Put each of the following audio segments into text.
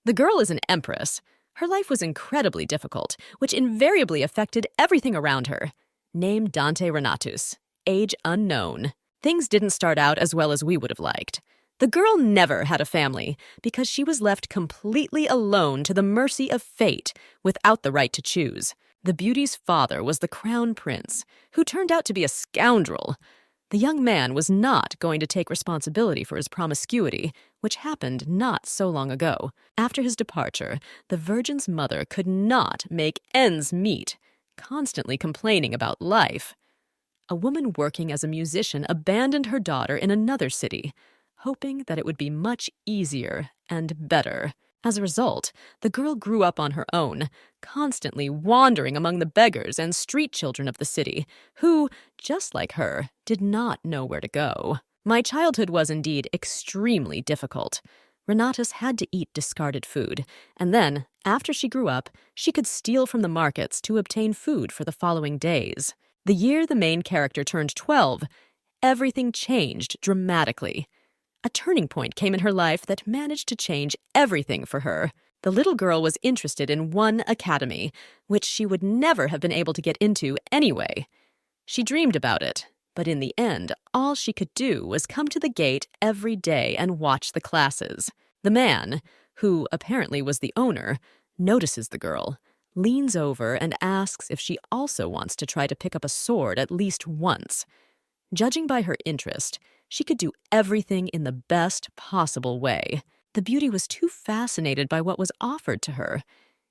The girl is an empress. Her life was incredibly difficult, which invariably affected everything around her. Name Dante Renatus. Age unknown. Things didn't start out as well as we would have liked. The girl never had a family because she was left completely alone to the mercy of fate without the right to choose. The beauty's father was the crown prince, who turned out to be a scoundrel. The young man was not going to take responsibility for his promiscuity, which happened not so long ago. After his departure, the virgin's mother could not make ends meet, constantly complaining about life. A woman working as a musician abandoned her daughter in another city, hoping that it would be much easier and better. As a result, the girl grew up on her own, constantly wandering among the beggars and street children of the city, who, just like her, did not know where to go. My childhood was indeed extremely difficult. Renatus had to eat discarded food, and then, after she grew up, she could steal from the markets to obtain food for the following days. The year the main character turned 12, everything changed dramatically. A turning point came in her life that managed to change everything for her. The little girl was interested in one academy, which she would never have been able to get into anyway. She dreamed about it, but in the end, all she could do was come to the gate every day and watch the classes. The man, who apparently was the owner, notices the girl, leans over and asks if she also wants to try to pick up a sword at least once. Judging by her interest, she could do everything in the best possible way. The beauty was too fascinated by what was offered to her.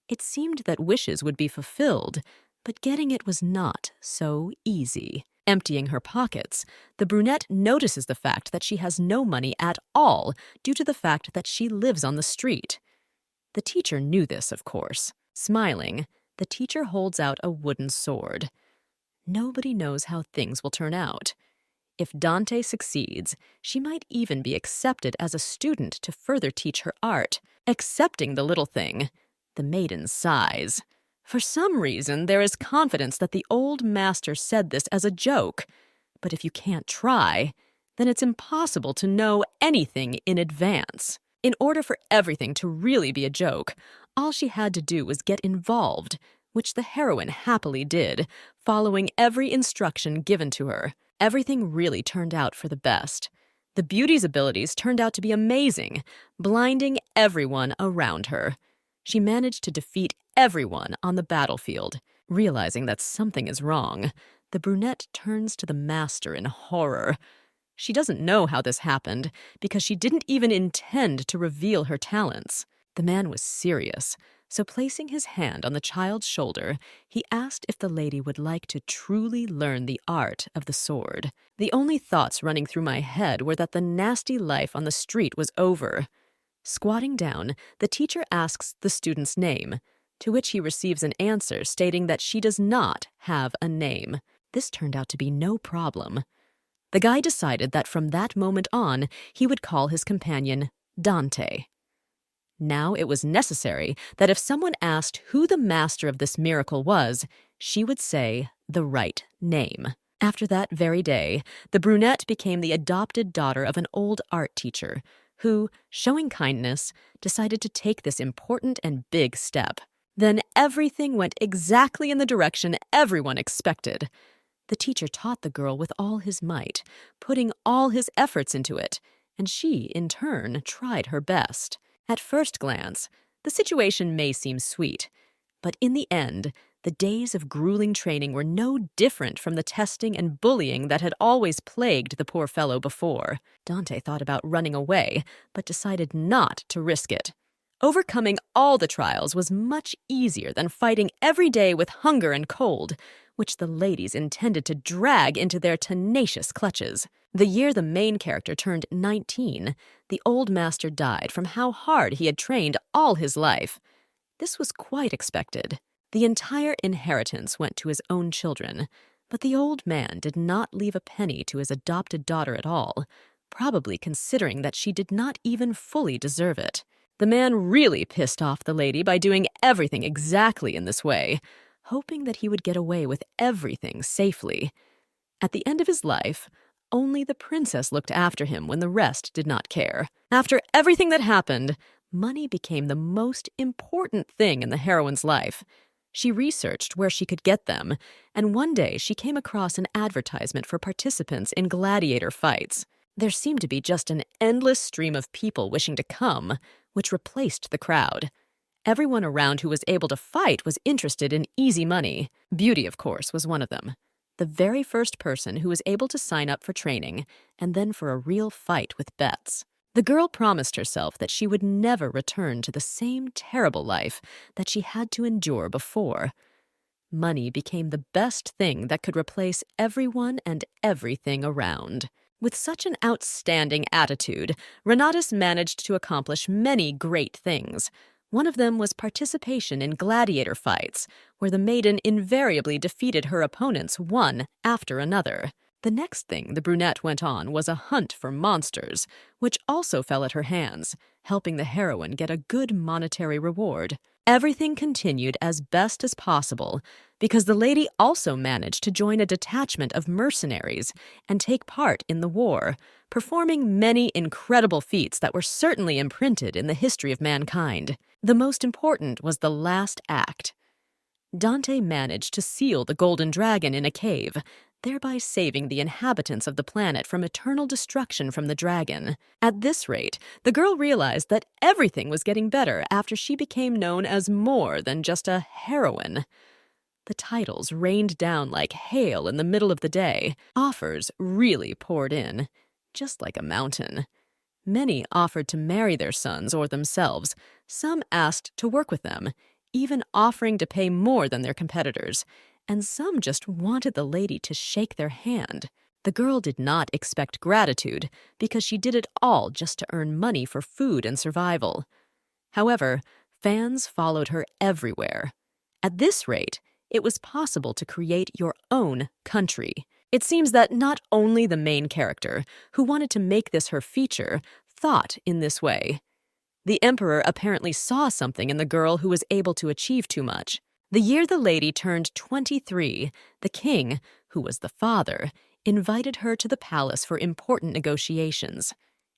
It seemed that wishes would be fulfilled, but getting it was not so easy. Emptying her pockets, the brunette notices the fact that she has no money at all due to the fact that she lives on the street. The teacher knew this, of course. Smiling, the teacher holds out a wooden sword. Nobody knows how things will turn out. If Dante succeeds, she might even be accepted as a student to further teach her art. Accepting the little thing, the maiden sighs. For some reason, there is confidence that the old master said this as a joke. But if you can't try, then it's impossible to know anything in advance. In order for everything to really be a joke, all she had to do was get involved, which the heroine happily did, following every instruction given to her. Everything really turned out for the best. The beauty's abilities turned out to be amazing, blinding everyone around her. She managed to defeat everyone on the battlefield. Realizing that something is wrong, the brunette turns to the master in horror. She doesn't know how this happened because she didn't even intend to reveal her talents. The man was serious, so placing his hand on the child's shoulder, he asked if the lady would like to truly learn the art of the sword. The only thoughts running through my head were that the nasty life on the street was over. Squatting down, the teacher asks the student's name, to which he receives an answer stating that she does not have a name. This turned out to be no problem. The guy decided that from that moment on, he would call his companion Dante. Now it was necessary that if someone asked who the master of this miracle was, she would say the right name. After that very day, the brunette became the adopted daughter of an old art teacher who, showing kindness, decided to take this important and big step. Then everything went exactly in the direction everyone expected. The teacher taught the girl with all his might, putting all his efforts into it, and she, in turn, tried her best. At first glance, the situation may seem sweet, but in the end, the days of grueling training were no different from the testing and bullying that had always plagued the poor fellow before. Dante thought about running away, but decided not to risk it. Overcoming all the trials was much easier than fighting every day with hunger and cold, which the ladies intended to drag into their tenacious clutches. The year the main character turned 19, the old master died from how hard he had trained all his life. This was quite expected. The entire inheritance went to his own children, but the old man did not leave a penny to his adopted daughter at all, probably considering that she did not even fully deserve it. The man really pissed off the lady by doing everything exactly in this way, hoping that he would get away with everything safely. At the end of his life, only the princess looked after him when the rest did not care. After everything that happened, money became the most important thing in the heroine's life. She researched where she could get them, and one day she came across an advertisement for participants in gladiator fights. There seemed to be just an endless stream of people wishing to come, which replaced the crowd. Everyone around who was able to fight was interested in easy money. Beauty, of course, was one of them. The very first person who was able to sign up for training, and then for a real fight with bets. The girl promised herself that she would never return to the same terrible life that she had to endure before. Money became the best thing that could replace everyone and everything around. With such an outstanding attitude, Renatus managed to accomplish many great things. One of them was participation in gladiator fights, where the maiden invariably defeated her opponents one after another. The next thing the brunette went on was a hunt for monsters, which also fell at her hands, helping the heroine get a good monetary reward. Everything continued as best as possible, because the lady also managed to join a detachment of mercenaries and take part in the war, performing many incredible feats that were certainly imprinted in the history of mankind. The most important was the last act. Dante managed to seal the golden dragon in a cave, thereby saving the inhabitants of the planet from eternal destruction from the dragon. At this rate, the girl realized that everything was getting better after she became known as more than just a heroine. The titles rained down like hail in the middle of the day. Offers really poured in, just like a mountain. Many offered to marry their sons or themselves. Some asked to work with them, even offering to pay more than their competitors. And some just wanted the lady to shake their hand. The girl did not expect gratitude because she did it all just to earn money for food and survival. However, fans followed her everywhere. At this rate, it was possible to create your own country. It seems that not only the main character, who wanted to make this her feature, thought in this way. The emperor apparently saw something in the girl who was able to achieve too much. The year the lady turned 23, the king, who was the father, invited her to the palace for important negotiations.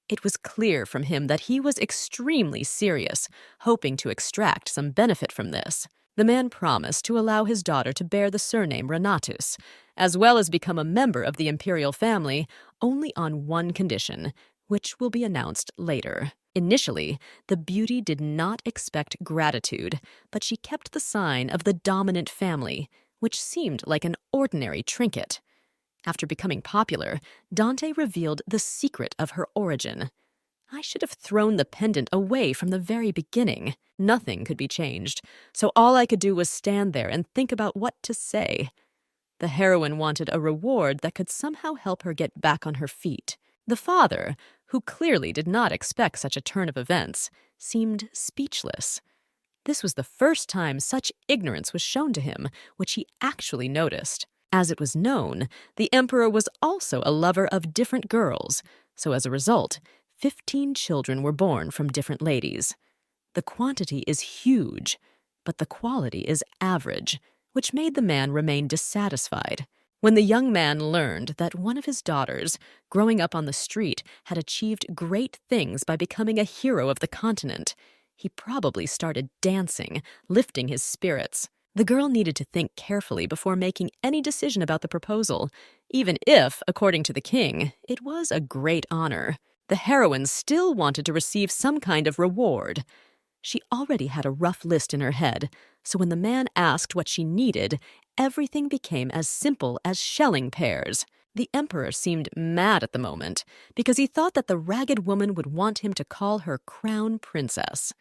It was clear from him that he was extremely serious, hoping to extract some benefit from this. The man promised to allow his daughter to bear the surname Renatus, as well as become a member of the Imperial family, only on one condition, which will be announced later. Initially, the beauty did not expect gratitude, but she kept the sign of the dominant family, which seemed like an ordinary trinket. After becoming popular, Dante revealed the secret of her origin. I should have thrown the pendant away from the very beginning. Nothing could be changed, so all I could do was stand there and think about what to say. The heroine wanted a reward that could somehow help her get back on her feet. The father, who clearly did not expect such a turn of events, seemed speechless. This was the first time such ignorance was shown to him, which he actually noticed. As it was known, the emperor was also a lover of different girls, so as a result, 15 children were born from different ladies. The quantity is huge, but the quality is average, which made the man remain dissatisfied. When the young man learned that one of his daughters, growing up on the street, had achieved great things by becoming a hero of the continent, he probably started dancing, lifting his spirits. The girl needed to think carefully before making any decision about the proposal, even if, according to the king, it was a great honor. The heroine still wanted to receive some kind of reward. She already had a rough list in her head, so when the man asked what she needed, everything became as simple as shelling pears. The emperor seemed mad at the moment because he thought that the ragged woman would want him to call her crown princess.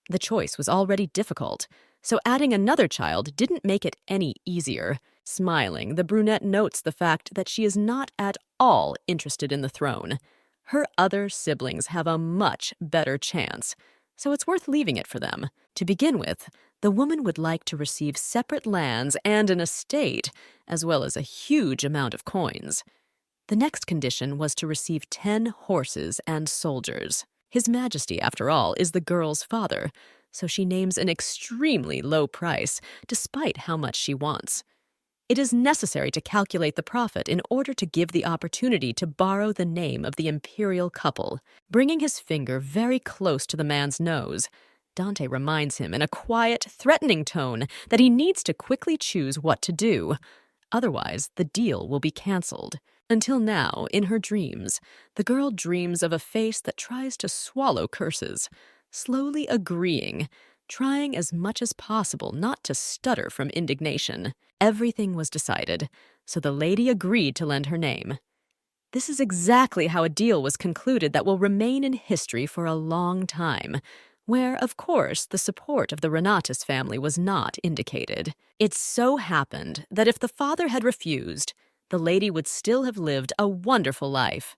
The choice was already difficult, so adding another child didn't make it any easier. Smiling, the brunette notes the fact that she is not at all interested in the throne. Her other siblings have a much better chance, so it's worth leaving it for them. To begin with, the woman would like to receive separate lands and an estate, as well as a huge amount of coins. The next condition was to receive 10 horses and soldiers. His Majesty, after all, is the girl's father, so she names an extremely low price, despite how much she wants. It is necessary to calculate the profit in order to give the opportunity to borrow the name of the Imperial couple. Bringing his finger very close to the man's nose, Dante reminds him in a quiet, threatening tone that he needs to quickly choose what to do. Otherwise, the deal will be cancelled. Until now, in her dreams, the girl dreams of a face that tries to swallow curses, slowly agreeing, trying as much as possible not to stutter from indignation. Everything was decided, so the lady agreed to lend her name. This is exactly how a deal was concluded that will remain in history for a long time, where, of course, the support of the Renatus family was not indicated. It so happened that if the father had refused, the lady would still have lived a wonderful life.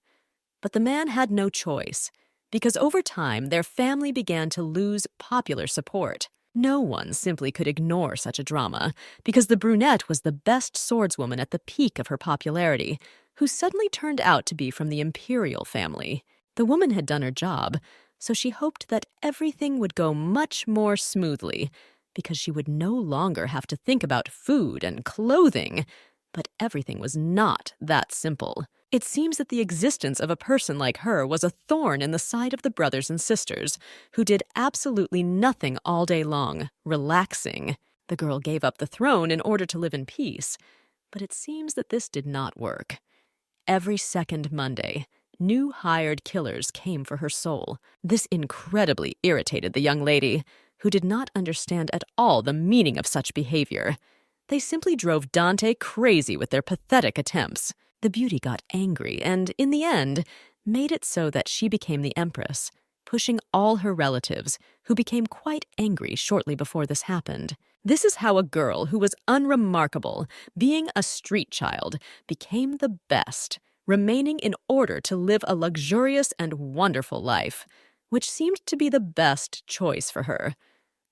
But the man had no choice, because over time their family began to lose popular support. No one simply could ignore such a drama, because the brunette was the best swordswoman at the peak of her popularity, who suddenly turned out to be from the Imperial family. The woman had done her job, so she hoped that everything would go much more smoothly, because she would no longer have to think about food and clothing. But everything was not that simple. It seems that the existence of a person like her was a thorn in the side of the brothers and sisters, who did absolutely nothing all day long, relaxing. The girl gave up the throne in order to live in peace, but it seems that this did not work. Every second Monday, new hired killers came for her soul. This incredibly irritated the young lady, who did not understand at all the meaning of such behavior. They simply drove Dante crazy with their pathetic attempts. The beauty got angry and, in the end, made it so that she became the empress, pushing all her relatives, who became quite angry shortly before this happened. This is how a girl who was unremarkable, being a street child, became the best, remaining in order to live a luxurious and wonderful life, which seemed to be the best choice for her.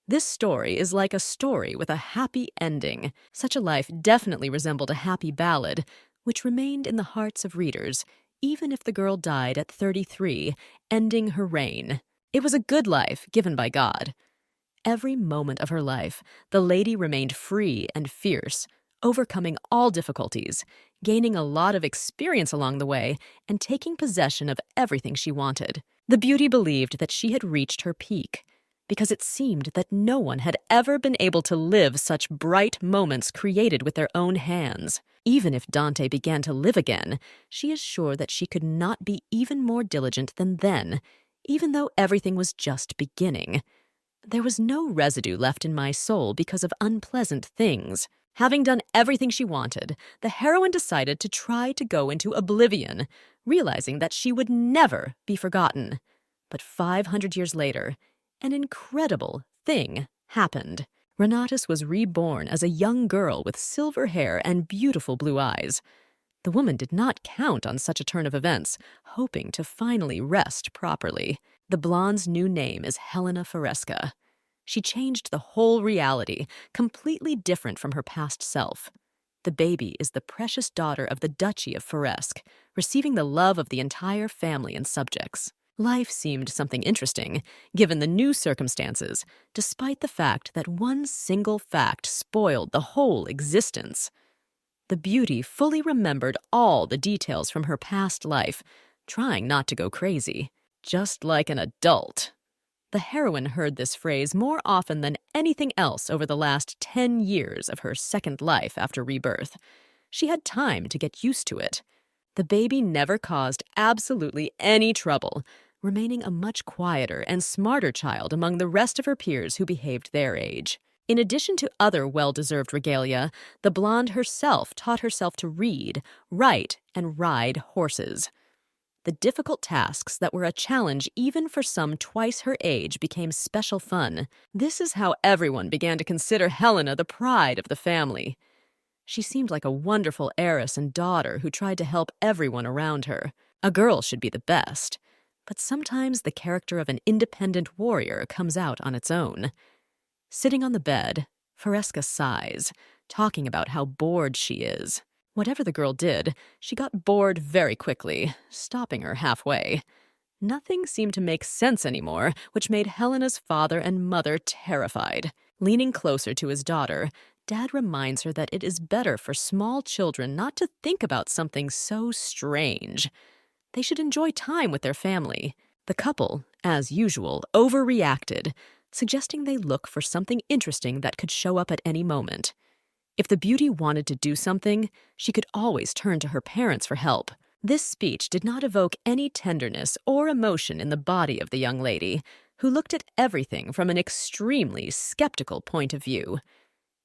This story is like a story with a happy ending. Such a life definitely resembled a happy ballad, which remained in the hearts of readers, even if the girl died at 33, ending her reign. It was a good life given by God. Every moment of her life, the lady remained free and fierce, overcoming all difficulties, gaining a lot of experience along the way, and taking possession of everything she wanted. The beauty believed that she had reached her peak, because it seemed that no one had ever been able to live such bright moments created with their own hands. Even if Dante began to live again, she is sure that she could not be even more diligent than then, even though everything was just beginning. There was no residue left in my soul because of unpleasant things. Having done everything she wanted, the heroine decided to try to go into oblivion, realizing that she would never be forgotten. But 500 years later, an incredible thing happened. Renatus was reborn as a young girl with silver hair and beautiful blue eyes. The woman did not count on such a turn of events, hoping to finally rest properly. The blonde's new name is Helena Foresca. She changed the whole reality, completely different from her past self. The baby is the precious daughter of the Duchy of Foresque, receiving the love of the entire family and subjects. Life seemed something interesting, given the new circumstances, despite the fact that one single fact spoiled the whole existence. The beauty fully remembered all the details from her past life, trying not to go crazy, just like an adult. The heroine heard this phrase more often than anything else over the last 10 years of her second life after rebirth. She had time to get used to it. The baby never caused absolutely any trouble, remaining a much quieter and smarter child among the rest of her peers who behaved their age. In addition to other well-deserved regalia, the blonde herself taught herself to read, write, and ride horses. The difficult tasks that were a challenge even for some twice her age became special fun. This is how everyone began to consider Helena the pride of the family. She seemed like a wonderful heiress and daughter who tried to help everyone around her. A girl should be the best. But sometimes the character of an independent warrior comes out on its own. Sitting on the bed, Foresca sighs, talking about how bored she is. Whatever the girl did, she got bored very quickly, stopping her halfway. Nothing seemed to make sense anymore, which made Helena's father and mother terrified. Leaning closer to his daughter, Dad reminds her that it is better for small children not to think about something so strange. They should enjoy time with their family. The couple, as usual, overreacted, suggesting they look for something interesting that could show up at any moment. If the beauty wanted to do something, she could always turn to her parents for help. This speech did not evoke any tenderness or emotion in the body of the young lady, who looked at everything from an extremely skeptical point of view.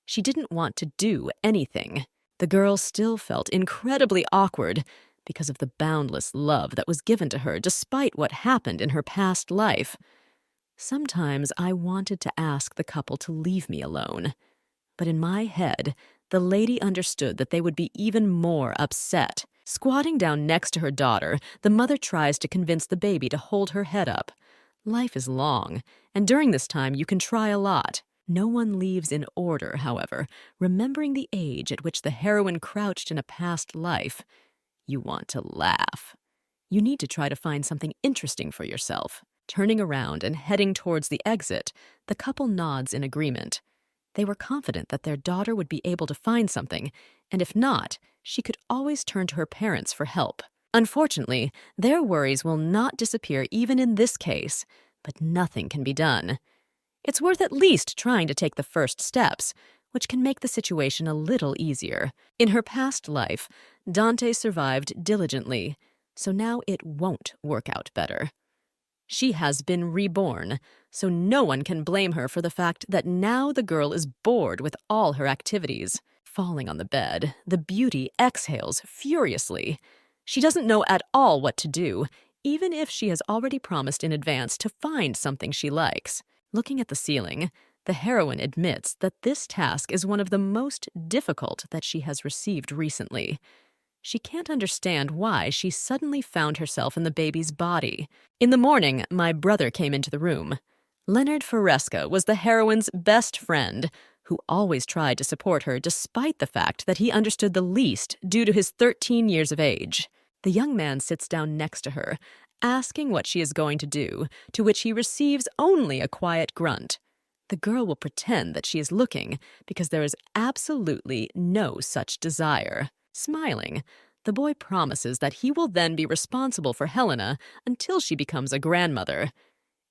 She didn't want to do anything. The girl still felt incredibly awkward because of the boundless love that was given to her despite what happened in her past life. Sometimes I wanted to ask the couple to leave me alone. But in my head, the lady understood that they would be even more upset. Squatting down next to her daughter, the mother tries to convince the baby to hold her head up. Life is long, and during this time you can try a lot. No one leaves in order, however, remembering the age at which the heroine crouched in a past life. You want to laugh. You need to try to find something interesting for yourself. Turning around and heading towards the exit, the couple nods in agreement. They were confident that their daughter would be able to find something, and if not, she could always turn to her parents for help. Unfortunately, their worries will not disappear even in this case, but nothing can be done. It's worth at least trying to take the first steps, which can make the situation a little easier. In her past life, Dante survived diligently, so now it won't work out better. She has been reborn, so no one can blame her for the fact that now the girl is bored with all her activities. Falling on the bed, the beauty exhales furiously. She doesn't know at all what to do, even if she has already promised in advance to find something she likes. Looking at the ceiling, the heroine admits that this task is one of the most difficult that she has received recently. She can't understand why she suddenly found herself in the baby's body. In the morning, my brother came into the room. Leonard Foresca was the heroine's best friend, who always tried to support her despite the fact that he understood the least due to his 13 years of age. The young man sits down next to her, asking what she is going to do, to which he receives only a quiet grunt. The girl will pretend that she is looking because there is absolutely no such desire. Smiling, the boy promises that he will then be responsible for Helena until she becomes a grandmother.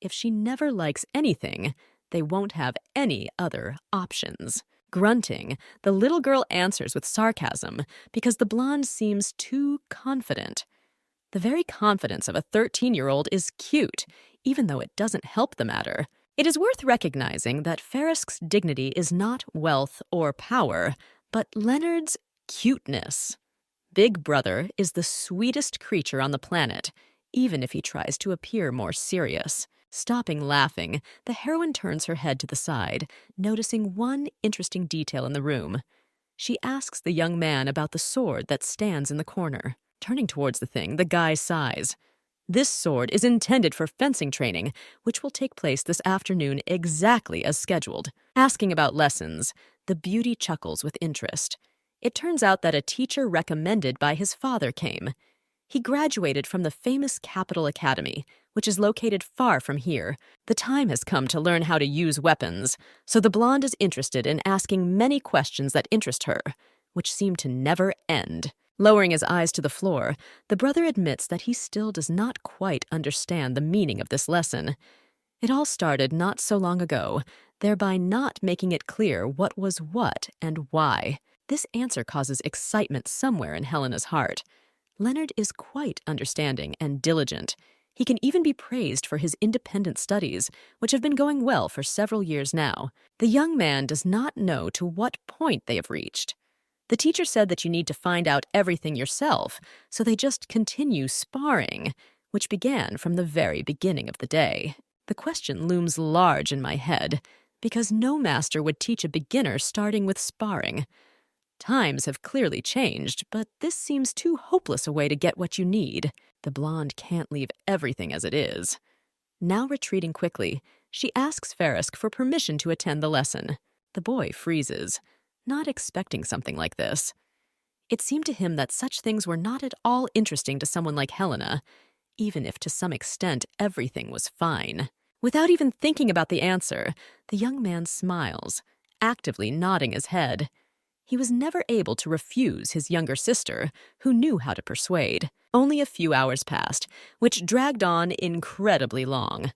If she never likes anything, they won't have any other options. Grunting, the little girl answers with sarcasm because the blonde seems too confident. The very confidence of a 13-year-old is cute, even though it doesn't help the matter. It is worth recognizing that Farisk's dignity is not wealth or power, but Leonard's cuteness. Big Brother is the sweetest creature on the planet, even if he tries to appear more serious. Stopping laughing, the heroine turns her head to the side, noticing one interesting detail in the room. She asks the young man about the sword that stands in the corner. Turning towards the thing, the guy sighs. This sword is intended for fencing training, which will take place this afternoon exactly as scheduled. Asking about lessons, the beauty chuckles with interest. It turns out that a teacher recommended by his father came. He graduated from the famous Capital Academy, which is located far from here. The time has come to learn how to use weapons, so the blonde is interested in asking many questions that interest her, which seem to never end. Lowering his eyes to the floor, the brother admits that he still does not quite understand the meaning of this lesson. It all started not so long ago, thereby not making it clear what was what and why. This answer causes excitement somewhere in Helena's heart. Leonard is quite understanding and diligent. He can even be praised for his independent studies, which have been going well for several years now. The young man does not know to what point they have reached. The teacher said that you need to find out everything yourself, so they just continue sparring, which began from the very beginning of the day. The question looms large in my head, because no master would teach a beginner starting with sparring. Times have clearly changed, but this seems too hopeless a way to get what you need. The blonde can't leave everything as it is. Now retreating quickly, she asks Farisk for permission to attend the lesson. The boy freezes, not expecting something like this. It seemed to him that such things were not at all interesting to someone like Helena, even if to some extent everything was fine. Without even thinking about the answer, the young man smiles, actively nodding his head. He was never able to refuse his younger sister, who knew how to persuade. Only a few hours passed, which dragged on incredibly long.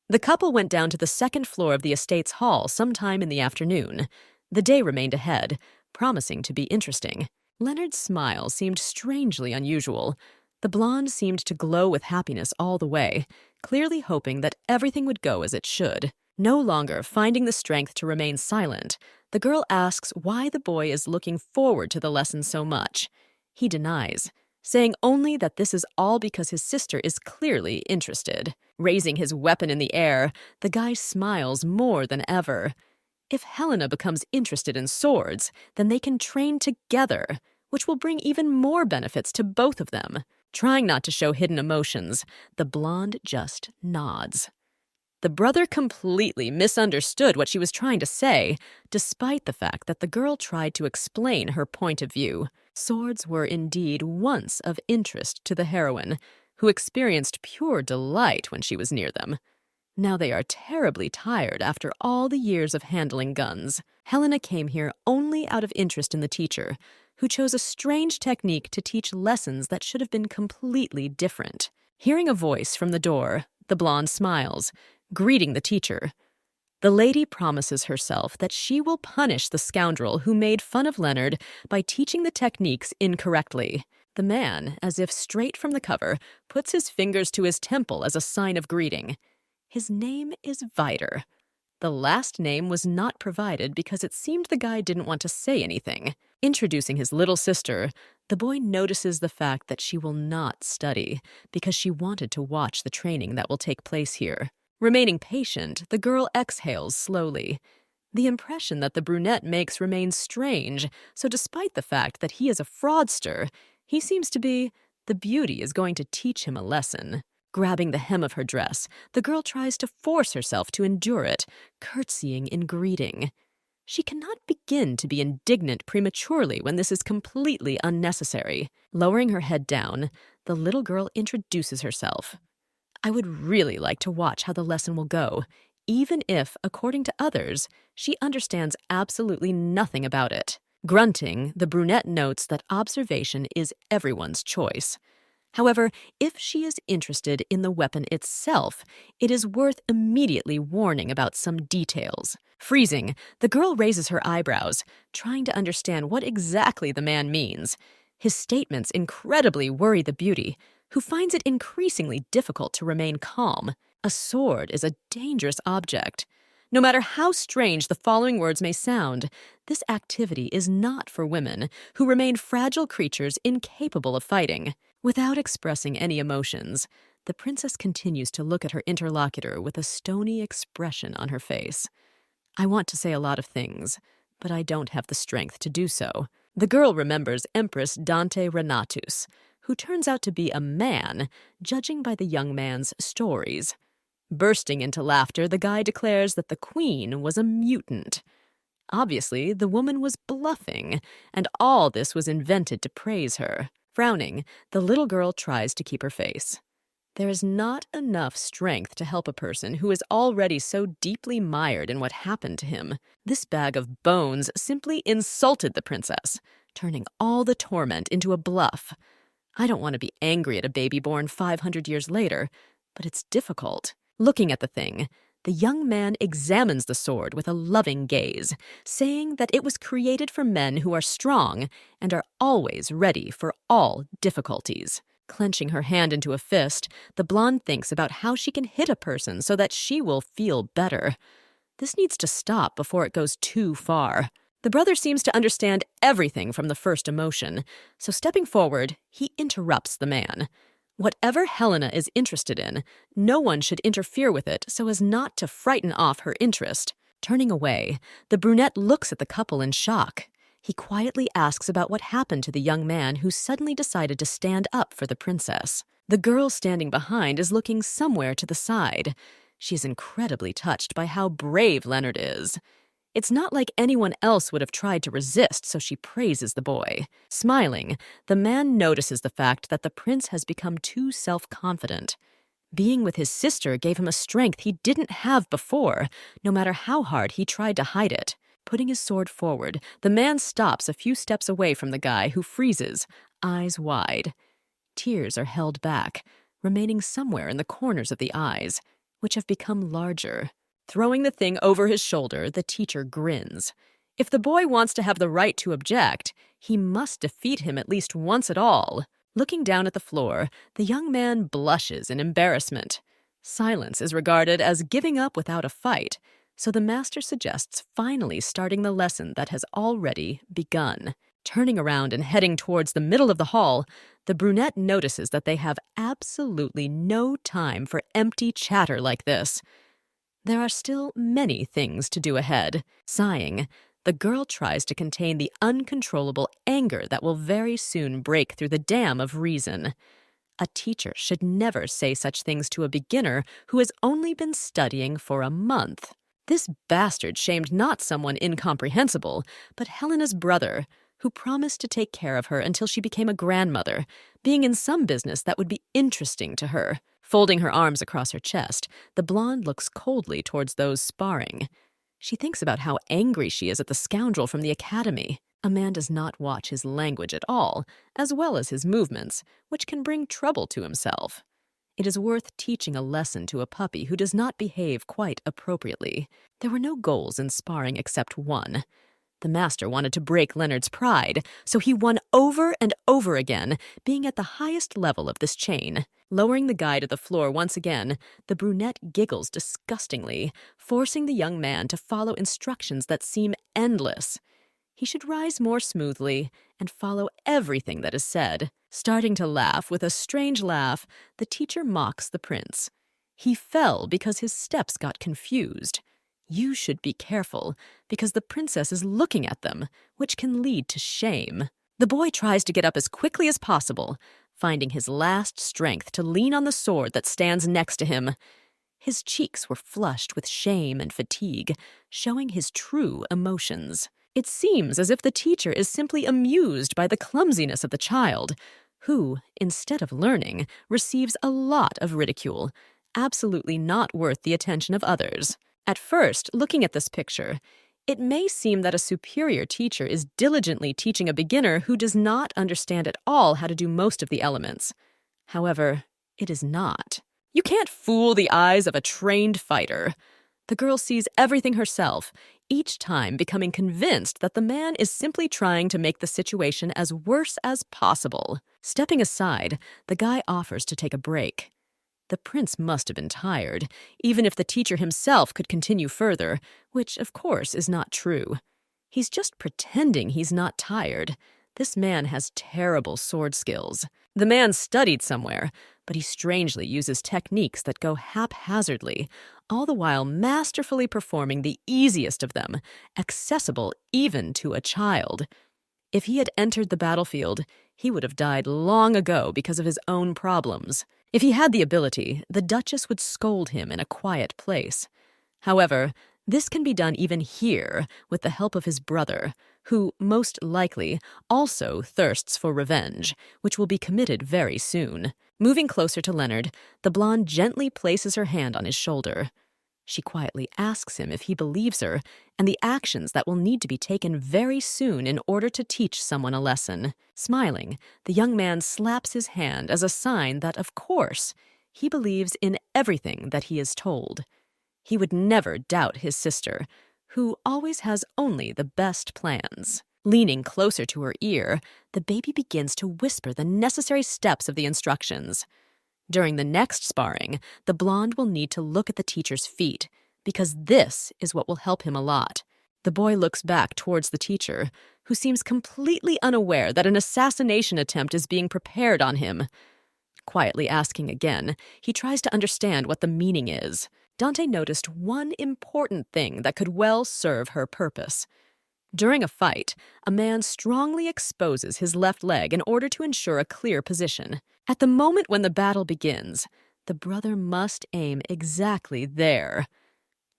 The couple went down to the second floor of the estate's hall sometime in the afternoon. The day remained ahead, promising to be interesting. Leonard's smile seemed strangely unusual. The blonde seemed to glow with happiness all the way, clearly hoping that everything would go as it should. No longer finding the strength to remain silent, the girl asks why the boy is looking forward to the lesson so much. He denies, saying only that this is all because his sister is clearly interested. Raising his weapon in the air, the guy smiles more than ever. If Helena becomes interested in swords, then they can train together, which will bring even more benefits to both of them. Trying not to show hidden emotions, the blonde just nods. The brother completely misunderstood what she was trying to say, despite the fact that the girl tried to explain her point of view. Swords were indeed once of interest to the heroine, who experienced pure delight when she was near them. Now they are terribly tired after all the years of handling guns. Helena came here only out of interest in the teacher, who chose a strange technique to teach lessons that should have been completely different. Hearing a voice from the door, the blonde smiles, greeting the teacher. The lady promises herself that she will punish the scoundrel who made fun of Leonard by teaching the techniques incorrectly. The man, as if straight from the cover, puts his fingers to his temple as a sign of greeting. His name is Vider. The last name was not provided because it seemed the guy didn't want to say anything. Introducing his little sister, the boy notices the fact that she will not study because she wanted to watch the training that will take place here. Remaining patient, the girl exhales slowly. The impression that the brunette makes remains strange, so despite the fact that he is a fraudster, he seems to be, the beauty is going to teach him a lesson. Grabbing the hem of her dress, the girl tries to force herself to endure it, curtsying in greeting. She cannot begin to be indignant prematurely when this is completely unnecessary. Lowering her head down, the little girl introduces herself. I would really like to watch how the lesson will go, even if, according to others, she understands absolutely nothing about it. Grunting, the brunette notes that observation is everyone's choice. However, if she is interested in the weapon itself, it is worth immediately warning about some details. Freezing, the girl raises her eyebrows, trying to understand what exactly the man means. His statements incredibly worry the beauty, who finds it increasingly difficult to remain calm. A sword is a dangerous object. No matter how strange the following words may sound, this activity is not for women, who remain fragile creatures incapable of fighting. Without expressing any emotions, the princess continues to look at her interlocutor with a stony expression on her face. I want to say a lot of things, but I don't have the strength to do so. The girl remembers Empress Dante Renatus, who turns out to be a man, judging by the young man's stories. Bursting into laughter, the guy declares that the queen was a mutant. Obviously, the woman was bluffing, and all this was invented to praise her. Frowning, the little girl tries to keep her face. There is not enough strength to help a person who is already so deeply mired in what happened to him. This bag of bones simply insulted the princess, turning all the torment into a bluff. I don't want to be angry at a baby born 500 years later, but it's difficult. Looking at the thing, the young man examines the sword with a loving gaze, saying that it was created for men who are strong and are always ready for all difficulties. Clenching her hand into a fist, the blonde thinks about how she can hit a person so that she will feel better. This needs to stop before it goes too far. The brother seems to understand everything from the first emotion, so stepping forward, he interrupts the man. Whatever Helena is interested in, no one should interfere with it so as not to frighten off her interest. Turning away, the brunette looks at the couple in shock. He quietly asks about what happened to the young man who suddenly decided to stand up for the princess. The girl standing behind is looking somewhere to the side. She is incredibly touched by how brave Leonard is. It's not like anyone else would have tried to resist, so she praises the boy. Smiling, the man notices the fact that the prince has become too self-confident. Being with his sister gave him a strength he didn't have before, no matter how hard he tried to hide it. Putting his sword forward, the man stops a few steps away from the guy, who freezes, eyes wide. Tears are held back, remaining somewhere in the corners of the eyes, which have become larger. Throwing the thing over his shoulder, the teacher grins. If the boy wants to have the right to object, he must defeat him at least once at all. Looking down at the floor, the young man blushes in embarrassment. Silence is regarded as giving up without a fight, so the master suggests finally starting the lesson that has already begun. Turning around and heading towards the middle of the hall, the brunette notices that they have absolutely no time for empty chatter like this. There are still many things to do ahead. Sighing, the girl tries to contain the uncontrollable anger that will very soon break through the dam of reason. A teacher should never say such things to a beginner who has only been studying for a month. This bastard shamed not someone incomprehensible, but Helena's brother, who promised to take care of her until she became a grandmother, being in some business that would be interesting to her. Folding her arms across her chest, the blonde looks coldly towards those sparring. She thinks about how angry she is at the scoundrel from the academy. A man does not watch his language at all, as well as his movements, which can bring trouble to himself. It is worth teaching a lesson to a puppy who does not behave quite appropriately. There were no goals in sparring except one. The master wanted to break Leonard's pride, so he won over and over again, being at the highest level of this chain. Lowering the guy to the floor once again, the brunette giggles disgustingly, forcing the young man to follow instructions that seem endless. He should rise more smoothly and follow everything that is said. Starting to laugh with a strange laugh, the teacher mocks the prince. He fell because his steps got confused. You should be careful, because the princess is looking at them, which can lead to shame. The boy tries to get up as quickly as possible, finding his last strength to lean on the sword that stands next to him. His cheeks were flushed with shame and fatigue, showing his true emotions. It seems as if the teacher is simply amused by the clumsiness of the child, who, instead of learning, receives a lot of ridicule, absolutely not worth the attention of others. At first, looking at this picture, it may seem that a superior teacher is diligently teaching a beginner who does not understand at all how to do most of the elements. However, it is not. You can't fool the eyes of a trained fighter. The girl sees everything herself, each time becoming convinced that the man is simply trying to make the situation as worse as possible. Stepping aside, the guy offers to take a break. The prince must have been tired, even if the teacher himself could continue further, which, of course, is not true. He's just pretending he's not tired. This man has terrible sword skills. The man studied somewhere, but he strangely uses techniques that go haphazardly, all the while masterfully performing the easiest of them, accessible even to a child. If he had entered the battlefield, he would have died long ago because of his own problems. If he had the ability, the Duchess would scold him in a quiet place. However, this can be done even here with the help of his brother, who, most likely, also thirsts for revenge, which will be committed very soon. Moving closer to Leonard, the blonde gently places her hand on his shoulder. She quietly asks him if he believes her and the actions that will need to be taken very soon in order to teach someone a lesson. Smiling, the young man slaps his hand as a sign that, of course, he believes in everything that he is told. He would never doubt his sister, who always has only the best plans. Leaning closer to her ear, the baby begins to whisper the necessary steps of the instructions. During the next sparring, the blonde will need to look at the teacher's feet, because this is what will help him a lot. The boy looks back towards the teacher, who seems completely unaware that an assassination attempt is being prepared on him. Quietly asking again, he tries to understand what the meaning is. Dante noticed one important thing that could well serve her purpose. During a fight, a man strongly exposes his left leg in order to ensure a clear position. At the moment when the battle begins, the brother must aim exactly there.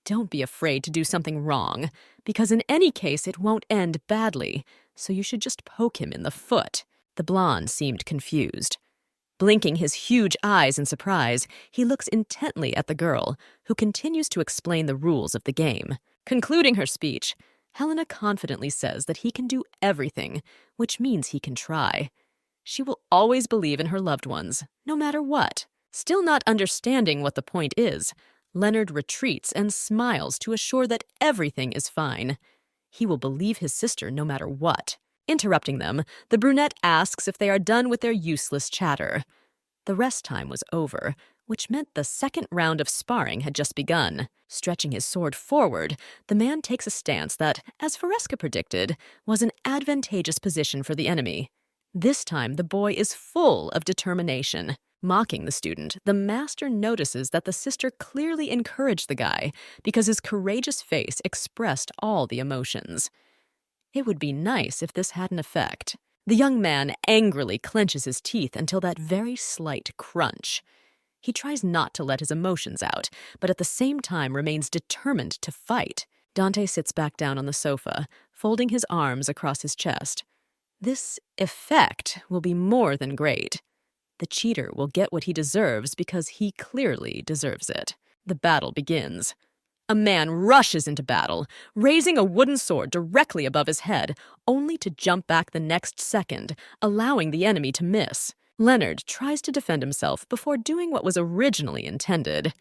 Don't be afraid to do something wrong, because in any case it won't end badly, so you should just poke him in the foot. The blonde seemed confused. Blinking his huge eyes in surprise, he looks intently at the girl, who continues to explain the rules of the game. Concluding her speech, Helena confidently says that he can do everything, which means he can try. She will always believe in her loved ones, no matter what. Still not understanding what the point is, Leonard retreats and smiles to assure that everything is fine. He will believe his sister no matter what. Interrupting them, the brunette asks if they are done with their useless chatter. The rest time was over, which meant the second round of sparring had just begun. Stretching his sword forward, the man takes a stance that, as Fresca predicted, was an advantageous position for the enemy. This time, the boy is full of determination. Mocking the student, the master notices that the sister clearly encouraged the guy because his courageous face expressed all the emotions. It would be nice if this had an effect. The young man angrily clenches his teeth until that very slight crunch. He tries not to let his emotions out, but at the same time remains determined to fight. Dante sits back down on the sofa, folding his arms across his chest. This effect will be more than great. The cheater will get what he deserves because he clearly deserves it. The battle begins. A man rushes into battle, raising a wooden sword directly above his head, only to jump back the next second, allowing the enemy to miss. Leonard tries to defend himself before doing what was originally intended.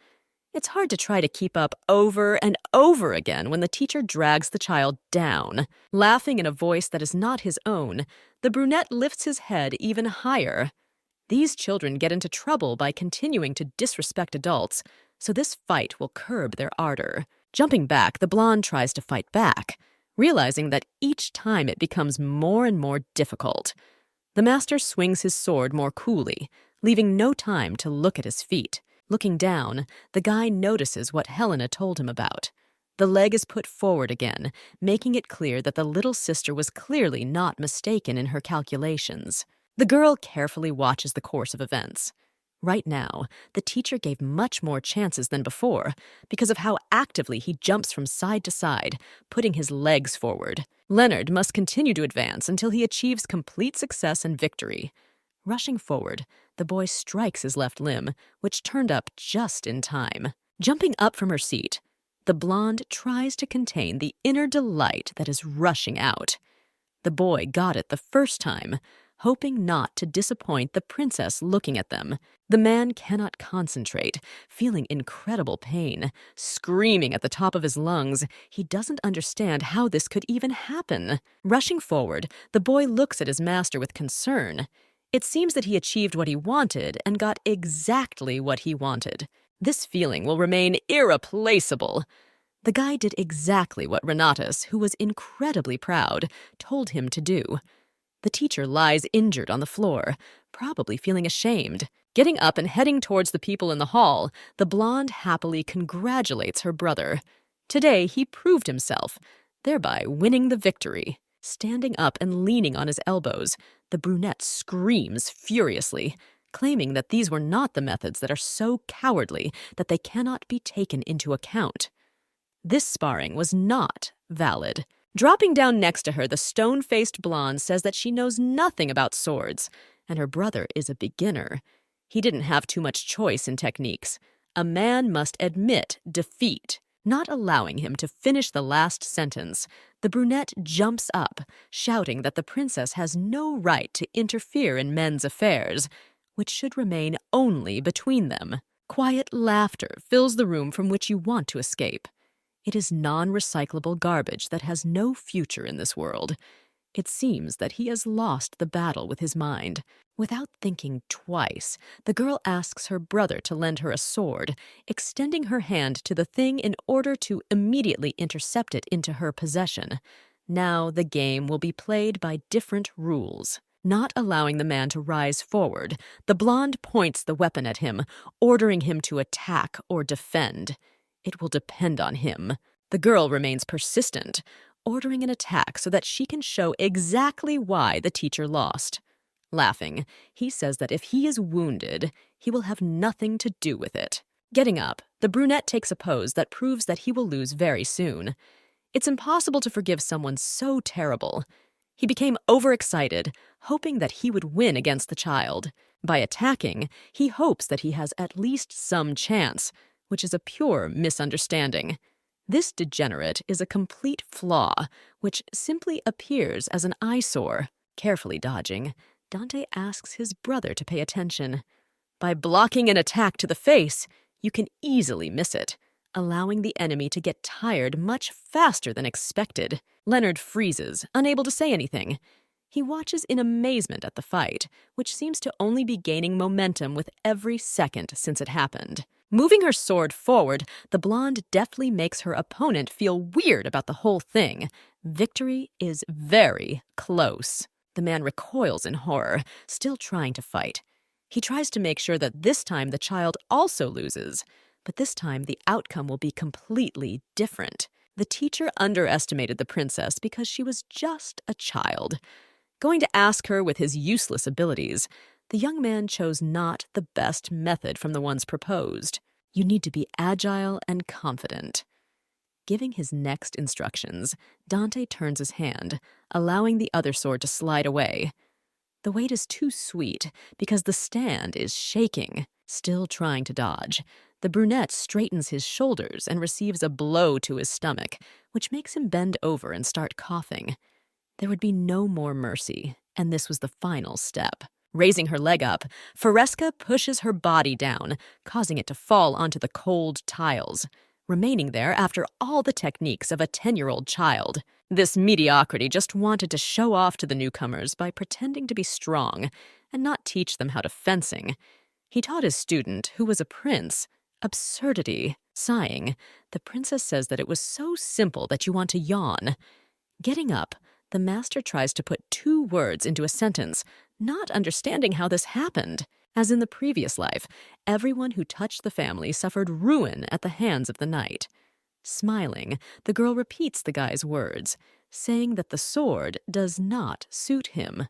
It's hard to try to keep up over and over again when the teacher drags the child down. Laughing in a voice that is not his own, the brunette lifts his head even higher. These children get into trouble by continuing to disrespect adults, so this fight will curb their ardor. Jumping back, the blonde tries to fight back, realizing that each time it becomes more and more difficult. The master swings his sword more coolly, leaving no time to look at his feet. Looking down, the guy notices what Helena told him about. The leg is put forward again, making it clear that the little sister was clearly not mistaken in her calculations. The girl carefully watches the course of events. Right now, the teacher gave much more chances than before because of how actively he jumps from side to side, putting his legs forward. Leonard must continue to advance until he achieves complete success and victory. Rushing forward, the boy strikes his left limb, which turned up just in time. Jumping up from her seat, the blonde tries to contain the inner delight that is rushing out. The boy got it the first time, hoping not to disappoint the princess looking at them. The man cannot concentrate, feeling incredible pain, screaming at the top of his lungs. He doesn't understand how this could even happen. Rushing forward, the boy looks at his master with concern. It seems that he achieved what he wanted and got exactly what he wanted. This feeling will remain irreplaceable. The guy did exactly what Renatus, who was incredibly proud, told him to do. The teacher lies injured on the floor, probably feeling ashamed. Getting up and heading towards the people in the hall, the blonde happily congratulates her brother. Today he proved himself, thereby winning the victory. Standing up and leaning on his elbows, the brunette screams furiously, claiming that these were not the methods that are so cowardly that they cannot be taken into account. This sparring was not valid. Dropping down next to her, the stone-faced blonde says that she knows nothing about swords, and her brother is a beginner. He didn't have too much choice in techniques. A man must admit defeat. Not allowing him to finish the last sentence, the brunette jumps up, shouting that the princess has no right to interfere in men's affairs, which should remain only between them. Quiet laughter fills the room from which you want to escape. It is non-recyclable garbage that has no future in this world. It seems that he has lost the battle with his mind. Without thinking twice, the girl asks her brother to lend her a sword, extending her hand to the thing in order to immediately intercept it into her possession. Now the game will be played by different rules. Not allowing the man to rise forward, the blonde points the weapon at him, ordering him to attack or defend. It will depend on him. The girl remains persistent, ordering an attack so that she can show exactly why the teacher lost. Laughing, he says that if he is wounded, he will have nothing to do with it. Getting up, the brunette takes a pose that proves that he will lose very soon. It's impossible to forgive someone so terrible. He became overexcited, hoping that he would win against the child. By attacking, he hopes that he has at least some chance, which is a pure misunderstanding. This degenerate is a complete flaw, which simply appears as an eyesore. Carefully dodging, Dante asks his brother to pay attention. By blocking an attack to the face, you can easily miss it, allowing the enemy to get tired much faster than expected. Leonard freezes, unable to say anything. He watches in amazement at the fight, which seems to only be gaining momentum with every second since it happened. Moving her sword forward, the blonde deftly makes her opponent feel weird about the whole thing. Victory is very close. The man recoils in horror, still trying to fight. He tries to make sure that this time the child also loses, but this time the outcome will be completely different. The teacher underestimated the princess because she was just a child. Going to ask her with his useless abilities, the young man chose not the best method from the ones proposed. You need to be agile and confident. Giving his next instructions, Dante turns his hand, allowing the other sword to slide away. The weight is too sweet because the stand is shaking. Still trying to dodge, the brunette straightens his shoulders and receives a blow to his stomach, which makes him bend over and start coughing. There would be no more mercy, and this was the final step. Raising her leg up, Faresca pushes her body down, causing it to fall onto the cold tiles, remaining there after all the techniques of a 10-year-old child. This mediocrity just wanted to show off to the newcomers by pretending to be strong and not teach them how to fencing. He taught his student, who was a prince, absurdity. Sighing, the princess says that it was so simple that you want to yawn. Getting up, the master tries to put 2 words into a sentence, not understanding how this happened. As in the previous life, everyone who touched the family suffered ruin at the hands of the knight. Smiling, the girl repeats the guy's words, saying that the sword does not suit him.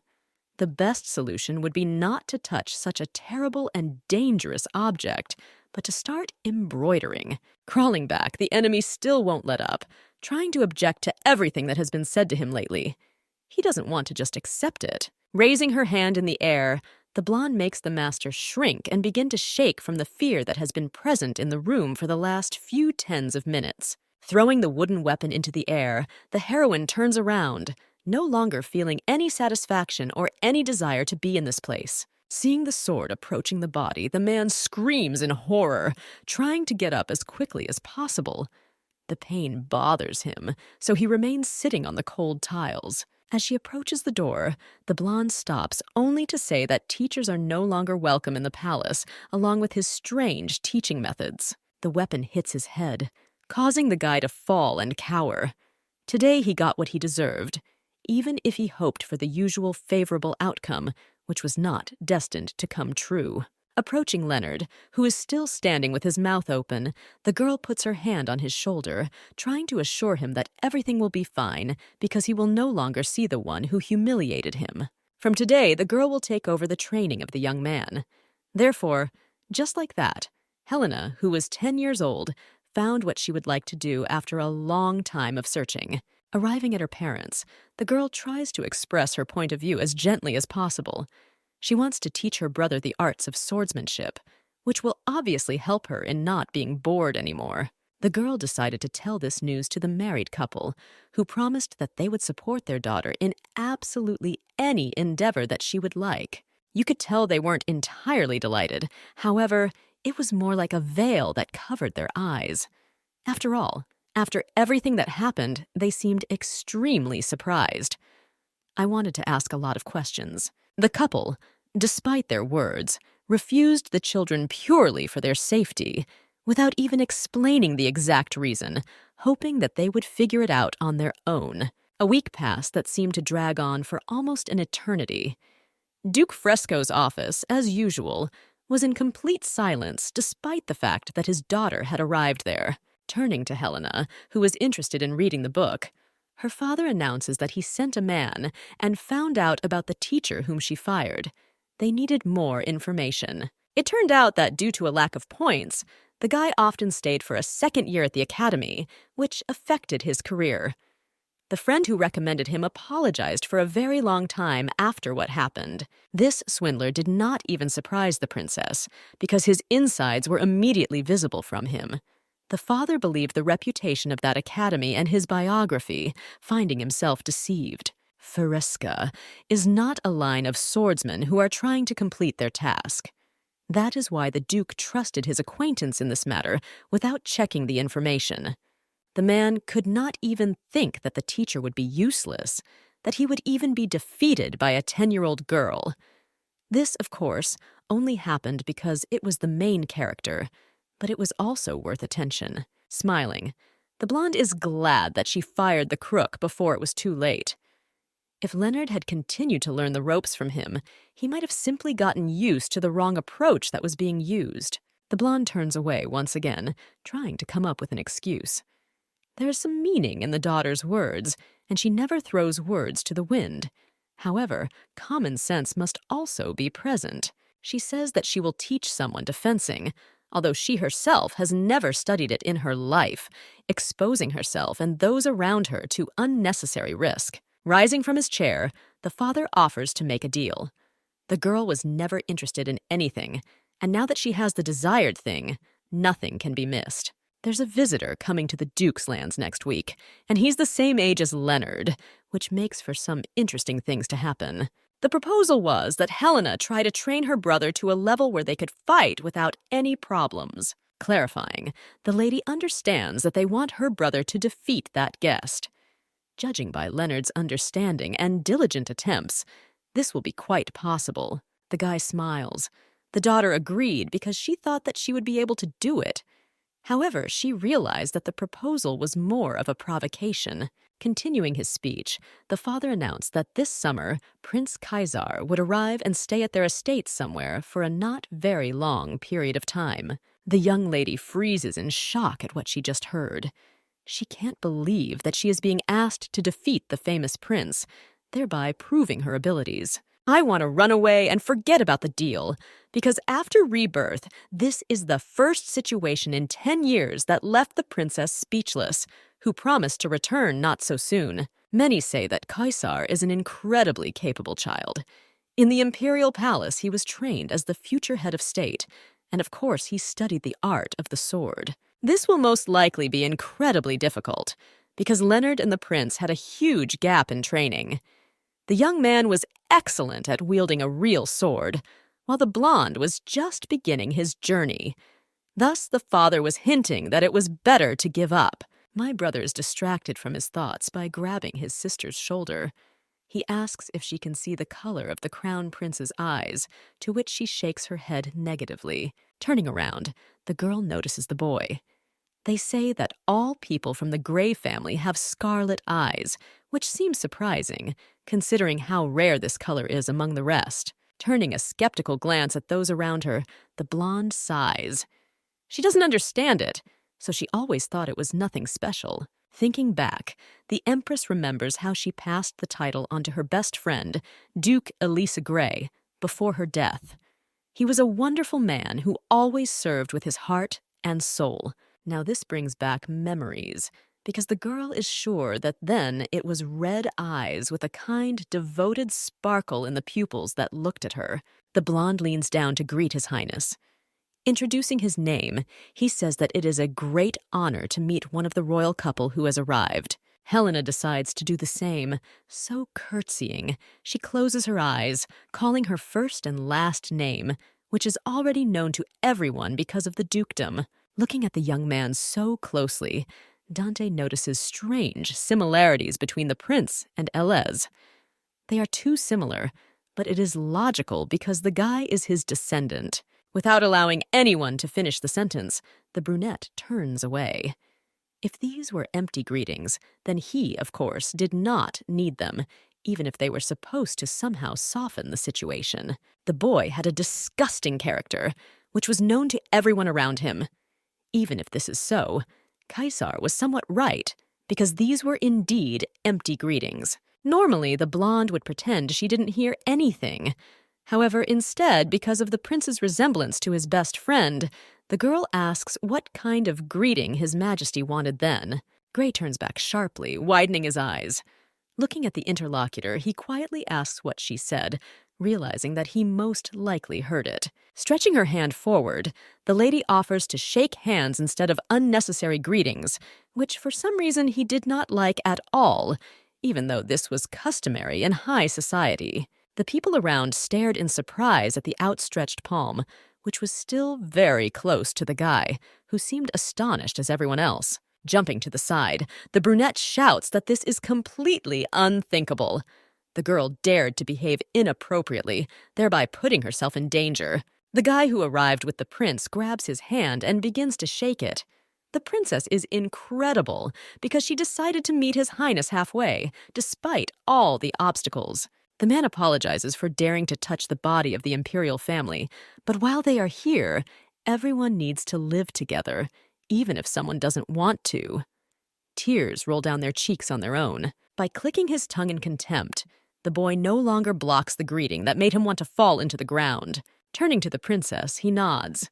The best solution would be not to touch such a terrible and dangerous object, but to start embroidering. Crawling back, the enemy still won't let up, trying to object to everything that has been said to him lately. He doesn't want to just accept it. Raising her hand in the air, the blonde makes the master shrink and begin to shake from the fear that has been present in the room for the last few tens of minutes. Throwing the wooden weapon into the air, the heroine turns around, no longer feeling any satisfaction or any desire to be in this place. Seeing the sword approaching the body, the man screams in horror, trying to get up as quickly as possible. The pain bothers him, so he remains sitting on the cold tiles. As she approaches the door, the blonde stops only to say that teachers are no longer welcome in the palace, along with his strange teaching methods. The weapon hits his head, causing the guy to fall and cower. Today he got what he deserved, even if he hoped for the usual favorable outcome, which was not destined to come true. Approaching Leonard, who is still standing with his mouth open, the girl puts her hand on his shoulder, trying to assure him that everything will be fine because he will no longer see the one who humiliated him. From today, the girl will take over the training of the young man. Therefore, just like that, Helena, who was 10 years old, found what she would like to do after a long time of searching. Arriving at her parents', the girl tries to express her point of view as gently as possible. She wants to teach her brother the arts of swordsmanship, which will obviously help her in not being bored anymore. The girl decided to tell this news to the married couple, who promised that they would support their daughter in absolutely any endeavor that she would like. You could tell they weren't entirely delighted. However, it was more like a veil that covered their eyes. After all, after everything that happened, they seemed extremely surprised. I wanted to ask a lot of questions. The couple, despite their words, refused the children purely for their safety, without even explaining the exact reason, hoping that they would figure it out on their own. A week passed that seemed to drag on for almost an eternity. Duke Fresco's office, as usual, was in complete silence despite the fact that his daughter had arrived there. Turning to Helena, who was interested in reading the book, her father announces that he sent a man and found out about the teacher whom she fired. They needed more information. It turned out that due to a lack of points, the guy often stayed for a second year at the academy, which affected his career. The friend who recommended him apologized for a very long time after what happened. This swindler did not even surprise the princess, because his insides were immediately visible from him. The father believed the reputation of that academy and his biography, finding himself deceived. Fresca is not a line of swordsmen who are trying to complete their task. That is why the Duke trusted his acquaintance in this matter without checking the information. The man could not even think that the teacher would be useless, that he would even be defeated by a 10-year-old girl. This, of course, only happened because it was the main character, but it was also worth attention. Smiling, the blonde is glad that she fired the crook before it was too late. If Leonard had continued to learn the ropes from him, he might have simply gotten used to the wrong approach that was being used. The blonde turns away once again, trying to come up with an excuse. There is some meaning in the daughter's words, and she never throws words to the wind. However, common sense must also be present. She says that she will teach someone to fencing, although she herself has never studied it in her life, exposing herself and those around her to unnecessary risk. Rising from his chair, the father offers to make a deal. The girl was never interested in anything, and now that she has the desired thing, nothing can be missed. There's a visitor coming to the Duke's lands next week, and he's the same age as Leonard, which makes for some interesting things to happen. The proposal was that Helena try to train her brother to a level where they could fight without any problems. Clarifying, the lady understands that they want her brother to defeat that guest. Judging by Leonard's understanding and diligent attempts, this will be quite possible. The guy smiles. The daughter agreed because she thought that she would be able to do it. However, she realized that the proposal was more of a provocation. Continuing his speech, the father announced that this summer, Prince Kaisar would arrive and stay at their estate somewhere for a not very long period of time. The young lady freezes in shock at what she just heard. She can't believe that she is being asked to defeat the famous prince, thereby proving her abilities. I want to run away and forget about the deal, because after Rebirth, this is the first situation in 10 years that left the princess speechless, who promised to return not so soon. Many say that Kaisar is an incredibly capable child. In the Imperial palace, he was trained as the future head of state, and of course he studied the art of the sword. This will most likely be incredibly difficult, because Leonard and the prince had a huge gap in training. The young man was excellent at wielding a real sword, while the blonde was just beginning his journey. Thus, the father was hinting that it was better to give up. My brother is distracted from his thoughts by grabbing his sister's shoulder. He asks if she can see the color of the crown prince's eyes, to which she shakes her head negatively. Turning around, the girl notices the boy. They say that all people from the Grey family have scarlet eyes, which seems surprising, considering how rare this color is among the rest. Turning a skeptical glance at those around her, the blonde sighs. She doesn't understand it, so she always thought it was nothing special. Thinking back, the Empress remembers how she passed the title onto her best friend, Duke Elisa Grey, before her death. He was a wonderful man who always served with his heart and soul. Now this brings back memories, because the girl is sure that then it was red eyes with a kind, devoted sparkle in the pupils that looked at her. The blonde leans down to greet His Highness. Introducing his name, he says that it is a great honor to meet one of the royal couple who has arrived. Helena decides to do the same, so curtsying, she closes her eyes, calling her first and last name, which is already known to everyone because of the dukedom. Looking at the young man so closely, Dante notices strange similarities between the prince and Elez. They are too similar, but it is logical because the guy is his descendant. Without allowing anyone to finish the sentence, the brunette turns away. If these were empty greetings, then he, of course, did not need them, even if they were supposed to somehow soften the situation. The boy had a disgusting character, which was known to everyone around him. Even if this is so, Kaisar was somewhat right, because these were indeed empty greetings. Normally, the blonde would pretend she didn't hear anything. However, instead, because of the prince's resemblance to his best friend, the girl asks what kind of greeting His Majesty wanted then. Grey turns back sharply, widening his eyes. Looking at the interlocutor, he quietly asks what she said, realizing that he most likely heard it. Stretching her hand forward, the lady offers to shake hands instead of unnecessary greetings, which for some reason he did not like at all, even though this was customary in high society. The people around stared in surprise at the outstretched palm, which was still very close to the guy, who seemed astonished as everyone else. Jumping to the side, the brunette shouts that this is completely unthinkable. The girl dared to behave inappropriately, thereby putting herself in danger. The guy who arrived with the prince grabs his hand and begins to shake it. The princess is incredible because she decided to meet His Highness halfway, despite all the obstacles. The man apologizes for daring to touch the body of the Imperial family, but while they are here, everyone needs to live together, even if someone doesn't want to. Tears roll down their cheeks on their own. By clicking his tongue in contempt, the boy no longer blocks the greeting that made him want to fall into the ground. Turning to the princess, he nods.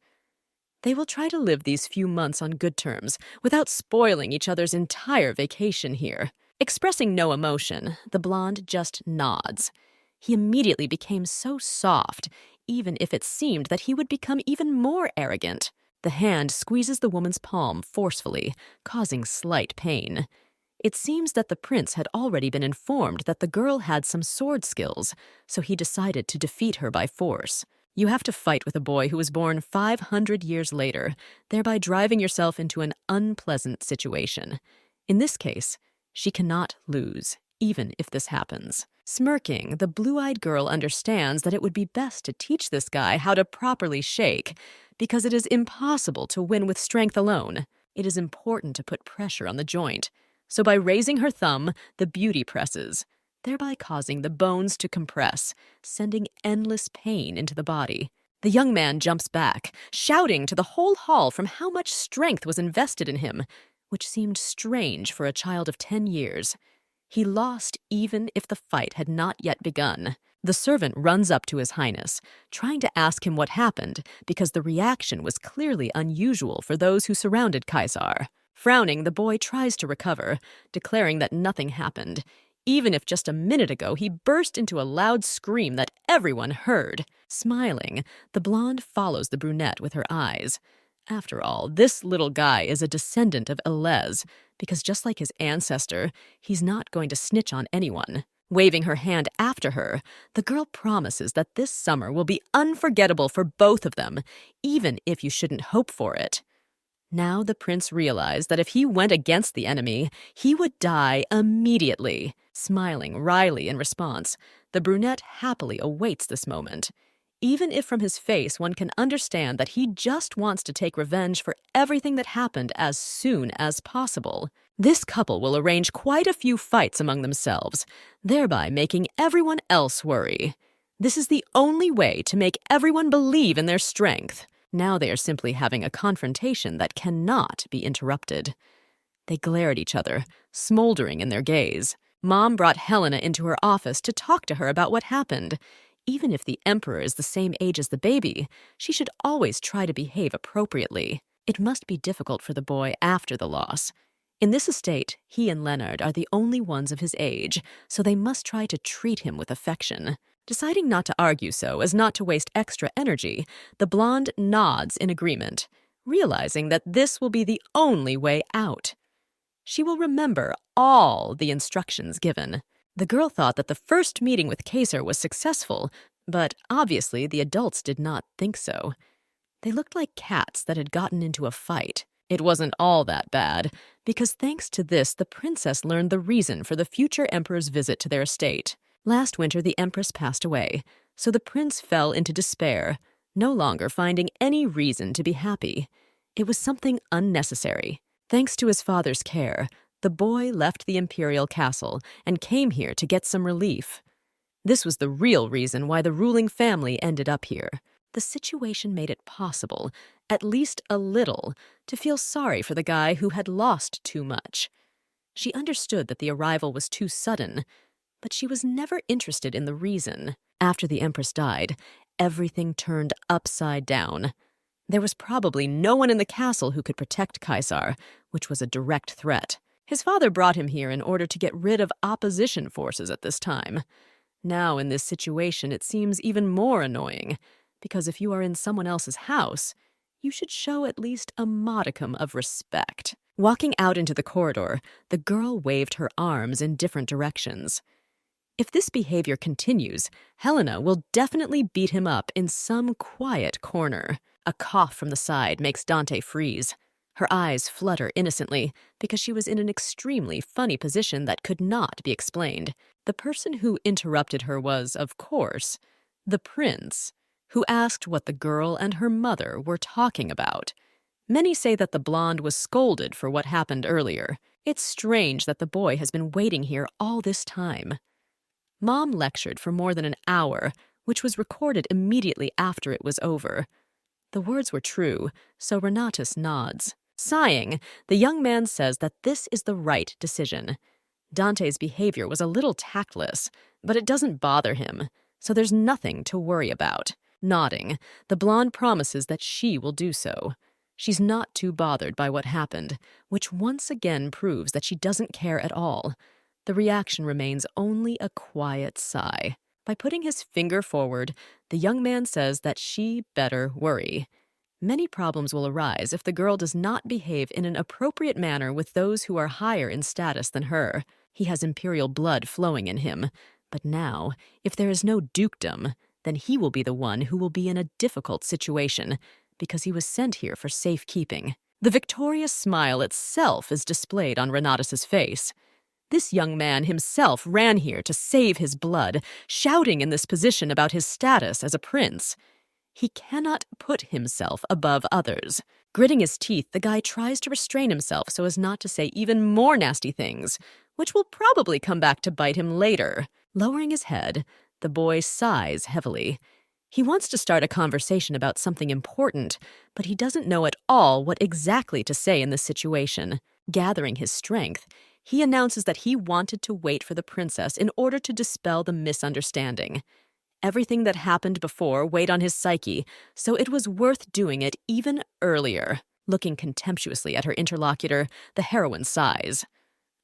They will try to live these few months on good terms without spoiling each other's entire vacation here. Expressing no emotion, the blonde just nods. He immediately became so soft, even if it seemed that he would become even more arrogant. The hand squeezes the woman's palm forcefully, causing slight pain. It seems that the prince had already been informed that the girl had some sword skills, so he decided to defeat her by force. You have to fight with a boy who was born 500 years later, thereby driving yourself into an unpleasant situation. In this case, she cannot lose, even if this happens. Smirking, the blue-eyed girl understands that it would be best to teach this guy how to properly shake, because it is impossible to win with strength alone. It is important to put pressure on the joint. So by raising her thumb, the beauty presses, thereby causing the bones to compress, sending endless pain into the body. The young man jumps back, shouting to the whole hall from how much strength was invested in him, which seemed strange for a child of 10 years. He lost even if the fight had not yet begun. The servant runs up to His Highness, trying to ask him what happened because the reaction was clearly unusual for those who surrounded Kaisar. Frowning, the boy tries to recover, declaring that nothing happened, even if just a minute ago he burst into a loud scream that everyone heard. Smiling, the blonde follows the brunette with her eyes. After all, this little guy is a descendant of Elez, because just like his ancestor, he's not going to snitch on anyone. Waving her hand after her, the girl promises that this summer will be unforgettable for both of them, even if you shouldn't hope for it. Now the prince realized that if he went against the enemy, he would die immediately. Smiling wryly in response, the brunette happily awaits this moment. Even if from his face one can understand that he just wants to take revenge for everything that happened as soon as possible. This couple will arrange quite a few fights among themselves, thereby making everyone else worry. This is the only way to make everyone believe in their strength. Now they are simply having a confrontation that cannot be interrupted. They glare at each other, smoldering in their gaze. Mom brought Helena into her office to talk to her about what happened. Even if the emperor is the same age as the baby, she should always try to behave appropriately. It must be difficult for the boy after the loss. In this estate, he and Leonard are the only ones of his age, so they must try to treat him with affection. Deciding not to argue so as not to waste extra energy, the blonde nods in agreement, realizing that this will be the only way out. She will remember all the instructions given. The girl thought that the first meeting with Kaisar was successful, but obviously the adults did not think so. They looked like cats that had gotten into a fight. It wasn't all that bad, because thanks to this, the princess learned the reason for the future emperor's visit to their estate. Last winter, the empress passed away, so the prince fell into despair, no longer finding any reason to be happy. It was something unnecessary. Thanks to his father's care, the boy left the Imperial castle and came here to get some relief. This was the real reason why the ruling family ended up here. The situation made it possible, at least a little, to feel sorry for the guy who had lost too much. She understood that the arrival was too sudden, but she was never interested in the reason. After the empress died, everything turned upside down. There was probably no one in the castle who could protect Kaisar, which was a direct threat. His father brought him here in order to get rid of opposition forces at this time. Now, in this situation, it seems even more annoying, because if you are in someone else's house, you should show at least a modicum of respect. Walking out into the corridor, the girl waved her arms in different directions. If this behavior continues, Helena will definitely beat him up in some quiet corner. A cough from the side makes Dante freeze. Her eyes flutter innocently because she was in an extremely funny position that could not be explained. The person who interrupted her was, of course, the prince, who asked what the girl and her mother were talking about. Many say that the blonde was scolded for what happened earlier. It's strange that the boy has been waiting here all this time. Mom lectured for more than an hour, which was recorded immediately after it was over. The words were true, so Renatus nods. Sighing, the young man says that this is the right decision. Dante's behavior was a little tactless, but it doesn't bother him, so there's nothing to worry about. Nodding, the blonde promises that she will do so. She's not too bothered by what happened, which once again proves that she doesn't care at all. The reaction remains only a quiet sigh. By putting his finger forward, the young man says that she better worry. Many problems will arise if the girl does not behave in an appropriate manner with those who are higher in status than her. He has imperial blood flowing in him. But now, if there is no dukedom, then he will be the one who will be in a difficult situation, because he was sent here for safekeeping. The victorious smile itself is displayed on Renatus's face. This young man himself ran here to save his blood, shouting in this position about his status as a prince. He cannot put himself above others. Gritting his teeth, the guy tries to restrain himself so as not to say even more nasty things, which will probably come back to bite him later. Lowering his head, the boy sighs heavily. He wants to start a conversation about something important, but he doesn't know at all what exactly to say in this situation. Gathering his strength, he announces that he wanted to wait for the princess in order to dispel the misunderstanding. Everything that happened before weighed on his psyche, so it was worth doing it even earlier. Looking contemptuously at her interlocutor, the heroine sighs.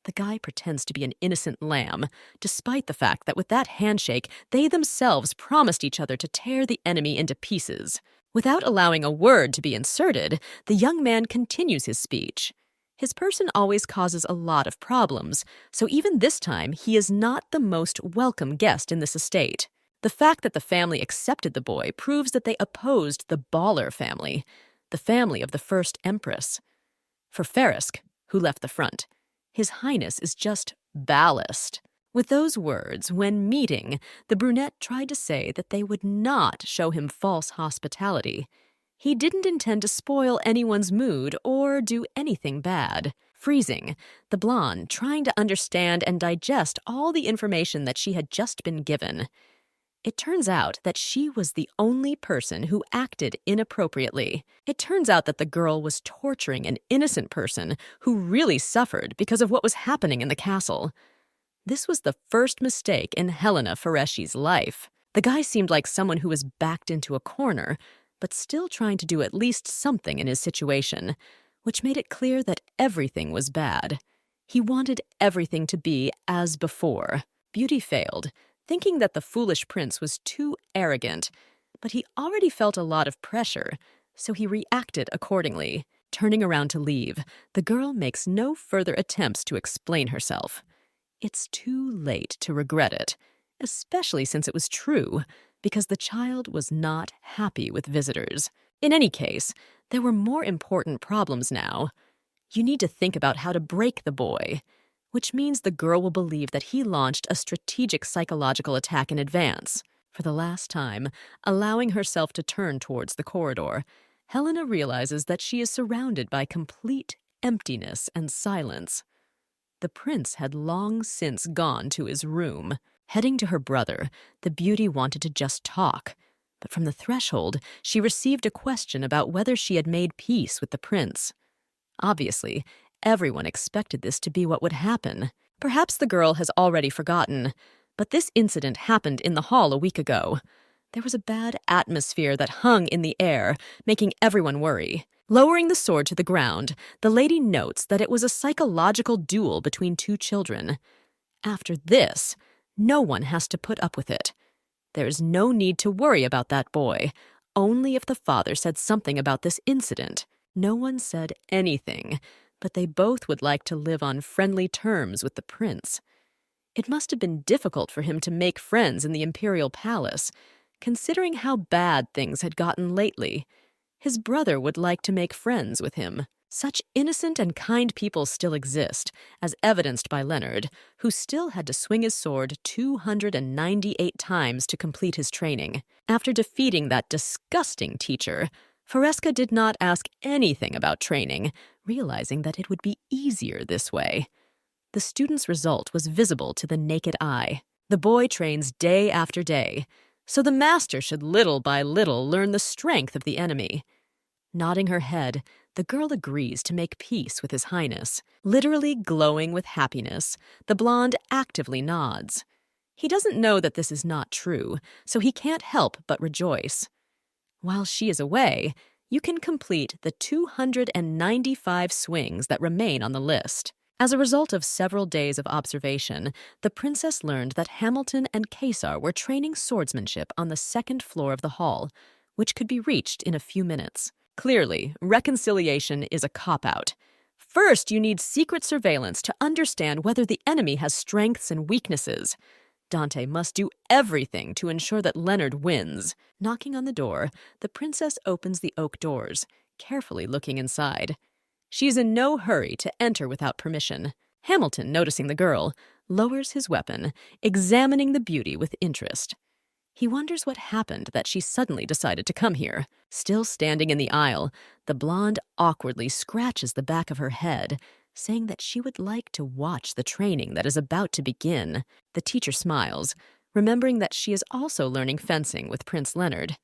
The guy pretends to be an innocent lamb, despite the fact that with that handshake, they themselves promised each other to tear the enemy into pieces. Without allowing a word to be inserted, the young man continues his speech. His person always causes a lot of problems, so even this time he is not the most welcome guest in this estate. The fact that the family accepted the boy proves that they opposed the Baller family, the family of the first empress. For Farisk, who left the front, His Highness is just ballast. With those words, when meeting, the brunette tried to say that they would not show him false hospitality. He didn't intend to spoil anyone's mood or do anything bad. Freezing, the blonde trying to understand and digest all the information that she had just been given. It turns out that she was the only person who acted inappropriately. It turns out that the girl was torturing an innocent person who really suffered because of what was happening in the castle. This was the first mistake in Helena Fareshi's life. The guy seemed like someone who was backed into a corner, but still trying to do at least something in his situation, which made it clear that everything was bad. He wanted everything to be as before. Beauty failed, thinking that the foolish prince was too arrogant, but he already felt a lot of pressure, so he reacted accordingly. Turning around to leave, the girl makes no further attempts to explain herself. It's too late to regret it, especially since it was true, because the child was not happy with visitors. In any case, there were more important problems now. You need to think about how to break the boy, which means the girl will believe that he launched a strategic psychological attack in advance. For the last time, allowing herself to turn towards the corridor, Helena realizes that she is surrounded by complete emptiness and silence. The prince had long since gone to his room. Heading to her brother, the beauty wanted to just talk, but from the threshold, she received a question about whether she had made peace with the prince. Obviously, everyone expected this to be what would happen. Perhaps the girl has already forgotten, but this incident happened in the hall a week ago. There was a bad atmosphere that hung in the air, making everyone worry. Lowering the sword to the ground, the lady notes that it was a psychological duel between two children. After this, no one has to put up with it. There's no need to worry about that boy, only if the father said something about this incident. No one said anything, but they both would like to live on friendly terms with the prince. It must have been difficult for him to make friends in the Imperial palace, considering how bad things had gotten lately. His brother would like to make friends with him. Such innocent and kind people still exist, as evidenced by Leonard, who still had to swing his sword 298 times to complete his training. After defeating that disgusting teacher, Foresca did not ask anything about training, realizing that it would be easier this way. The student's result was visible to the naked eye. The boy trains day after day, so the master should little by little learn the strength of the enemy. Nodding her head, the girl agrees to make peace with His Highness. Literally glowing with happiness, the blonde actively nods. He doesn't know that this is not true, so he can't help but rejoice. While she is away, you can complete the 295 swings that remain on the list. As a result of several days of observation, the princess learned that Hamilton and Kaisar were training swordsmanship on the second floor of the hall, which could be reached in a few minutes. Clearly, reconciliation is a cop-out. First, you need secret surveillance to understand whether the enemy has strengths and weaknesses. Dante must do everything to ensure that Leonard wins. Knocking on the door, the princess opens the oak doors, carefully looking inside. She is in no hurry to enter without permission. Hamilton, noticing the girl, lowers his weapon, examining the beauty with interest. He wonders what happened that she suddenly decided to come here. Still standing in the aisle, the blonde awkwardly scratches the back of her head, saying that she would like to watch the training that is about to begin. The teacher smiles, remembering that she is also learning fencing with Prince Leonard.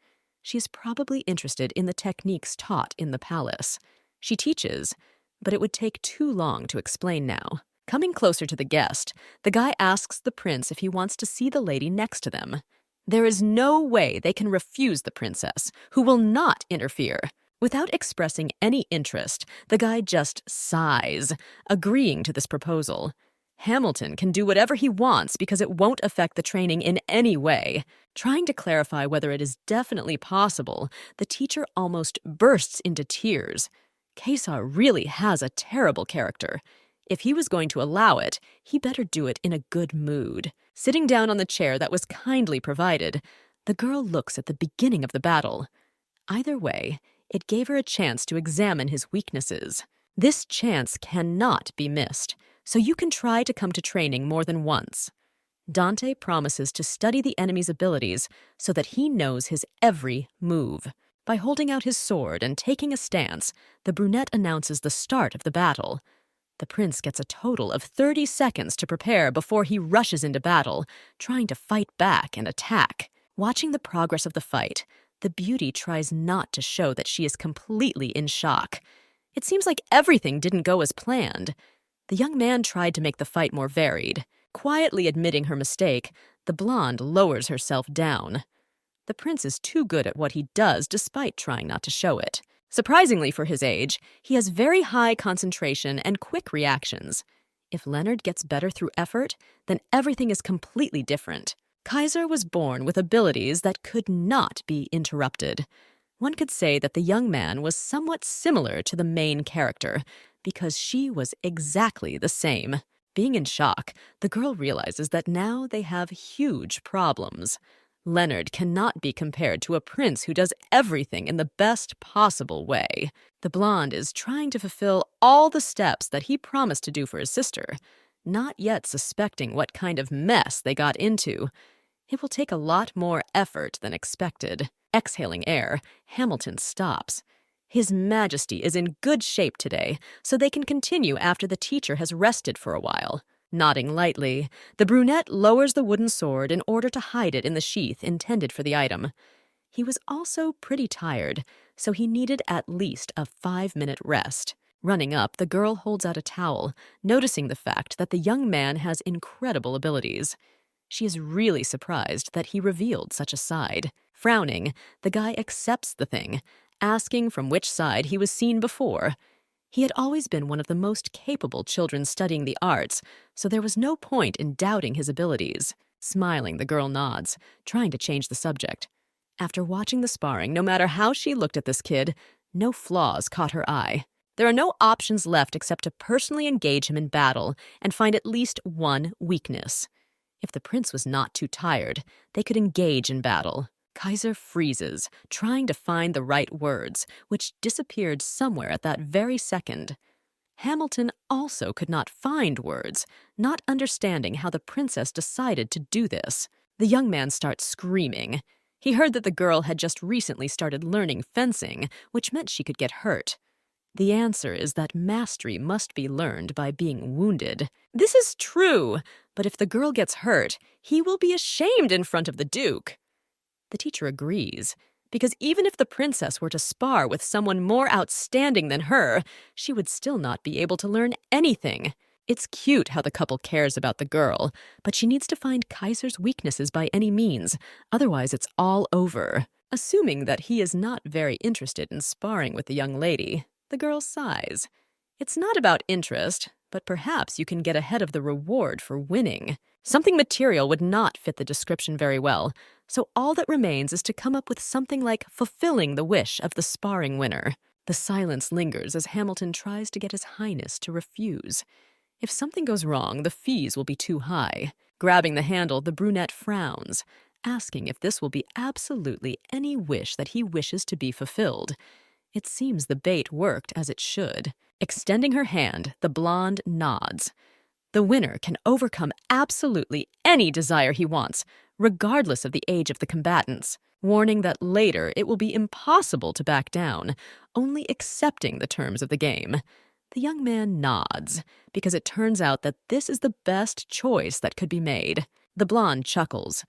She is probably interested in the techniques taught in the palace. She teaches, but it would take too long to explain now. Coming closer to the guest, the guy asks the prince if he wants to see the lady next to them. There is no way they can refuse the princess, who will not interfere. Without expressing any interest, the guy just sighs, agreeing to this proposal. Hamilton can do whatever he wants because it won't affect the training in any way. Trying to clarify whether it is definitely possible, the teacher almost bursts into tears. Kaisar really has a terrible character. If he was going to allow it, he better do it in a good mood. Sitting down on the chair that was kindly provided, the girl looks at the beginning of the battle. Either way, it gave her a chance to examine his weaknesses. This chance cannot be missed, so you can try to come to training more than once. Dante promises to study the enemy's abilities so that he knows his every move. By holding out his sword and taking a stance, the brunette announces the start of the battle. The prince gets a total of 30 seconds to prepare before he rushes into battle, trying to fight back and attack. Watching the progress of the fight, the beauty tries not to show that she is completely in shock. It seems like everything didn't go as planned. The young man tried to make the fight more varied. Quietly admitting her mistake, the blonde lowers herself down. The prince is too good at what he does despite trying not to show it. Surprisingly for his age, he has very high concentration and quick reactions. If Leonard gets better through effort, then everything is completely different. Kaisar was born with abilities that could not be interrupted. One could say that the young man was somewhat similar to the main character, because she was exactly the same. Being in shock, the girl realizes that now they have huge problems. Leonard cannot be compared to a prince who does everything in the best possible way. The blonde is trying to fulfill all the steps that he promised to do for his sister, not yet suspecting what kind of mess they got into. It will take a lot more effort than expected. Exhaling air, Hamilton stops. His Majesty is in good shape today, so they can continue after the teacher has rested for a while. Nodding lightly, the brunette lowers the wooden sword in order to hide it in the sheath intended for the item. He was also pretty tired, so he needed at least a 5-minute rest. Running up, the girl holds out a towel, noticing the fact that the young man has incredible abilities. She is really surprised that he revealed such a side. Frowning, the guy accepts the thing, asking from which side he was seen before. He had always been one of the most capable children studying the arts, so there was no point in doubting his abilities. Smiling, the girl nods, trying to change the subject. After watching the sparring, no matter how she looked at this kid, no flaws caught her eye. There are no options left except to personally engage him in battle and find at least one weakness. If the prince was not too tired, they could engage in battle. Kaisar freezes, trying to find the right words, which disappeared somewhere at that very second. Hamilton also could not find words, not understanding how the princess decided to do this. The young man starts screaming. He heard that the girl had just recently started learning fencing, which meant she could get hurt. The answer is that mastery must be learned by being wounded. This is true, but if the girl gets hurt, he will be ashamed in front of the Duke. The teacher agrees, because even if the princess were to spar with someone more outstanding than her, she would still not be able to learn anything. It's cute how the couple cares about the girl, but she needs to find Kaisar's weaknesses by any means, otherwise it's all over. Assuming that he is not very interested in sparring with the young lady, the girl sighs. It's not about interest, but perhaps you can get ahead of the reward for winning. Something material would not fit the description very well, so all that remains is to come up with something like fulfilling the wish of the sparring winner. The silence lingers as Hamilton tries to get His Highness to refuse. If something goes wrong, the fees will be too high. Grabbing the handle, the brunette frowns, asking if this will be absolutely any wish that he wishes to be fulfilled. It seems the bait worked as it should. Extending her hand, the blonde nods. The winner can overcome absolutely any desire he wants, regardless of the age of the combatants, warning that later it will be impossible to back down, only accepting the terms of the game. The young man nods, because it turns out that this is the best choice that could be made. The blonde chuckles.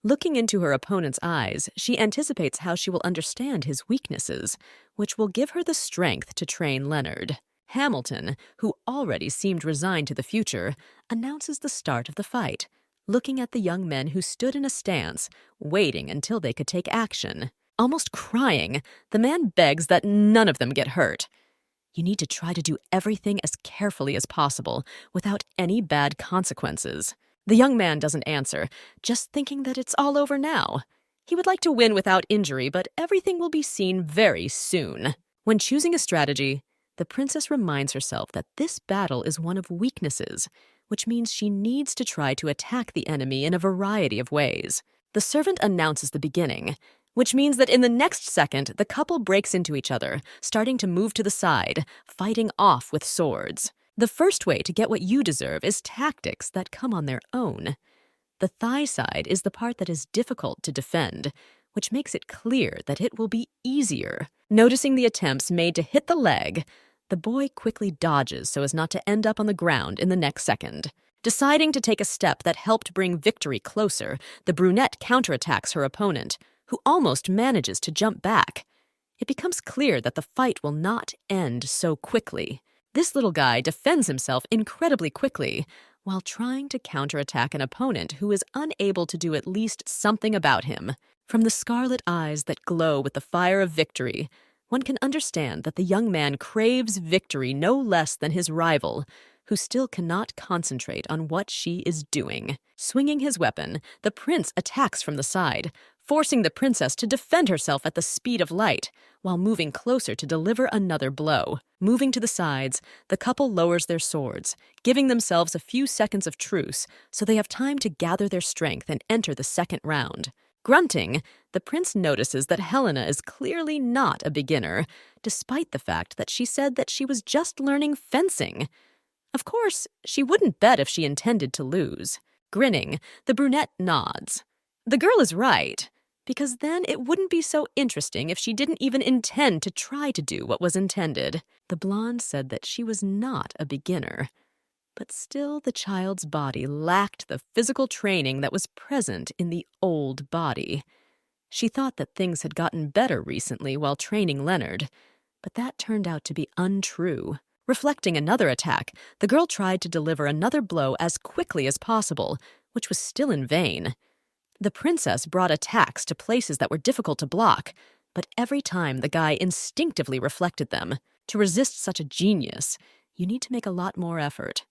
Looking into her opponent's eyes, she anticipates how she will understand his weaknesses, which will give her the strength to train Leonard. Hamilton, who already seemed resigned to the future, announces the start of the fight, looking at the young men who stood in a stance, waiting until they could take action. Almost crying, the man begs that none of them get hurt. You need to try to do everything as carefully as possible, without any bad consequences. The young man doesn't answer, just thinking that it's all over now. He would like to win without injury, but everything will be seen very soon. When choosing a strategy, the princess reminds herself that this battle is one of weaknesses, which means she needs to try to attack the enemy in a variety of ways. The servant announces the beginning, which means that in the next second, the couple breaks into each other, starting to move to the side, fighting off with swords. The first way to get what you deserve is tactics that come on their own. The thigh side is the part that is difficult to defend, which makes it clear that it will be easier. Noticing the attempts made to hit the leg, the boy quickly dodges so as not to end up on the ground in the next second. Deciding to take a step that helped bring victory closer, the brunette counterattacks her opponent, who almost manages to jump back. It becomes clear that the fight will not end so quickly. This little guy defends himself incredibly quickly, while trying to counterattack an opponent who is unable to do at least something about him. From the scarlet eyes that glow with the fire of victory, one can understand that the young man craves victory no less than his rival, who still cannot concentrate on what she is doing. Swinging his weapon, the prince attacks from the side, forcing the princess to defend herself at the speed of light, while moving closer to deliver another blow. Moving to the sides, the couple lowers their swords, giving themselves a few seconds of truce so they have time to gather their strength and enter the second round. Grunting, the prince notices that Helena is clearly not a beginner, despite the fact that she said that she was just learning fencing. Of course, she wouldn't bet if she intended to lose. Grinning, the brunette nods. The girl is right, because then it wouldn't be so interesting if she didn't even intend to try to do what was intended. The blonde said that she was not a beginner, but still the child's body lacked the physical training that was present in the old body. She thought that things had gotten better recently while training Leonard, but that turned out to be untrue. Reflecting another attack, the girl tried to deliver another blow as quickly as possible, which was still in vain. The princess brought attacks to places that were difficult to block, but every time the guy instinctively reflected them. To resist such a genius, you need to make a lot more effort.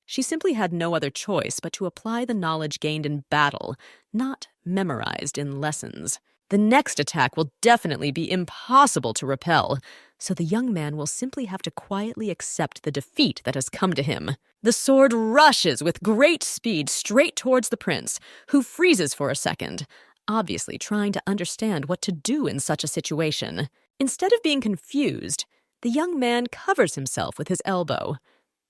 She simply had no other choice but to apply the knowledge gained in battle, not memorized in lessons. The next attack will definitely be impossible to repel, so the young man will simply have to quietly accept the defeat that has come to him. The sword rushes with great speed straight towards the prince, who freezes for a second, obviously trying to understand what to do in such a situation. Instead of being confused, the young man covers himself with his elbow.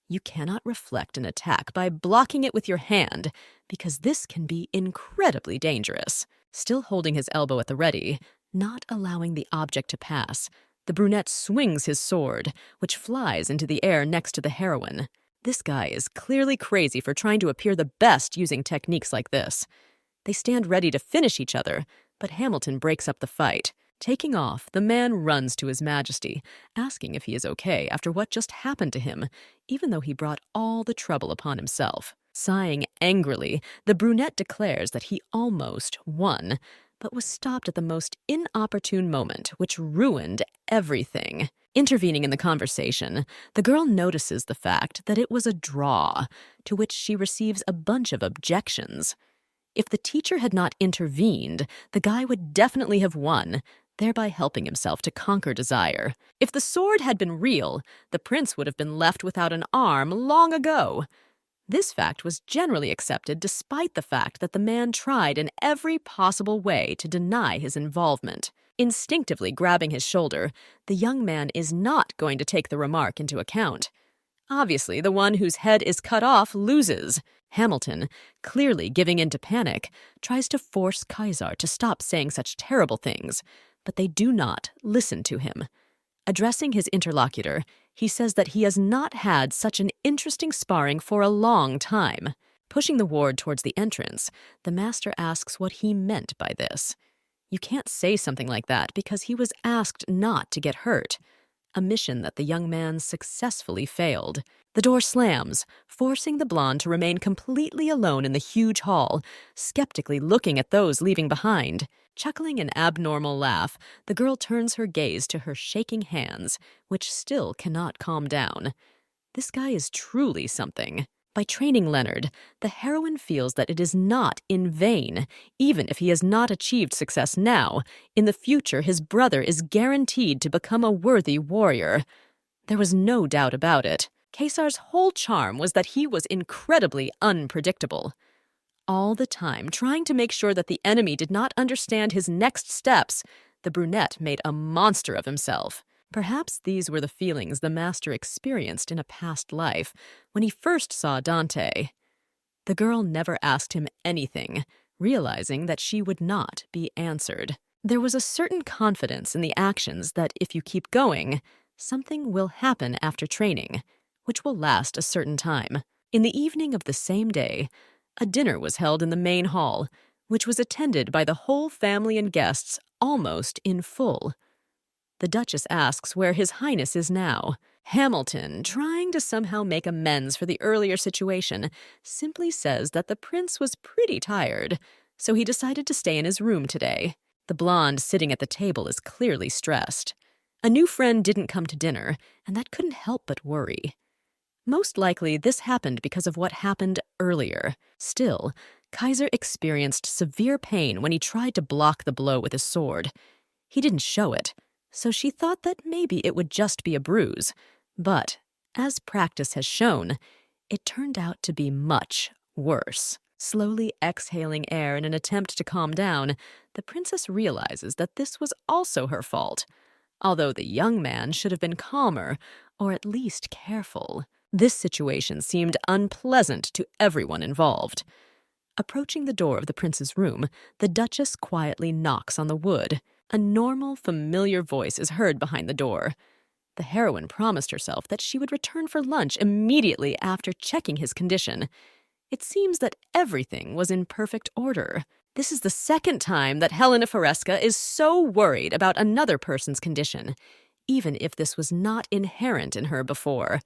You cannot reflect an attack by blocking it with your hand, because this can be incredibly dangerous. Still holding his elbow at the ready, not allowing the object to pass, the brunette swings his sword, which flies into the air next to the heroine. This guy is clearly crazy for trying to appear the best using techniques like this. They stand ready to finish each other, but Hamilton breaks up the fight. Taking off, the man runs to His Majesty, asking if he is okay after what just happened to him, even though he brought all the trouble upon himself. Sighing angrily, the brunette declares that he almost won, but was stopped at the most inopportune moment, which ruined everything. Intervening in the conversation, the girl notices the fact that it was a draw, to which she receives a bunch of objections. If the teacher had not intervened, the guy would definitely have won, thereby helping himself to conquer desire. If the sword had been real, the prince would have been left without an arm long ago. This fact was generally accepted despite the fact that the man tried in every possible way to deny his involvement. Instinctively grabbing his shoulder, the young man is not going to take the remark into account. Obviously, the one whose head is cut off loses. Hamilton, clearly giving in to panic, tries to force Kaisar to stop saying such terrible things, but they do not listen to him. Addressing his interlocutor, he says that he has not had such an interesting sparring for a long time. Pushing the ward towards the entrance, the master asks what he meant by this. You can't say something like that because he was asked not to get hurt, a mission that the young man successfully failed. The door slams, forcing the blonde to remain completely alone in the huge hall, skeptically looking at those leaving behind. Chuckling an abnormal laugh, the girl turns her gaze to her shaking hands, which still cannot calm down. This guy is truly something. By training Leonard, the heroine feels that it is not in vain. Even if he has not achieved success now, in the future his brother is guaranteed to become a worthy warrior. There was no doubt about it. Kaisar's whole charm was that he was incredibly unpredictable. All the time, trying to make sure that the enemy did not understand his next steps, the brunette made a monster of himself. Perhaps these were the feelings the master experienced in a past life when he first saw Dante. The girl never asked him anything, realizing that she would not be answered. There was a certain confidence in the actions that if you keep going, something will happen after training, which will last a certain time. In the evening of the same day, a dinner was held in the main hall, which was attended by the whole family and guests almost in full. The Duchess asks where His Highness is now. Hamilton, trying to somehow make amends for the earlier situation, simply says that the prince was pretty tired, so he decided to stay in his room today. The blonde sitting at the table is clearly stressed. A new friend didn't come to dinner, and that couldn't help but worry. Most likely, this happened because of what happened earlier. Still, Kaisar experienced severe pain when he tried to block the blow with his sword. He didn't show it, so she thought that maybe it would just be a bruise. But, as practice has shown, it turned out to be much worse. Slowly exhaling air in an attempt to calm down, the princess realizes that this was also her fault. Although the young man should have been calmer, or at least careful. This situation seemed unpleasant to everyone involved. Approaching the door of the prince's room, the Duchess quietly knocks on the wood. A normal, familiar voice is heard behind the door. The heroine promised herself that she would return for lunch immediately after checking his condition. It seems that everything was in perfect order. This is the second time that Helena Foresca is so worried about another person's condition, even if this was not inherent in her before.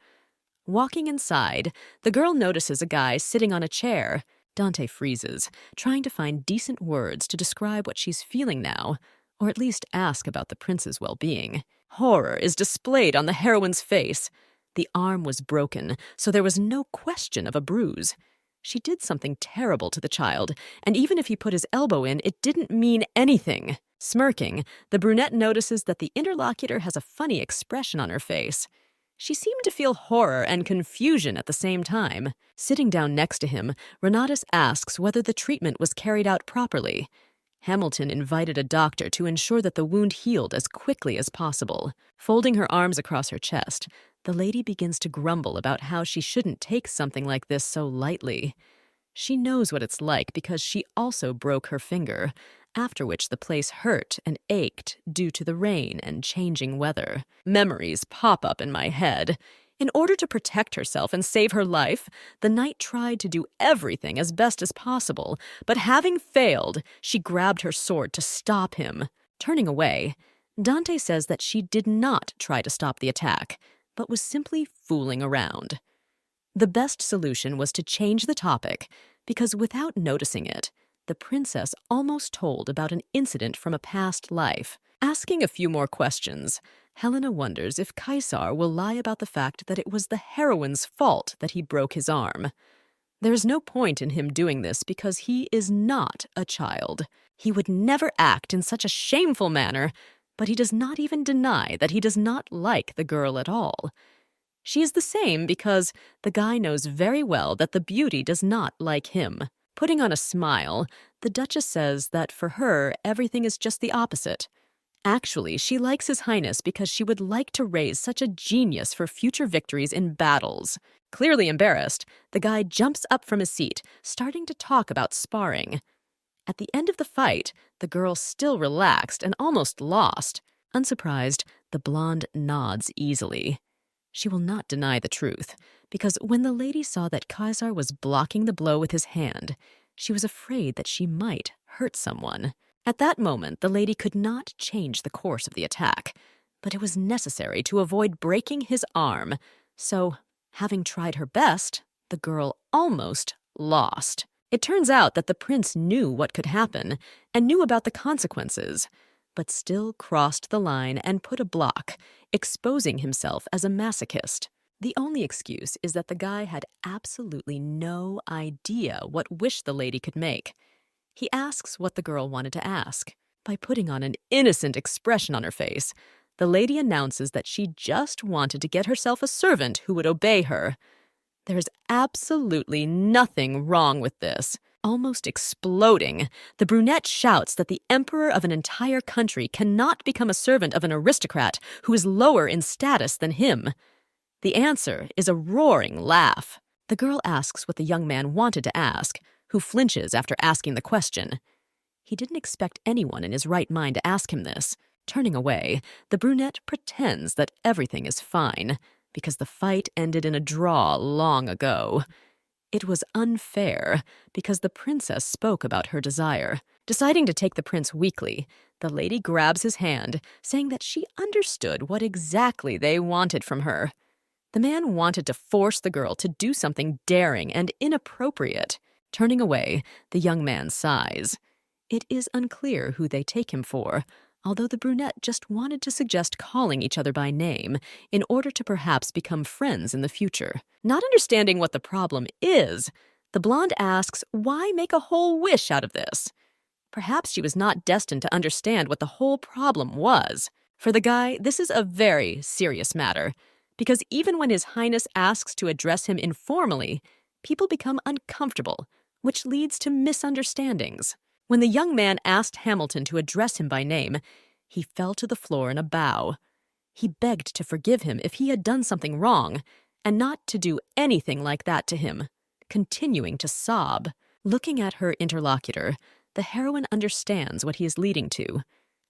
Walking inside, the girl notices a guy sitting on a chair. Dante freezes, trying to find decent words to describe what she's feeling now, or at least ask about the prince's well-being. Horror is displayed on the heroine's face. The arm was broken, so there was no question of a bruise. She did something terrible to the child, and even if he put his elbow in, it didn't mean anything. Smirking, the brunette notices that the interlocutor has a funny expression on her face. She seemed to feel horror and confusion at the same time. Sitting down next to him, Renatus asks whether the treatment was carried out properly. Hamilton invited a doctor to ensure that the wound healed as quickly as possible. Folding her arms across her chest, the lady begins to grumble about how she shouldn't take something like this so lightly. She knows what it's like because she also broke her finger, after which the place hurt and ached due to the rain and changing weather. Memories pop up in my head. In order to protect herself and save her life, the knight tried to do everything as best as possible, but having failed, she grabbed her sword to stop him. Turning away, Dante says that she did not try to stop the attack, but was simply fooling around. The best solution was to change the topic, because without noticing it, the princess almost told about an incident from a past life. Asking a few more questions, Helena wonders if Kaisar will lie about the fact that it was the heroine's fault that he broke his arm. There's no point in him doing this because he is not a child. He would never act in such a shameful manner, but he does not even deny that he does not like the girl at all. She is the same because the guy knows very well that the beauty does not like him. Putting on a smile, the Duchess says that for her, everything is just the opposite. Actually, she likes His Highness because she would like to raise such a genius for future victories in battles. Clearly embarrassed, the guy jumps up from his seat, starting to talk about sparring. At the end of the fight, the girl still relaxed and almost lost. Unsurprised, the blonde nods easily. She will not deny the truth, because when the lady saw that Kaisar was blocking the blow with his hand, she was afraid that she might hurt someone. At that moment, the lady could not change the course of the attack, but it was necessary to avoid breaking his arm, so, having tried her best, the girl almost lost. It turns out that the prince knew what could happen and knew about the consequences, but still crossed the line and put a block, exposing himself as a masochist. The only excuse is that the guy had absolutely no idea what wish the lady could make. He asks what the girl wanted to ask. By putting on an innocent expression on her face, the lady announces that she just wanted to get herself a servant who would obey her. There's absolutely nothing wrong with this. Almost exploding, the brunette shouts that the emperor of an entire country cannot become a servant of an aristocrat who is lower in status than him. The answer is a roaring laugh. The girl asks what the young man wanted to ask, who flinches after asking the question. He didn't expect anyone in his right mind to ask him this. Turning away, the brunette pretends that everything is fine, because the fight ended in a draw long ago. It was unfair, because the princess spoke about her desire. Deciding to take the prince weakly, the lady grabs his hand, saying that she understood what exactly they wanted from her. The man wanted to force the girl to do something daring and inappropriate. Turning away, the young man sighs. It is unclear who they take him for, although the brunette just wanted to suggest calling each other by name in order to perhaps become friends in the future. Not understanding what the problem is, the blonde asks why make a whole wish out of this? Perhaps she was not destined to understand what the whole problem was. For the guy, this is a very serious matter, because even when His Highness asks to address him informally, people become uncomfortable, which leads to misunderstandings. When the young man asked Hamilton to address him by name, he fell to the floor in a bow. He begged to forgive him if he had done something wrong, and not to do anything like that to him, continuing to sob. Looking at her interlocutor, the heroine understands what he is leading to.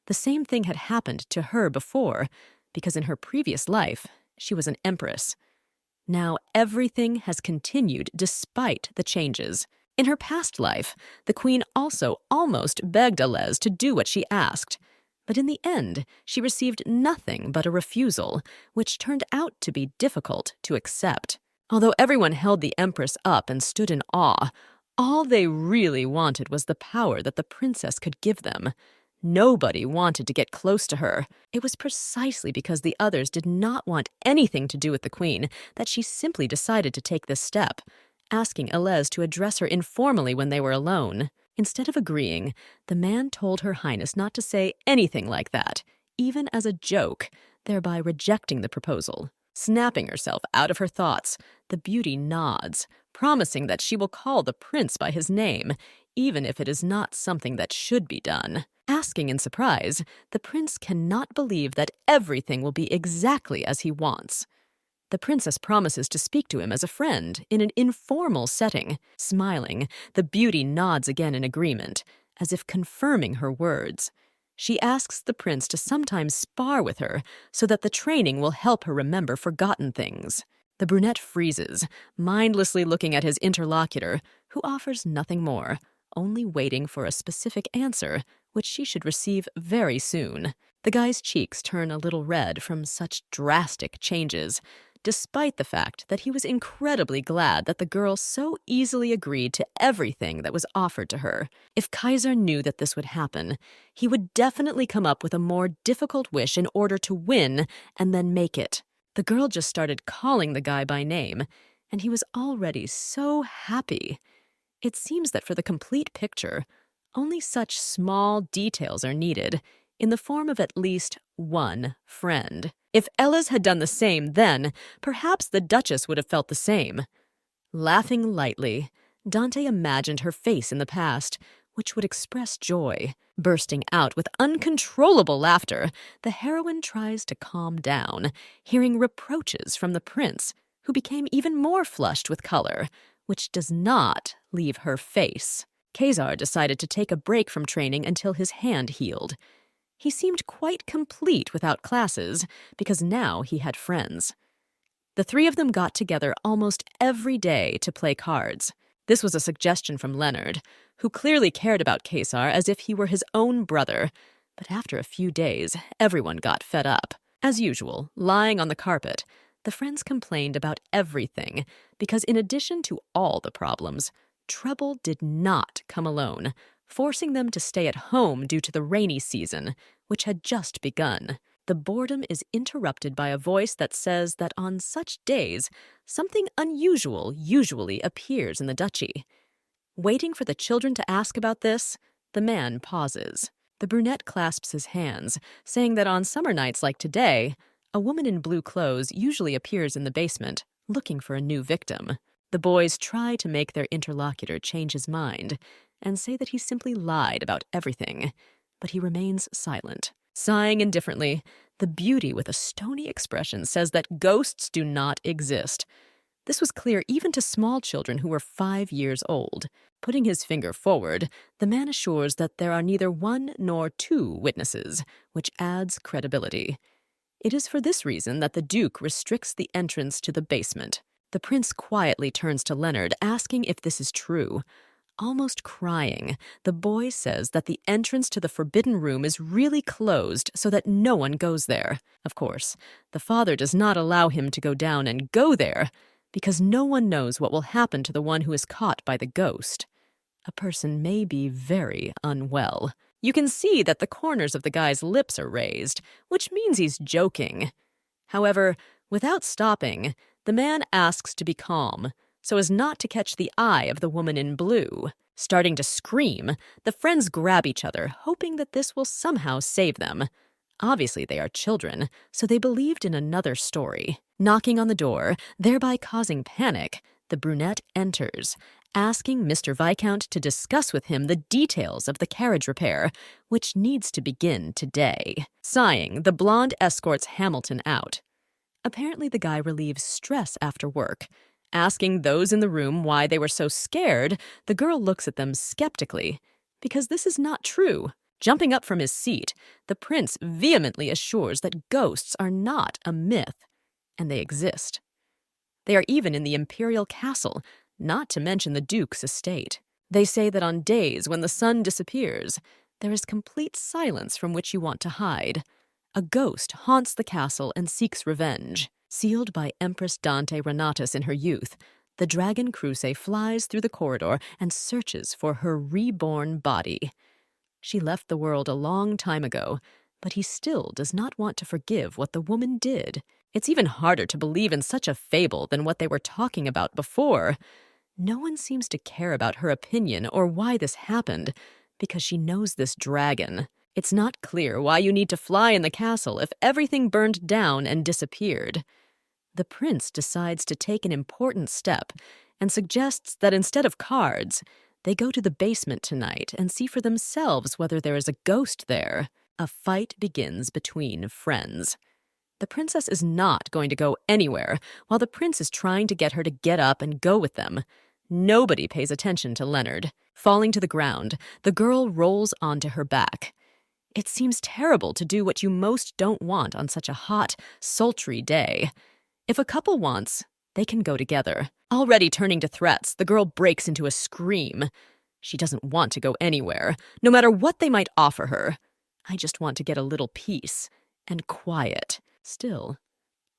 The same thing had happened to her before, because in her previous life, she was an empress. Now everything has continued despite the changes. In her past life, the queen also almost begged Alez to do what she asked, but in the end, she received nothing but a refusal, which turned out to be difficult to accept. Although everyone held the empress up and stood in awe, All they really wanted was the power that the princess could give them. Nobody wanted to get close to her. It was precisely because the others did not want anything to do with the queen that she simply decided to take this step, asking Elez to address her informally when they were alone. Instead of agreeing, the man told Her Highness not to say anything like that, even as a joke, thereby rejecting the proposal. Snapping herself out of her thoughts, the beauty nods, promising that she will call the prince by his name, even if it is not something that should be done. Asking in surprise, the prince cannot believe that everything will be exactly as he wants. The princess promises to speak to him as a friend in an informal setting. Smiling, the beauty nods again in agreement, as if confirming her words. She asks the prince to sometimes spar with her so that the training will help her remember forgotten things. The brunette freezes, mindlessly looking at his interlocutor, who offers nothing more, only waiting for a specific answer, which she should receive very soon. The guy's cheeks turn a little red from such drastic changes, despite the fact that he was incredibly glad that the girl so easily agreed to everything that was offered to her. If Kaisar knew that this would happen, he would definitely come up with a more difficult wish in order to win and then make it. The girl just started calling the guy by name, and he was already so happy. It seems that for the complete picture, only such small details are needed, in the form of at least one friend. If Ellis had done the same then, perhaps the Duchess would have felt the same. Laughing lightly, Dante imagined her face in the past, which would express joy. Bursting out with uncontrollable laughter, the heroine tries to calm down, hearing reproaches from the prince, who became even more flushed with color, which does not leave her face. Kaisar decided to take a break from training until his hand healed. He seemed quite complete without classes, because now he had friends. The three of them got together almost every day to play cards. This was a suggestion from Leonard, who clearly cared about Kaisar as if he were his own brother. But after a few days, everyone got fed up. As usual, lying on the carpet, the friends complained about everything, because in addition to all the problems, trouble did not come alone, forcing them to stay at home due to the rainy season, which had just begun. The boredom is interrupted by a voice that says that on such days, something unusual usually appears in the duchy. Waiting for the children to ask about this, the man pauses. The brunette clasps his hands, saying that on summer nights like today, a woman in blue clothes usually appears in the basement, looking for a new victim. The boys try to make their interlocutor change his mind, and say that he simply lied about everything, but he remains silent. Sighing indifferently, the beauty with a stony expression says that ghosts do not exist. This was clear even to small children who were 5 years old. Putting his finger forward, the man assures that there are neither one nor two witnesses, which adds credibility. It is for this reason that the Duke restricts the entrance to the basement. The prince quietly turns to Leonard, asking if this is true. Almost crying, the boy says that the entrance to the forbidden room is really closed so that no one goes there. Of course, the father does not allow him to go down and go there, because no one knows what will happen to the one who is caught by the ghost. A person may be very unwell. You can see that the corners of the guy's lips are raised, which means he's joking. However, without stopping, the man asks to be calm, so as not to catch the eye of the woman in blue. Starting to scream, the friends grab each other, hoping that this will somehow save them. Obviously, they are children, so they believed in another story. Knocking on the door, thereby causing panic, the brunette enters, asking Mr. Viscount to discuss with him the details of the carriage repair, which needs to begin today. Sighing, the blonde escorts Hamilton out. Apparently, the guy relieves stress after work. Asking those in the room why they were so scared, the girl looks at them skeptically, because this is not true. Jumping up from his seat, the prince vehemently assures that ghosts are not a myth, and they exist. They are even in the Imperial castle, not to mention the Duke's estate. They say that on days when the sun disappears, there is complete silence from which you want to hide. A ghost haunts the castle and seeks revenge. Sealed by Empress Dante Renatus in her youth, The dragon Crusade flies through the corridor and searches for her reborn body. She left the world a long time ago, but he still does not want to forgive what the woman did. It's even harder to believe in such a fable than what they were talking about before. No one seems to care about her opinion or why this happened, because she knows this dragon. It's not clear why you need to fly in the castle if everything burned down and disappeared. The prince decides to take an important step and suggests that instead of cards, they go to the basement tonight and see for themselves whether there is a ghost there. A fight begins between friends. The princess is not going to go anywhere while the prince is trying to get her to get up and go with them. Nobody pays attention to Leonard. Falling to the ground, the girl rolls onto her back. It seems terrible to do what you most don't want on such a hot, sultry day. If a couple wants, they can go together. Already turning to threats, the girl breaks into a scream. She doesn't want to go anywhere, no matter what they might offer her. I just want to get a little peace and quiet. Still,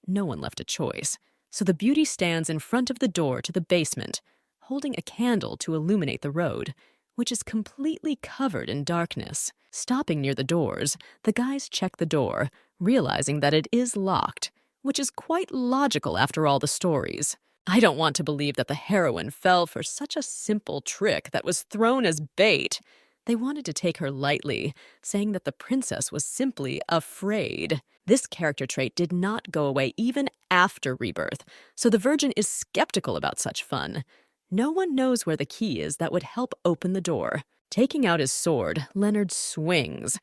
no one left a choice, so the beauty stands in front of the door to the basement, holding a candle to illuminate the road, which is completely covered in darkness. Stopping near the doors, the guys check the door, realizing that it is locked, which is quite logical after all the stories. I don't want to believe that the heroine fell for such a simple trick that was thrown as bait. They wanted to take her lightly, saying that the princess was simply afraid. This character trait did not go away even after Rebirth, so the Virgin is skeptical about such fun. No one knows where the key is that would help open the door. Taking out his sword, Leonard swings.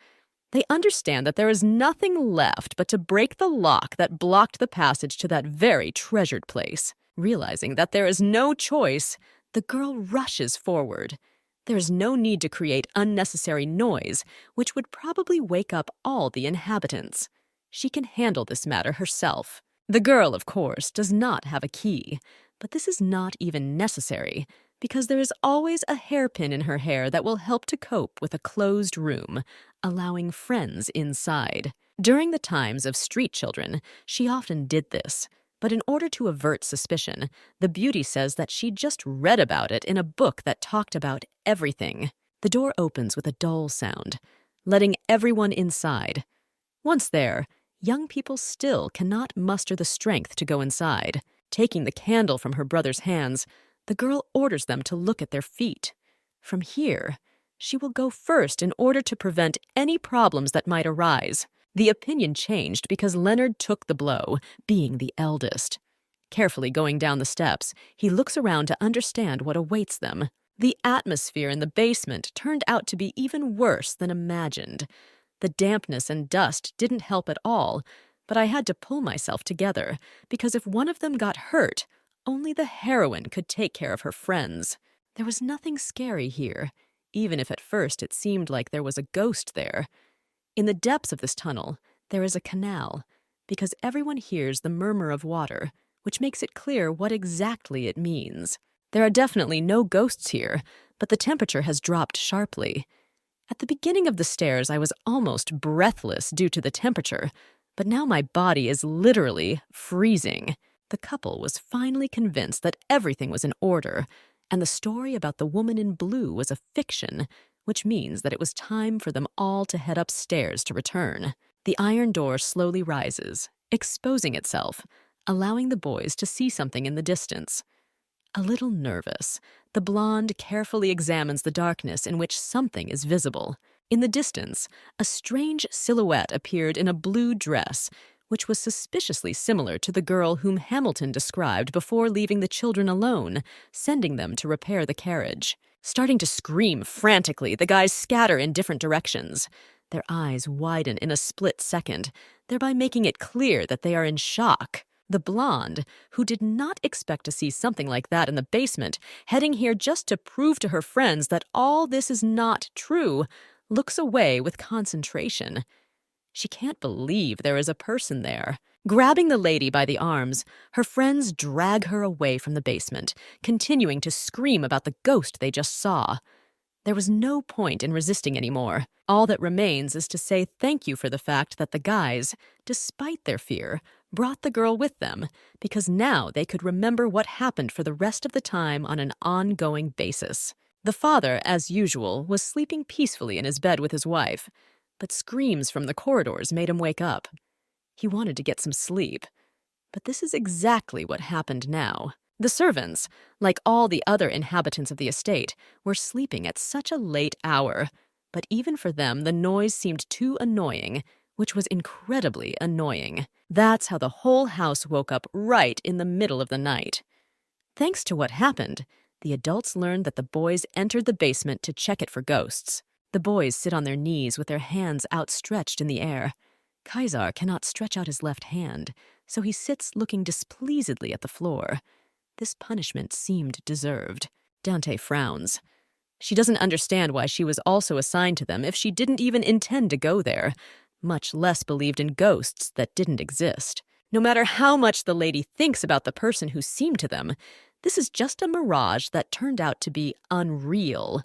They understand that there is nothing left but to break the lock that blocked the passage to that very treasured place. Realizing that there is no choice, the girl rushes forward. There is no need to create unnecessary noise, which would probably wake up all the inhabitants. She can handle this matter herself. The girl, of course, does not have a key, but this is not even necessary, because there is always a hairpin in her hair that will help to cope with a closed room, allowing friends inside. During the times of street children, she often did this, but in order to avert suspicion, the beauty says that she just read about it in a book that talked about everything. The door opens with a dull sound, letting everyone inside. Once there, young people still cannot muster the strength to go inside. Taking the candle from her brother's hands, the girl orders them to look at their feet. From here, she will go first in order to prevent any problems that might arise. The opinion changed because Leonard took the blow, being the eldest. Carefully going down the steps, he looks around to understand what awaits them. The atmosphere in the basement turned out to be even worse than imagined. The dampness and dust didn't help at all, but I had to pull myself together, because if one of them got hurt, only the heroine could take care of her friends. There was nothing scary here, even if at first it seemed like there was a ghost there. In the depths of this tunnel, there is a canal, because everyone hears the murmur of water, which makes it clear what exactly it means. There are definitely no ghosts here, but the temperature has dropped sharply. At the beginning of the stairs, I was almost breathless due to the temperature, but now my body is literally freezing. The couple was finally convinced that everything was in order, and the story about the woman in blue was a fiction, which means that it was time for them all to head upstairs to return. The iron door slowly rises, exposing itself, allowing the boys to see something in the distance. A little nervous, the blonde carefully examines the darkness in which something is visible. In the distance, a strange silhouette appeared in a blue dress, which was suspiciously similar to the girl whom Hamilton described before leaving the children alone, sending them to repair the carriage. Starting to scream frantically, the guys scatter in different directions. Their eyes widen in a split second, thereby making it clear that they are in shock. The blonde, who did not expect to see something like that in the basement, heading here just to prove to her friends that all this is not true, looks away with concentration. She can't believe there is a person there. Grabbing the lady by the arms, her friends drag her away from the basement, continuing to scream about the ghost they just saw. There was no point in resisting anymore. All that remains is to say thank you for the fact that the guys, despite their fear, brought the girl with them because now they could remember what happened for the rest of the time on an ongoing basis. The father, as usual, was sleeping peacefully in his bed with his wife, but screams from the corridors made him wake up. He wanted to get some sleep, but this is exactly what happened now. The servants, like all the other inhabitants of the estate, were sleeping at such a late hour, but even for them the noise seemed too annoying, which was incredibly annoying. That's how the whole house woke up right in the middle of the night. Thanks to what happened, the adults learned that the boys entered the basement to check it for ghosts. The boys sit on their knees with their hands outstretched in the air. Kaisar cannot stretch out his left hand, so he sits looking displeasedly at the floor. This punishment seemed deserved. Dante frowns. She doesn't understand why she was also assigned to them if she didn't even intend to go there, much less believed in ghosts that didn't exist. No matter how much the lady thinks about the person who seemed to them, this is just a mirage that turned out to be unreal.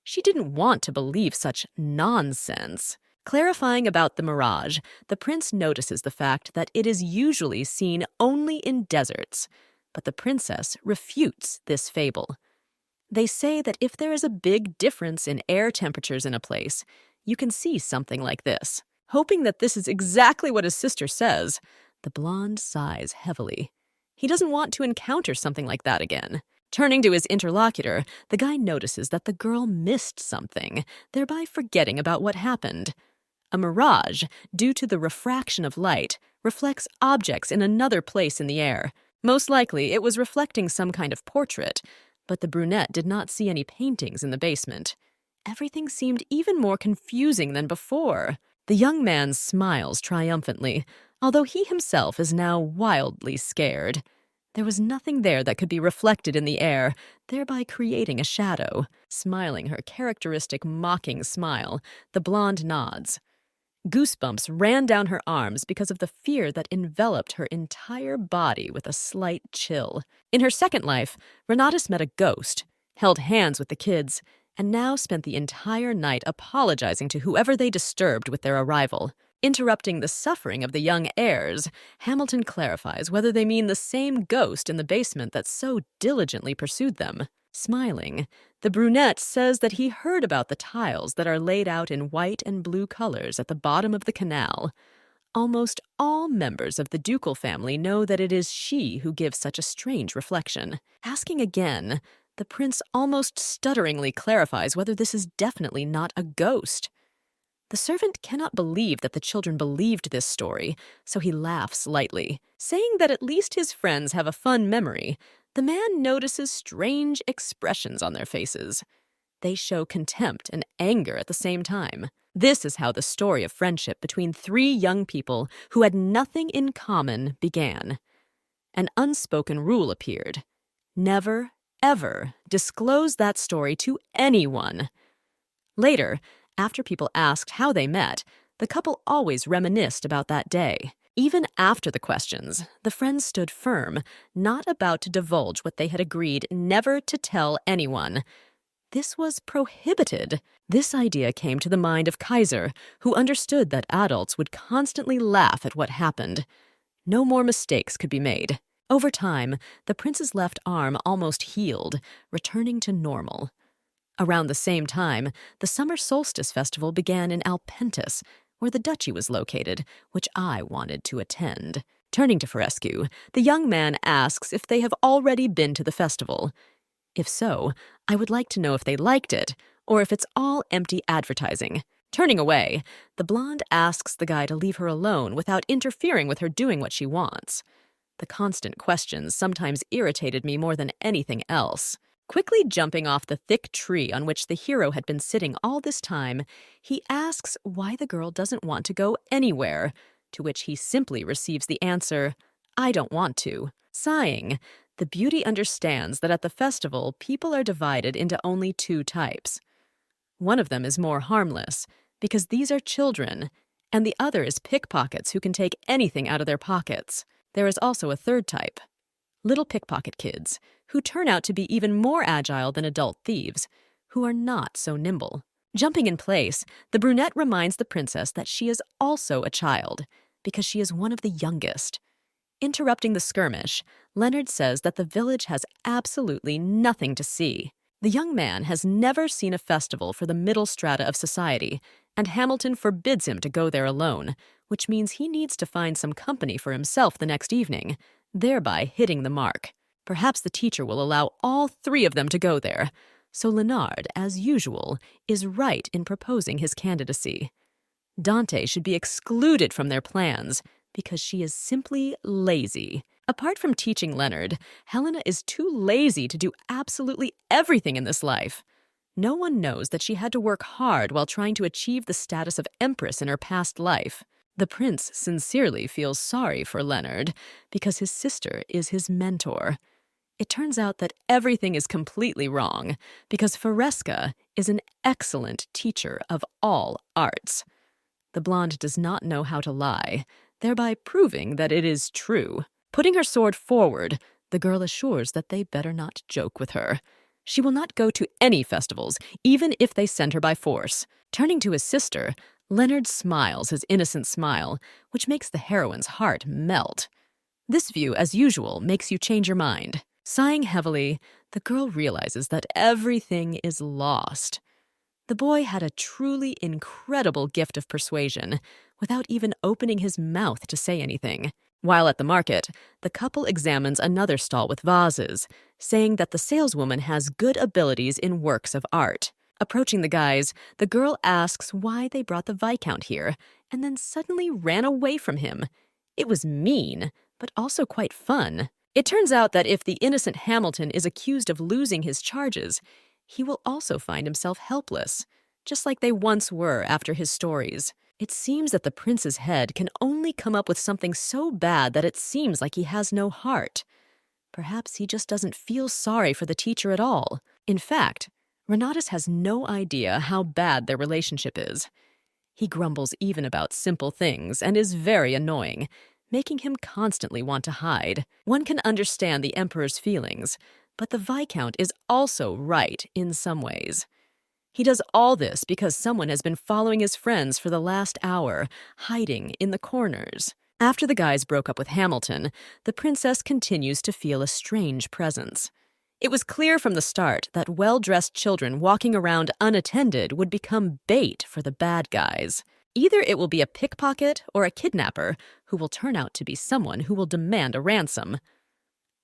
She didn't want to believe such nonsense. Clarifying about the mirage, the prince notices the fact that it is usually seen only in deserts, but the princess refutes this fable. They say that if there is a big difference in air temperatures in a place, you can see something like this. Hoping that this is exactly what his sister says, the blonde sighs heavily. He doesn't want to encounter something like that again. Turning to his interlocutor, the guy notices that the girl missed something, thereby forgetting about what happened. A mirage, due to the refraction of light, reflects objects in another place in the air. Most likely, it was reflecting some kind of portrait, but the brunette did not see any paintings in the basement. Everything seemed even more confusing than before. The young man smiles triumphantly, although he himself is now wildly scared. There was nothing there that could be reflected in the air, thereby creating a shadow. Smiling her characteristic mocking smile, the blonde nods. Goosebumps ran down her arms because of the fear that enveloped her entire body with a slight chill. In her second life, Renatus met a ghost, held hands with the kids, and now spent the entire night apologizing to whoever they disturbed with their arrival. Interrupting the suffering of the young heirs, Hamilton clarifies whether they mean the same ghost in the basement that so diligently pursued them. Smiling, the brunette says that he heard about the tiles that are laid out in white and blue colors at the bottom of the canal. Almost all members of the ducal family know that it is she who gives such a strange reflection. Asking again, the prince almost stutteringly clarifies whether this is definitely not a ghost. The servant cannot believe that the children believed this story, so he laughs lightly. Saying that at least his friends have a fun memory, the man notices strange expressions on their faces. They show contempt and anger at the same time. This is how the story of friendship between three young people who had nothing in common began. An unspoken rule appeared. Never, ever disclose that story to anyone. Later, after people asked how they met, the couple always reminisced about that day. Even after the questions, the friends stood firm, not about to divulge what they had agreed never to tell anyone. This was prohibited. This idea came to the mind of Kaisar, who understood that adults would constantly laugh at what happened. No more mistakes could be made. Over time, the prince's left arm almost healed, returning to normal. Around the same time, the summer solstice festival began in Alpentus, where the duchy was located, which I wanted to attend. Turning to Forescu, the young man asks if they have already been to the festival. If so, I would like to know if they liked it, or if it's all empty advertising. Turning away, the blonde asks the guy to leave her alone without interfering with her doing what she wants. The constant questions sometimes irritated me more than anything else. Quickly jumping off the thick tree on which the hero had been sitting all this time, he asks why the girl doesn't want to go anywhere, to which he simply receives the answer, "I don't want to." Sighing, the beauty understands that at the festival, people are divided into only two types. One of them is more harmless, because these are children, and the other is pickpockets who can take anything out of their pockets. There is also a third type, little pickpocket kids, who turn out to be even more agile than adult thieves, who are not so nimble. Jumping in place, the brunette reminds the princess that she is also a child, because she is one of the youngest. Interrupting the skirmish, Leonard says that the village has absolutely nothing to see. The young man has never seen a festival for the middle strata of society, and Hamilton forbids him to go there alone, which means he needs to find some company for himself the next evening, thereby hitting the mark. Perhaps the teacher will allow all three of them to go there, so Leonard, as usual, is right in proposing his candidacy. Dante should be excluded from their plans because she is simply lazy. Apart from teaching Leonard, Helena is too lazy to do absolutely everything in this life. No one knows that she had to work hard while trying to achieve the status of empress in her past life. The prince sincerely feels sorry for Leonard because his sister is his mentor. It turns out that everything is completely wrong because Fresca is an excellent teacher of all arts. The blonde does not know how to lie, thereby proving that it is true. Putting her sword forward, the girl assures that they better not joke with her. She will not go to any festivals, even if they send her by force. Turning to his sister, Leonard smiles his innocent smile, which makes the heroine's heart melt. This view, as usual, makes you change your mind. Sighing heavily, the girl realizes that everything is lost. The boy had a truly incredible gift of persuasion, without even opening his mouth to say anything. While at the market, the couple examines another stall with vases, saying that the saleswoman has good abilities in works of art. Approaching the guys, the girl asks why they brought the Viscount here, and then suddenly ran away from him. It was mean, but also quite fun. It turns out that if the innocent Hamilton is accused of losing his charges, he will also find himself helpless, just like they once were after his stories. It seems that the prince's head can only come up with something so bad that it seems like he has no heart. Perhaps he just doesn't feel sorry for the teacher at all. In fact, Renatus has no idea how bad their relationship is. He grumbles even about simple things and is very annoying, making him constantly want to hide. One can understand the Emperor's feelings, but the Viscount is also right in some ways. He does all this because someone has been following his friends for the last hour, hiding in the corners. After the guys broke up with Hamilton, the princess continues to feel a strange presence. It was clear from the start that well-dressed children walking around unattended would become bait for the bad guys. Either it will be a pickpocket or a kidnapper who will turn out to be someone who will demand a ransom.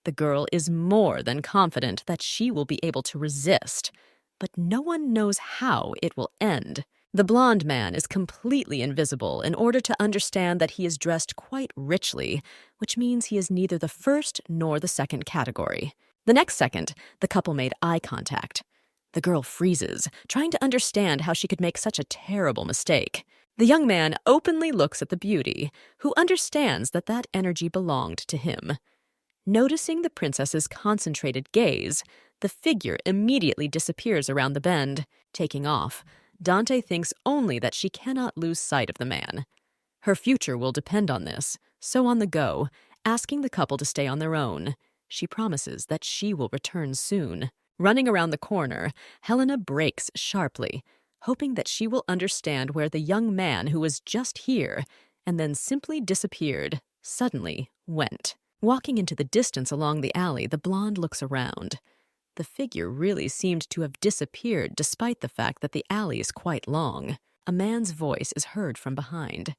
The girl is more than confident that she will be able to resist, but no one knows how it will end. The blonde man is completely invisible in order to understand that he is dressed quite richly, which means he is neither the first nor the second category. The next second, the couple made eye contact. The girl freezes, trying to understand how she could make such a terrible mistake. The young man openly looks at the beauty, who understands that that energy belonged to him. Noticing the princess's concentrated gaze, the figure immediately disappears around the bend. Taking off, Dante thinks only that she cannot lose sight of the man. Her future will depend on this, so on the go, asking the couple to stay on their own. She promises that she will return soon. Running around the corner, Helena brakes sharply, hoping that she will understand where the young man who was just here and then simply disappeared suddenly went. Walking into the distance along the alley, the blonde looks around. The figure really seemed to have disappeared despite the fact that the alley is quite long. A man's voice is heard from behind.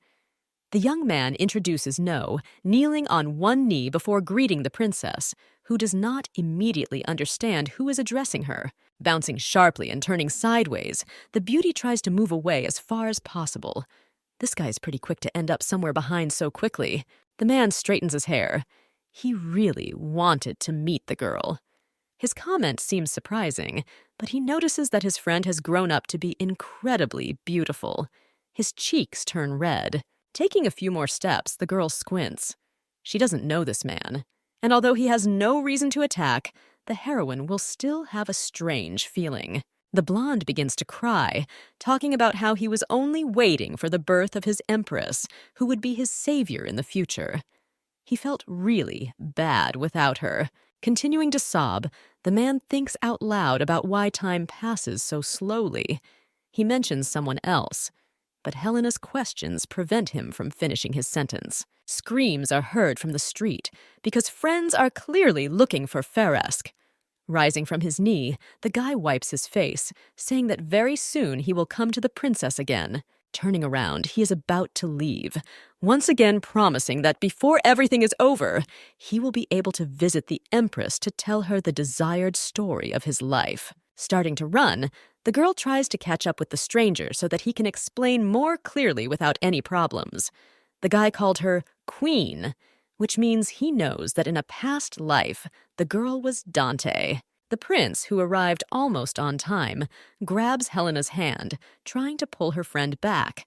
The young man introduces No, kneeling on one knee before greeting the princess, who does not immediately understand who is addressing her. Bouncing sharply and turning sideways, the beauty tries to move away as far as possible. This guy's pretty quick to end up somewhere behind so quickly. The man straightens his hair. He really wanted to meet the girl. His comment seems surprising, but he notices that his friend has grown up to be incredibly beautiful. His cheeks turn red. Taking a few more steps, the girl squints. She doesn't know this man, and although he has no reason to attack, the heroine will still have a strange feeling. The blonde begins to cry, talking about how he was only waiting for the birth of his empress, who would be his savior in the future. He felt really bad without her. Continuing to sob, the man thinks out loud about why time passes so slowly. He mentions someone else. but Helena's questions prevent him from finishing his sentence. Screams are heard from the street because friends are clearly looking for Faresk. Rising from his knee, the guy wipes his face, saying that very soon he will come to the princess again. Turning around, he is about to leave, once again promising that before everything is over, he will be able to visit the Empress to tell her the desired story of his life. Starting to run, the girl tries to catch up with the stranger so that he can explain more clearly without any problems. The guy called her Queen, which means he knows that in a past life, the girl was Dante. The prince, who arrived almost on time, grabs Helena's hand, trying to pull her friend back.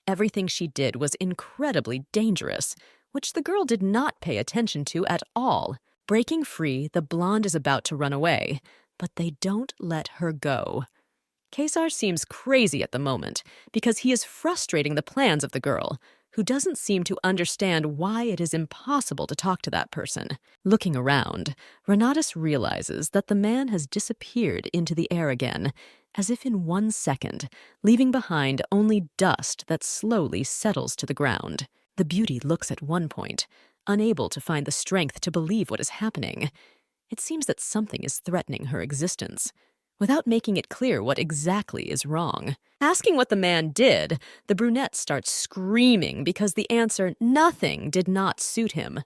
Everything she did was incredibly dangerous, which the girl did not pay attention to at all. Breaking free, the blonde is about to run away, but they don't let her go. Kaisar seems crazy at the moment because he is frustrating the plans of the girl, who doesn't seem to understand why it is impossible to talk to that person. Looking around, Renatus realizes that the man has disappeared into the air again, as if in 1 second, leaving behind only dust that slowly settles to the ground. The beauty looks at one point, unable to find the strength to believe what is happening. It seems that something is threatening her existence, without making it clear what exactly is wrong. Asking what the man did, the brunette starts screaming because the answer, nothing, did not suit him.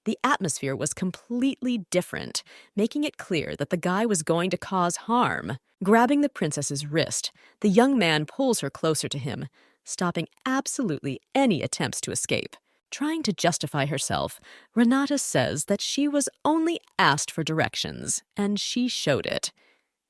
The atmosphere was completely different, making it clear that the guy was going to cause harm. Grabbing the princess's wrist, the young man pulls her closer to him, stopping absolutely any attempts to escape. Trying to justify herself, Renata says that she was only asked for directions, and she showed it.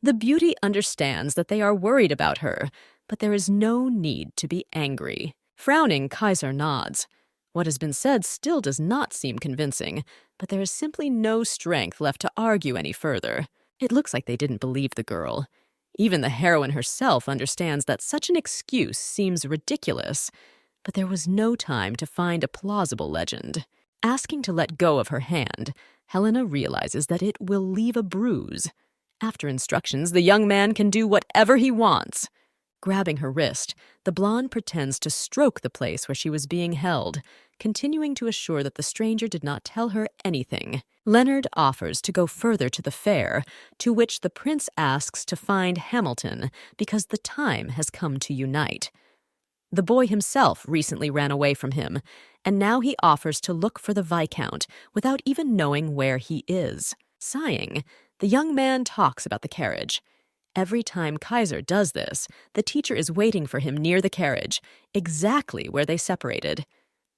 The beauty understands that they are worried about her, but there is no need to be angry. Frowning, Kaisar nods. What has been said still does not seem convincing, but there is simply no strength left to argue any further. It looks like they didn't believe the girl. Even the heroine herself understands that such an excuse seems ridiculous, but there was no time to find a plausible legend. Asking to let go of her hand, Helena realizes that it will leave a bruise. After instructions, the young man can do whatever he wants. Grabbing her wrist, the blonde pretends to stroke the place where she was being held, continuing to assure that the stranger did not tell her anything. Leonard offers to go further to the fair, to which the prince asks to find Hamilton because the time has come to unite. The boy himself recently ran away from him, and now he offers to look for the Viscount without even knowing where he is. Sighing, the young man talks about the carriage. Every time Kaisar does this, the teacher is waiting for him near the carriage, exactly where they separated.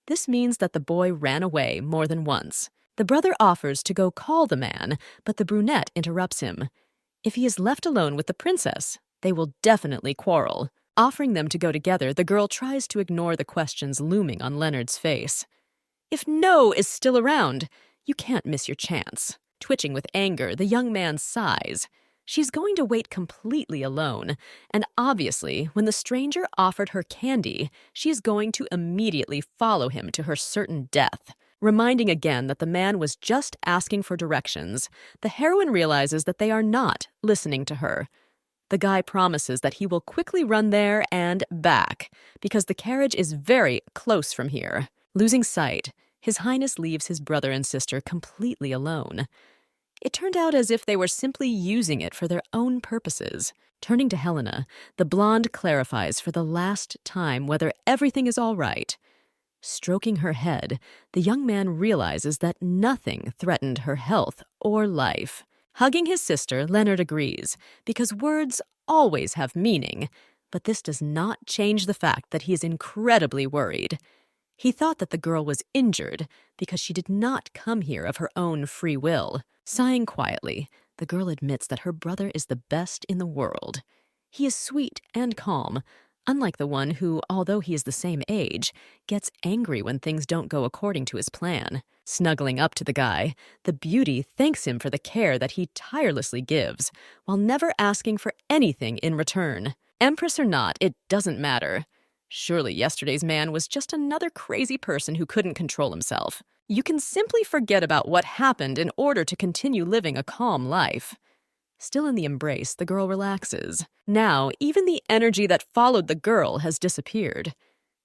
This means that the boy ran away more than once. The brother offers to go call the man, but the brunette interrupts him. If he is left alone with the princess, they will definitely quarrel. Offering them to go together, the girl tries to ignore the questions looming on Leonard's face. If No is still around, you can't miss your chance. Twitching with anger, the young man sighs. She's going to wait completely alone, and obviously, when the stranger offered her candy, she is going to immediately follow him to her certain death. Reminding again that the man was just asking for directions, the heroine realizes that they are not listening to her. The guy promises that he will quickly run there and back, because the carriage is very close from here. Losing sight, His Highness leaves his brother and sister completely alone. It turned out as if they were simply using it for their own purposes. Turning to Helena, the blonde clarifies for the last time whether everything is all right. Stroking her head, the young man realizes that nothing threatened her health or life. Hugging his sister, Leonard agrees, because words always have meaning, but this does not change the fact that he is incredibly worried. He thought that the girl was injured because she did not come here of her own free will. Sighing quietly, the girl admits that her brother is the best in the world. He is sweet and calm, unlike the one who, although he is the same age, gets angry when things don't go according to his plan. Snuggling up to the guy, the beauty thanks him for the care that he tirelessly gives, while never asking for anything in return. Empress or not, it doesn't matter. Surely yesterday's man was just another crazy person who couldn't control himself. You can simply forget about what happened in order to continue living a calm life. Still in the embrace, the girl relaxes. Now, even the energy that followed the girl has disappeared.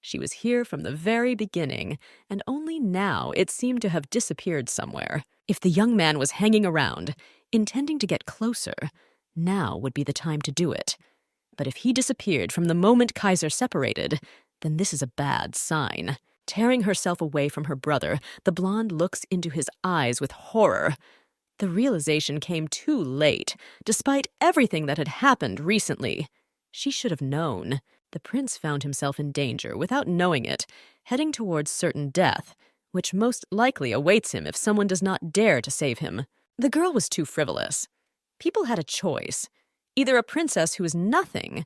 She was here from the very beginning, and only now it seemed to have disappeared somewhere. If the young man was hanging around, intending to get closer, now would be the time to do it. But if he disappeared from the moment Kaisar separated, then this is a bad sign. Tearing herself away from her brother, the blonde looks into his eyes with horror. The realization came too late, despite everything that had happened recently. She should have known. The prince found himself in danger without knowing it, heading towards certain death, which most likely awaits him if someone does not dare to save him. The girl was too frivolous. People had a choice. Either a princess who is nothing,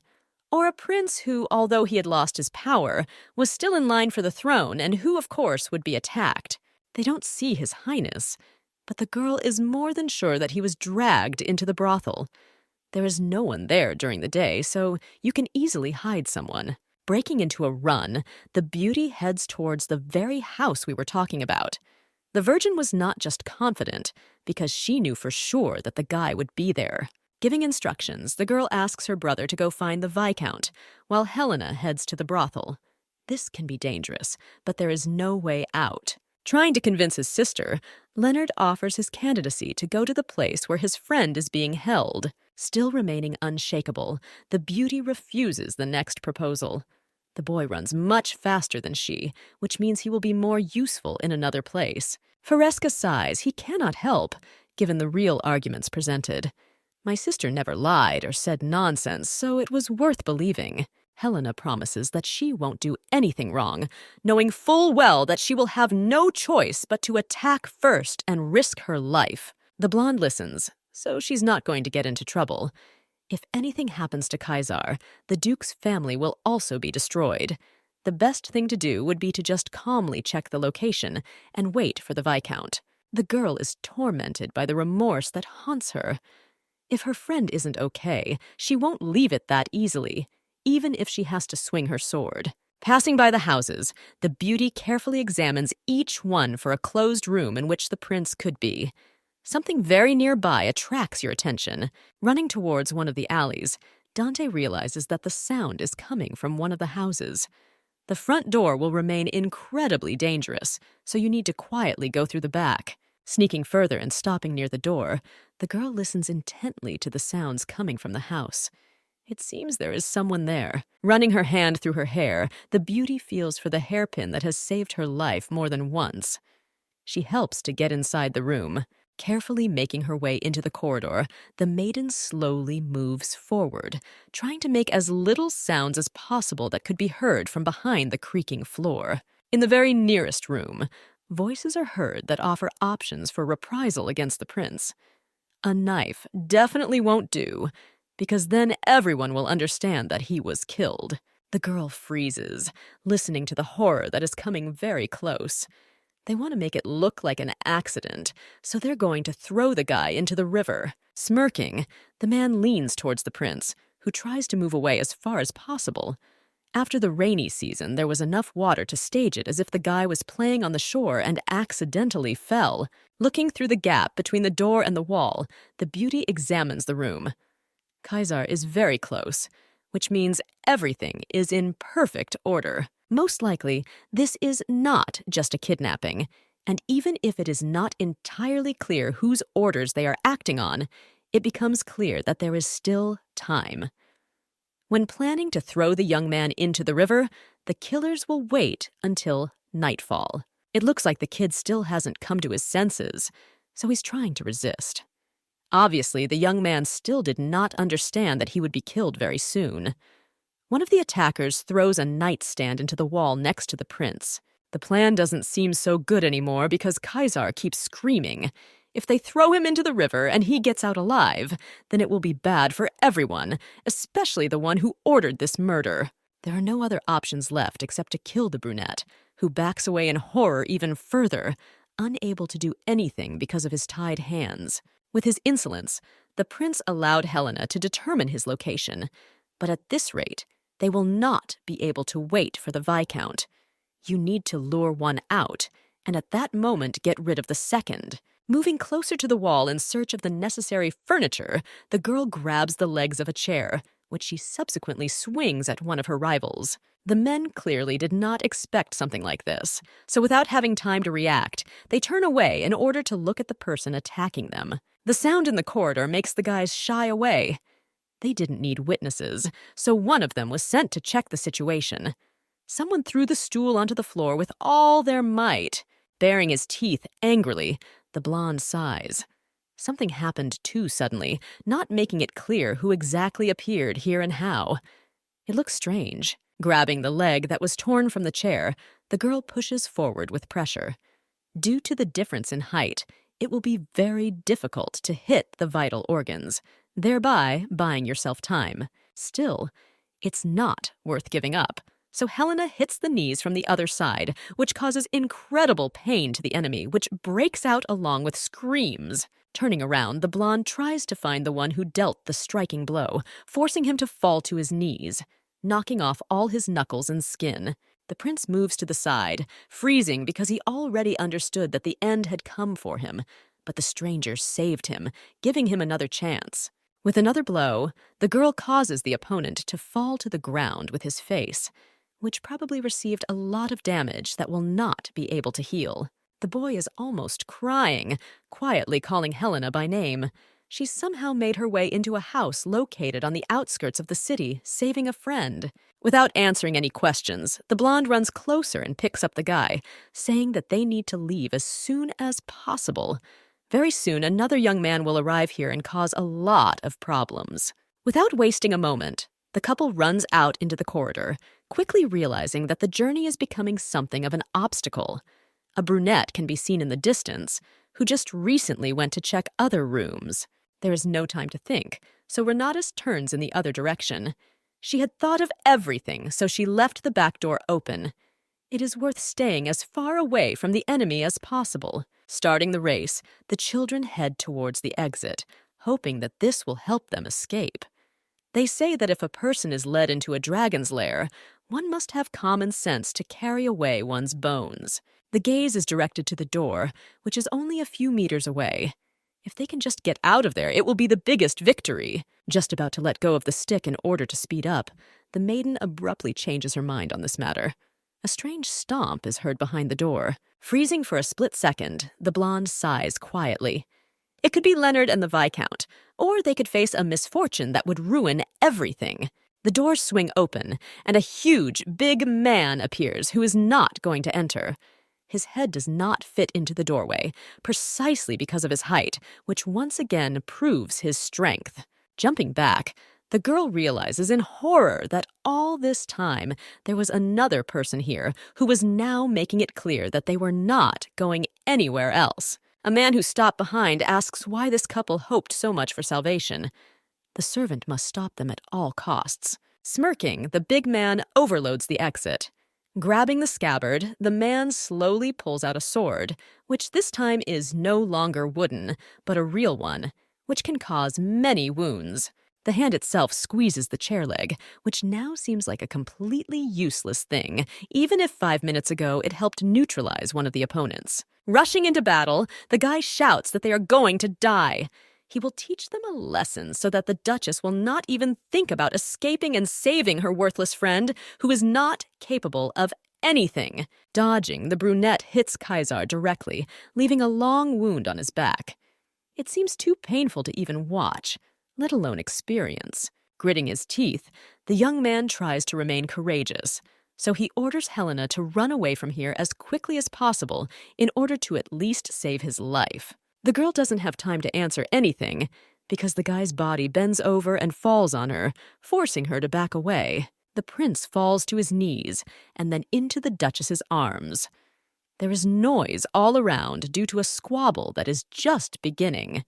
or a prince who, although he had lost his power, was still in line for the throne and who, of course, would be attacked. They don't see his highness, but the girl is more than sure that he was dragged into the brothel. There is no one there during the day, so you can easily hide someone. Breaking into a run, the beauty heads towards the very house we were talking about. The virgin was not just confident, because she knew for sure that the guy would be there. Giving instructions, the girl asks her brother to go find the Viscount, while Helena heads to the brothel. This can be dangerous, but there is no way out. Trying to convince his sister, Leonard offers his candidacy to go to the place where his friend is being held. Still remaining unshakable, the beauty refuses the next proposal. The boy runs much faster than she, which means he will be more useful in another place. Fresca sighs he cannot help, given the real arguments presented. My sister never lied or said nonsense, so it was worth believing. Helena promises that she won't do anything wrong, knowing full well that she will have no choice but to attack first and risk her life. The blonde listens, so she's not going to get into trouble. If anything happens to Kaisar, the Duke's family will also be destroyed. The best thing to do would be to just calmly check the location and wait for the Viscount. The girl is tormented by the remorse that haunts her. If her friend isn't okay, she won't leave it that easily, even if she has to swing her sword. Passing by the houses, the beauty carefully examines each one for a closed room in which the prince could be. Something very nearby attracts your attention. Running towards one of the alleys, Dante realizes that the sound is coming from one of the houses. The front door will remain incredibly dangerous, so you need to quietly go through the back. Sneaking further and stopping near the door, the girl listens intently to the sounds coming from the house. It seems there is someone there. Running her hand through her hair, the beauty feels for the hairpin that has saved her life more than once. She helps to get inside the room. Carefully making her way into the corridor, the maiden slowly moves forward, trying to make as little sounds as possible that could be heard from behind the creaking floor. In the very nearest room, voices are heard that offer options for reprisal against the prince. A knife definitely won't do, because then everyone will understand that he was killed. The girl freezes, listening to the horror that is coming very close. They want to make it look like an accident, so they're going to throw the guy into the river. Smirking, the man leans towards the prince, who tries to move away as far as possible. After the rainy season, there was enough water to stage it as if the guy was playing on the shore and accidentally fell. Looking through the gap between the door and the wall, the beauty examines the room. Kaisar is very close, which means everything is in perfect order. Most likely, this is not just a kidnapping, and even if it is not entirely clear whose orders they are acting on, it becomes clear that there is still time. When planning to throw the young man into the river, the killers will wait until nightfall. It looks like the kid still hasn't come to his senses, so he's trying to resist. Obviously, the young man still did not understand that he would be killed very soon. One of the attackers throws a nightstand into the wall next to the prince. The plan doesn't seem so good anymore because Kaisar keeps screaming. If they throw him into the river and he gets out alive, then it will be bad for everyone, especially the one who ordered this murder. There are no other options left except to kill the brunette, who backs away in horror even further, unable to do anything because of his tied hands. With his insolence, the prince allowed Helena to determine his location, but at this rate, they will not be able to wait for the Viscount. You need to lure one out, and at that moment get rid of the second. Moving closer to the wall in search of the necessary furniture, the girl grabs the legs of a chair, which she subsequently swings at one of her rivals. The men clearly did not expect something like this, so without having time to react, they turn away in order to look at the person attacking them. The sound in the corridor makes the guys shy away. They didn't need witnesses, so one of them was sent to check the situation. Someone threw the stool onto the floor with all their might. Baring his teeth angrily, the blonde sighs. Something happened too suddenly, not making it clear who exactly appeared here and how. It looks strange. Grabbing the leg that was torn from the chair, the girl pushes forward with pressure. Due to the difference in height, it will be very difficult to hit the vital organs, thereby buying yourself time. Still, it's not worth giving up. So Helena hits the knees from the other side, which causes incredible pain to the enemy, which breaks out along with screams. Turning around, the blonde tries to find the one who dealt the striking blow, forcing him to fall to his knees, knocking off all his knuckles and skin. The prince moves to the side, freezing because he already understood that the end had come for him, but the stranger saved him, giving him another chance. With another blow, the girl causes the opponent to fall to the ground with his face, which probably received a lot of damage that will not be able to heal. The boy is almost crying, quietly calling Helena by name. She's somehow made her way into a house located on the outskirts of the city, saving a friend. Without answering any questions, the blonde runs closer and picks up the guy, saying that they need to leave as soon as possible. Very soon, another young man will arrive here and cause a lot of problems. Without wasting a moment, the couple runs out into the corridor, quickly realizing that the journey is becoming something of an obstacle. A brunette can be seen in the distance, who just recently went to check other rooms. There is no time to think, so Renatus turns in the other direction. She had thought of everything, so she left the back door open. It is worth staying as far away from the enemy as possible. Starting the race, the children head towards the exit, hoping that this will help them escape. They say that if a person is led into a dragon's lair, one must have common sense to carry away one's bones. The gaze is directed to the door, which is only a few meters away. If they can just get out of there, it will be the biggest victory. Just about to let go of the stick in order to speed up, the maiden abruptly changes her mind on this matter. A strange stomp is heard behind the door. Freezing for a split second, the blonde sighs quietly. It could be Leonard and the Viscount, or they could face a misfortune that would ruin everything. The doors swing open, and a huge, big man appears who is not going to enter. His head does not fit into the doorway, precisely because of his height, which once again proves his strength. Jumping back, the girl realizes in horror that all this time there was another person here who was now making it clear that they were not going anywhere else. A man who stopped behind asks why this couple hoped so much for salvation. The servant must stop them at all costs. Smirking, the big man overloads the exit. Grabbing the scabbard, the man slowly pulls out a sword, which this time is no longer wooden, but a real one, which can cause many wounds. The hand itself squeezes the chair leg, which now seems like a completely useless thing, even if 5 minutes ago it helped neutralize one of the opponents. Rushing into battle, the guy shouts that they are going to die. He will teach them a lesson so that the Duchess will not even think about escaping and saving her worthless friend, who is not capable of anything. Dodging, the brunette hits Kaisar directly, leaving a long wound on his back. It seems too painful to even watch, let alone experience. Gritting his teeth, the young man tries to remain courageous, so he orders Helena to run away from here as quickly as possible in order to at least save his life. The girl doesn't have time to answer anything because the guy's body bends over and falls on her, forcing her to back away. The prince falls to his knees and then into the Duchess's arms. There is noise all around due to a squabble that is just beginning.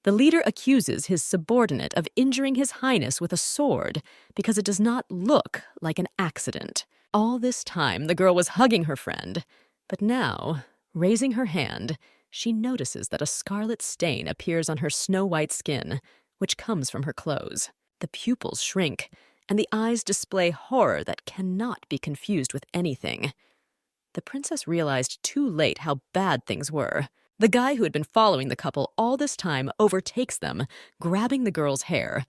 The leader accuses his subordinate of injuring his highness with a sword because it does not look like an accident. All this time, the girl was hugging her friend, but now, raising her hand, she notices that a scarlet stain appears on her snow-white skin, which comes from her clothes. The pupils shrink, and the eyes display horror that cannot be confused with anything. The princess realized too late how bad things were. The guy who had been following the couple all this time overtakes them, grabbing the girl's hair.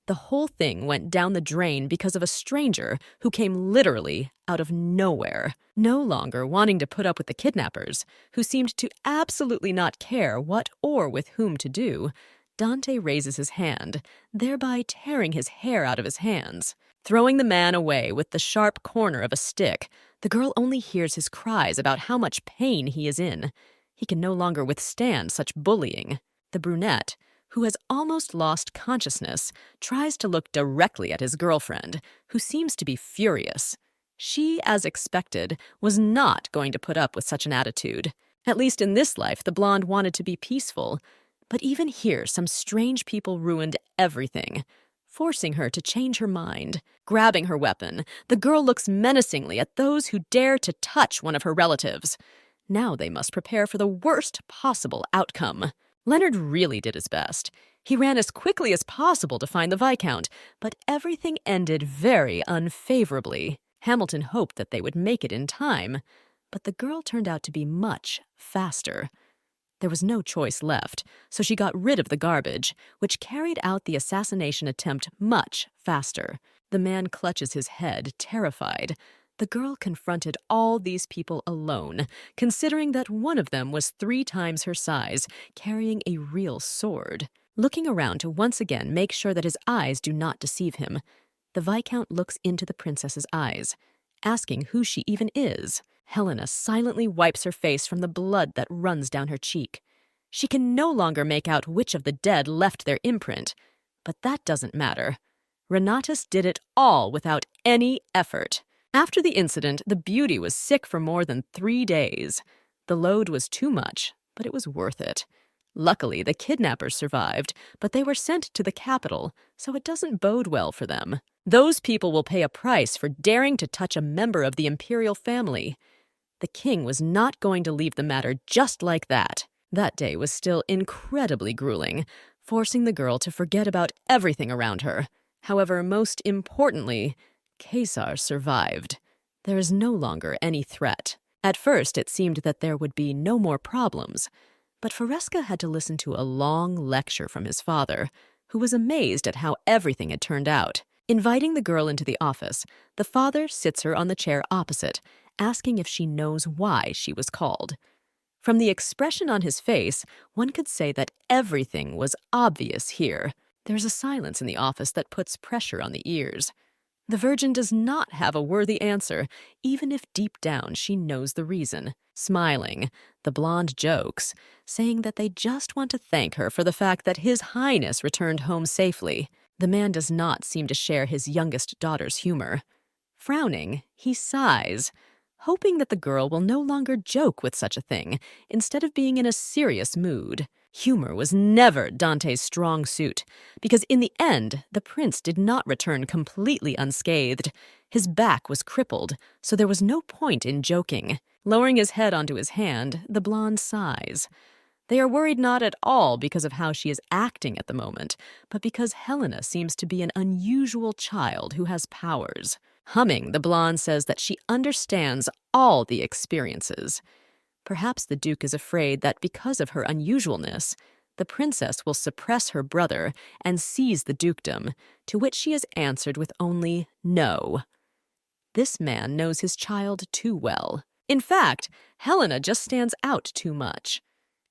The whole thing went down the drain because of a stranger who came literally out of nowhere, no longer wanting to put up with the kidnappers, who seemed to absolutely not care what or with whom to do. Dante raises his hand, thereby tearing his hair out of his hands. Throwing the man away with the sharp corner of a stick, the girl only hears his cries about how much pain he is in. He can no longer withstand such bullying. The brunette, who has almost lost consciousness, tries to look directly at his girlfriend, who seems to be furious. She, as expected, was not going to put up with such an attitude. At least in this life, the blonde wanted to be peaceful. But even here, some strange people ruined everything, forcing her to change her mind. Grabbing her weapon, the girl looks menacingly at those who dare to touch one of her relatives. Now they must prepare for the worst possible outcome. Leonard really did his best. He ran as quickly as possible to find the Viscount, but everything ended very unfavorably. Hamilton hoped that they would make it in time, but the girl turned out to be much faster. There was no choice left, so she got rid of the garbage, which carried out the assassination attempt much faster. The man clutches his head, terrified. The girl confronted all these people alone, considering that one of them was 3 times her size, carrying a real sword. Looking around to once again make sure that his eyes do not deceive him, the Viscount looks into the princess's eyes, asking who she even is. Helena silently wipes her face from the blood that runs down her cheek. She can no longer make out which of the dead left their imprint, but that doesn't matter. Renatus did it all without any effort. After the incident, the beauty was sick for more than 3 days. The load was too much, but it was worth it. Luckily, the kidnappers survived, but they were sent to the capital, so it doesn't bode well for them. Those people will pay a price for daring to touch a member of the Imperial family. The king was not going to leave the matter just like that. That day was still incredibly grueling, forcing the girl to forget about everything around her. However, most importantly, Kaisar survived. There is no longer any threat. At first, it seemed that there would be no more problems, but Fresca had to listen to a long lecture from his father, who was amazed at how everything had turned out. Inviting the girl into the office, the father sits her on the chair opposite, asking if she knows why she was called. From the expression on his face, one could say that everything was obvious here. There's a silence in the office that puts pressure on the ears. The Virgin does not have a worthy answer, even if deep down she knows the reason. Smiling, the blonde jokes, saying that they just want to thank her for the fact that His Highness returned home safely. The man does not seem to share his youngest daughter's humor. Frowning, he sighs, hoping that the girl will no longer joke with such a thing, instead of being in a serious mood. Humor was never Dante's strong suit, because in the end, the prince did not return completely unscathed. His back was crippled, so there was no point in joking. Lowering his head onto his hand, the blonde sighs. They are worried not at all because of how she is acting at the moment, but because Helena seems to be an unusual child who has powers. Humming, the blonde says that she understands all the experiences. Perhaps the Duke is afraid that because of her unusualness, the princess will suppress her brother and seize the dukedom, to which she has answered with only no. This man knows his child too well. In fact, Helena just stands out too much.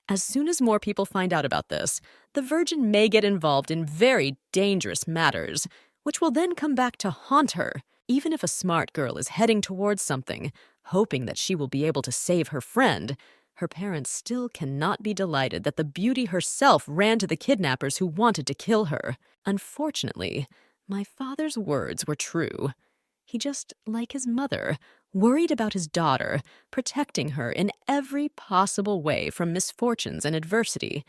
As soon as more people find out about this, the Virgin may get involved in very dangerous matters, which will then come back to haunt her. Even if a smart girl is heading towards something, hoping that she will be able to save her friend, her parents still cannot be delighted that the beauty herself ran to the kidnappers who wanted to kill her. Unfortunately, my father's words were true. He just, like his mother, worried about his daughter, protecting her in every possible way from misfortunes and adversity.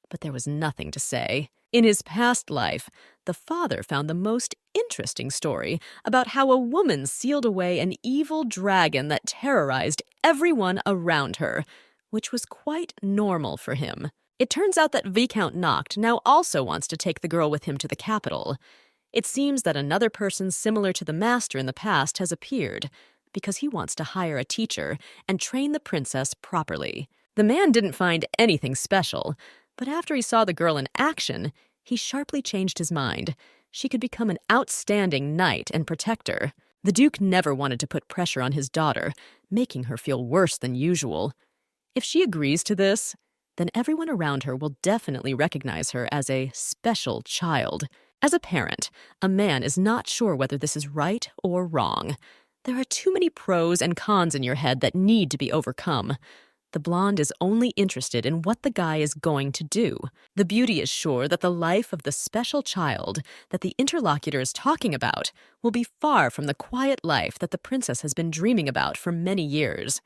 But there was nothing to say. In his past life, the father found the most interesting story about how a woman sealed away an evil dragon that terrorized everyone around her, which was quite normal for him. It turns out that Viscount Noct now also wants to take the girl with him to the capital. It seems that another person similar to the master in the past has appeared, because he wants to hire a teacher and train the princess properly. The man didn't find anything special, but after he saw the girl in action, he sharply changed his mind. She could become an outstanding knight and protector. The Duke never wanted to put pressure on his daughter, making her feel worse than usual. If she agrees to this, then everyone around her will definitely recognize her as a special child. As a parent, a man is not sure whether this is right or wrong. There are too many pros and cons in your head that need to be overcome. The blonde is only interested in what the guy is going to do. The beauty is sure that the life of the special child that the interlocutor is talking about will be far from the quiet life that the princess has been dreaming about for many years.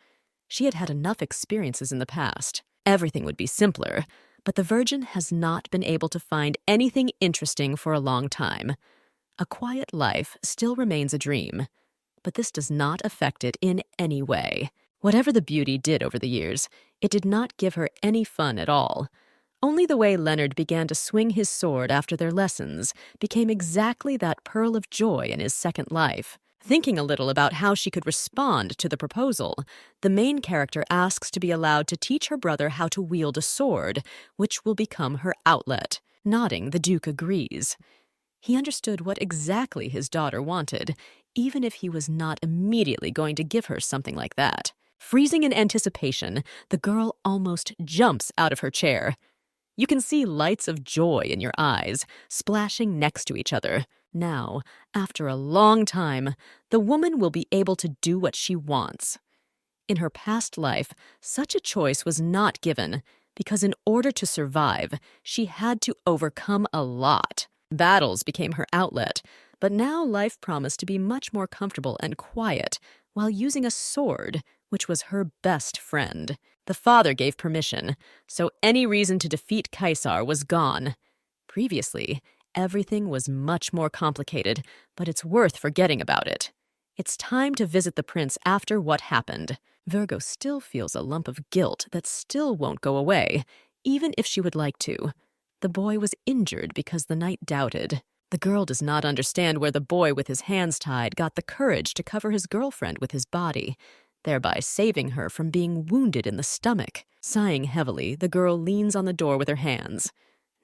She had had enough experiences in the past. Everything would be simpler, but the Virgin has not been able to find anything interesting for a long time. A quiet life still remains a dream, but this does not affect it in any way. Whatever the beauty did over the years, it did not give her any fun at all. Only the way Leonard began to swing his sword after their lessons became exactly that pearl of joy in his second life. Thinking a little about how she could respond to the proposal, the main character asks to be allowed to teach her brother how to wield a sword, which will become her outlet. Nodding, the Duke agrees. He understood what exactly his daughter wanted, even if he was not immediately going to give her something like that. Freezing in anticipation, the girl almost jumps out of her chair. You can see lights of joy in your eyes, splashing next to each other. Now, after a long time, the woman will be able to do what she wants. In her past life, such a choice was not given, because in order to survive, she had to overcome a lot. Battles became her outlet, but now life promised to be much more comfortable and quiet while using a sword, which was her best friend. The father gave permission, so any reason to defeat Kaisar was gone. Previously, everything was much more complicated, but it's worth forgetting about it. It's time to visit the prince after what happened. Virgo still feels a lump of guilt that still won't go away, even if she would like to. The boy was injured because the knight doubted. The girl does not understand where the boy with his hands tied got the courage to cover his girlfriend with his body, thereby saving her from being wounded in the stomach. Sighing heavily, the girl leans on the door with her hands.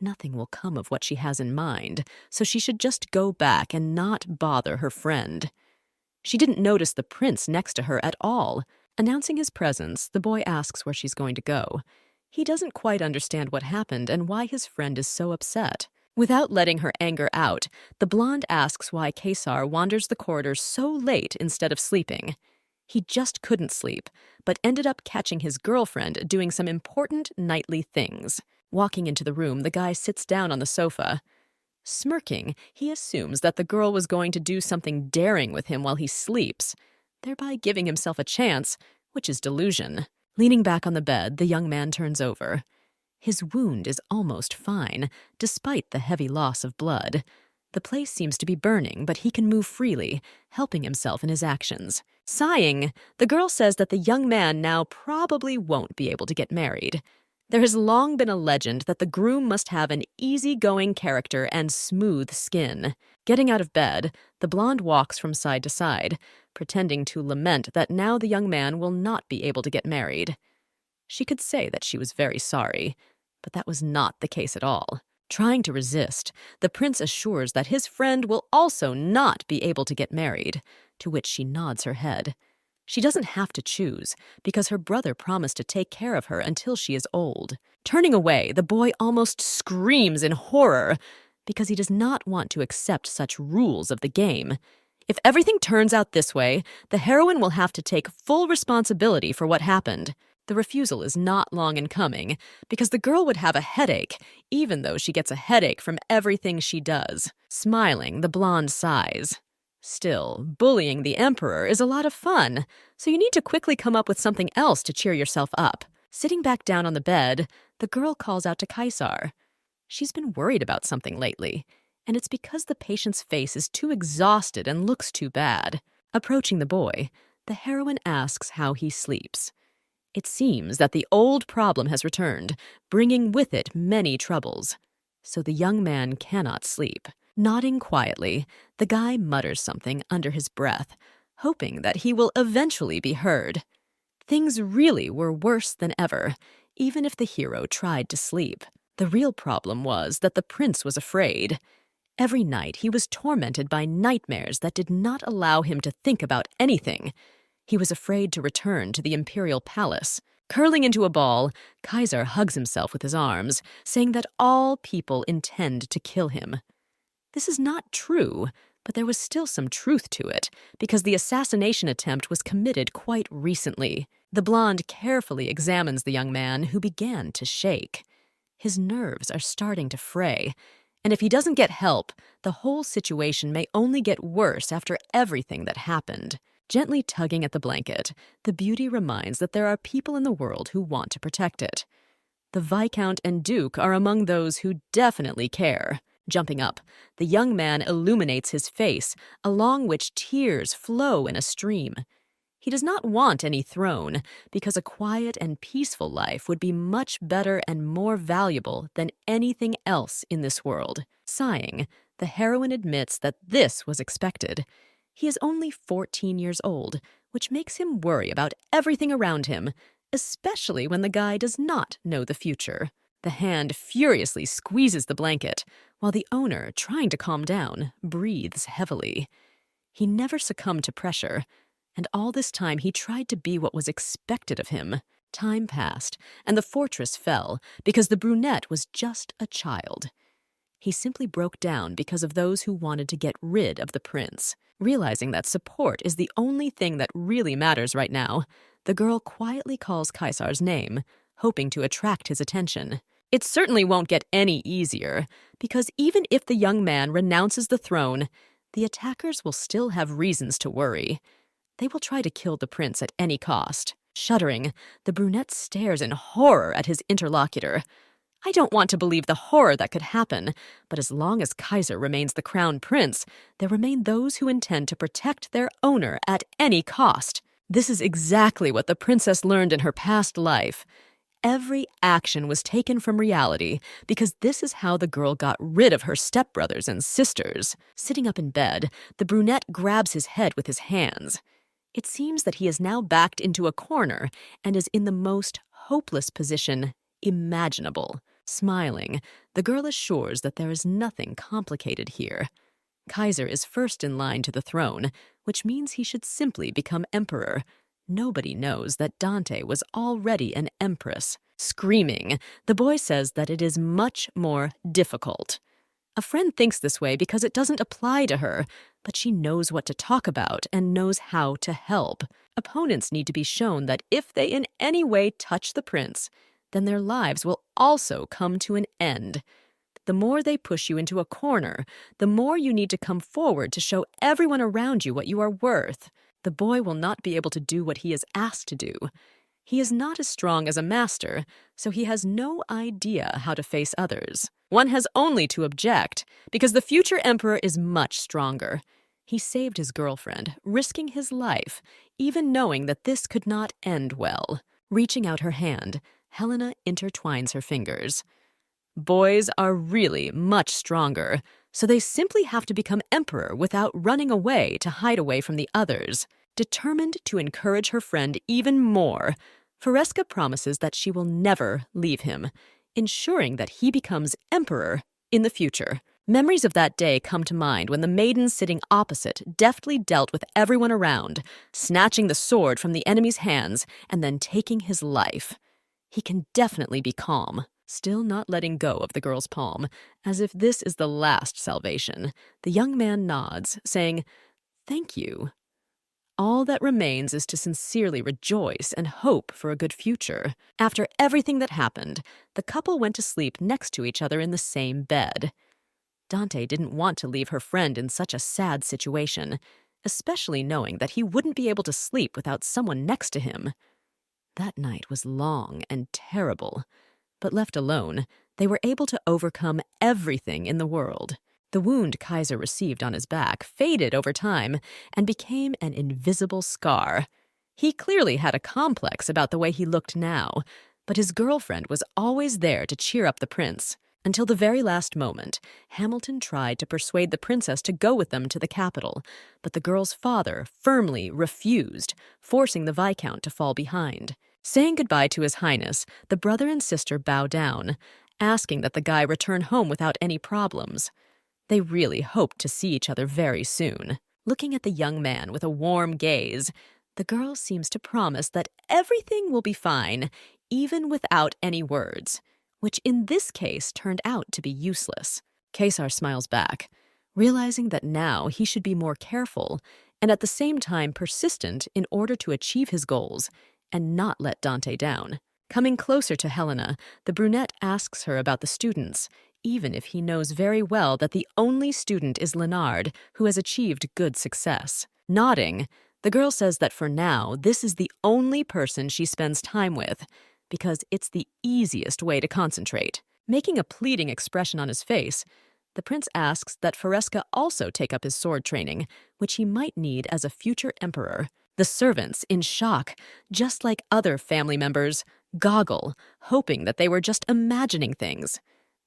Nothing will come of what she has in mind, so she should just go back and not bother her friend. She didn't notice the prince next to her at all. Announcing his presence, the boy asks where she's going to go. He doesn't quite understand what happened and why his friend is so upset. Without letting her anger out, the blonde asks why Kaisar wanders the corridors so late instead of sleeping. He just couldn't sleep, but ended up catching his girlfriend doing some important nightly things. Walking into the room, the guy sits down on the sofa. Smirking, he assumes that the girl was going to do something daring with him while he sleeps, thereby giving himself a chance, which is delusion. Leaning back on the bed, the young man turns over. His wound is almost fine, despite the heavy loss of blood. The place seems to be burning, but he can move freely, helping himself in his actions. Sighing, the girl says that the young man now probably won't be able to get married. There has long been a legend that the groom must have an easygoing character and smooth skin. Getting out of bed, the blonde walks from side to side, pretending to lament that now the young man will not be able to get married. She could say that she was very sorry, but that was not the case at all. Trying to resist, the prince assures that his friend will also not be able to get married, to which she nods her head. She doesn't have to choose, because her brother promised to take care of her until she is old. Turning away, the boy almost screams in horror, because he does not want to accept such rules of the game. If everything turns out this way, the heroine will have to take full responsibility for what happened. The refusal is not long in coming, because the girl would have a headache, even though she gets a headache from everything she does. Smiling, the blonde sighs. Still, bullying the emperor is a lot of fun, so you need to quickly come up with something else to cheer yourself up. Sitting back down on the bed, the girl calls out to Kaisar. She's been worried about something lately, and it's because the patient's face is too exhausted and looks too bad. Approaching the boy, the heroine asks how he sleeps. It seems that the old problem has returned, bringing with it many troubles. So the young man cannot sleep. Nodding quietly, the guy mutters something under his breath, hoping that he will eventually be heard. Things really were worse than ever, even if the hero tried to sleep. The real problem was that the prince was afraid. Every night he was tormented by nightmares that did not allow him to think about anything. He was afraid to return to the Imperial palace. Curling into a ball, Kaisar hugs himself with his arms, saying that all people intend to kill him. This is not true, but there was still some truth to it, because the assassination attempt was committed quite recently. The blonde carefully examines the young man, who began to shake. His nerves are starting to fray, and if he doesn't get help, the whole situation may only get worse after everything that happened. Gently tugging at the blanket, the beauty reminds that there are people in the world who want to protect it. The Viscount and Duke are among those who definitely care. Jumping up, the young man illuminates his face, along which tears flow in a stream. He does not want any throne, because a quiet and peaceful life would be much better and more valuable than anything else in this world. Sighing, the heroine admits that this was expected. He is only 14 years old, which makes him worry about everything around him, especially when the guy does not know the future. The hand furiously squeezes the blanket, while the owner, trying to calm down, breathes heavily. He never succumbed to pressure, and all this time he tried to be what was expected of him. Time passed, and the fortress fell because the brunette was just a child. He simply broke down because of those who wanted to get rid of the prince. Realizing that support is the only thing that really matters right now, the girl quietly calls Kaisar's name, hoping to attract his attention. It certainly won't get any easier, because even if the young man renounces the throne, the attackers will still have reasons to worry. They will try to kill the prince at any cost. Shuddering, the brunette stares in horror at his interlocutor. I don't want to believe the horror that could happen, but as long as Kaisar remains the crown prince, there remain those who intend to protect their owner at any cost. This is exactly what the princess learned in her past life. Every action was taken from reality, because this is how the girl got rid of her stepbrothers and sisters. Sitting up in bed, the brunette grabs his head with his hands. It seems that he is now backed into a corner and is in the most hopeless position imaginable. Smiling, the girl assures that there is nothing complicated here. Kaisar is first in line to the throne, which means he should simply become emperor. Nobody knows that Dante was already an empress. Screaming, the boy says that it is much more difficult. A friend thinks this way because it doesn't apply to her, but she knows what to talk about and knows how to help. Opponents need to be shown that if they in any way touch the prince, then their lives will also come to an end. The more they push you into a corner, the more you need to come forward to show everyone around you what you are worth. The boy will not be able to do what he is asked to do. He is not as strong as a master, so he has no idea how to face others. One has only to object, because the future emperor is much stronger. He saved his girlfriend, risking his life, even knowing that this could not end well. Reaching out her hand, Helena intertwines her fingers. Boys are really much stronger, so they simply have to become emperor without running away to hide away from the others. Determined to encourage her friend even more, Fresca promises that she will never leave him, ensuring that he becomes emperor in the future. Memories of that day come to mind when the maiden sitting opposite deftly dealt with everyone around, snatching the sword from the enemy's hands and then taking his life. He can definitely be calm, still not letting go of the girl's palm, as if this is the last salvation. The young man nods, saying, "Thank you." All that remains is to sincerely rejoice and hope for a good future. After everything that happened, the couple went to sleep next to each other in the same bed. Dante didn't want to leave her friend in such a sad situation, especially knowing that he wouldn't be able to sleep without someone next to him. That night was long and terrible, but left alone, they were able to overcome everything in the world. The wound Kaisar received on his back faded over time and became an invisible scar. He clearly had a complex about the way he looked now, but his girlfriend was always there to cheer up the prince. Until the very last moment, Hamilton tried to persuade the princess to go with them to the capital, but the girl's father firmly refused, forcing the Viscount to fall behind. Saying goodbye to His Highness, the brother and sister bow down, asking that the guy return home without any problems. They really hoped to see each other very soon. Looking at the young man with a warm gaze, the girl seems to promise that everything will be fine, even without any words, which in this case turned out to be useless. Kaisar smiles back, realizing that now he should be more careful and at the same time persistent in order to achieve his goals and not let Dante down. Coming closer to Helena, the brunette asks her about the students, even if he knows very well that the only student is Leonard, who has achieved good success. Nodding, the girl says that for now, this is the only person she spends time with, because it's the easiest way to concentrate. Making a pleading expression on his face, the prince asks that Fresca also take up his sword training, which he might need as a future emperor. The servants, in shock, just like other family members, goggle, hoping that they were just imagining things.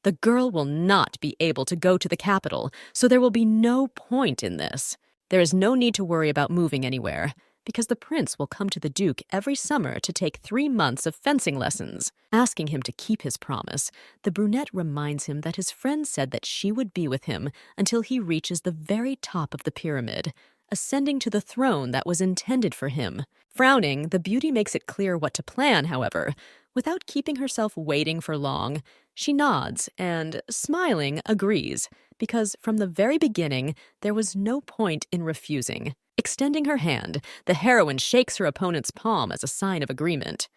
The girl will not be able to go to the capital, so there will be no point in this. There is no need to worry about moving anywhere, because the prince will come to the duke every summer to take 3 months of fencing lessons. Asking him to keep his promise, the brunette reminds him that his friend said that she would be with him until he reaches the very top of the pyramid, ascending to the throne that was intended for him. Frowning, the beauty makes it clear what to plan, however. Without keeping herself waiting for long, she nods and, smiling, agrees, because from the very beginning, there was no point in refusing. Extending her hand, the heroine shakes her opponent's palm as a sign of agreement.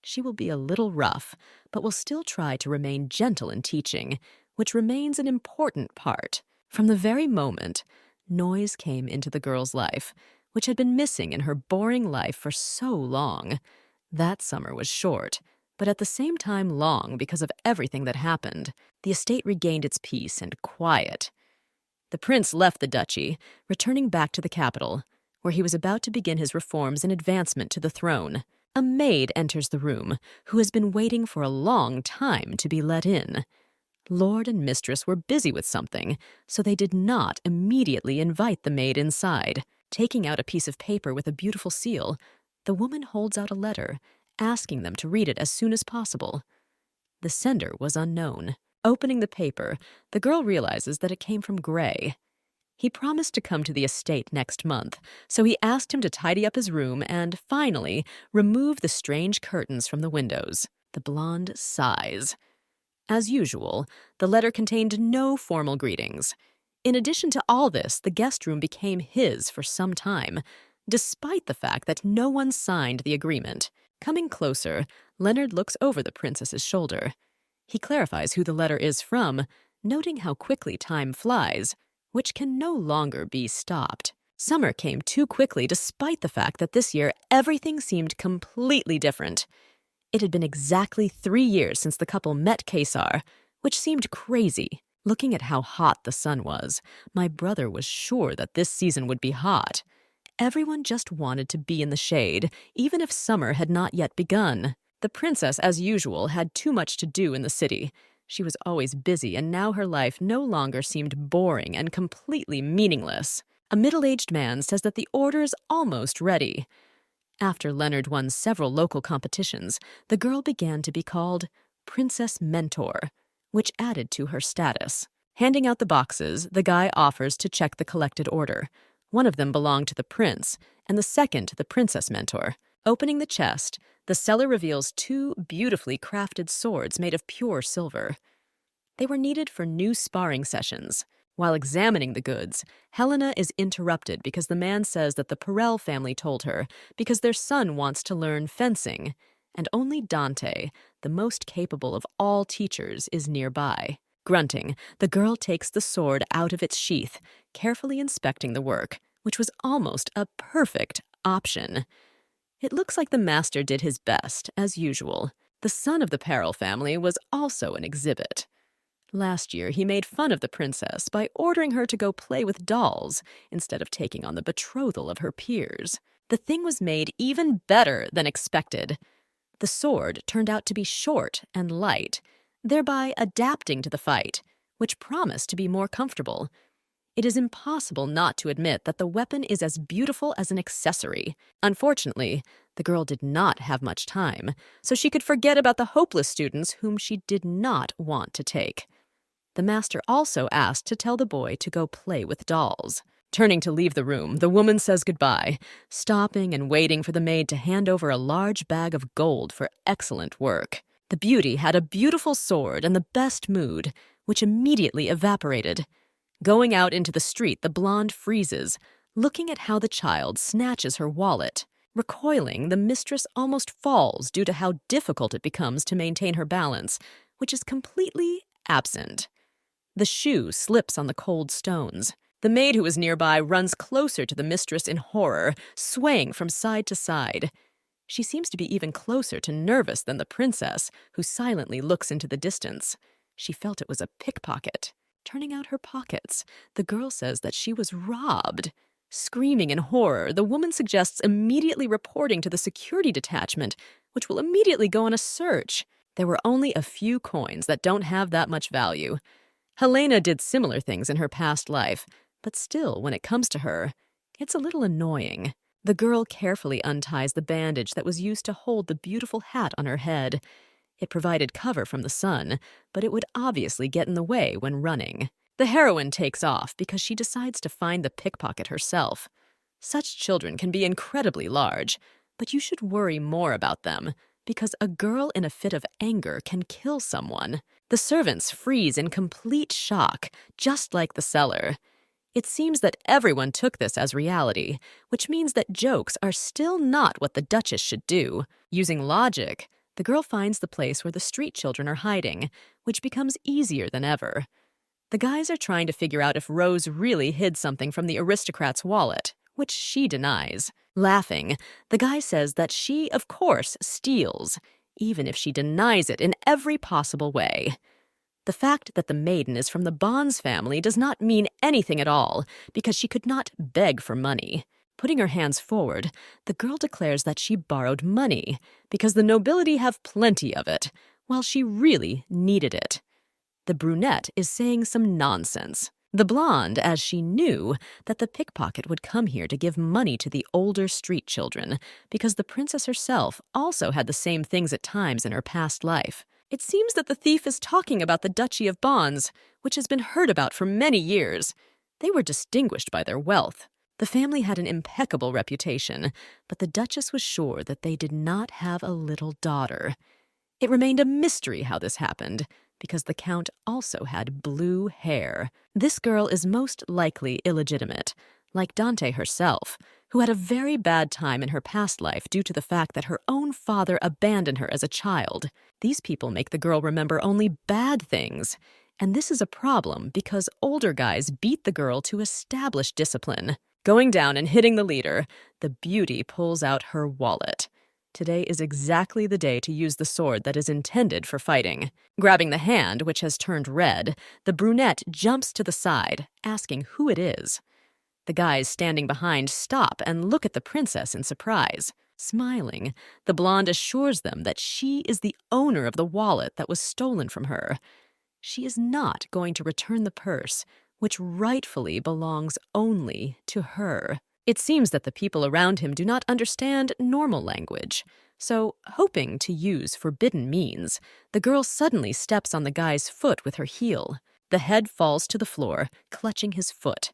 She will be a little rough, but will still try to remain gentle in teaching, which remains an important part. From the very moment, noise came into the girl's life, which had been missing in her boring life for so long. That summer was short, but at the same time long because of everything that happened. The estate regained its peace and quiet. The prince left the duchy, returning back to the capital, where he was about to begin his reforms and advancement to the throne. A maid enters the room, who has been waiting for a long time to be let in. Lord and mistress were busy with something, so they did not immediately invite the maid inside. Taking out a piece of paper with a beautiful seal, the woman holds out a letter, asking them to read it as soon as possible. The sender was unknown. Opening the paper, the girl realizes that it came from Gray. He promised to come to the estate next month, so he asked him to tidy up his room and, finally, remove the strange curtains from the windows. The blonde sighs. As usual, the letter contained no formal greetings. In addition to all this, the guest room became his for some time, despite the fact that no one signed the agreement. Coming closer, Leonard looks over the princess's shoulder. He clarifies who the letter is from, noting how quickly time flies, which can no longer be stopped. Summer came too quickly despite the fact that this year everything seemed completely different. It had been exactly 3 years since the couple met Kaisar, which seemed crazy. Looking at how hot the sun was, my brother was sure that this season would be hot. Everyone just wanted to be in the shade, even if summer had not yet begun. The princess, as usual, had too much to do in the city. She was always busy, and now her life no longer seemed boring and completely meaningless. A middle-aged man says that the order is almost ready. After Leonard won several local competitions, the girl began to be called Princess Mentor, which added to her status. Handing out the boxes, the guy offers to check the collected order. One of them belonged to the prince, and the second to the Princess Mentor. Opening the chest, the seller reveals 2 beautifully crafted swords made of pure silver. They were needed for new sparring sessions. While examining the goods, Helena is interrupted because the man says that the Perel family told her because their son wants to learn fencing, and only Dante, the most capable of all teachers, is nearby. Grunting, the girl takes the sword out of its sheath, carefully inspecting the work, which was almost a perfect option. It looks like the master did his best, as usual. The son of the Perel family was also an exhibit. Last year, he made fun of the princess by ordering her to go play with dolls instead of taking on the betrothal of her peers. The thing was made even better than expected. The sword turned out to be short and light, thereby adapting to the fight, which promised to be more comfortable. It is impossible not to admit that the weapon is as beautiful as an accessory. Unfortunately, the girl did not have much time, so she could forget about the hopeless students whom she did not want to take. The master also asked to tell the boy to go play with dolls. Turning to leave the room, the woman says goodbye, stopping and waiting for the maid to hand over a large bag of gold for excellent work. The beauty had a beautiful sword and the best mood, which immediately evaporated. Going out into the street, the blonde freezes, looking at how the child snatches her wallet. Recoiling, the mistress almost falls due to how difficult it becomes to maintain her balance, which is completely absent. The shoe slips on the cold stones. The maid who is nearby runs closer to the mistress in horror, swaying from side to side. She seems to be even closer to nervous than the princess, who silently looks into the distance. She felt it was a pickpocket. Turning out her pockets, the girl says that she was robbed. Screaming in horror, the woman suggests immediately reporting to the security detachment, which will immediately go on a search. There were only a few coins that don't have that much value. Helena did similar things in her past life, but still, when it comes to her, it's a little annoying. The girl carefully unties the bandage that was used to hold the beautiful hat on her head. It provided cover from the sun, but it would obviously get in the way when running. The heroine takes off because she decides to find the pickpocket herself. Such children can be incredibly large, but you should worry more about them, because a girl in a fit of anger can kill someone. The servants freeze in complete shock, just like the seller. It seems that everyone took this as reality, which means that jokes are still not what the Duchess should do. Using logic, the girl finds the place where the street children are hiding, which becomes easier than ever. The guys are trying to figure out if Rose really hid something from the aristocrat's wallet, which she denies. Laughing, the guy says that she, of course, steals, even if she denies it in every possible way. The fact that the maiden is from the Bonds family does not mean anything at all, because she could not beg for money. Putting her hands forward, the girl declares that she borrowed money, because the nobility have plenty of it, while she really needed it. The brunette is saying some nonsense. The blonde, as she knew that the pickpocket would come here to give money to the older street children, because the princess herself also had the same things at times in her past life. It seems that the thief is talking about the Duchy of Bonds, which has been heard about for many years. They were distinguished by their wealth. The family had an impeccable reputation, but the Duchess was sure that they did not have a little daughter. It remained a mystery how this happened, because the Count also had blue hair. This girl is most likely illegitimate, like Dante herself, who had a very bad time in her past life due to the fact that her own father abandoned her as a child. These people make the girl remember only bad things, and this is a problem because older guys beat the girl to establish discipline. Going down and hitting the leader, the beauty pulls out her wallet. Today is exactly the day to use the sword that is intended for fighting. Grabbing the hand, which has turned red, the brunette jumps to the side, asking who it is. The guys standing behind stop and look at the princess in surprise. Smiling, the blonde assures them that she is the owner of the wallet that was stolen from her. She is not going to return the purse, which rightfully belongs only to her. It seems that the people around him do not understand normal language, so, hoping to use forbidden means, the girl suddenly steps on the guy's foot with her heel. The head falls to the floor, clutching his foot.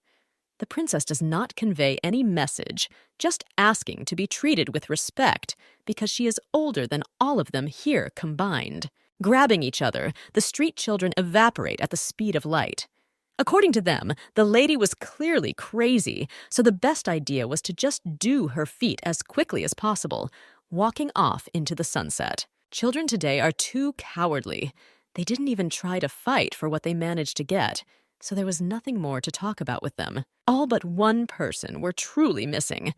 The princess does not convey any message, just asking to be treated with respect because she is older than all of them here combined. Grabbing each other, the street children evaporate at the speed of light. According to them, the lady was clearly crazy, so the best idea was to just do her feat as quickly as possible, walking off into the sunset. Children today are too cowardly. They didn't even try to fight for what they managed to get, so there was nothing more to talk about with them. All but one person were truly missing.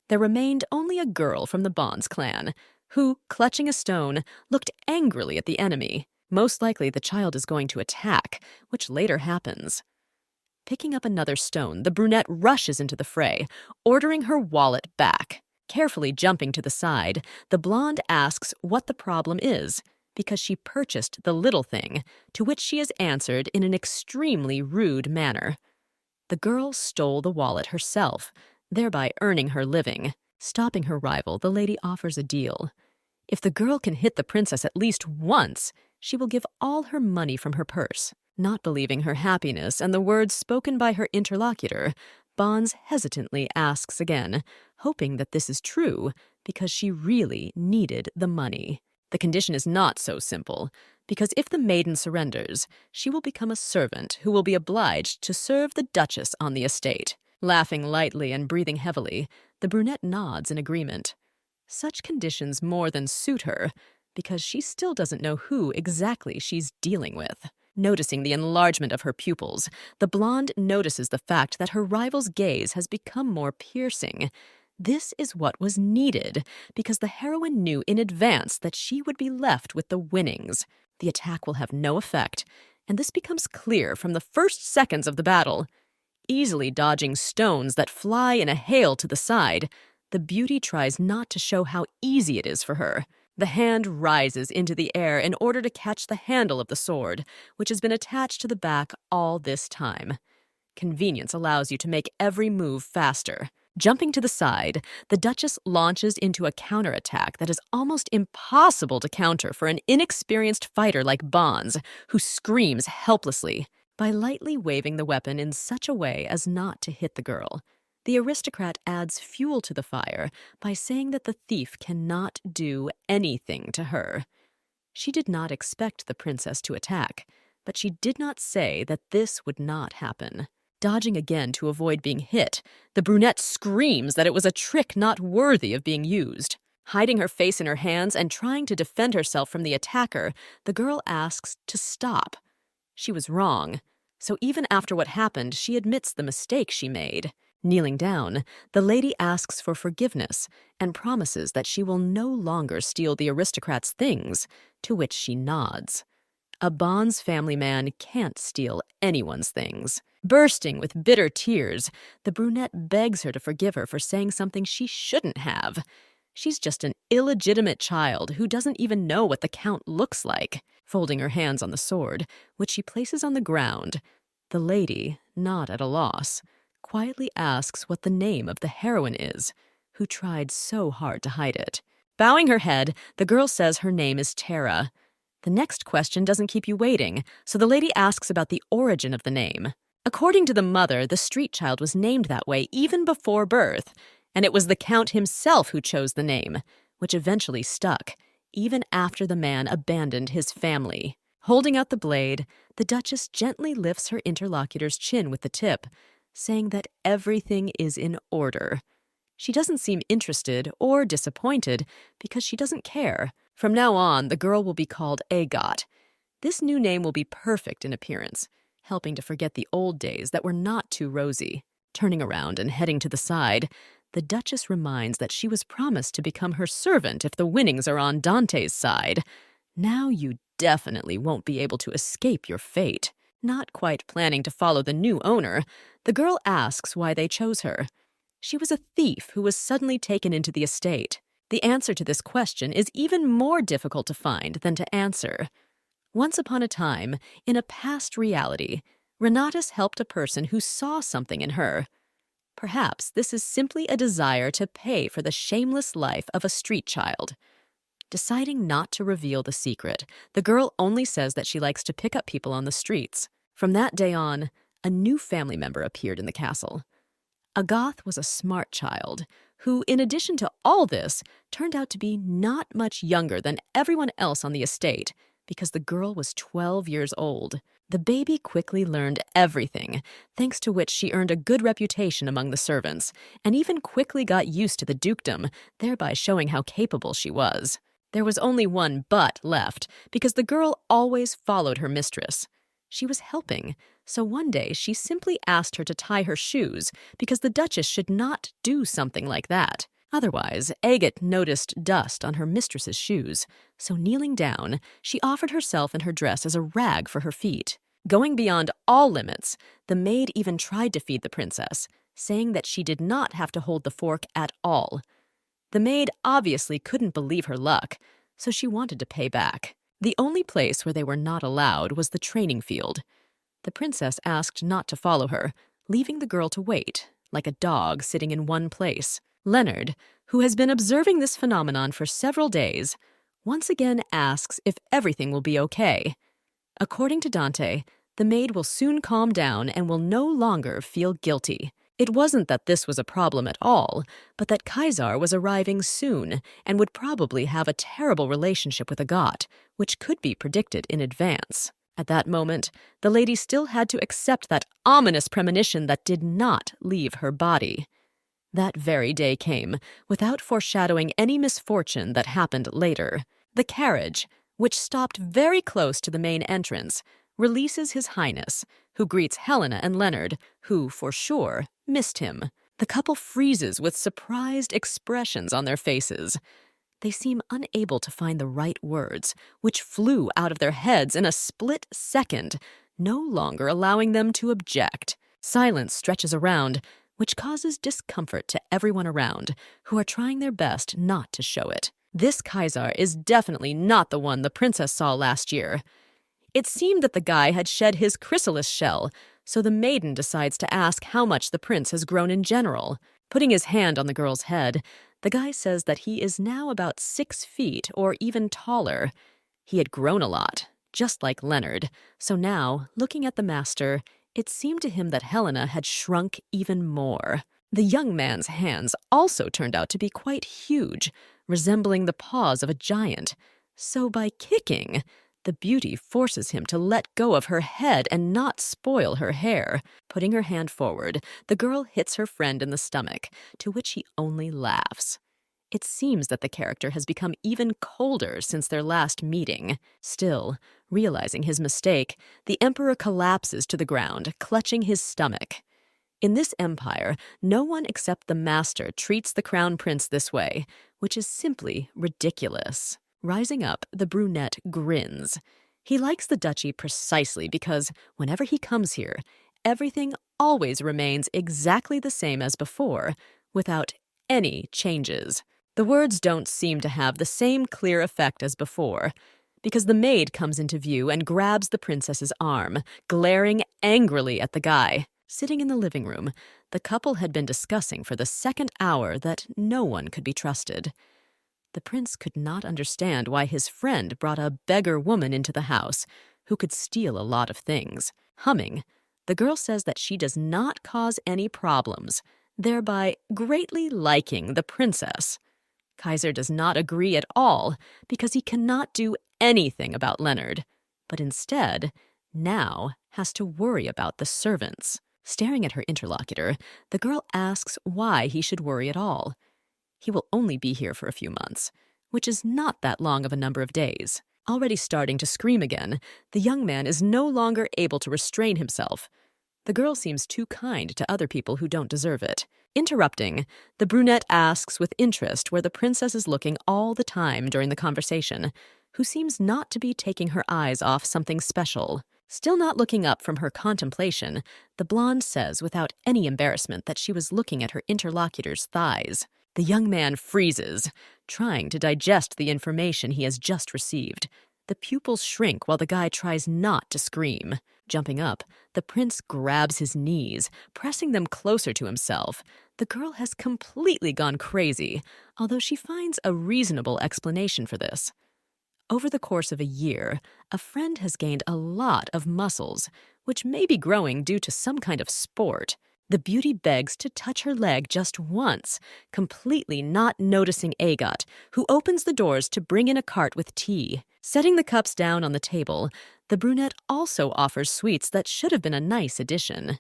There remained only a girl from the Bonds clan, who, clutching a stone, looked angrily at the enemy. Most likely the child is going to attack, which later happens. Picking up another stone, the brunette rushes into the fray, ordering her wallet back. Carefully jumping to the side, the blonde asks what the problem is, because she purchased the little thing, to which she is answered in an extremely rude manner. The girl stole the wallet herself, thereby earning her living. Stopping her rival, the lady offers a deal. If the girl can hit the princess at least once, she will give all her money from her purse. Not believing her happiness and the words spoken by her interlocutor, Bonds hesitantly asks again, hoping that this is true because she really needed the money. The condition is not so simple, because if the maiden surrenders, she will become a servant who will be obliged to serve the Duchess on the estate. Laughing lightly and breathing heavily, the brunette nods in agreement. Such conditions more than suit her, because she still doesn't know who exactly she's dealing with. Noticing the enlargement of her pupils, the blonde notices the fact that her rival's gaze has become more piercing. This is what was needed, because the heroine knew in advance that she would be left with the winnings. The attack will have no effect, and this becomes clear from the first seconds of the battle. Easily dodging stones that fly in a hail to the side, the beauty tries not to show how easy it is for her. The hand rises into the air in order to catch the handle of the sword, which has been attached to the back all this time. Convenience allows you to make every move faster. Jumping to the side, the Duchess launches into a counterattack that is almost impossible to counter for an inexperienced fighter like Bonds, who screams helplessly. By lightly waving the weapon in such a way as not to hit the girl, the aristocrat adds fuel to the fire by saying that the thief cannot do anything to her. She did not expect the princess to attack, but she did not say that this would not happen. Dodging again to avoid being hit, the brunette screams that it was a trick not worthy of being used. Hiding her face in her hands and trying to defend herself from the attacker, the girl asks to stop. She was wrong, so even after what happened, she admits the mistake she made. Kneeling down, the lady asks for forgiveness and promises that she will no longer steal the aristocrat's things, to which she nods. A Bonds family man can't steal anyone's things. Bursting with bitter tears, the brunette begs her to forgive her for saying something she shouldn't have. She's just an illegitimate child who doesn't even know what the Count looks like. Folding her hands on the sword, which she places on the ground, the lady, not at a loss, quietly asks what the name of the heroine is, who tried so hard to hide it. Bowing her head, the girl says her name is Tara. The next question doesn't keep you waiting, so the lady asks about the origin of the name. According to the mother, the street child was named that way even before birth, and it was the Count himself who chose the name, which eventually stuck, even after the man abandoned his family. Holding out the blade, the Duchess gently lifts her interlocutor's chin with the tip, saying that everything is in order. She doesn't seem interested or disappointed because she doesn't care. From now on, the girl will be called Agot. This new name will be perfect in appearance, helping to forget the old days that were not too rosy. Turning around and heading to the side, the Duchess reminds that she was promised to become her servant if the winnings are on Dante's side. Now you definitely won't be able to escape your fate. Not quite planning to follow the new owner, the girl asks why they chose her. She was a thief who was suddenly taken into the estate. The answer to this question is even more difficult to find than to answer. Once upon a time, in a past reality, Renatus helped a person who saw something in her. Perhaps this is simply a desire to pay for the shameless life of a street child. Deciding not to reveal the secret, the girl only says that she likes to pick up people on the streets. From that day on, a new family member appeared in the castle. Agoth was a smart child who, in addition to all this, turned out to be not much younger than everyone else on the estate because the girl was 12 years old. The baby quickly learned everything, thanks to which she earned a good reputation among the servants, and even quickly got used to the dukedom, thereby showing how capable she was. There was only one but left, because the girl always followed her mistress. She was helping, so one day she simply asked her to tie her shoes, because the Duchess should not do something like that. Otherwise, Agate noticed dust on her mistress's shoes, so kneeling down, she offered herself and her dress as a rag for her feet. Going beyond all limits, the maid even tried to feed the princess, saying that she did not have to hold the fork at all. The maid obviously couldn't believe her luck, so she wanted to pay back. The only place where they were not allowed was the training field. The princess asked not to follow her, leaving the girl to wait, like a dog sitting in one place. Leonard, who has been observing this phenomenon for several days, once again asks if everything will be okay. According to Dante, the maid will soon calm down and will no longer feel guilty. It wasn't that this was a problem at all, but that Kaisar was arriving soon and would probably have a terrible relationship with Agathe, which could be predicted in advance. At that moment, the lady still had to accept that ominous premonition that did not leave her body. That very day came, without foreshadowing any misfortune that happened later. The carriage, which stopped very close to the main entrance, releases His Highness, who greets Helena and Leonard, who, for sure, missed him. The couple freezes with surprised expressions on their faces. They seem unable to find the right words, which flew out of their heads in a split second, no longer allowing them to object. Silence stretches around, which causes discomfort to everyone around, who are trying their best not to show it. This Kaisar is definitely not the one the princess saw last year. It seemed that the guy had shed his chrysalis shell, so the maiden decides to ask how much the prince has grown in general. Putting his hand on the girl's head, the guy says that he is now about 6 feet or even taller. He had grown a lot, just like Leonard, so now, looking at the master, it seemed to him that Helena had shrunk even more. The young man's hands also turned out to be quite huge, resembling the paws of a giant. So by kicking, the beauty forces him to let go of her head and not spoil her hair. Putting her hand forward, the girl hits her friend in the stomach, to which he only laughs. It seems that the character has become even colder since their last meeting. Still, realizing his mistake, the emperor collapses to the ground, clutching his stomach. In this empire, no one except the master treats the crown prince this way, which is simply ridiculous. Rising up, the brunette grins. He likes the duchy precisely because whenever he comes here, everything always remains exactly the same as before, without any changes. The words don't seem to have the same clear effect as before, because the maid comes into view and grabs the princess's arm, glaring angrily at the guy. Sitting in the living room, the couple had been discussing for the second hour that no one could be trusted. The prince could not understand why his friend brought a beggar woman into the house who could steal a lot of things. Humming, the girl says that she does not cause any problems, thereby greatly liking the princess. Kaisar does not agree at all because he cannot do anything about Leonard, but instead, now has to worry about the servants. Staring at her interlocutor, the girl asks why he should worry at all. He will only be here for a few months, which is not that long of a number of days. Already starting to scream again, the young man is no longer able to restrain himself. The girl seems too kind to other people who don't deserve it. Interrupting, the brunette asks with interest where the princess is looking all the time during the conversation, who seems not to be taking her eyes off something special. Still not looking up from her contemplation, the blonde says without any embarrassment that she was looking at her interlocutor's thighs. The young man freezes, trying to digest the information he has just received. The pupils shrink while the guy tries not to scream. Jumping up, the prince grabs his knees, pressing them closer to himself. The girl has completely gone crazy, although she finds a reasonable explanation for this. Over the course of a year, a friend has gained a lot of muscles, which may be growing due to some kind of sport. The beauty begs to touch her leg just once, completely not noticing Agathe, who opens the doors to bring in a cart with tea. Setting the cups down on the table, the brunette also offers sweets that should have been a nice addition.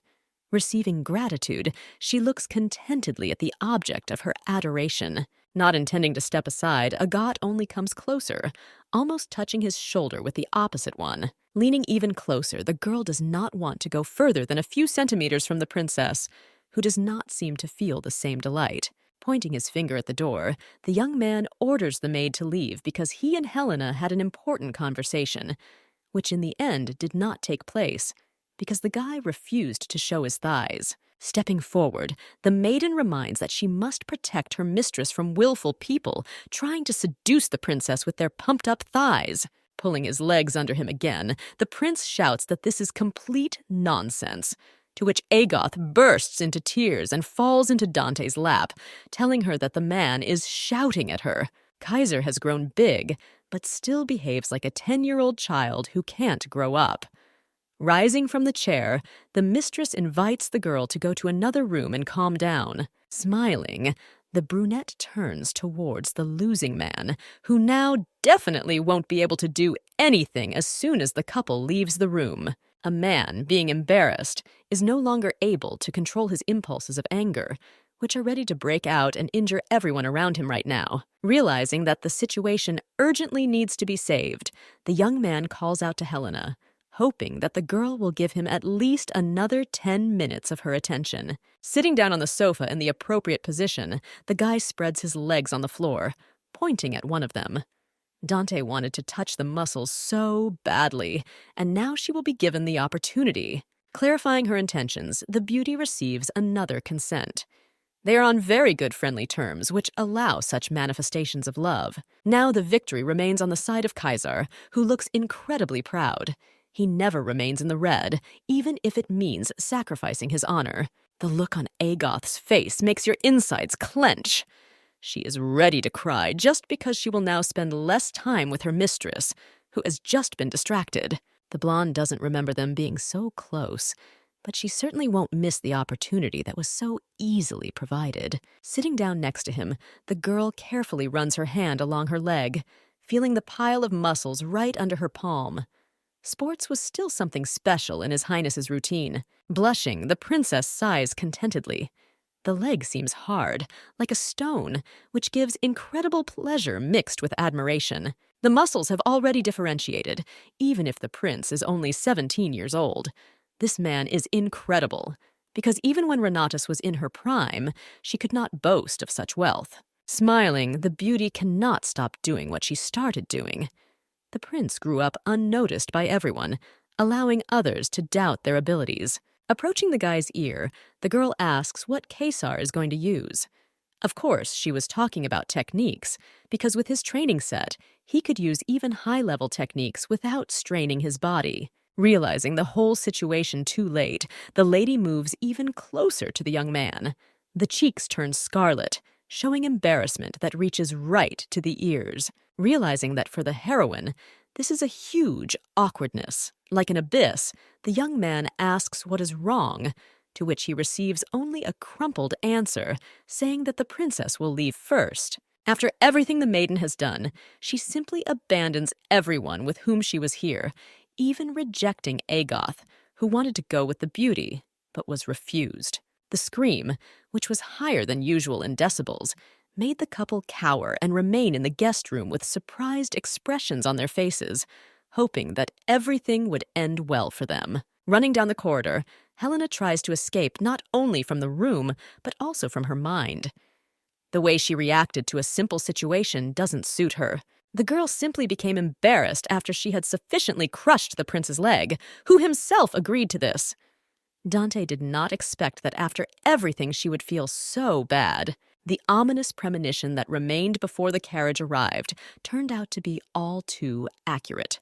Receiving gratitude, she looks contentedly at the object of her adoration. Not intending to step aside, Agathe only comes closer, almost touching his shoulder with the opposite one. Leaning even closer, the girl does not want to go further than a few centimeters from the princess, who does not seem to feel the same delight. Pointing his finger at the door, the young man orders the maid to leave because he and Helena had an important conversation, which in the end did not take place, because the guy refused to show his thighs. Stepping forward, the maiden reminds that she must protect her mistress from willful people trying to seduce the princess with their pumped-up thighs. Pulling his legs under him again, the prince shouts that this is complete nonsense, to which Agoth bursts into tears and falls into Dante's lap, telling her that the man is shouting at her. Kaisar has grown big, but still behaves like a 10-year-old child who can't grow up. Rising from the chair, the mistress invites the girl to go to another room and calm down. Smiling, the brunette turns towards the losing man, who now definitely won't be able to do anything as soon as the couple leaves the room. A man, being embarrassed, is no longer able to control his impulses of anger, which are ready to break out and injure everyone around him right now. Realizing that the situation urgently needs to be saved, the young man calls out to Helena, hoping that the girl will give him at least another 10 minutes of her attention. Sitting down on the sofa in the appropriate position, the guy spreads his legs on the floor, pointing at one of them. Dante wanted to touch the muscles so badly, and now she will be given the opportunity. Clarifying her intentions, the beauty receives another consent. They are on very good friendly terms, which allow such manifestations of love. Now the victory remains on the side of Kaisar, who looks incredibly proud. He never remains in the red, even if it means sacrificing his honor. The look on Agoth's face makes your insides clench. She is ready to cry just because she will now spend less time with her mistress, who has just been distracted. The blonde doesn't remember them being so close, but she certainly won't miss the opportunity that was so easily provided. Sitting down next to him, the girl carefully runs her hand along her leg, feeling the pile of muscles right under her palm. Sports was still something special in His Highness's routine. Blushing, the princess sighs contentedly. The leg seems hard, like a stone, which gives incredible pleasure mixed with admiration. The muscles have already differentiated, even if the prince is only 17 years old. This man is incredible, because even when Renatus was in her prime, she could not boast of such wealth. Smiling, the beauty cannot stop doing what she started doing. The prince grew up unnoticed by everyone, allowing others to doubt their abilities. Approaching the guy's ear, the girl asks what Kaisar is going to use. Of course, she was talking about techniques, because with his training set, he could use even high-level techniques without straining his body. Realizing the whole situation too late, the lady moves even closer to the young man. The cheeks turn scarlet, showing embarrassment that reaches right to the ears. Realizing that for the heroine, this is a huge awkwardness. Like an abyss, the young man asks what is wrong, to which he receives only a crumpled answer, saying that the princess will leave first. After everything the maiden has done, she simply abandons everyone with whom she was here, even rejecting Agoth, who wanted to go with the beauty, but was refused. The scream, which was higher than usual in decibels, made the couple cower and remain in the guest room with surprised expressions on their faces, hoping that everything would end well for them. Running down the corridor, Helena tries to escape not only from the room, but also from her mind. The way she reacted to a simple situation doesn't suit her. The girl simply became embarrassed after she had sufficiently crushed the prince's leg, who himself agreed to this. Dante did not expect that after everything she would feel so bad. The ominous premonition that remained before the carriage arrived turned out to be all too accurate.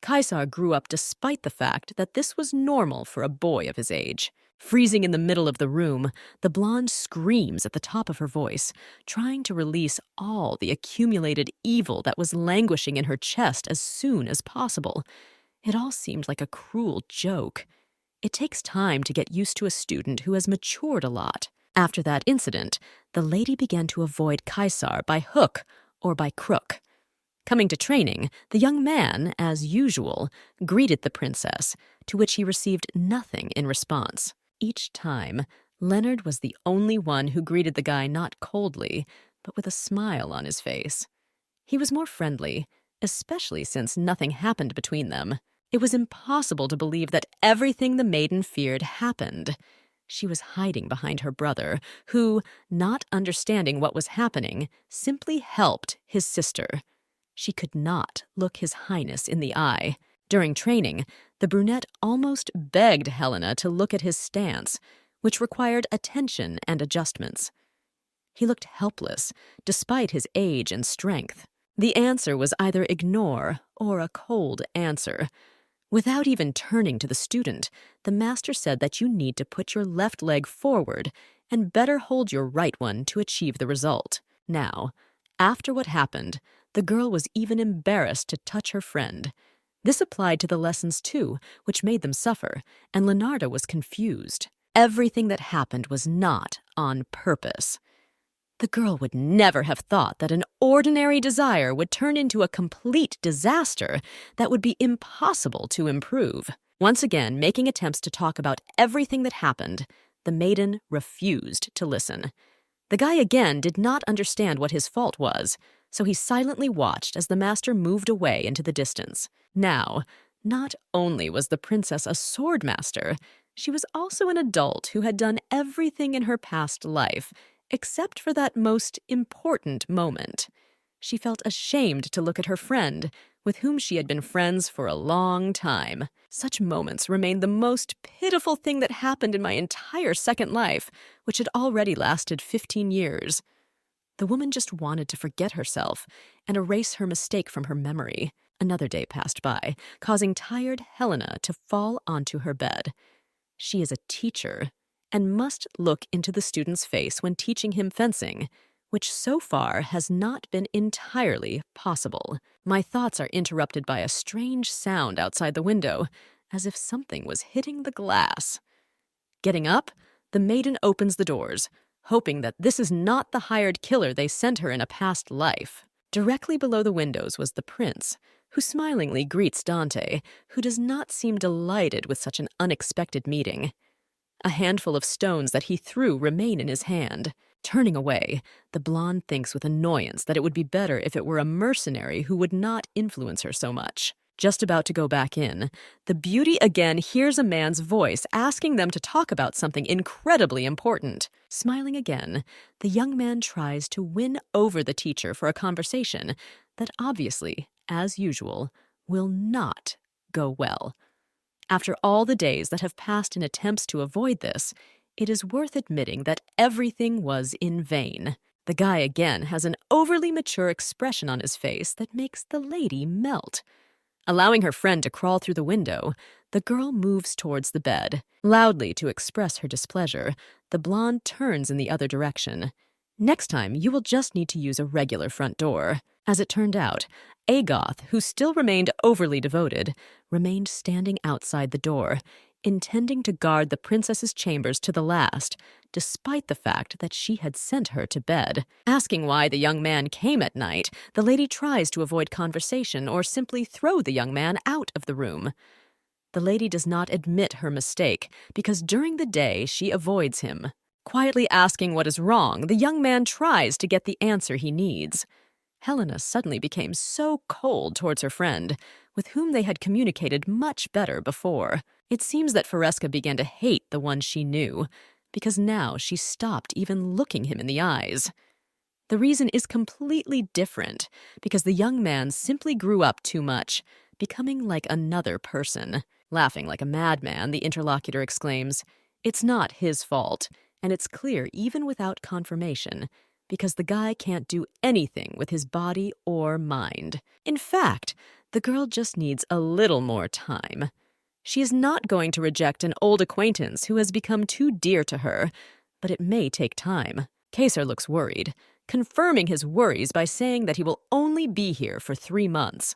Kaisar grew up despite the fact that this was normal for a boy of his age. Freezing in the middle of the room, the blonde screams at the top of her voice, trying to release all the accumulated evil that was languishing in her chest as soon as possible. It all seemed like a cruel joke. It takes time to get used to a student who has matured a lot. After that incident, the lady began to avoid Kaisar by hook or by crook. Coming to training, the young man, as usual, greeted the princess, to which he received nothing in response. Each time, Leonard was the only one who greeted the guy not coldly, but with a smile on his face. He was more friendly, especially since nothing happened between them. It was impossible to believe that everything the maiden feared happened. She was hiding behind her brother, who, not understanding what was happening, simply helped his sister. She could not look His Highness in the eye. During training, the brunette almost begged Helena to look at his stance, which required attention and adjustments. He looked helpless, despite his age and strength. The answer was either ignore or a cold answer. Without even turning to the student, the master said that you need to put your left leg forward and better hold your right one to achieve the result. Now, after what happened, the girl was even embarrassed to touch her friend. This applied to the lessons too, which made them suffer, and Leonardo was confused. Everything that happened was not on purpose. The girl would never have thought that an ordinary desire would turn into a complete disaster that would be impossible to improve. Once again, making attempts to talk about everything that happened, the maiden refused to listen. The guy again did not understand what his fault was, so he silently watched as the master moved away into the distance. Now, not only was the princess a sword master, she was also an adult who had done everything in her past life, except for that most important moment. She felt ashamed to look at her friend, with whom she had been friends for a long time. Such moments remained the most pitiful thing that happened in my entire second life, which had already lasted 15 years. The woman just wanted to forget herself and erase her mistake from her memory. Another day passed by, causing tired Helena to fall onto her bed. She is a teacher and must look into the student's face when teaching him fencing, which so far has not been entirely possible. My thoughts are interrupted by a strange sound outside the window, as if something was hitting the glass. Getting up, the maiden opens the doors, hoping that this is not the hired killer they sent her in a past life. Directly below the windows was the prince, who smilingly greets Dante, who does not seem delighted with such an unexpected meeting. A handful of stones that he threw remain in his hand. Turning away, the blonde thinks with annoyance that it would be better if it were a mercenary who would not influence her so much. Just about to go back in, the beauty again hears a man's voice asking them to talk about something incredibly important. Smiling again, the young man tries to win over the teacher for a conversation that obviously, as usual, will not go well. After all the days that have passed in attempts to avoid this, it is worth admitting that everything was in vain. The guy again has an overly mature expression on his face that makes the lady melt. Allowing her friend to crawl through the window, the girl moves towards the bed. Loudly to express her displeasure, the blonde turns in the other direction. Next time, you will just need to use a regular front door. As it turned out, Agoth, who still remained overly devoted, remained standing outside the door, intending to guard the princess's chambers to the last, despite the fact that she had sent her to bed. Asking why the young man came at night, the lady tries to avoid conversation or simply throw the young man out of the room. The lady does not admit her mistake, because during the day she avoids him. Quietly asking what is wrong, the young man tries to get the answer he needs. Helena suddenly became so cold towards her friend, with whom they had communicated much better before. It seems that Fresca began to hate the one she knew, because now she stopped even looking him in the eyes. The reason is completely different, because the young man simply grew up too much, becoming like another person. Laughing like a madman, the interlocutor exclaims, "It's not his fault, and it's clear even without confirmation, because the guy can't do anything with his body or mind. In fact, the girl just needs a little more time. She is not going to reject an old acquaintance who has become too dear to her, but it may take time." Kaisar looks worried, confirming his worries by saying that he will only be here for 3 months.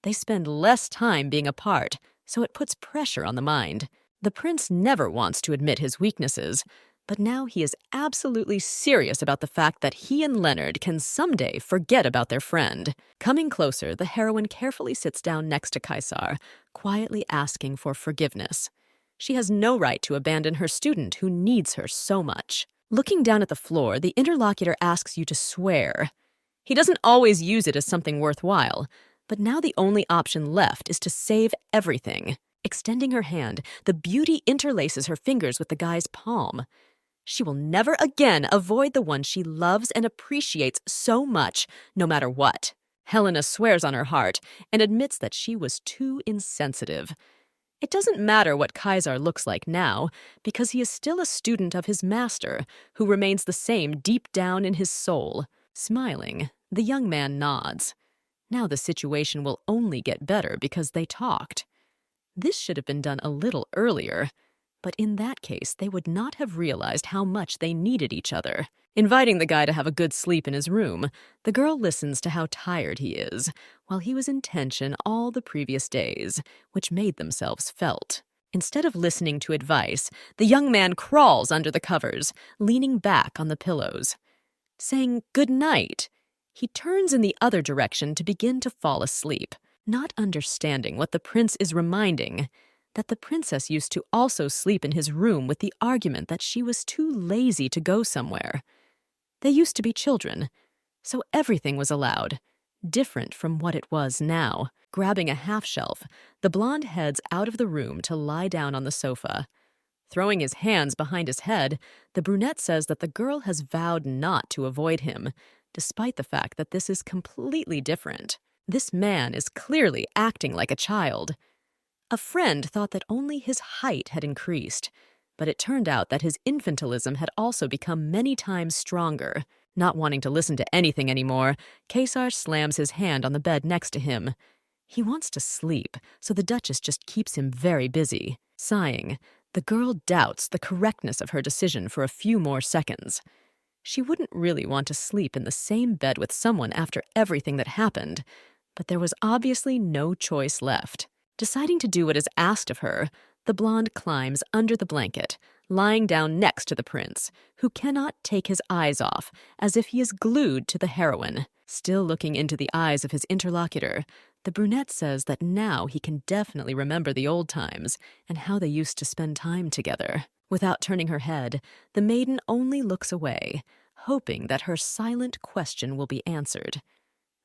They spend less time being apart, so it puts pressure on the mind. The prince never wants to admit his weaknesses, but now he is absolutely serious about the fact that he and Leonard can someday forget about their friend. Coming closer, the heroine carefully sits down next to Kaisar, quietly asking for forgiveness. She has no right to abandon her student who needs her so much. Looking down at the floor, the interlocutor asks you to swear. He doesn't always use it as something worthwhile, but now the only option left is to save everything. Extending her hand, the beauty interlaces her fingers with the guy's palm. She will never again avoid the one she loves and appreciates so much, no matter what. Helena swears on her heart and admits that she was too insensitive. It doesn't matter what Kaisar looks like now, because he is still a student of his master, who remains the same deep down in his soul. Smiling, the young man nods. Now the situation will only get better because they talked. This should have been done a little earlier, but in that case, they would not have realized how much they needed each other. Inviting the guy to have a good sleep in his room, the girl listens to how tired he is, while he was in tension all the previous days, which made themselves felt. Instead of listening to advice, the young man crawls under the covers, leaning back on the pillows. Saying good night, he turns in the other direction to begin to fall asleep, not understanding what the prince is reminding, that the princess used to also sleep in his room with the argument that she was too lazy to go somewhere. They used to be children, so everything was allowed, different from what it was now. Grabbing a half-shelf, the blonde heads out of the room to lie down on the sofa. Throwing his hands behind his head, the brunette says that the girl has vowed not to avoid him, despite the fact that this is completely different. This man is clearly acting like a child. A friend thought that only his height had increased, but it turned out that his infantilism had also become many times stronger. Not wanting to listen to anything anymore, Kaisar slams his hand on the bed next to him. He wants to sleep, so the Duchess just keeps him very busy. Sighing, the girl doubts the correctness of her decision for a few more seconds. She wouldn't really want to sleep in the same bed with someone after everything that happened, but there was obviously no choice left. Deciding to do what is asked of her, the blonde climbs under the blanket, lying down next to the prince, who cannot take his eyes off, as if he is glued to the heroine. Still looking into the eyes of his interlocutor, the brunette says that now he can definitely remember the old times and how they used to spend time together. Without turning her head, the maiden only looks away, hoping that her silent question will be answered.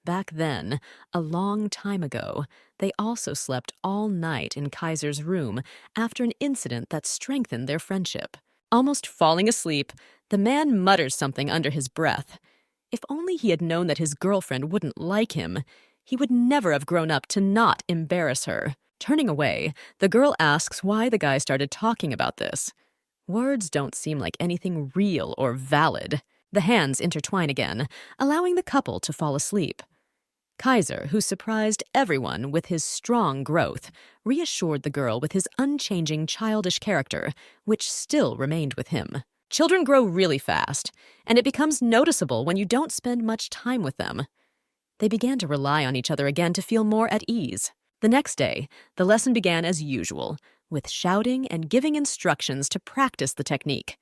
Back then, a long time ago, they also slept all night in Kaisar's room after an incident that strengthened their friendship. Almost falling asleep, the man mutters something under his breath. If only he had known that his girlfriend wouldn't like him, he would never have grown up to not embarrass her. Turning away, the girl asks why the guy started talking about this. Words don't seem like anything real or valid. The hands intertwine again, allowing the couple to fall asleep. Kaisar, who surprised everyone with his strong growth, reassured the girl with his unchanging childish character, which still remained with him. Children grow really fast, and it becomes noticeable when you don't spend much time with them. They began to rely on each other again to feel more at ease. The next day, the lesson began as usual, with shouting and giving instructions to practice the technique.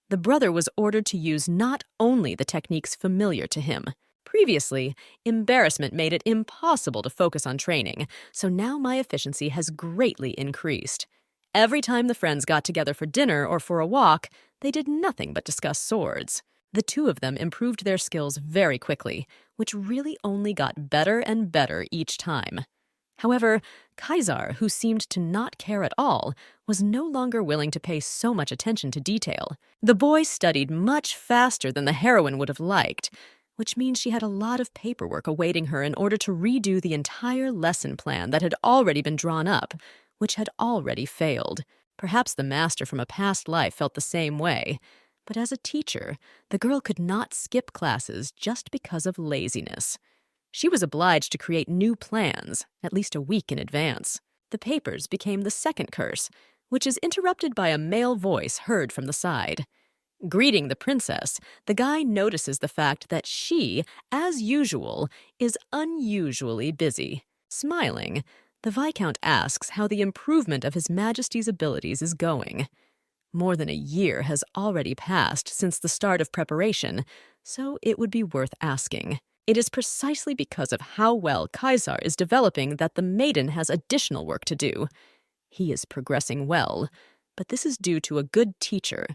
The brother was ordered to use not only the techniques familiar to him. Previously, embarrassment made it impossible to focus on training, so now my efficiency has greatly increased. Every time the friends got together for dinner or for a walk, they did nothing but discuss swords. The two of them improved their skills very quickly, which really only got better and better each time. However, Kaisar, who seemed to not care at all, was no longer willing to pay so much attention to detail. The boy studied much faster than the heroine would have liked, which means she had a lot of paperwork awaiting her in order to redo the entire lesson plan that had already been drawn up, which had already failed. Perhaps the master from a past life felt the same way, but as a teacher, the girl could not skip classes just because of laziness. She was obliged to create new plans, at least a week in advance. The papers became the second curse, which is interrupted by a male voice heard from the side. Greeting the princess, the guy notices the fact that she, as usual, is unusually busy. Smiling, the Viscount asks how the improvement of His Majesty's abilities is going. More than a year has already passed since the start of preparation, so it would be worth asking. It is precisely because of how well Kaisar is developing that the maiden has additional work to do. He is progressing well, but this is due to a good teacher,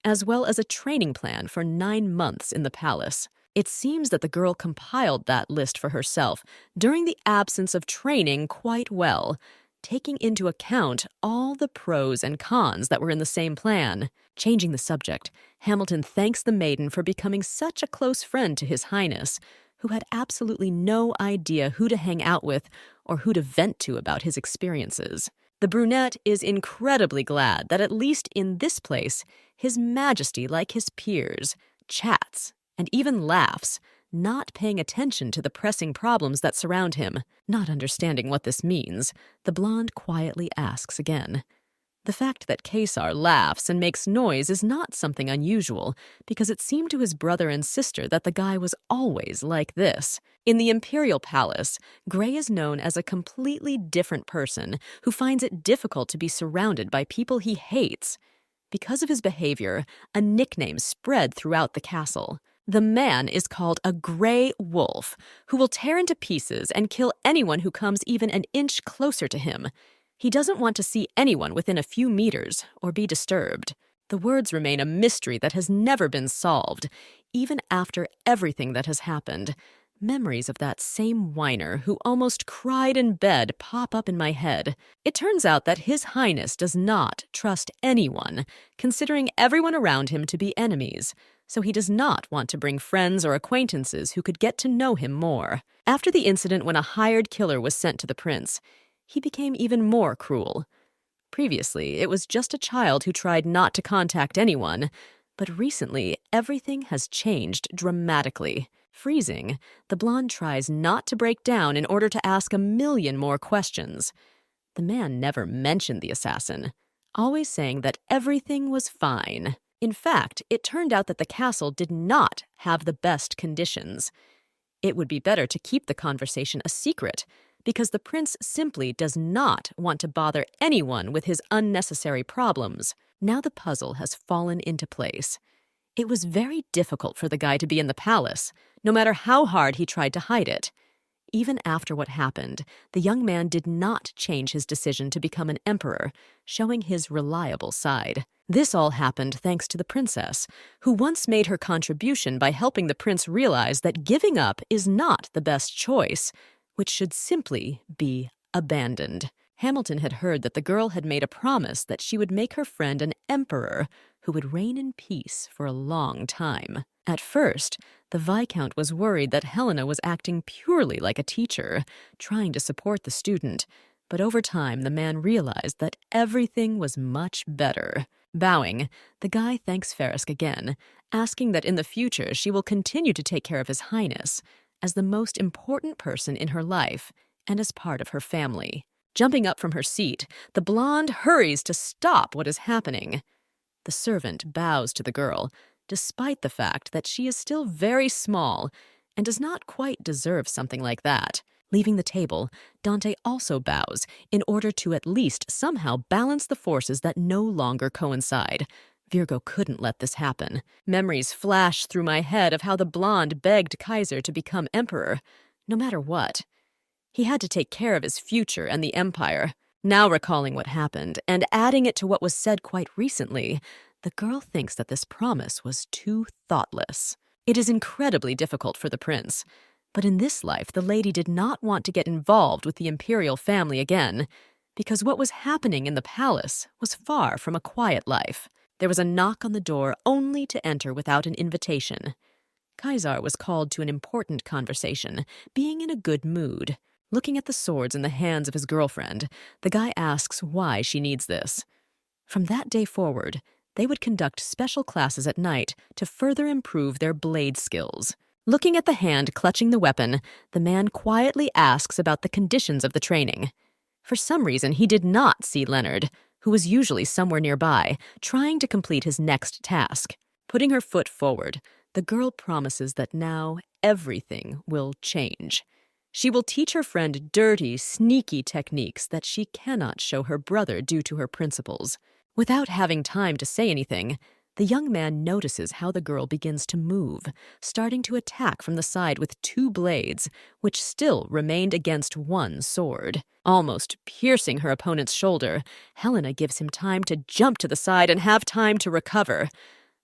as well as a training plan for 9 months in the palace. It seems that the girl compiled that list for herself during the absence of training quite well, taking into account all the pros and cons that were in the same plan. Changing the subject, Hamilton thanks the maiden for becoming such a close friend to His Highness, who had absolutely no idea who to hang out with or who to vent to about his experiences. The brunette is incredibly glad that at least in this place, His Majesty, like his peers, chats and even laughs, not paying attention to the pressing problems that surround him. Not understanding what this means, the blonde quietly asks again. The fact that Kaisar laughs and makes noise is not something unusual, because it seemed to his brother and sister that the guy was always like this. In the Imperial Palace, Gray is known as a completely different person who finds it difficult to be surrounded by people he hates. Because of his behavior, a nickname spread throughout the castle. The man is called a Gray Wolf, who will tear into pieces and kill anyone who comes even an inch closer to him. He doesn't want to see anyone within a few meters or be disturbed. The words remain a mystery that has never been solved, even after everything that has happened. Memories of that same whiner who almost cried in bed pop up in my head. It turns out that His Highness does not trust anyone, considering everyone around him to be enemies, so he does not want to bring friends or acquaintances who could get to know him more. After the incident when a hired killer was sent to the prince, he became even more cruel. Previously, it was just a child who tried not to contact anyone, but recently, everything has changed dramatically. Freezing, the blonde tries not to break down in order to ask a million more questions. The man never mentioned the assassin, always saying that everything was fine. In fact, it turned out that the castle did not have the best conditions. It would be better to keep the conversation a secret, because the prince simply does not want to bother anyone with his unnecessary problems. Now the puzzle has fallen into place. It was very difficult for the guy to be in the palace, no matter how hard he tried to hide it. Even after what happened, the young man did not change his decision to become an emperor, showing his reliable side. This all happened thanks to the princess, who once made her contribution by helping the prince realize that giving up is not the best choice, which should simply be abandoned. Hamilton had heard that the girl had made a promise that she would make her friend an emperor who would reign in peace for a long time. At first, the Viscount was worried that Helena was acting purely like a teacher, trying to support the student, but over time the man realized that everything was much better. Bowing, the guy thanks Farisk again, asking that in the future she will continue to take care of His Highness, as the most important person in her life and as part of her family. Jumping up from her seat, the blonde hurries to stop what is happening. The servant bows to the girl, despite the fact that she is still very small and does not quite deserve something like that. Leaving the table, Dante also bows in order to at least somehow balance the forces that no longer coincide. Virgo couldn't let this happen. Memories flash through my head of how the blonde begged Kaisar to become emperor, no matter what. He had to take care of his future and the empire. Now recalling what happened and adding it to what was said quite recently, the girl thinks that this promise was too thoughtless. It is incredibly difficult for the prince, but in this life the lady did not want to get involved with the Imperial family again, because what was happening in the palace was far from a quiet life. There was a knock on the door only to enter without an invitation. Kaisar was called to an important conversation, being in a good mood. Looking at the swords in the hands of his girlfriend, the guy asks why she needs this. From that day forward, they would conduct special classes at night to further improve their blade skills. Looking at the hand clutching the weapon, the man quietly asks about the conditions of the training. For some reason, he did not see Leonard, who was usually somewhere nearby, trying to complete his next task. Putting her foot forward, the girl promises that now everything will change. She will teach her friend dirty, sneaky techniques that she cannot show her brother due to her principles. Without having time to say anything, the young man notices how the girl begins to move, starting to attack from the side with 2 blades, which still remained against one sword. Almost piercing her opponent's shoulder, Helena gives him time to jump to the side and have time to recover.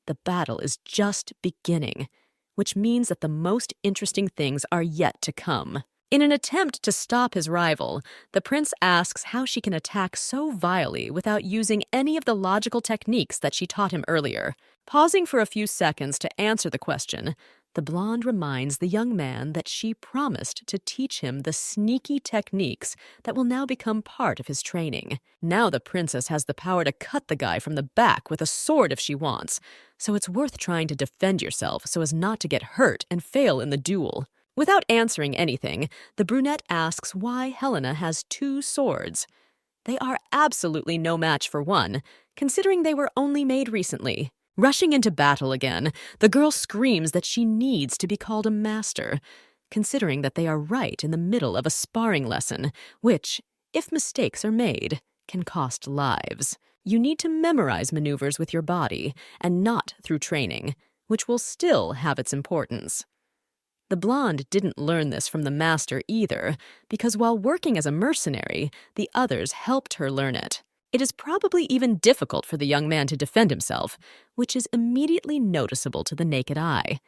The battle is just beginning, which means that the most interesting things are yet to come. In an attempt to stop his rival, the prince asks how she can attack so vilely without using any of the logical techniques that she taught him earlier. Pausing for a few seconds to answer the question, the blonde reminds the young man that she promised to teach him the sneaky techniques that will now become part of his training. Now the princess has the power to cut the guy from the back with a sword if she wants, so it's worth trying to defend yourself so as not to get hurt and fail in the duel. Without answering anything, the brunette asks why Helena has 2 swords. They are absolutely no match for one, considering they were only made recently. Rushing into battle again, the girl screams that she needs to be called a master, considering that they are right in the middle of a sparring lesson, which, if mistakes are made, can cost lives. You need to memorize maneuvers with your body and not through training, which will still have its importance. The blonde didn't learn this from the master either, because while working as a mercenary, the others helped her learn it. It is probably even difficult for the young man to defend himself, which is immediately noticeable to the naked eye.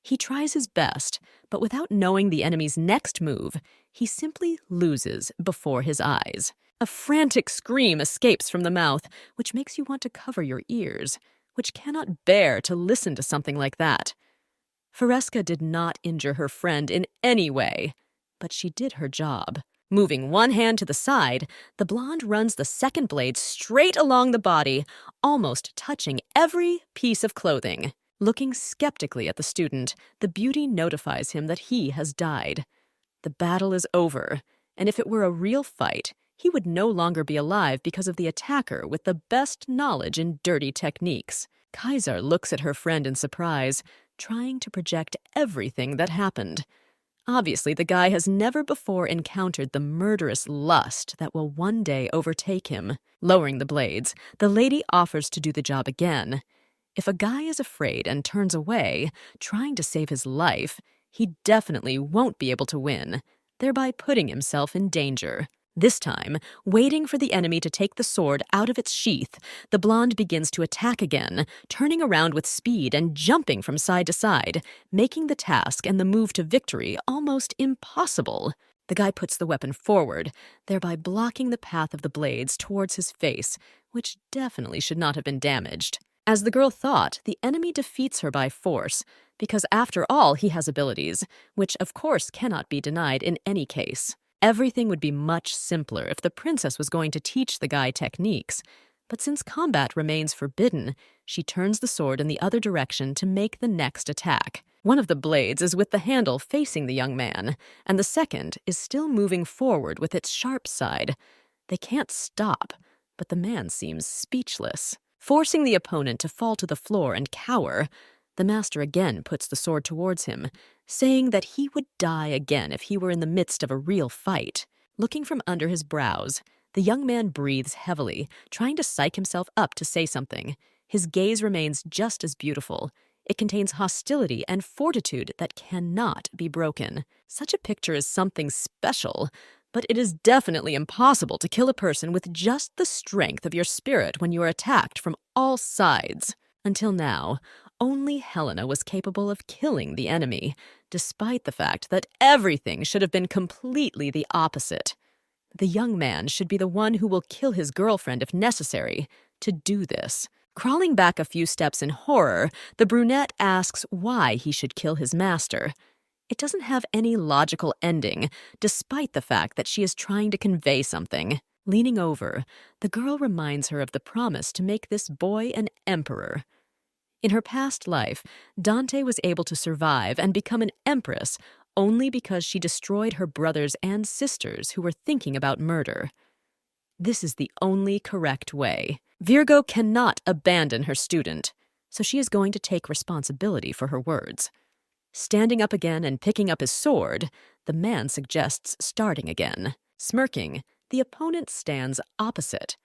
He tries his best, but without knowing the enemy's next move, he simply loses before his eyes. A frantic scream escapes from the mouth, which makes you want to cover your ears, which cannot bear to listen to something like that. Faresca did not injure her friend in any way, but she did her job. Moving one hand to the side, the blonde runs the second blade straight along the body, almost touching every piece of clothing. Looking skeptically at the student, the beauty notifies him that he has died. The battle is over, and if it were a real fight, he would no longer be alive because of the attacker with the best knowledge in dirty techniques. Kaisar looks at her friend in surprise, trying to project everything that happened. Obviously, the guy has never before encountered the murderous lust that will one day overtake him. Lowering the blades, the lady offers to do the job again. If a guy is afraid and turns away, trying to save his life, he definitely won't be able to win, thereby putting himself in danger. This time, waiting for the enemy to take the sword out of its sheath, the blonde begins to attack again, turning around with speed and jumping from side to side, making the task and the move to victory almost impossible. The guy puts the weapon forward, thereby blocking the path of the blades towards his face, which definitely should not have been damaged. As the girl thought, the enemy defeats her by force, because after all he has abilities, which of course cannot be denied in any case. Everything would be much simpler if the princess was going to teach the guy techniques, but since combat remains forbidden, she turns the sword in the other direction to make the next attack. One of the blades is with the handle facing the young man, and the second is still moving forward with its sharp side. They can't stop, but the man seems speechless. Forcing the opponent to fall to the floor and cower, the master again puts the sword towards him, saying that he would die again if he were in the midst of a real fight. Looking from under his brows, the young man breathes heavily, trying to psych himself up to say something. His gaze remains just as beautiful. It contains hostility and fortitude that cannot be broken. Such a picture is something special, but it is definitely impossible to kill a person with just the strength of your spirit when you are attacked from all sides. Until now, only Helena was capable of killing the enemy, despite the fact that everything should have been completely the opposite. The young man should be the one who will kill his girlfriend if necessary to do this. Crawling back a few steps in horror, the brunette asks why he should kill his master. It doesn't have any logical ending, despite the fact that she is trying to convey something. Leaning over, the girl reminds her of the promise to make this boy an emperor. In her past life, Dante was able to survive and become an empress only because she destroyed her brothers and sisters who were thinking about murder. This is the only correct way. Virgo cannot abandon her student, so she is going to take responsibility for her words. Standing up again and picking up his sword, the man suggests starting again. Smirking, the opponent stands opposite.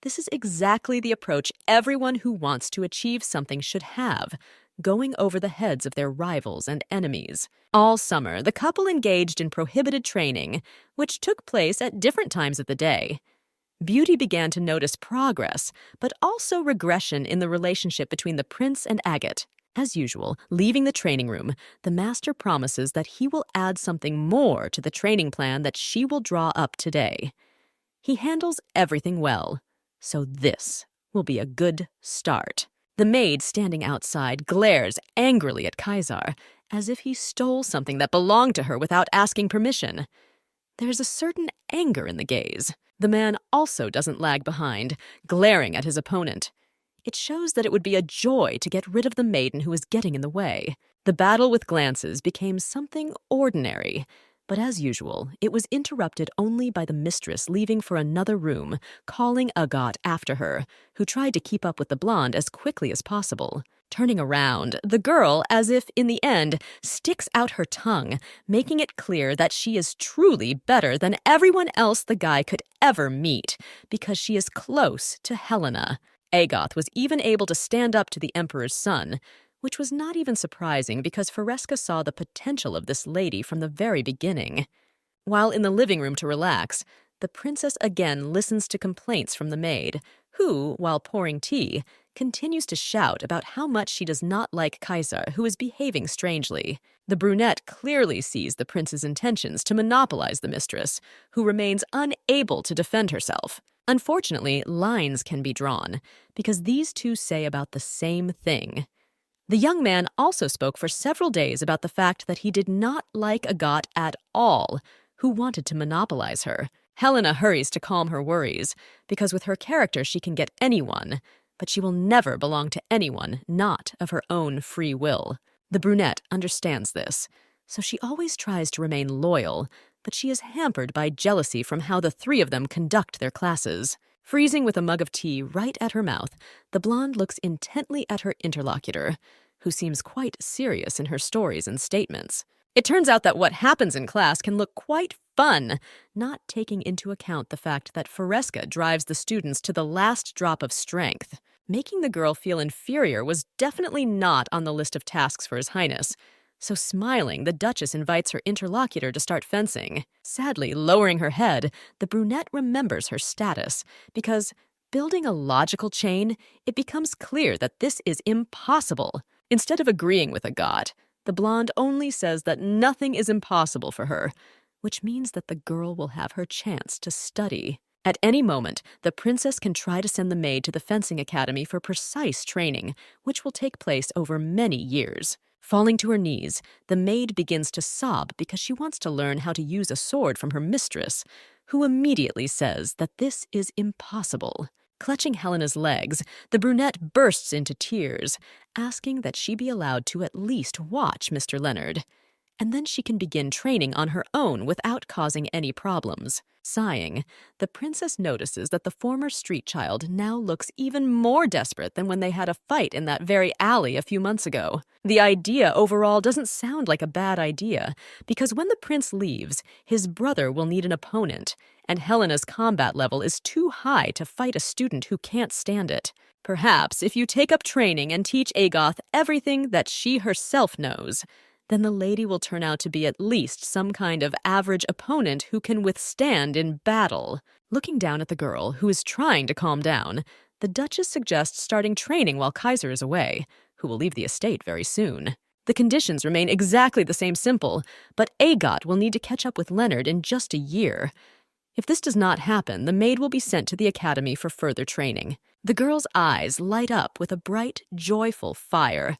This is exactly the approach everyone who wants to achieve something should have, going over the heads of their rivals and enemies. All summer, the couple engaged in prohibited training, which took place at different times of the day. Beauty began to notice progress, but also regression in the relationship between the prince and Agate. As usual, leaving the training room, the master promises that he will add something more to the training plan that she will draw up today. He handles everything well, so this will be a good start. The maid standing outside glares angrily at Kaisar, as if he stole something that belonged to her without asking permission. There's a certain anger in the gaze. The man also doesn't lag behind, glaring at his opponent. It shows that it would be a joy to get rid of the maiden who was getting in the way. The battle with glances became something ordinary, but as usual, it was interrupted only by the mistress leaving for another room, calling Agat after her, who tried to keep up with the blonde as quickly as possible. Turning around, the girl, as if in the end, sticks out her tongue, making it clear that she is truly better than everyone else the guy could ever meet, because she is close to Helena. Agoth was even able to stand up to the Emperor's son, which was not even surprising because Fareska saw the potential of this lady from the very beginning. While in the living room to relax, the princess again listens to complaints from the maid, who, while pouring tea, continues to shout about how much she does not like Kaisar, who is behaving strangely. The brunette clearly sees the prince's intentions to monopolize the mistress, who remains unable to defend herself. Unfortunately, lines can be drawn, because these two say about the same thing. The young man also spoke for several days about the fact that he did not like Agat at all, who wanted to monopolize her. Helena hurries to calm her worries, because with her character she can get anyone, but she will never belong to anyone not of her own free will. The brunette understands this, so she always tries to remain loyal, but she is hampered by jealousy from how the three of them conduct their classes. Freezing with a mug of tea right at her mouth, the blonde looks intently at her interlocutor, who seems quite serious in her stories and statements. It turns out that what happens in class can look quite fun, not taking into account the fact that Fareska drives the students to the last drop of strength. Making the girl feel inferior was definitely not on the list of tasks for His Highness, so smiling, the Duchess invites her interlocutor to start fencing. Sadly, lowering her head, the brunette remembers her status, because, building a logical chain, it becomes clear that this is impossible. Instead of agreeing with Agat, the blonde only says that nothing is impossible for her, which means that the girl will have her chance to study. At any moment, the princess can try to send the maid to the fencing academy for precise training, which will take place over many years. Falling to her knees, the maid begins to sob because she wants to learn how to use a sword from her mistress, who immediately says that this is impossible. Clutching Helena's legs, the brunette bursts into tears, asking that she be allowed to at least watch Mr. Leonard, and then she can begin training on her own without causing any problems. Sighing, the princess notices that the former street child now looks even more desperate than when they had a fight in that very alley a few months ago. The idea overall doesn't sound like a bad idea, because when the prince leaves, his brother will need an opponent, and Helena's combat level is too high to fight a student who can't stand it. Perhaps if you take up training and teach Agoth everything that she herself knows, then the lady will turn out to be at least some kind of average opponent who can withstand in battle. Looking down at the girl, who is trying to calm down, the Duchess suggests starting training while Kaisar is away, who will leave the estate very soon. The conditions remain exactly the same simple, but Agot will need to catch up with Leonard in just a year. If this does not happen, the maid will be sent to the academy for further training. The girl's eyes light up with a bright, joyful fire.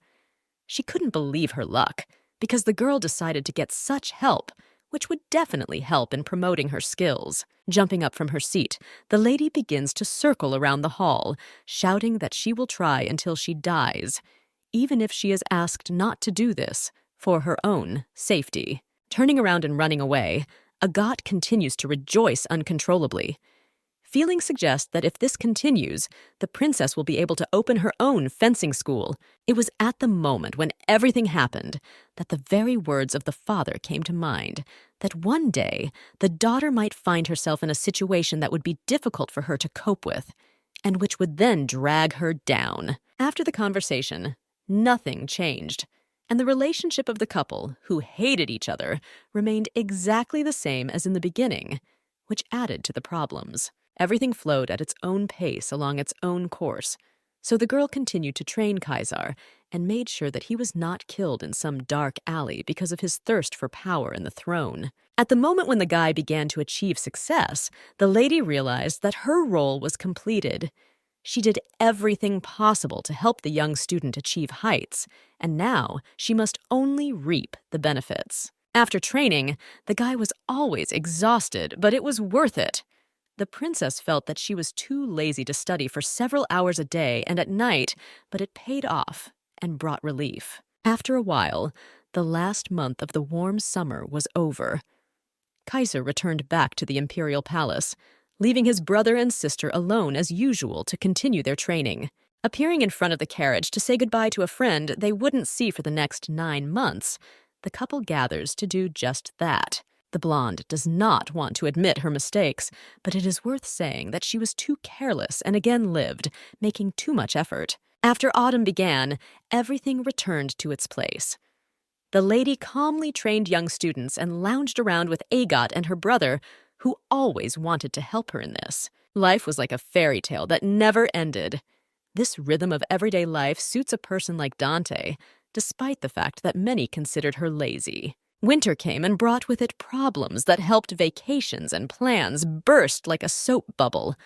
She couldn't believe her luck, because the girl decided to get such help, which would definitely help in promoting her skills. Jumping up from her seat, the lady begins to circle around the hall, shouting that she will try until she dies, even if she is asked not to do this, for her own safety. Turning around and running away, Agat continues to rejoice uncontrollably. Feelings suggest that if this continues, the princess will be able to open her own fencing school. It was at the moment when everything happened that the very words of the father came to mind, that one day the daughter might find herself in a situation that would be difficult for her to cope with, and which would then drag her down. After the conversation, nothing changed, and the relationship of the couple, who hated each other, remained exactly the same as in the beginning, which added to the problems. Everything flowed at its own pace along its own course, so the girl continued to train Kaisar and made sure that he was not killed in some dark alley because of his thirst for power and the throne. At the moment when the guy began to achieve success, the lady realized that her role was completed. She did everything possible to help the young student achieve heights, and now she must only reap the benefits. After training, the guy was always exhausted, but it was worth it. The princess felt that she was too lazy to study for several hours a day and at night, but it paid off and brought relief. After a while, the last month of the warm summer was over. Kaisar returned back to the Imperial palace, leaving his brother and sister alone as usual to continue their training. Appearing in front of the carriage to say goodbye to a friend they wouldn't see for the next 9 months, the couple gathers to do just that. The blonde does not want to admit her mistakes, but it is worth saying that she was too careless and again lived, making too much effort. After autumn began, everything returned to its place. The lady calmly trained young students and lounged around with Agot and her brother, who always wanted to help her in this. Life was like a fairy tale that never ended. This rhythm of everyday life suits a person like Dante, despite the fact that many considered her lazy. Winter came and brought with it problems that helped vacations and plans burst like a soap bubble.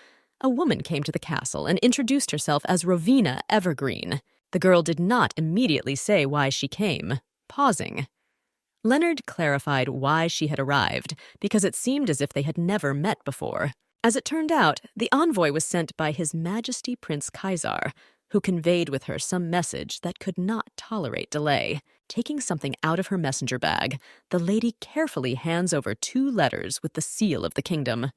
A woman came to the castle and introduced herself as Rowena Evergreen. The girl did not immediately say why she came, pausing. Leonard clarified why she had arrived, because it seemed as if they had never met before. As it turned out, the envoy was sent by His Majesty Prince Kaisar, who conveyed with her some message that could not tolerate delay. Taking something out of her messenger bag, the lady carefully hands over 2 letters with the seal of the kingdom.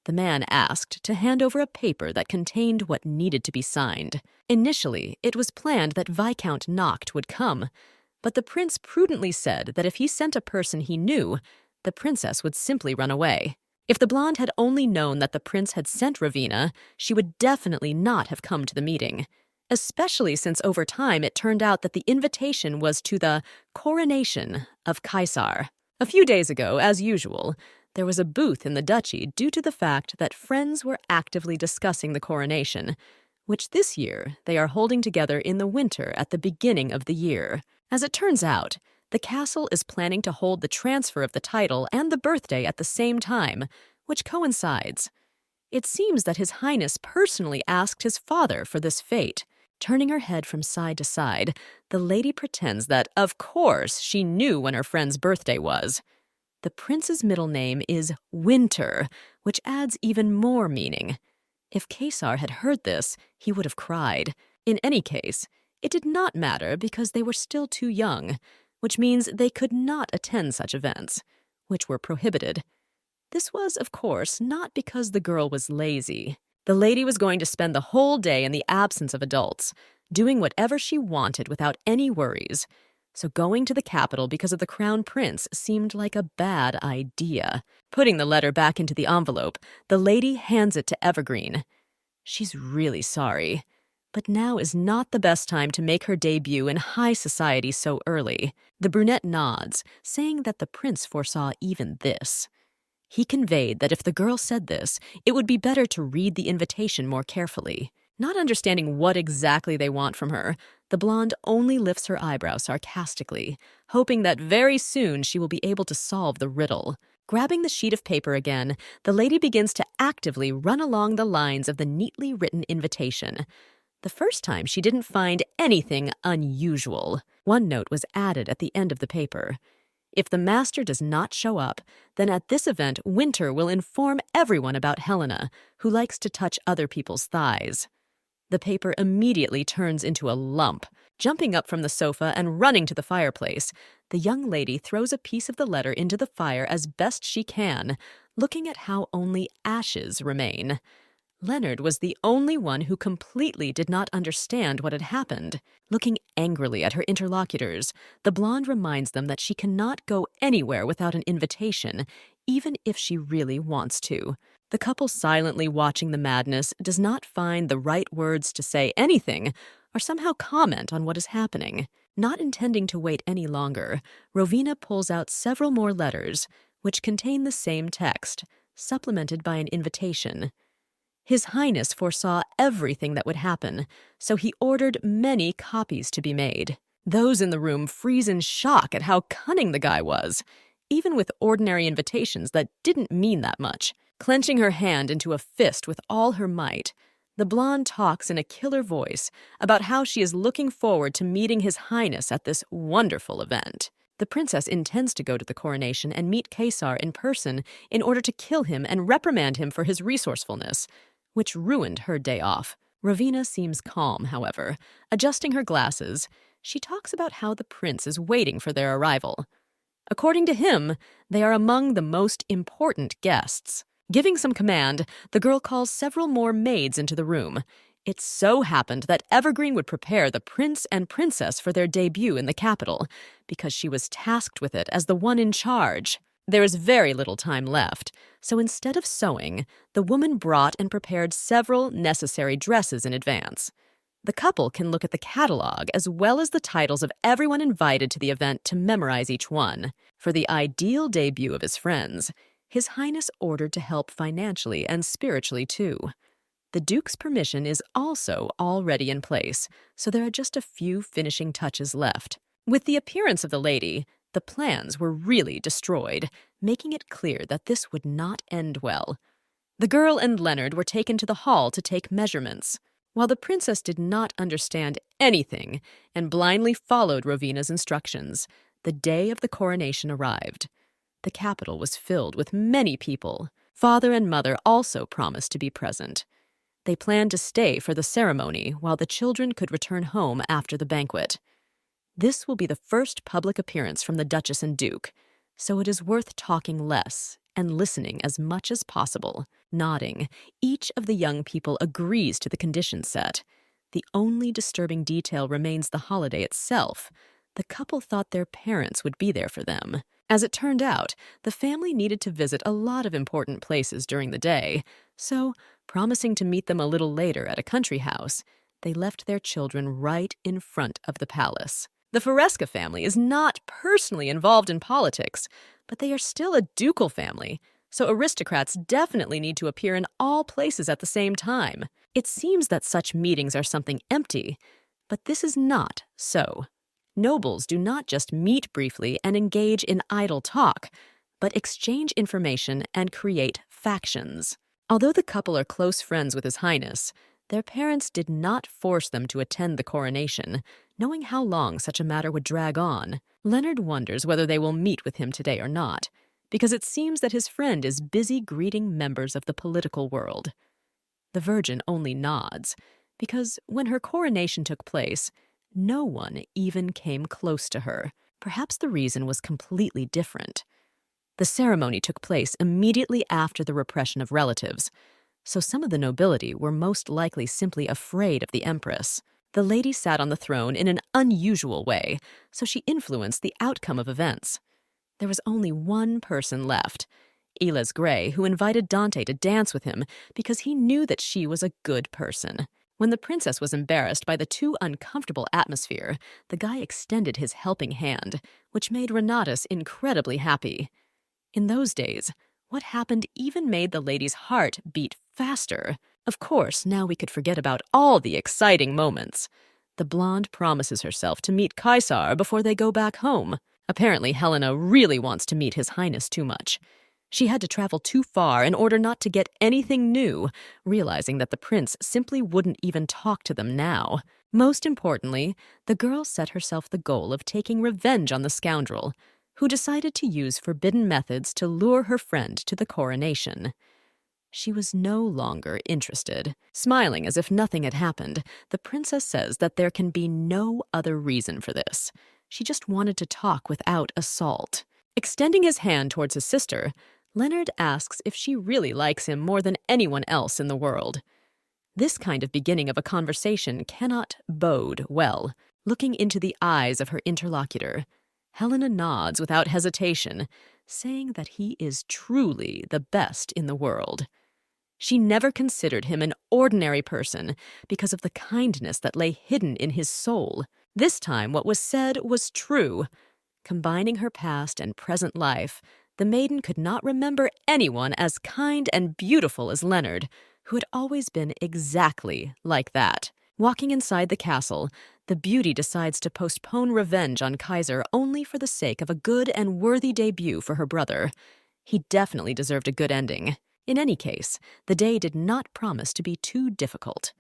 The man asked to hand over a paper that contained what needed to be signed. Initially, it was planned that Viscount Noct would come, but the prince prudently said that if he sent a person he knew, the princess would simply run away. If the blonde had only known that the prince had sent Rowena, she would definitely not have come to the meeting, especially since over time it turned out that the invitation was to the coronation of Kaisar. A few days ago, as usual, there was a booth in the duchy due to the fact that friends were actively discussing the coronation, which this year they are holding together in the winter at the beginning of the year. As it turns out, the castle is planning to hold the transfer of the title and the birthday at the same time, which coincides. It seems that His Highness personally asked his father for this fate. Turning her head from side to side, the lady pretends that, of course, she knew when her friend's birthday was. The prince's middle name is Winter, which adds even more meaning. If Kaisar had heard this, he would have cried. In any case, it did not matter because they were still too young, which means they could not attend such events, which were prohibited. This was, of course, not because the girl was lazy. The lady was going to spend the whole day in the absence of adults, doing whatever she wanted without any worries. So going to the capital because of the crown prince seemed like a bad idea. Putting the letter back into the envelope, the lady hands it to Evergreen. She's really sorry, but now is not the best time to make her debut in high society so early. The brunette nods, saying that the prince foresaw even this. He conveyed that if the girl said this, it would be better to read the invitation more carefully. Not understanding what exactly they want from her, the blonde only lifts her eyebrow sarcastically, hoping that very soon she will be able to solve the riddle. Grabbing the sheet of paper again, the lady begins to actively run along the lines of the neatly written invitation. The first time she didn't find anything unusual. One note was added at the end of the paper. If the master does not show up, then at this event Winter will inform everyone about Helena, who likes to touch other people's thighs. The paper immediately turns into a lump. Jumping up from the sofa and running to the fireplace, the young lady throws a piece of the letter into the fire as best she can, looking at how only ashes remain. Leonard was the only one who completely did not understand what had happened. Looking angrily at her interlocutors, the blonde reminds them that she cannot go anywhere without an invitation, even if she really wants to. The couple silently watching the madness does not find the right words to say anything or somehow comment on what is happening. Not intending to wait any longer, Rowena pulls out several more letters, which contain the same text, supplemented by an invitation. His Highness foresaw everything that would happen, so he ordered many copies to be made. Those in the room freeze in shock at how cunning the guy was, even with ordinary invitations that didn't mean that much. Clenching her hand into a fist with all her might, the blonde talks in a killer voice about how she is looking forward to meeting His Highness at this wonderful event. The princess intends to go to the coronation and meet Kaisar in person in order to kill him and reprimand him for his resourcefulness, which ruined her day off. Ravina seems calm, however. Adjusting her glasses, she talks about how the prince is waiting for their arrival. According to him, they are among the most important guests. Giving some command, the girl calls several more maids into the room. It so happened that Evergreen would prepare the prince and princess for their debut in the capital, because she was tasked with it as the one in charge. There is very little time left, so instead of sewing, the woman brought and prepared several necessary dresses in advance. The couple can look at the catalog as well as the titles of everyone invited to the event to memorize each one. For the ideal debut of his friends, His Highness ordered to help financially and spiritually too. The Duke's permission is also already in place, so there are just a few finishing touches left. With the appearance of the lady, the plans were really destroyed, making it clear that this would not end well. The girl and Leonard were taken to the hall to take measurements. While the princess did not understand anything and blindly followed Ravina's instructions, the day of the coronation arrived. The capital was filled with many people. Father and mother also promised to be present. They planned to stay for the ceremony while the children could return home after the banquet. This will be the first public appearance from the Duchess and Duke, so it is worth talking less and listening as much as possible. Nodding, each of the young people agrees to the conditions set. The only disturbing detail remains the holiday itself. The couple thought their parents would be there for them. As it turned out, the family needed to visit a lot of important places during the day, so, promising to meet them a little later at a country house, they left their children right in front of the palace. The Foresca family is not personally involved in politics, but they are still a ducal family, so aristocrats definitely need to appear in all places at the same time. It seems that such meetings are something empty, but this is not so. Nobles do not just meet briefly and engage in idle talk, but exchange information and create factions. Although the couple are close friends with His Highness, their parents did not force them to attend the coronation, knowing how long such a matter would drag on. Leonard wonders whether they will meet with him today or not, because it seems that his friend is busy greeting members of the political world. The Virgin only nods, because when her coronation took place, no one even came close to her. Perhaps the reason was completely different. The ceremony took place immediately after the repression of relatives, so some of the nobility were most likely simply afraid of the Empress. The lady sat on the throne in an unusual way, so she influenced the outcome of events. There was only one person left, Elas Gray, who invited Dante to dance with him because he knew that she was a good person. When the princess was embarrassed by the too uncomfortable atmosphere, the guy extended his helping hand, which made Renatus incredibly happy. In those days, what happened even made the lady's heart beat faster. Of course, now we could forget about all the exciting moments. The blonde promises herself to meet Kaisar before they go back home. Apparently, Helena really wants to meet His Highness too much. She had to travel too far in order not to get anything new, realizing that the prince simply wouldn't even talk to them now. Most importantly, the girl set herself the goal of taking revenge on the scoundrel, who decided to use forbidden methods to lure her friend to the coronation. She was no longer interested. Smiling as if nothing had happened, the princess says that there can be no other reason for this. She just wanted to talk without assault. Extending his hand towards his sister, Leonard asks if she really likes him more than anyone else in the world. This kind of beginning of a conversation cannot bode well. Looking into the eyes of her interlocutor, Helena nods without hesitation, saying that he is truly the best in the world. She never considered him an ordinary person because of the kindness that lay hidden in his soul. This time what was said was true. Combining her past and present life, the maiden could not remember anyone as kind and beautiful as Leonard, who had always been exactly like that. Walking inside the castle, the beauty decides to postpone revenge on Kaisar only for the sake of a good and worthy debut for her brother. He definitely deserved a good ending. In any case, the day did not promise to be too difficult.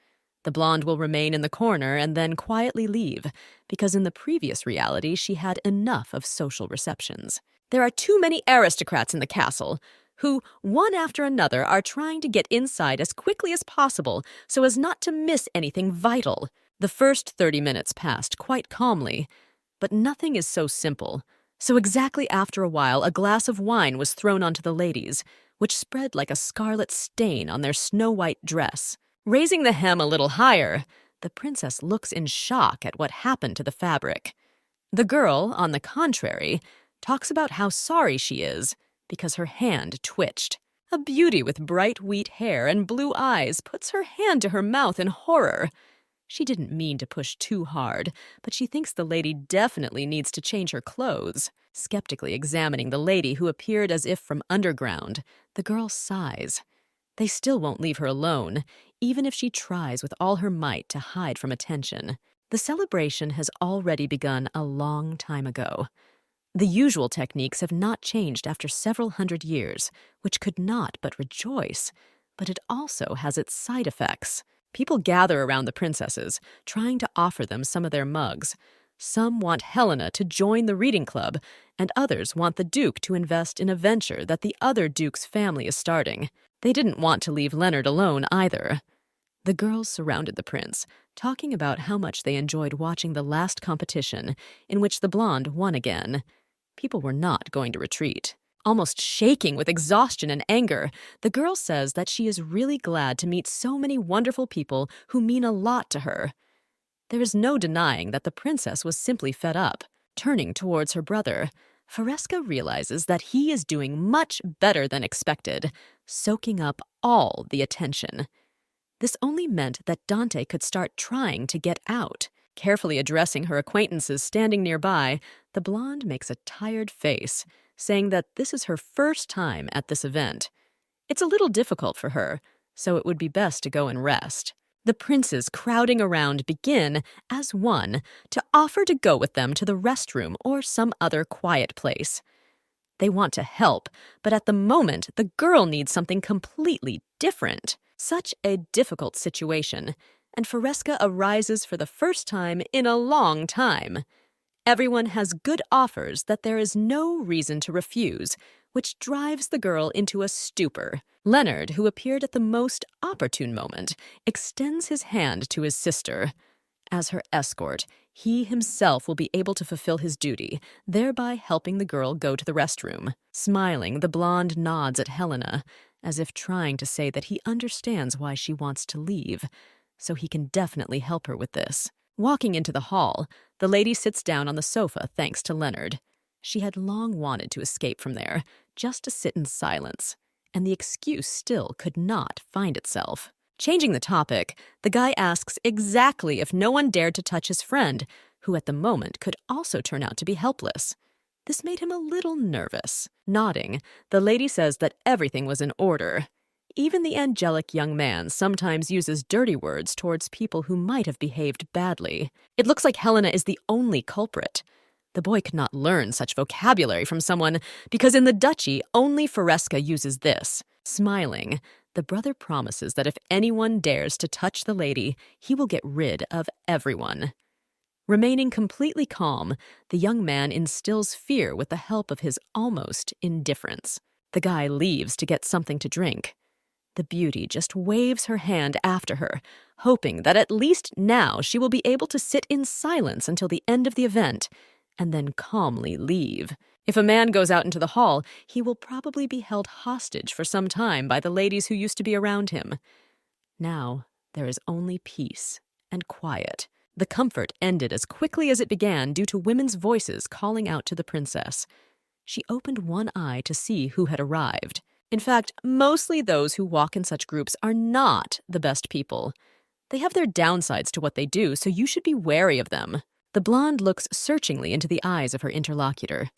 The blonde will remain in the corner and then quietly leave, because in the previous reality she had enough of social receptions. There are too many aristocrats in the castle, who, one after another, are trying to get inside as quickly as possible so as not to miss anything vital. The first 30 minutes passed quite calmly, but nothing is so simple. So exactly after a while, a glass of wine was thrown onto the ladies, which spread like a scarlet stain on their snow-white dress. Raising the hem a little higher, the princess looks in shock at what happened to the fabric. The girl, on the contrary, talks about how sorry she is because her hand twitched. A beauty with bright wheat hair and blue eyes puts her hand to her mouth in horror. She didn't mean to push too hard, but she thinks the lady definitely needs to change her clothes. Skeptically examining the lady who appeared as if from underground, the girl sighs. They still won't leave her alone, even if she tries with all her might to hide from attention. The celebration has already begun a long time ago. The usual techniques have not changed after several hundred years, which could not but rejoice, but it also has its side effects. People gather around the princesses, trying to offer them some of their mugs. Some want Helena to join the reading club, and others want the Duke to invest in a venture that the other Duke's family is starting. They didn't want to leave Leonard alone either. The girls surrounded the prince, talking about how much they enjoyed watching the last competition, in which the blonde won again. People were not going to retreat. Almost shaking with exhaustion and anger, the girl says that she is really glad to meet so many wonderful people who mean a lot to her. There is no denying that the princess was simply fed up. Turning towards her brother, Faresca realizes that he is doing much better than expected, soaking up all the attention. This only meant that Dante could start trying to get out. Carefully addressing her acquaintances standing nearby, the blonde makes a tired face, saying that this is her first time at this event. It's a little difficult for her, so it would be best to go and rest. The princes crowding around begin, as one, to offer to go with them to the restroom or some other quiet place. They want to help, but at the moment, the girl needs something completely different. Such a difficult situation, and Faresca arises for the first time in a long time. Everyone has good offers that there is no reason to refuse, which drives the girl into a stupor. Leonard, who appeared at the most opportune moment, extends his hand to his sister. As her escort, he himself will be able to fulfill his duty, thereby helping the girl go to the restroom. Smiling, the blonde nods at Helena, as if trying to say that he understands why she wants to leave, so he can definitely help her with this. Walking into the hall, the lady sits down on the sofa thanks to Leonard. She had long wanted to escape from there, just to sit in silence, and the excuse still could not find itself. Changing the topic, the guy asks exactly if no one dared to touch his friend, who at the moment could also turn out to be helpless. This made him a little nervous. Nodding, the lady says that everything was in order. Even the angelic young man sometimes uses dirty words towards people who might have behaved badly. It looks like Helena is the only culprit. The boy could not learn such vocabulary from someone because in the duchy, only Faresca uses this. Smiling, the brother promises that if anyone dares to touch the lady, he will get rid of everyone. Remaining completely calm, the young man instills fear with the help of his almost indifference. The guy leaves to get something to drink. The beauty just waves her hand after her, hoping that at least now she will be able to sit in silence until the end of the event, and then calmly leave. If a man goes out into the hall, he will probably be held hostage for some time by the ladies who used to be around him. Now, there is only peace and quiet. The comfort ended as quickly as it began due to women's voices calling out to the princess. She opened one eye to see who had arrived. In fact, mostly those who walk in such groups are not the best people. They have their downsides to what they do, so you should be wary of them. The blonde looks searchingly into the eyes of her interlocutor.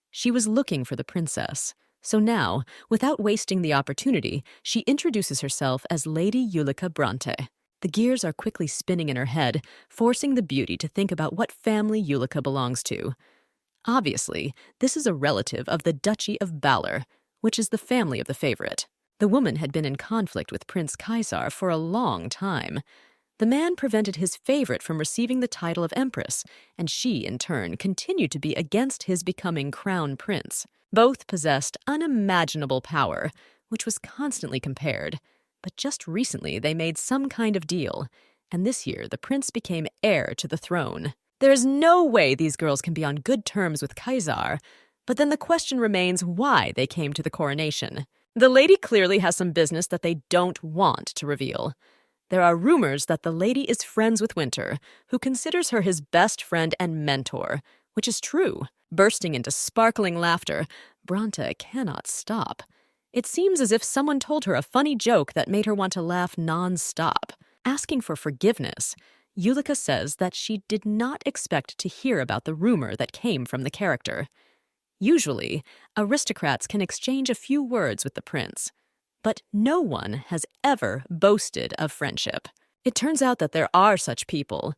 She was looking for the princess, so now, without wasting the opportunity, she introduces herself as Lady Ulrica Bronte. The gears are quickly spinning in her head, forcing the beauty to think about what family Ulrica belongs to. Obviously, this is a relative of the Duchy of Balor, which is the family of the favorite. The woman had been in conflict with Prince Kaisar for a long time. The man prevented his favorite from receiving the title of empress, and she, in turn, continued to be against his becoming crown prince. Both possessed unimaginable power, which was constantly compared. But just recently they made some kind of deal, and this year the prince became heir to the throne. There is no way these girls can be on good terms with Kaisar, but then the question remains why they came to the coronation. The lady clearly has some business that they don't want to reveal. There are rumors that the lady is friends with Winter, who considers her his best friend and mentor, which is true. Bursting into sparkling laughter, Bronte cannot stop. It seems as if someone told her a funny joke that made her want to laugh non-stop. Asking for forgiveness, Yulika says that she did not expect to hear about the rumor that came from the character. Usually, aristocrats can exchange a few words with the prince, but no one has ever boasted of friendship. It turns out that there are such people.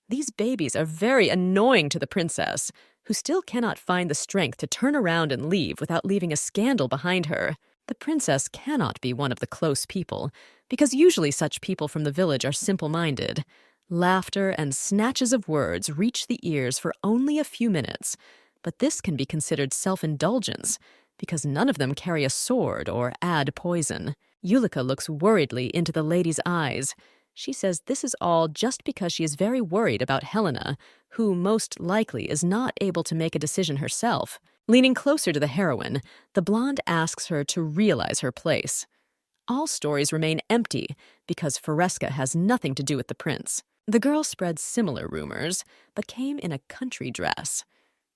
These babies are very annoying to the princess, who still cannot find the strength to turn around and leave without leaving a scandal behind her. The princess cannot be one of the close people, because usually such people from the village are simple-minded. Laughter and snatches of words reach the ears for only a few minutes, but this can be considered self-indulgence, because none of them carry a sword or add poison. Yulika looks worriedly into the lady's eyes. She says this is all just because she is very worried about Helena, who most likely is not able to make a decision herself. Leaning closer to the heroine, the blonde asks her to realize her place. All stories remain empty because Fresca has nothing to do with the prince. The girl spread similar rumors, but came in a country dress.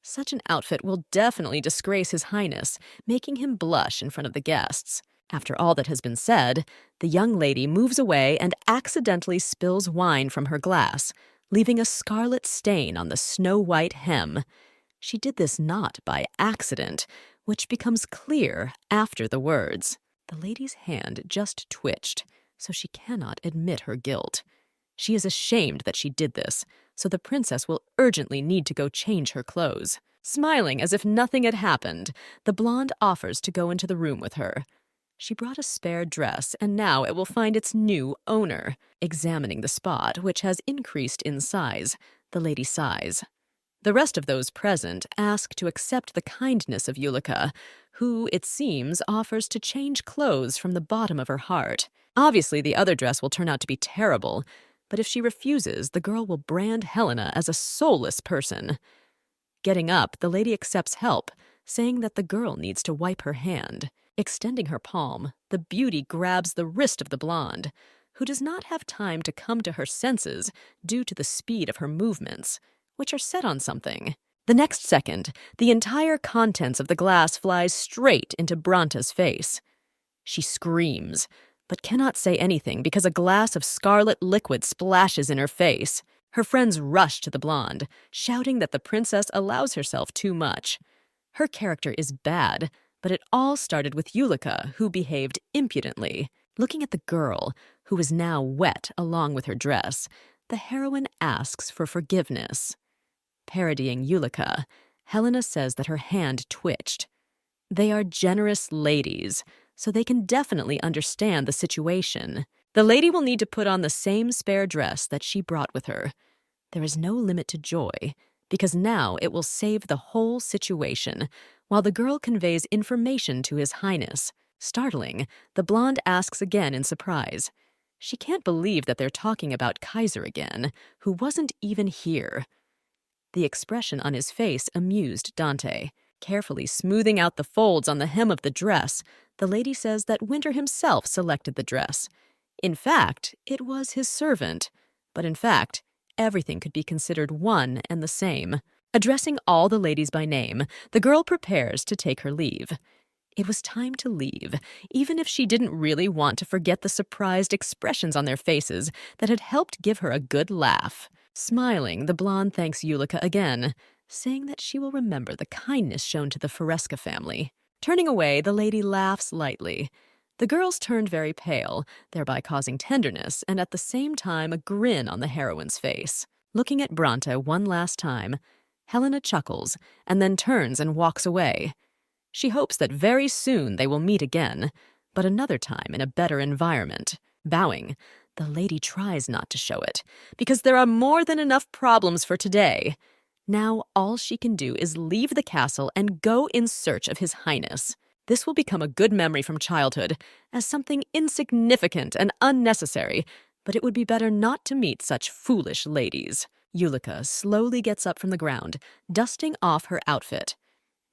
Such an outfit will definitely disgrace His Highness, making him blush in front of the guests. After all that has been said, the young lady moves away and accidentally spills wine from her glass, leaving a scarlet stain on the snow-white hem. She did this not by accident, which becomes clear after the words. The lady's hand just twitched, so she cannot admit her guilt. She is ashamed that she did this, so the princess will urgently need to go change her clothes. Smiling as if nothing had happened, the blonde offers to go into the room with her. She brought a spare dress, and now it will find its new owner. Examining the spot, which has increased in size, the lady sighs. The rest of those present ask to accept the kindness of Yulika, who, it seems, offers to change clothes from the bottom of her heart. Obviously, the other dress will turn out to be terrible, but if she refuses, the girl will brand Helena as a soulless person. Getting up, the lady accepts help, saying that the girl needs to wipe her hand. Extending her palm, the beauty grabs the wrist of the blonde, who does not have time to come to her senses due to the speed of her movements, which are set on something. The next second, the entire contents of the glass flies straight into Bronte's face. She screams, but cannot say anything because a glass of scarlet liquid splashes in her face. Her friends rush to the blonde, shouting that the princess allows herself too much. Her character is bad, but it all started with Yulika, who behaved impudently. Looking at the girl, who is now wet along with her dress, the heroine asks for forgiveness. Parodying Yulika, Helena says that her hand twitched. They are generous ladies, so they can definitely understand the situation. The lady will need to put on the same spare dress that she brought with her. There is no limit to joy, because now it will save the whole situation, while the girl conveys information to His Highness. Startling, the blonde asks again in surprise. She can't believe that they're talking about Kaisar again, who wasn't even here. The expression on his face amused Dante. Carefully smoothing out the folds on the hem of the dress, the lady says that Winter himself selected the dress. In fact, it was his servant. But in fact, everything could be considered one and the same. Addressing all the ladies by name, the girl prepares to take her leave. It was time to leave, even if she didn't really want to forget the surprised expressions on their faces that had helped give her a good laugh. Smiling, the blonde thanks Yulika again, saying that she will remember the kindness shown to the Fresca family. Turning away, the lady laughs lightly. The girls turned very pale, thereby causing tenderness and at the same time a grin on the heroine's face. Looking at Bronte one last time, Helena chuckles and then turns and walks away. She hopes that very soon they will meet again, but another time in a better environment. Bowing, The lady tries not to show it, because there are more than enough problems for today. Now all she can do is leave the castle and go in search of His Highness. This will become a good memory from childhood, as something insignificant and unnecessary, but it would be better not to meet such foolish ladies. Yulika slowly gets up from the ground, dusting off her outfit.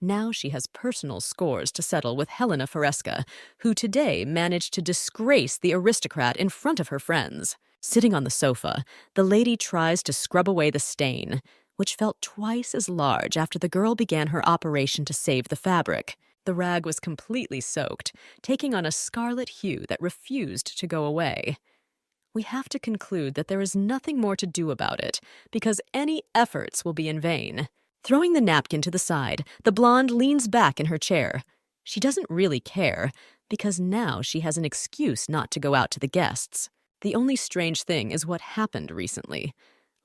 Now she has personal scores to settle with Helena Foresca, who today managed to disgrace the aristocrat in front of her friends. Sitting on the sofa, the lady tries to scrub away the stain, which felt twice as large after the girl began her operation to save the fabric. The rag was completely soaked, taking on a scarlet hue that refused to go away. We have to conclude that there is nothing more to do about it, because any efforts will be in vain. Throwing the napkin to the side, the blonde leans back in her chair. She doesn't really care, because now she has an excuse not to go out to the guests. The only strange thing is what happened recently.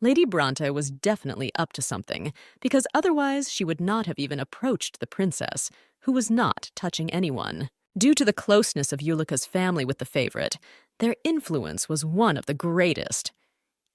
Lady Bronte was definitely up to something, because otherwise she would not have even approached the princess, who was not touching anyone. Due to the closeness of Yulika's family with the favorite, their influence was one of the greatest.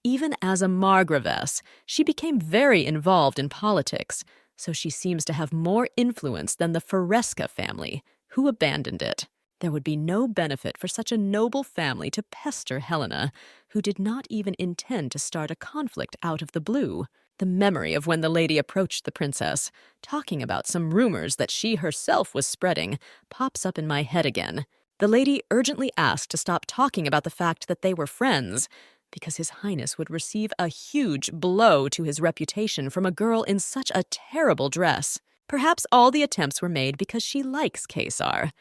Even as a margravess, she became very involved in politics, so she seems to have more influence than the Foresca family, who abandoned it. There would be no benefit for such a noble family to pester Helena, who did not even intend to start a conflict out of the blue. The memory of when the lady approached the princess, talking about some rumors that she herself was spreading, pops up in my head again. The lady urgently asked to stop talking about the fact that they were friends, because His Highness would receive a huge blow to his reputation from a girl in such a terrible dress. Perhaps all the attempts were made because she likes Kaisar.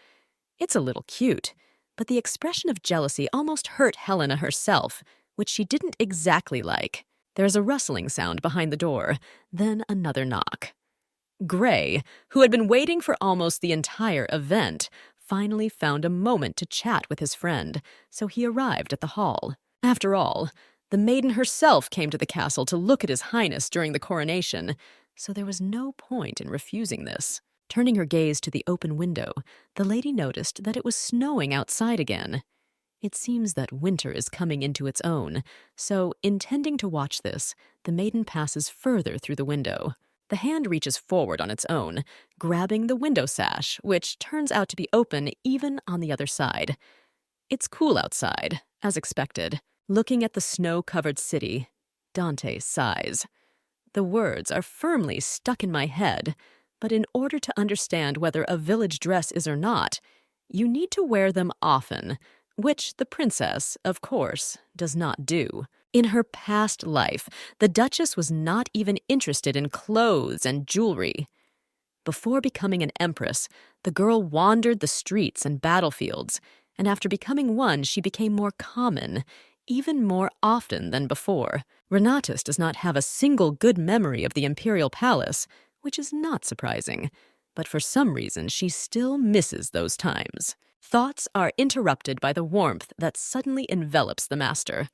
It's a little cute, but the expression of jealousy almost hurt Helena herself, which she didn't exactly like. There's a rustling sound behind the door, then another knock. Gray, who had been waiting for almost the entire event, finally found a moment to chat with his friend, so he arrived at the hall. After all, the maiden herself came to the castle to look at His Highness during the coronation, so there was no point in refusing this. Turning her gaze to the open window, the lady noticed that it was snowing outside again. It seems that winter is coming into its own, so, intending to watch this, the maiden passes further through the window. The hand reaches forward on its own, grabbing the window sash, which turns out to be open even on the other side. It's cool outside, as expected. Looking at the snow-covered city, Dante sighs. The words are firmly stuck in my head, but in order to understand whether a village dress is or not, you need to wear them often, which the princess, of course, does not do. In her past life, the Duchess was not even interested in clothes and jewelry. Before becoming an empress, the girl wandered the streets and battlefields, and after becoming one, she became more common, even more often than before. Renatus does not have a single good memory of the Imperial Palace, which is not surprising, but for some reason she still misses those times. Thoughts are interrupted by the warmth that suddenly envelops the master.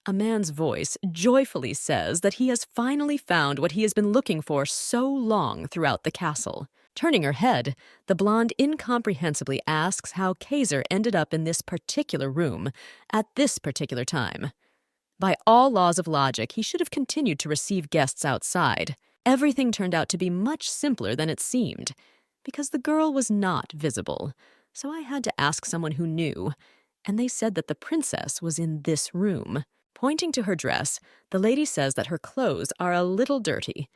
A man's voice joyfully says that he has finally found what he has been looking for so long throughout the castle. Turning her head, the blonde incomprehensibly asks how Kaisar ended up in this particular room at this particular time. By all laws of logic, he should have continued to receive guests outside. Everything turned out to be much simpler than it seemed, because the girl was not visible. So I had to ask someone who knew, and they said that the princess was in this room. Pointing to her dress, the lady says that her clothes are a little dirty.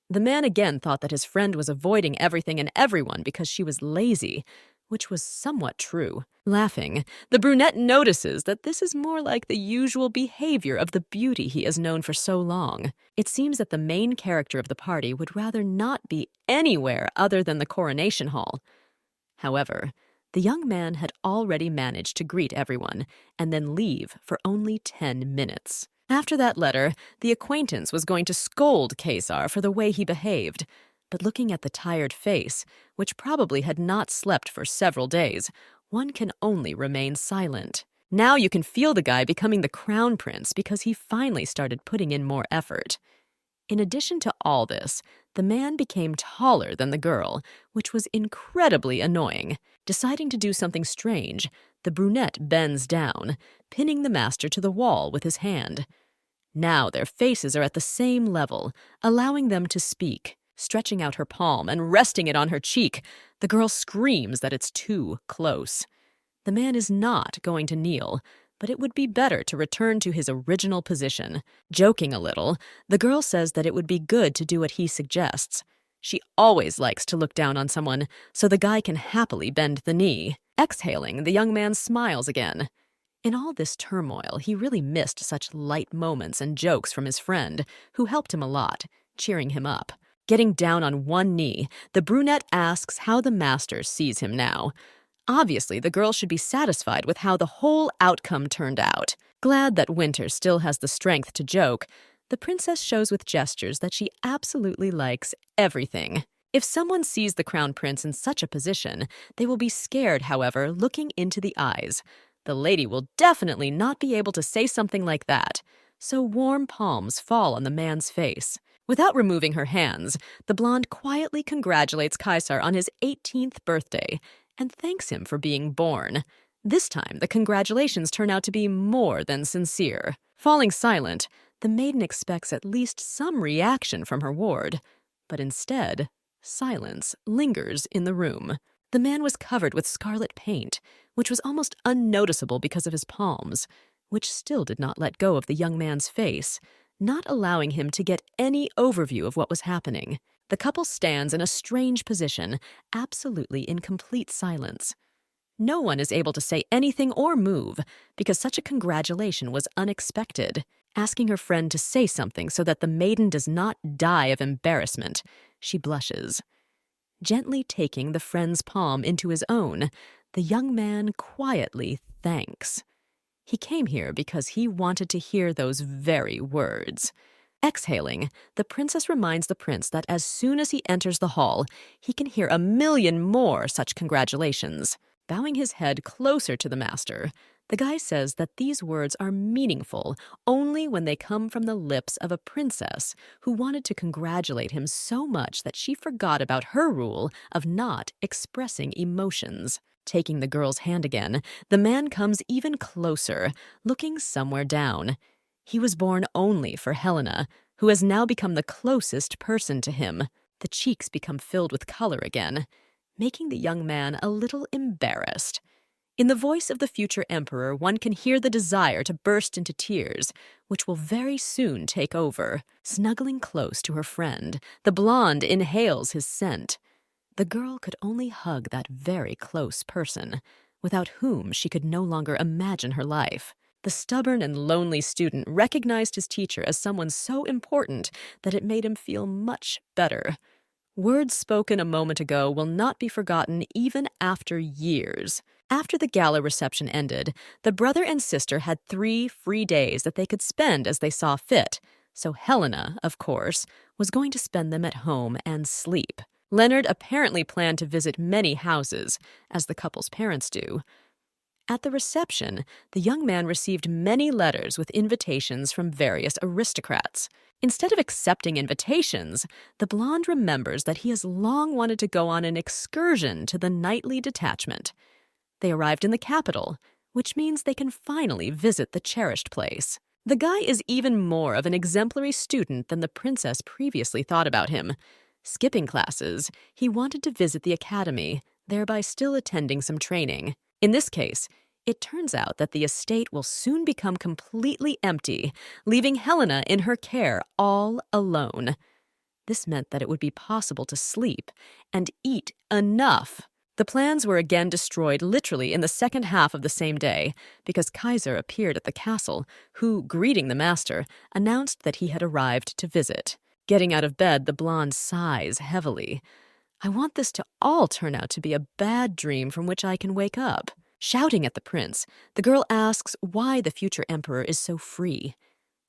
The man again thought that his friend was avoiding everything and everyone because she was lazy, which was somewhat true. Laughing, the brunette notices that this is more like the usual behavior of the beauty he has known for so long. It seems that the main character of the party would rather not be anywhere other than the coronation hall. However, the young man had already managed to greet everyone and then leave for only 10 minutes. After that letter, the acquaintance was going to scold Kaisar for the way he behaved, but looking at the tired face, which probably had not slept for several days, one can only remain silent. Now you can feel the guy becoming the crown prince because he finally started putting in more effort. In addition to all this, The man became taller than the girl, which was incredibly annoying. Deciding to do something strange, the brunette bends down, pinning the master to the wall with his hand. Now their faces are at the same level, allowing them to speak. Stretching out her palm and resting it on her cheek, the girl screams that it's too close. The man is not going to kneel, but it would be better to return to his original position. Joking a little, the girl says that it would be good to do what he suggests. She always likes to look down on someone, so the guy can happily bend the knee. Exhaling, the young man smiles again. In all this turmoil, he really missed such light moments and jokes from his friend, who helped him a lot, cheering him up. Getting down on one knee, the brunette asks how the master sees him now. Obviously, the girl should be satisfied with how the whole outcome turned out. Glad that Winter still has the strength to joke, the princess shows with gestures that she absolutely likes everything. If someone sees the crown prince in such a position, they will be scared, however, looking into the eyes. The lady will definitely not be able to say something like that, so warm palms fall on the man's face. Without removing her hands, the blonde quietly congratulates Kaisar on his 18th birthday and thanks him for being born. This time, the congratulations turn out to be more than sincere. Falling silent, the maiden expects at least some reaction from her ward, but instead, silence lingers in the room. The man was covered with scarlet paint, which was almost unnoticeable because of his palms, which still did not let go of the young man's face, not allowing him to get any overview of what was happening. The couple stands in a strange position, absolutely in complete silence. No one is able to say anything or move because such a congratulation was unexpected. Asking her friend to say something so that the maiden does not die of embarrassment, she blushes. Gently taking the friend's palm into his own, the young man quietly thanks. He came here because he wanted to hear those very words. Exhaling, the princess reminds the prince that as soon as he enters the hall, he can hear a million more such congratulations. Bowing his head closer to the master, the guy says that these words are meaningful only when they come from the lips of a princess who wanted to congratulate him so much that she forgot about her rule of not expressing emotions. Taking the girl's hand again, the man comes even closer, looking somewhere down. He was born only for Helena, who has now become the closest person to him. The cheeks become filled with color again, making the young man a little embarrassed. In the voice of the future emperor, one can hear the desire to burst into tears, which will very soon take over. Snuggling close to her friend, the blonde inhales his scent. The girl could only hug that very close person, without whom she could no longer imagine her life. The stubborn and lonely student recognized his teacher as someone so important that it made him feel much better. Words spoken a moment ago will not be forgotten even after years. After the gala reception ended, the brother and sister had 3 free days that they could spend as they saw fit, so Helena, of course, was going to spend them at home and sleep. Leonard apparently planned to visit many houses, as the couple's parents do. At the reception, the young man received many letters with invitations from various aristocrats. Instead of accepting invitations, the blonde remembers that he has long wanted to go on an excursion to the nightly detachment. They arrived in the capital, which means they can finally visit the cherished place. The guy is even more of an exemplary student than the princess previously thought about him. Skipping classes, he wanted to visit the academy, thereby still attending some training. In this case, it turns out that the estate will soon become completely empty, leaving Helena in her care all alone. This meant that it would be possible to sleep and eat enough. The plans were again destroyed literally in the second half of the same day because Kaisar appeared at the castle, who, greeting the master, announced that he had arrived to visit. Getting out of bed, the blonde sighs heavily. I want this to all turn out to be a bad dream from which I can wake up. Shouting at the prince, the girl asks why the future emperor is so free.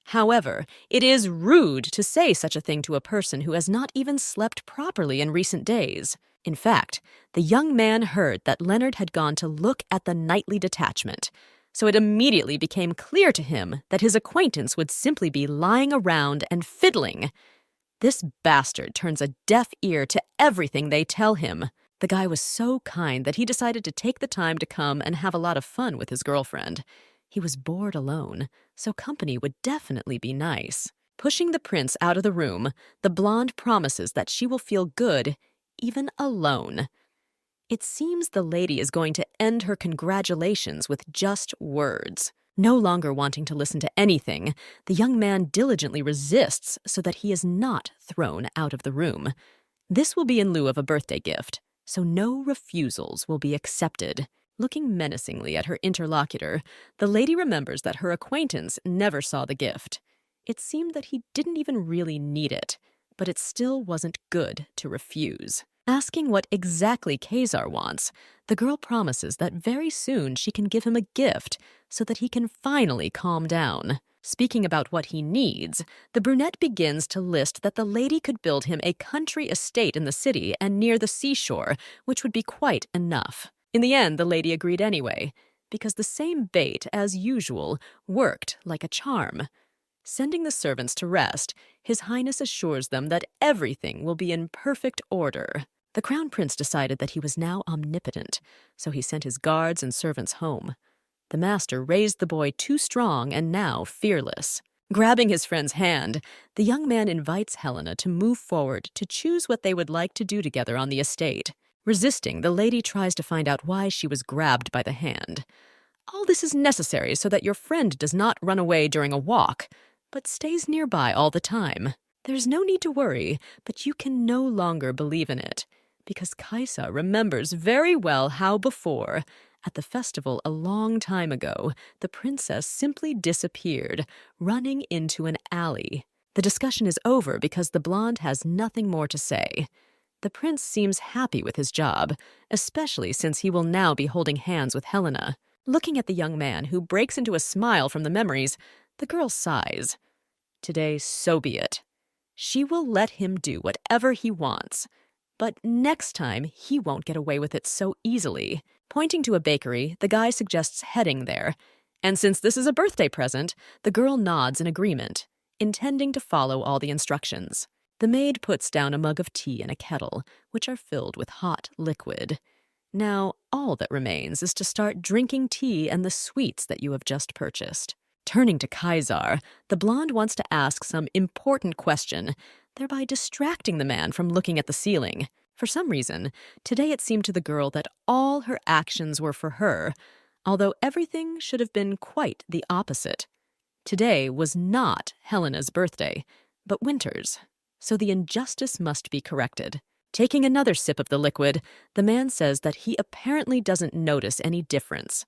However, it is rude to say such a thing to a person who has not even slept properly in recent days. In fact, the young man heard that Leonard had gone to look at the nightly detachment, so it immediately became clear to him that his acquaintance would simply be lying around and fiddling. This bastard turns a deaf ear to everything they tell him. The guy was so kind that he decided to take the time to come and have a lot of fun with his girlfriend. He was bored alone, so company would definitely be nice. Pushing the prince out of the room, the blonde promises that she will feel good, even alone. It seems the lady is going to end her congratulations with just words. No longer wanting to listen to anything, the young man diligently resists so that he is not thrown out of the room. This will be in lieu of a birthday gift, so no refusals will be accepted. Looking menacingly at her interlocutor, the lady remembers that her acquaintance never saw the gift. It seemed that he didn't even really need it, but it still wasn't good to refuse. Asking what exactly Kaisar wants, the girl promises that very soon she can give him a gift so that he can finally calm down. Speaking about what he needs, the brunette begins to list that the lady could build him a country estate in the city and near the seashore, which would be quite enough. In the end, the lady agreed anyway, because the same bait, as usual, worked like a charm. Sending the servants to rest, His Highness assures them that everything will be in perfect order. The Crown Prince decided that he was now omnipotent, so he sent his guards and servants home. The master raised the boy too strong and now fearless. Grabbing his friend's hand, the young man invites Helena to move forward to choose what they would like to do together on the estate. Resisting, the lady tries to find out why she was grabbed by the hand. All this is necessary so that your friend does not run away during a walk, but stays nearby all the time. There's no need to worry, but you can no longer believe in it, because Kaisar remembers very well how before, at the festival a long time ago, the princess simply disappeared, running into an alley. The discussion is over because the blonde has nothing more to say. The prince seems happy with his job, especially since he will now be holding hands with Helena. Looking at the young man, who breaks into a smile from the memories, the girl sighs. Today, so be it. She will let him do whatever he wants. But next time, he won't get away with it so easily. Pointing to a bakery, the guy suggests heading there. And since this is a birthday present, the girl nods in agreement, intending to follow all the instructions. The maid puts down a mug of tea and a kettle, which are filled with hot liquid. Now, all that remains is to start drinking tea and the sweets that you have just purchased. Turning to Kaisar, the blonde wants to ask some important question, thereby distracting the man from looking at the ceiling. For some reason, today it seemed to the girl that all her actions were for her, although everything should have been quite the opposite. Today was not Helena's birthday, but Winter's, so the injustice must be corrected. Taking another sip of the liquid, the man says that he apparently doesn't notice any difference.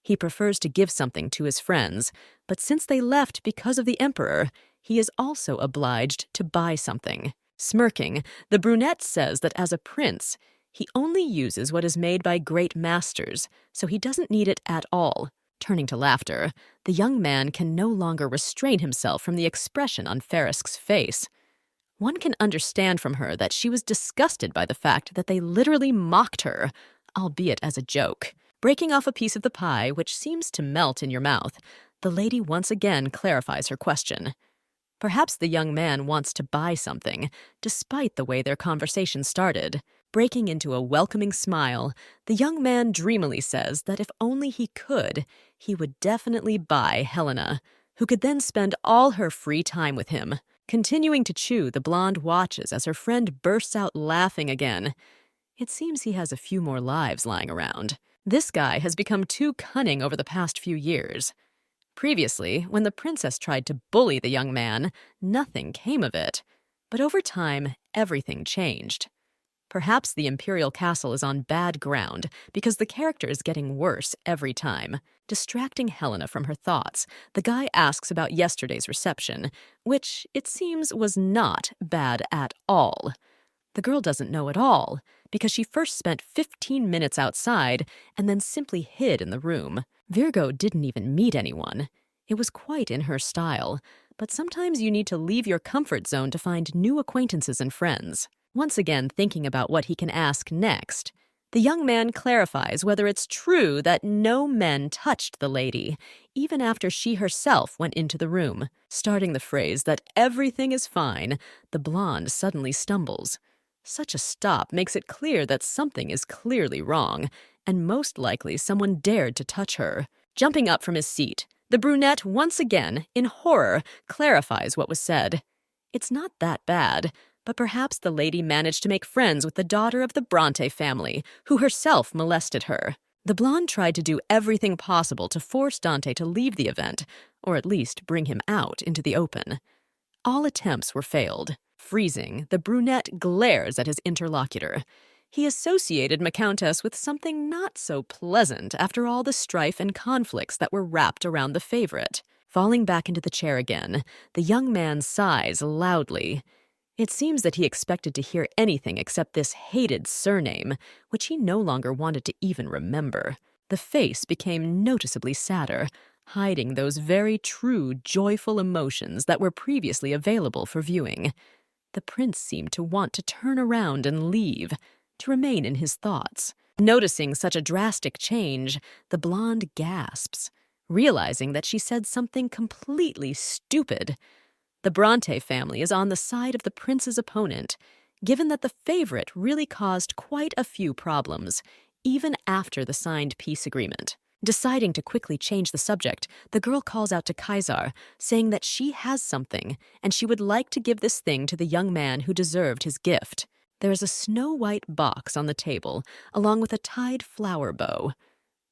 He prefers to give something to his friends, but since they left because of the emperor, he is also obliged to buy something. Smirking, the brunette says that as a prince, he only uses what is made by great masters, so he doesn't need it at all. Turning to laughter, the young man can no longer restrain himself from the expression on Farisk's face. One can understand from her that she was disgusted by the fact that they literally mocked her, albeit as a joke. Breaking off a piece of the pie, which seems to melt in your mouth, the lady once again clarifies her question. Perhaps the young man wants to buy something, despite the way their conversation started. Breaking into a welcoming smile, the young man dreamily says that if only he could, he would definitely buy Helena, who could then spend all her free time with him. Continuing to chew, the blonde watches as her friend bursts out laughing again. It seems he has a few more lives lying around. This guy has become too cunning over the past few years. Previously, when the princess tried to bully the young man, nothing came of it. But over time, everything changed. Perhaps the Imperial castle is on bad ground because the character is getting worse every time. Distracting Helena from her thoughts, the guy asks about yesterday's reception, which, it seems, was not bad at all. The girl doesn't know at all, because she first spent 15 minutes outside and then simply hid in the room. Virgo didn't even meet anyone. It was quite in her style, but sometimes you need to leave your comfort zone to find new acquaintances and friends. Once again thinking about what he can ask next, The young man clarifies whether it's true that no men touched the lady, even after she herself went into the room. Starting the phrase that everything is fine, the blonde suddenly stumbles. Such a stop makes it clear that something is clearly wrong, and most likely someone dared to touch her. Jumping up from his seat, the brunette once again, in horror, clarifies what was said. It's not that bad, but perhaps the lady managed to make friends with the daughter of the Bronte family, who herself molested her. The blonde tried to do everything possible to force Dante to leave the event, or at least bring him out into the open. All attempts were failed. Freezing, the brunette glares at his interlocutor. He associated Countess with something not so pleasant after all the strife and conflicts that were wrapped around the favorite. Falling back into the chair again, the young man sighs loudly. It seems that he expected to hear anything except this hated surname, which he no longer wanted to even remember. The face became noticeably sadder, hiding those very true, joyful emotions that were previously available for viewing. The prince seemed to want to turn around and leave, to remain in his thoughts. Noticing such a drastic change, the blonde gasps, realizing that she said something completely stupid. The Bronte family is on the side of the prince's opponent, given that the favorite really caused quite a few problems, even after the signed peace agreement. Deciding to quickly change the subject, the girl calls out to Kaisar, saying that she has something, and she would like to give this thing to the young man who deserved his gift. There is a snow-white box on the table, along with a tied flower bow.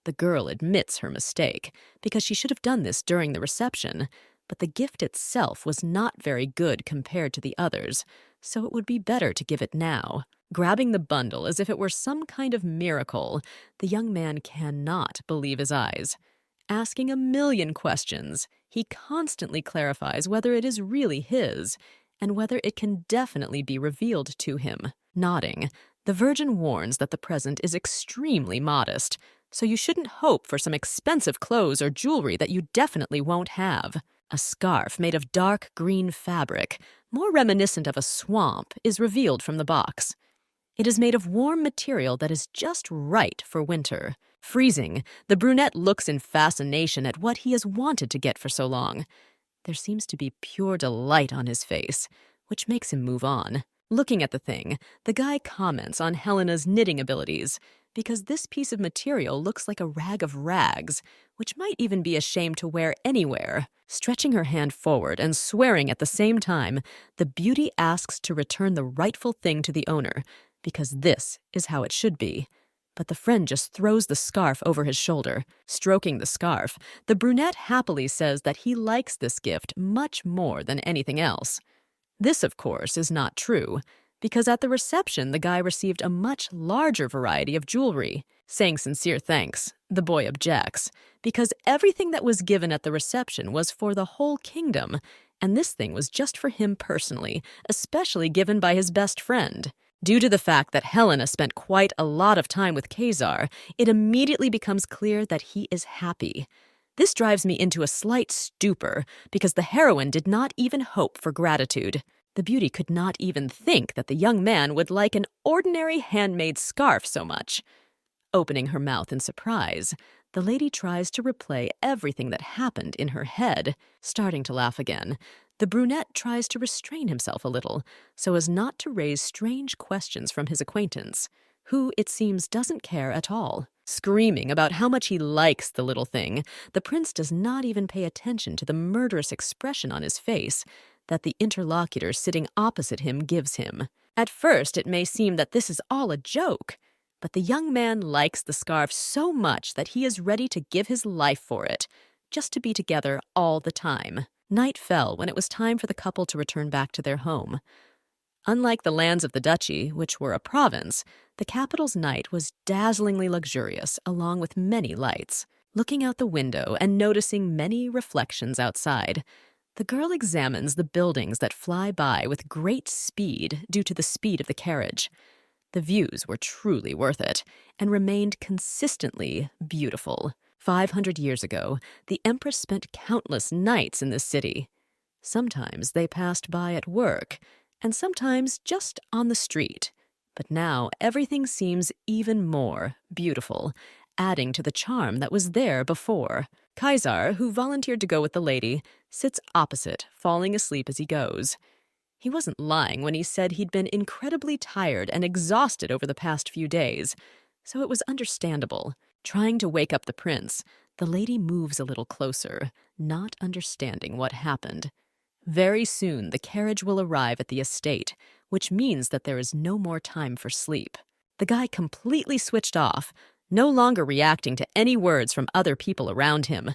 The girl admits her mistake, because she should have done this during the reception, but the gift itself was not very good compared to the others, so it would be better to give it now. Grabbing the bundle as if it were some kind of miracle, the young man cannot believe his eyes. Asking a million questions, he constantly clarifies whether it is really his, and whether it can definitely be revealed to him. Nodding, the Virgin warns that the present is extremely modest, so you shouldn't hope for some expensive clothes or jewelry that you definitely won't have. A scarf made of dark green fabric, more reminiscent of a swamp, is revealed from the box. It is made of warm material that is just right for winter. Freezing, the brunette looks in fascination at what he has wanted to get for so long. There seems to be pure delight on his face, which makes him move on. Looking at the thing, the guy comments on Helena's knitting abilities, because this piece of material looks like a rag of rags, which might even be a shame to wear anywhere. Stretching her hand forward and swearing at the same time, the beauty asks to return the rightful thing to the owner, because this is how it should be. But the friend just throws the scarf over his shoulder. Stroking the scarf, the brunette happily says that he likes this gift much more than anything else. This, of course, is not true, because at the reception the guy received a much larger variety of jewelry. Saying sincere thanks, the boy objects, because everything that was given at the reception was for the whole kingdom, and this thing was just for him personally, especially given by his best friend. Due to the fact that Helena spent quite a lot of time with Kaisar, it immediately becomes clear that he is happy. This drives me into a slight stupor, because the heroine did not even hope for gratitude. The beauty could not even think that the young man would like an ordinary handmade scarf so much. Opening her mouth in surprise, the lady tries to replay everything that happened in her head. Starting to laugh again, the brunette tries to restrain himself a little, so as not to raise strange questions from his acquaintance, who, it seems, doesn't care at all. Screaming about how much he likes the little thing, the prince does not even pay attention to the murderous expression on his face that the interlocutor sitting opposite him gives him. At first, it may seem that this is all a joke, but the young man likes the scarf so much that he is ready to give his life for it, just to be together all the time. Night fell when it was time for the couple to return back to their home. Unlike the lands of the duchy, which were a province, the capital's night was dazzlingly luxurious, along with many lights. Looking out the window and noticing many reflections outside, the girl examines the buildings that fly by with great speed due to the speed of the carriage. The views were truly worth it, and remained consistently beautiful. 500 years ago, the Empress spent countless nights in this city. Sometimes they passed by at work, and sometimes just on the street, But now everything seems even more beautiful, adding to the charm that was there before. Kaisar, who volunteered to go with the lady, sits opposite, falling asleep as he goes. He wasn't lying when he said he'd been incredibly tired and exhausted over the past few days, so it was understandable. Trying to wake up the prince, the lady moves a little closer, not understanding what happened. Very soon, the carriage will arrive at the estate, which means that there is no more time for sleep. The guy completely switched off, no longer reacting to any words from other people around him.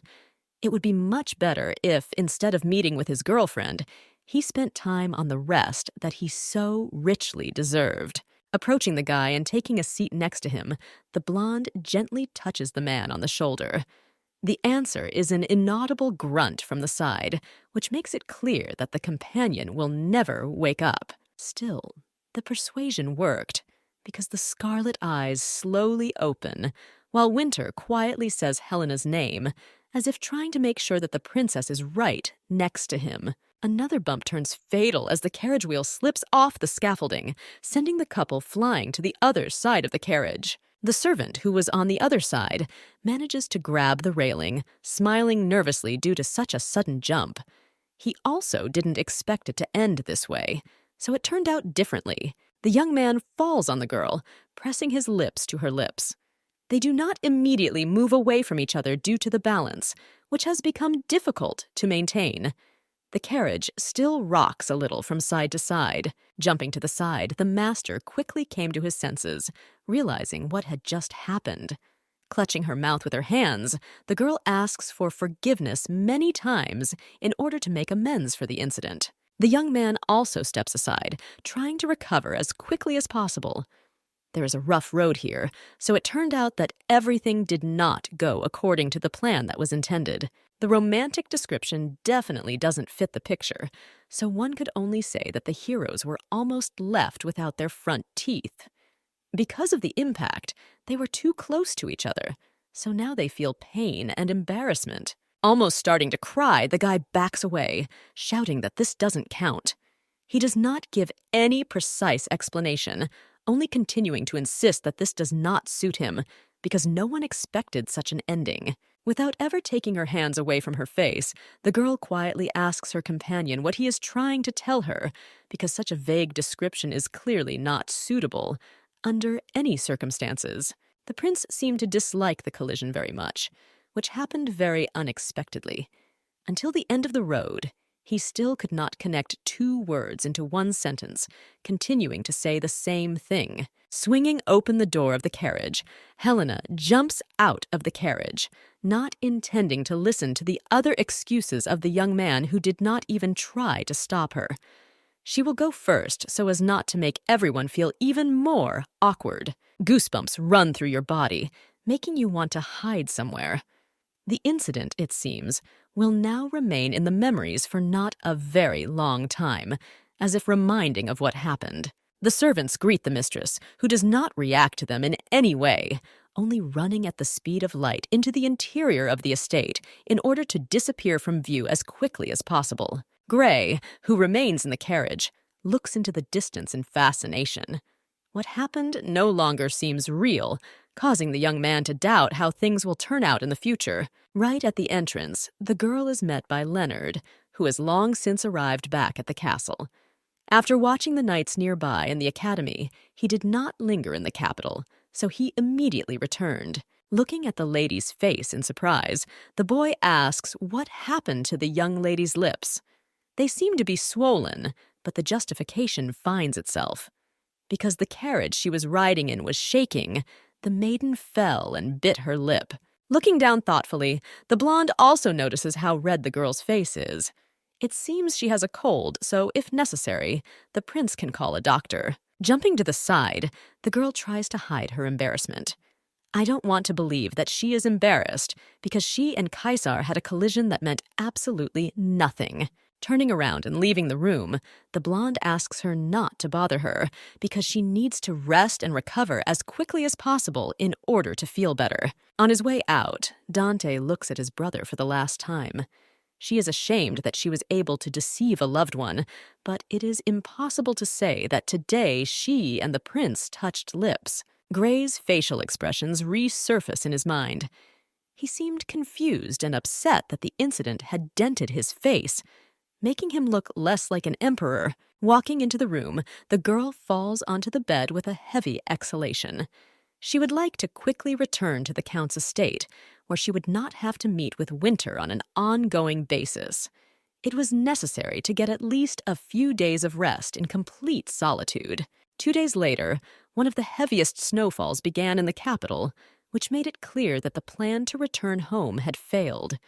It would be much better if, instead of meeting with his girlfriend, he spent time on the rest that he so richly deserved. Approaching the guy and taking a seat next to him, the blonde gently touches the man on the shoulder. The answer is an inaudible grunt from the side, which makes it clear that the companion will never wake up. Still, the persuasion worked, because the scarlet eyes slowly open, while Winter quietly says Helena's name, as if trying to make sure that the princess is right next to him. Another bump turns fatal as the carriage wheel slips off the scaffolding, sending the couple flying to the other side of the carriage. The servant, who was on the other side, manages to grab the railing, smiling nervously due to such a sudden jump. He also didn't expect it to end this way, so it turned out differently. The young man falls on the girl, pressing his lips to her lips. They do not immediately move away from each other due to the balance, which has become difficult to maintain. The carriage still rocks a little from side to side. Jumping to the side, the master quickly came to his senses, realizing what had just happened. Clutching her mouth with her hands, the girl asks for forgiveness many times in order to make amends for the incident. The young man also steps aside, trying to recover as quickly as possible. There is a rough road here, so it turned out that everything did not go according to the plan that was intended. The romantic description definitely doesn't fit the picture, so one could only say that the heroes were almost left without their front teeth. Because of the impact, they were too close to each other, so now they feel pain and embarrassment. Almost starting to cry, the guy backs away, shouting that this doesn't count. He does not give any precise explanation, only continuing to insist that this does not suit him, because no one expected such an ending. Without ever taking her hands away from her face, the girl quietly asks her companion what he is trying to tell her, because such a vague description is clearly not suitable under any circumstances. The prince seemed to dislike the collision very much, which happened very unexpectedly. Until the end of the road, he still could not connect two words into one sentence, continuing to say the same thing. Swinging open the door of the carriage, Helena jumps out of the carriage, not intending to listen to the other excuses of the young man who did not even try to stop her. She will go first so as not to make everyone feel even more awkward. Goosebumps run through your body, making you want to hide somewhere. The incident, it seems, will now remain in the memories for not a very long time, as if reminding of what happened. The servants greet the mistress, who does not react to them in any way, only running at the speed of light into the interior of the estate in order to disappear from view as quickly as possible. Gray, who remains in the carriage, looks into the distance in fascination. What happened no longer seems real, causing the young man to doubt how things will turn out in the future. Right at the entrance, the girl is met by Leonard, who has long since arrived back at the castle. After watching the knights nearby in the academy, he did not linger in the capital, so he immediately returned. Looking at the lady's face in surprise, the boy asks what happened to the young lady's lips. They seem to be swollen, but the justification finds itself. Because the carriage she was riding in was shaking, the maiden fell and bit her lip. Looking down thoughtfully, the blonde also notices how red the girl's face is. It seems she has a cold, so if necessary, the prince can call a doctor. Jumping to the side, the girl tries to hide her embarrassment. I don't want to believe that she is embarrassed because she and Kaisar had a collision that meant absolutely nothing. Turning around and leaving the room, the blonde asks her not to bother her because she needs to rest and recover as quickly as possible in order to feel better. On his way out, Dante looks at his brother for the last time. She is ashamed that she was able to deceive a loved one, but it is impossible to say that today she and the prince touched lips. Gray's facial expressions resurface in his mind. He seemed confused and upset that the incident had dented his face, making him look less like an emperor. Walking into the room, the girl falls onto the bed with a heavy exhalation. She would like to quickly return to the Count's estate, where she would not have to meet with Winter on an ongoing basis. It was necessary to get at least a few days of rest in complete solitude. 2 days later, one of the heaviest snowfalls began in the capital, which made it clear that the plan to return home had failed.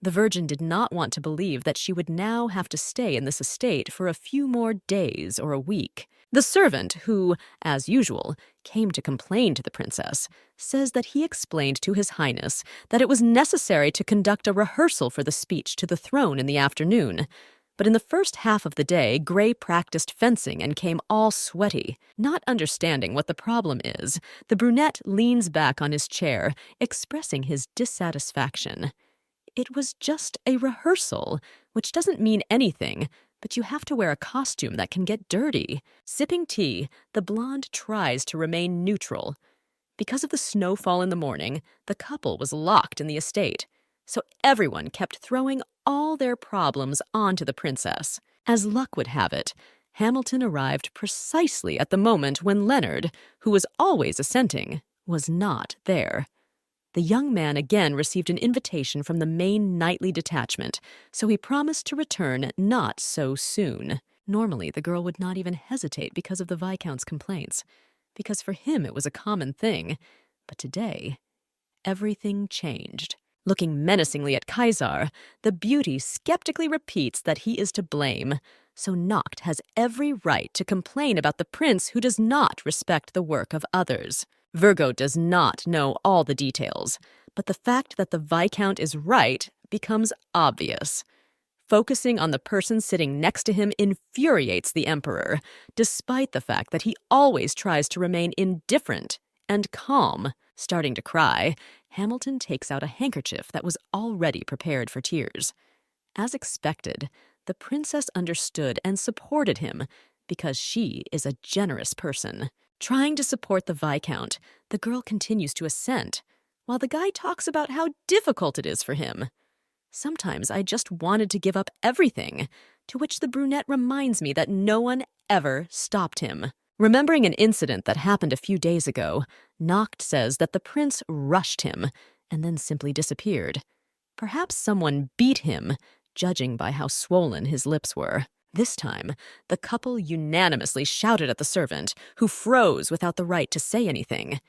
The Virgin did not want to believe that she would now have to stay in this estate for a few more days or a week. The servant, who, as usual, came to complain to the princess, says that he explained to His Highness that it was necessary to conduct a rehearsal for the speech to the throne in the afternoon. But in the first half of the day, Gray practiced fencing and came all sweaty. Not understanding what the problem is, the brunette leans back on his chair, expressing his dissatisfaction. It was just a rehearsal, which doesn't mean anything, but you have to wear a costume that can get dirty. Sipping tea, the blonde tries to remain neutral. Because of the snowfall in the morning, the couple was locked in the estate, so everyone kept throwing all their problems onto the princess. As luck would have it, Hamilton arrived precisely at the moment when Leonard, who was always assenting, was not there. The young man again received an invitation from the main knightly detachment, so he promised to return not so soon. Normally, the girl would not even hesitate because of the Viscount's complaints, because for him it was a common thing. But today, everything changed. Looking menacingly at Kaisar, the beauty skeptically repeats that he is to blame, so Noct has every right to complain about the prince who does not respect the work of others. Virgo does not know all the details, but the fact that the Viscount is right becomes obvious. Focusing on the person sitting next to him infuriates the Emperor, despite the fact that he always tries to remain indifferent and calm. Starting to cry, Hamilton takes out a handkerchief that was already prepared for tears. As expected, the princess understood and supported him because she is a generous person. Trying to support the Viscount, the girl continues to assent, while the guy talks about how difficult it is for him. Sometimes I just wanted to give up everything, to which the brunette reminds me that no one ever stopped him. Remembering an incident that happened a few days ago, Noct says that the prince rushed him and then simply disappeared. Perhaps someone beat him, judging by how swollen his lips were. This time, the couple unanimously shouted at the servant, who froze without the right to say anything.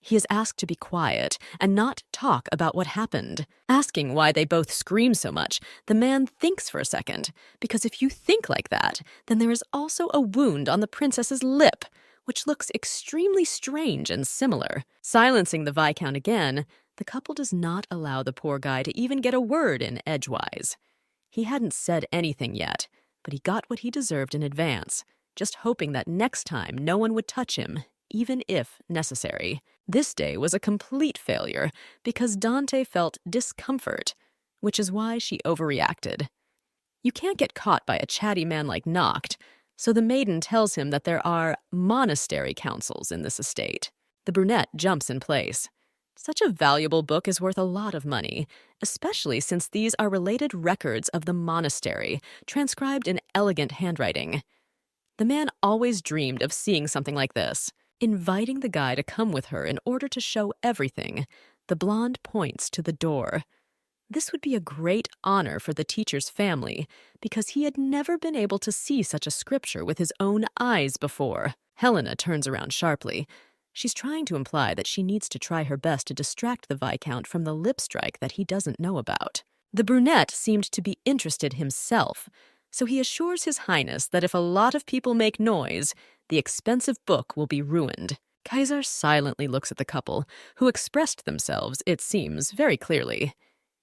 He is asked to be quiet and not talk about what happened. Asking why they both scream so much, the man thinks for a second, because if you think like that, then there is also a wound on the princess's lip, which looks extremely strange and similar. Silencing the Viscount again, the couple does not allow the poor guy to even get a word in edgewise. He hadn't said anything yet, but he got what he deserved in advance, just hoping that next time no one would touch him, even if necessary. This day was a complete failure because Dante felt discomfort, which is why she overreacted. You can't get caught by a chatty man like Noct, so the maiden tells him that there are monastery councils in this estate. The brunette jumps in place. Such a valuable book is worth a lot of money, especially since these are related records of the monastery, transcribed in elegant handwriting. The man always dreamed of seeing something like this. Inviting the guy to come with her in order to show everything, the blonde points to the door. This would be a great honor for the teacher's family, because he had never been able to see such a scripture with his own eyes before. Helena turns around sharply. She's trying to imply that she needs to try her best to distract the Viscount from the lip strike that he doesn't know about. The brunette seemed to be interested himself, so he assures His Highness that if a lot of people make noise, the expensive book will be ruined. Kaisar silently looks at the couple, who expressed themselves, it seems, very clearly.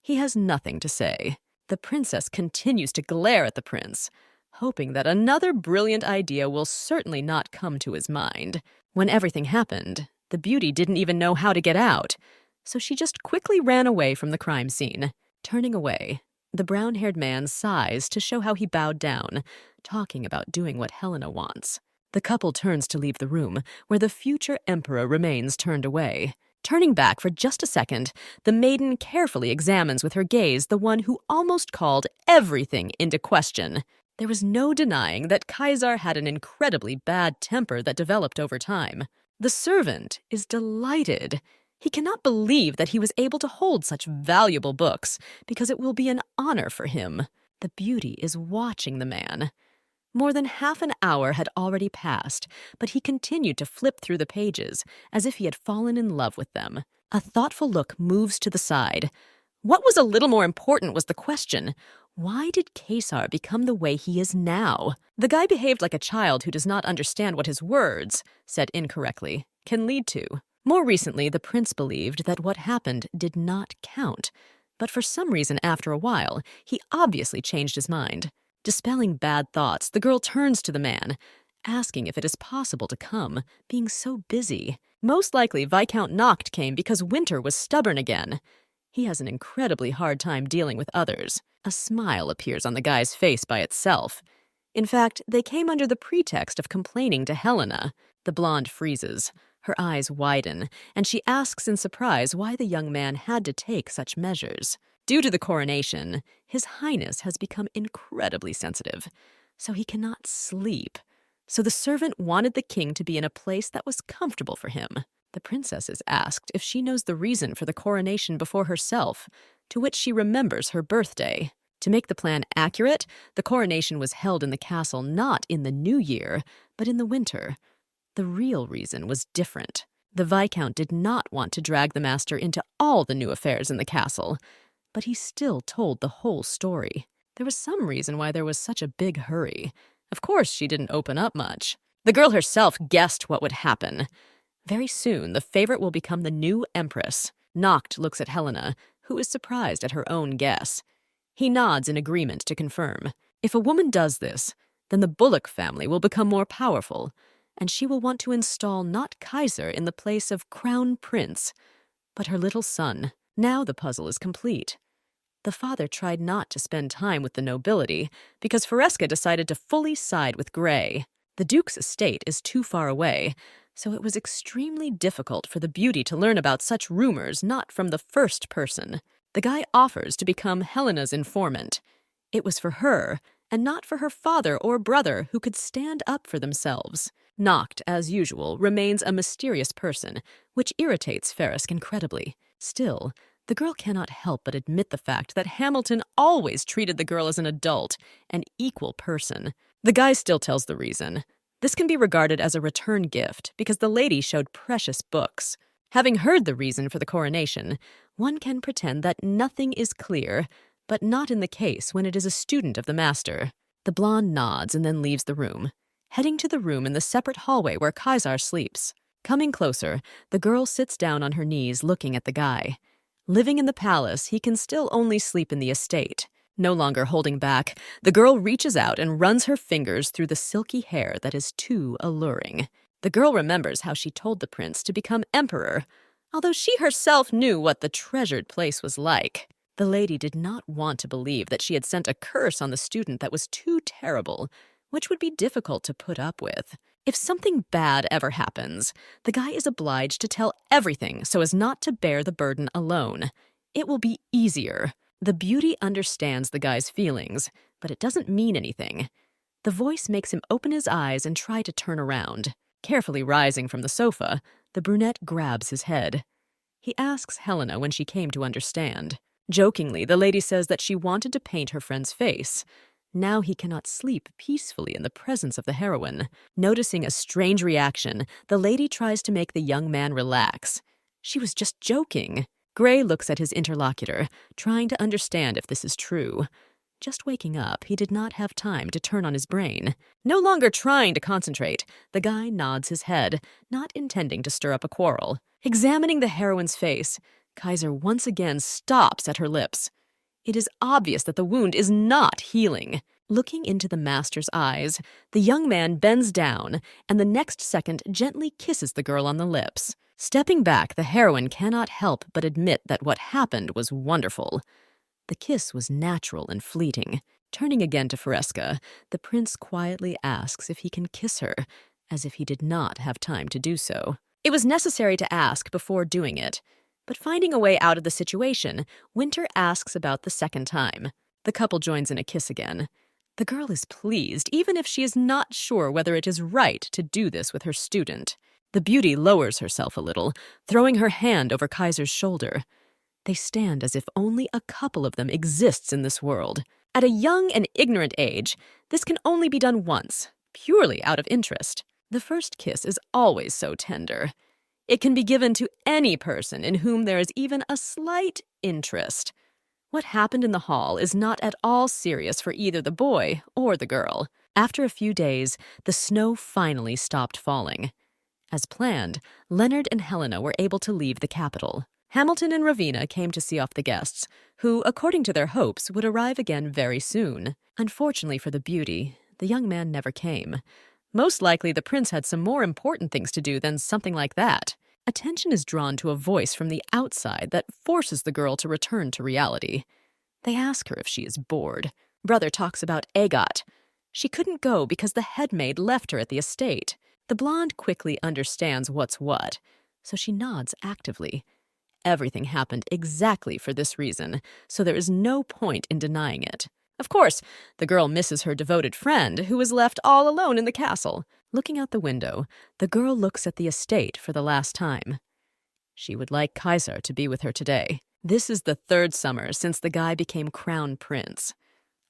He has nothing to say. The princess continues to glare at the prince, hoping that another brilliant idea will certainly not come to his mind. When everything happened, the beauty didn't even know how to get out, so she just quickly ran away from the crime scene. Turning away, The brown-haired man sighs to show how he bowed down, talking about doing what Helena wants. The couple turns to leave the room, where the future emperor remains turned away. Turning back for just a second, the maiden carefully examines with her gaze the one who almost called everything into question. There was no denying that Kaisar had an incredibly bad temper that developed over time. The servant is delighted. He cannot believe that he was able to hold such valuable books, because it will be an honor for him. The beauty is watching the man. More than half an hour had already passed, but he continued to flip through the pages, as if he had fallen in love with them. A thoughtful look moves to the side. What was a little more important was the question: why did Kaisar become the way he is now? The guy behaved like a child who does not understand what his words, said incorrectly, can lead to. More recently, the prince believed that what happened did not count, but for some reason after a while, he obviously changed his mind. Dispelling bad thoughts, the girl turns to the man, asking if it is possible to come, being so busy. Most likely, Viscount Noct came because Winter was stubborn again. He has an incredibly hard time dealing with others. A smile appears on the guy's face by itself. In fact, they came under the pretext of complaining to Helena. The blonde freezes. Her eyes widen, and she asks in surprise why the young man had to take such measures. Due to the coronation, His Highness has become incredibly sensitive, so he cannot sleep. So the servant wanted the king to be in a place that was comfortable for him. The princess is asked if she knows the reason for the coronation before herself, to which she remembers her birthday. To make the plan accurate, the coronation was held in the castle not in the new year, but in the winter. The real reason was different. The Viscount did not want to drag the master into all the new affairs in the castle, but he still told the whole story. There was some reason why there was such a big hurry. Of course, she didn't open up much. The girl herself guessed what would happen. Very soon, the favorite will become the new empress. Noct looks at Helena, who is surprised at her own guess. He nods in agreement to confirm. If a woman does this, then the Bullock family will become more powerful, and she will want to install not Kaisar in the place of crown prince, but her little son. Now the puzzle is complete. The father tried not to spend time with the nobility because Fresca decided to fully side with Grey. The Duke's estate is too far away, so it was extremely difficult for the beauty to learn about such rumors not from the first person. The guy offers to become Helena's informant. It was for her, and not for her father or brother who could stand up for themselves. Noct, as usual, remains a mysterious person, which irritates Fresca incredibly. Still, the girl cannot help but admit the fact that Hamilton always treated the girl as an adult, an equal person. The guy still tells the reason. This can be regarded as a return gift because the lady showed precious books. Having heard the reason for the coronation, one can pretend that nothing is clear, but not in the case when it is a student of the master. The blonde nods and then leaves the room, heading to the room in the separate hallway where Kaisar sleeps. Coming closer, the girl sits down on her knees looking at the guy. Living in the palace, he can still only sleep in the estate. No longer holding back, the girl reaches out and runs her fingers through the silky hair that is too alluring. The girl remembers how she told the prince to become emperor, although she herself knew what the treasured place was like. The lady did not want to believe that she had sent a curse on the student that was too terrible, which would be difficult to put up with. If something bad ever happens, the guy is obliged to tell everything so as not to bear the burden alone. It will be easier. The beauty understands the guy's feelings, but it doesn't mean anything. The voice makes him open his eyes and try to turn around. Carefully rising from the sofa, the brunette grabs his head. He asks Helena when she came to understand. Jokingly, the lady says that she wanted to paint her friend's face. Now he cannot sleep peacefully in the presence of the heroine. Noticing a strange reaction, the lady tries to make the young man relax. She was just joking. Grey looks at his interlocutor, trying to understand if this is true. Just waking up, he did not have time to turn on his brain. No longer trying to concentrate, the guy nods his head, not intending to stir up a quarrel. Examining the heroine's face, Kaisar once again stops at her lips. It is obvious that the wound is not healing. Looking into the master's eyes, the young man bends down and the next second gently kisses the girl on the lips. Stepping back, the heroine cannot help but admit that what happened was wonderful. The kiss was natural and fleeting. Turning again to Fresca, the prince quietly asks if he can kiss her, as if he did not have time to do so. It was necessary to ask before doing it, but finding a way out of the situation, Winter asks about the second time. The couple joins in a kiss again. The girl is pleased, even if she is not sure whether it is right to do this with her student. The beauty lowers herself a little, throwing her hand over Kaisar's shoulder. They stand as if only a couple of them exists in this world. At a young and ignorant age, this can only be done once, purely out of interest. The first kiss is always so tender. It can be given to any person in whom there is even a slight interest. What happened in the hall is not at all serious for either the boy or the girl. After a few days, the snow finally stopped falling. As planned, Leonard and Helena were able to leave the capital. Hamilton and Ravenna came to see off the guests, who, according to their hopes, would arrive again very soon. Unfortunately for the beauty, the young man never came. Most likely the prince had some more important things to do than something like that. Attention is drawn to a voice from the outside that forces the girl to return to reality. They ask her if she is bored. Brother talks about Agot. She couldn't go because the headmaid left her at the estate. The blonde quickly understands what's what, so she nods actively. Everything happened exactly for this reason, so there is no point in denying it. Of course, the girl misses her devoted friend, who is left all alone in the castle. Looking out the window, the girl looks at the estate for the last time. She would like Kaisar to be with her today. This is the third summer since the guy became crown prince.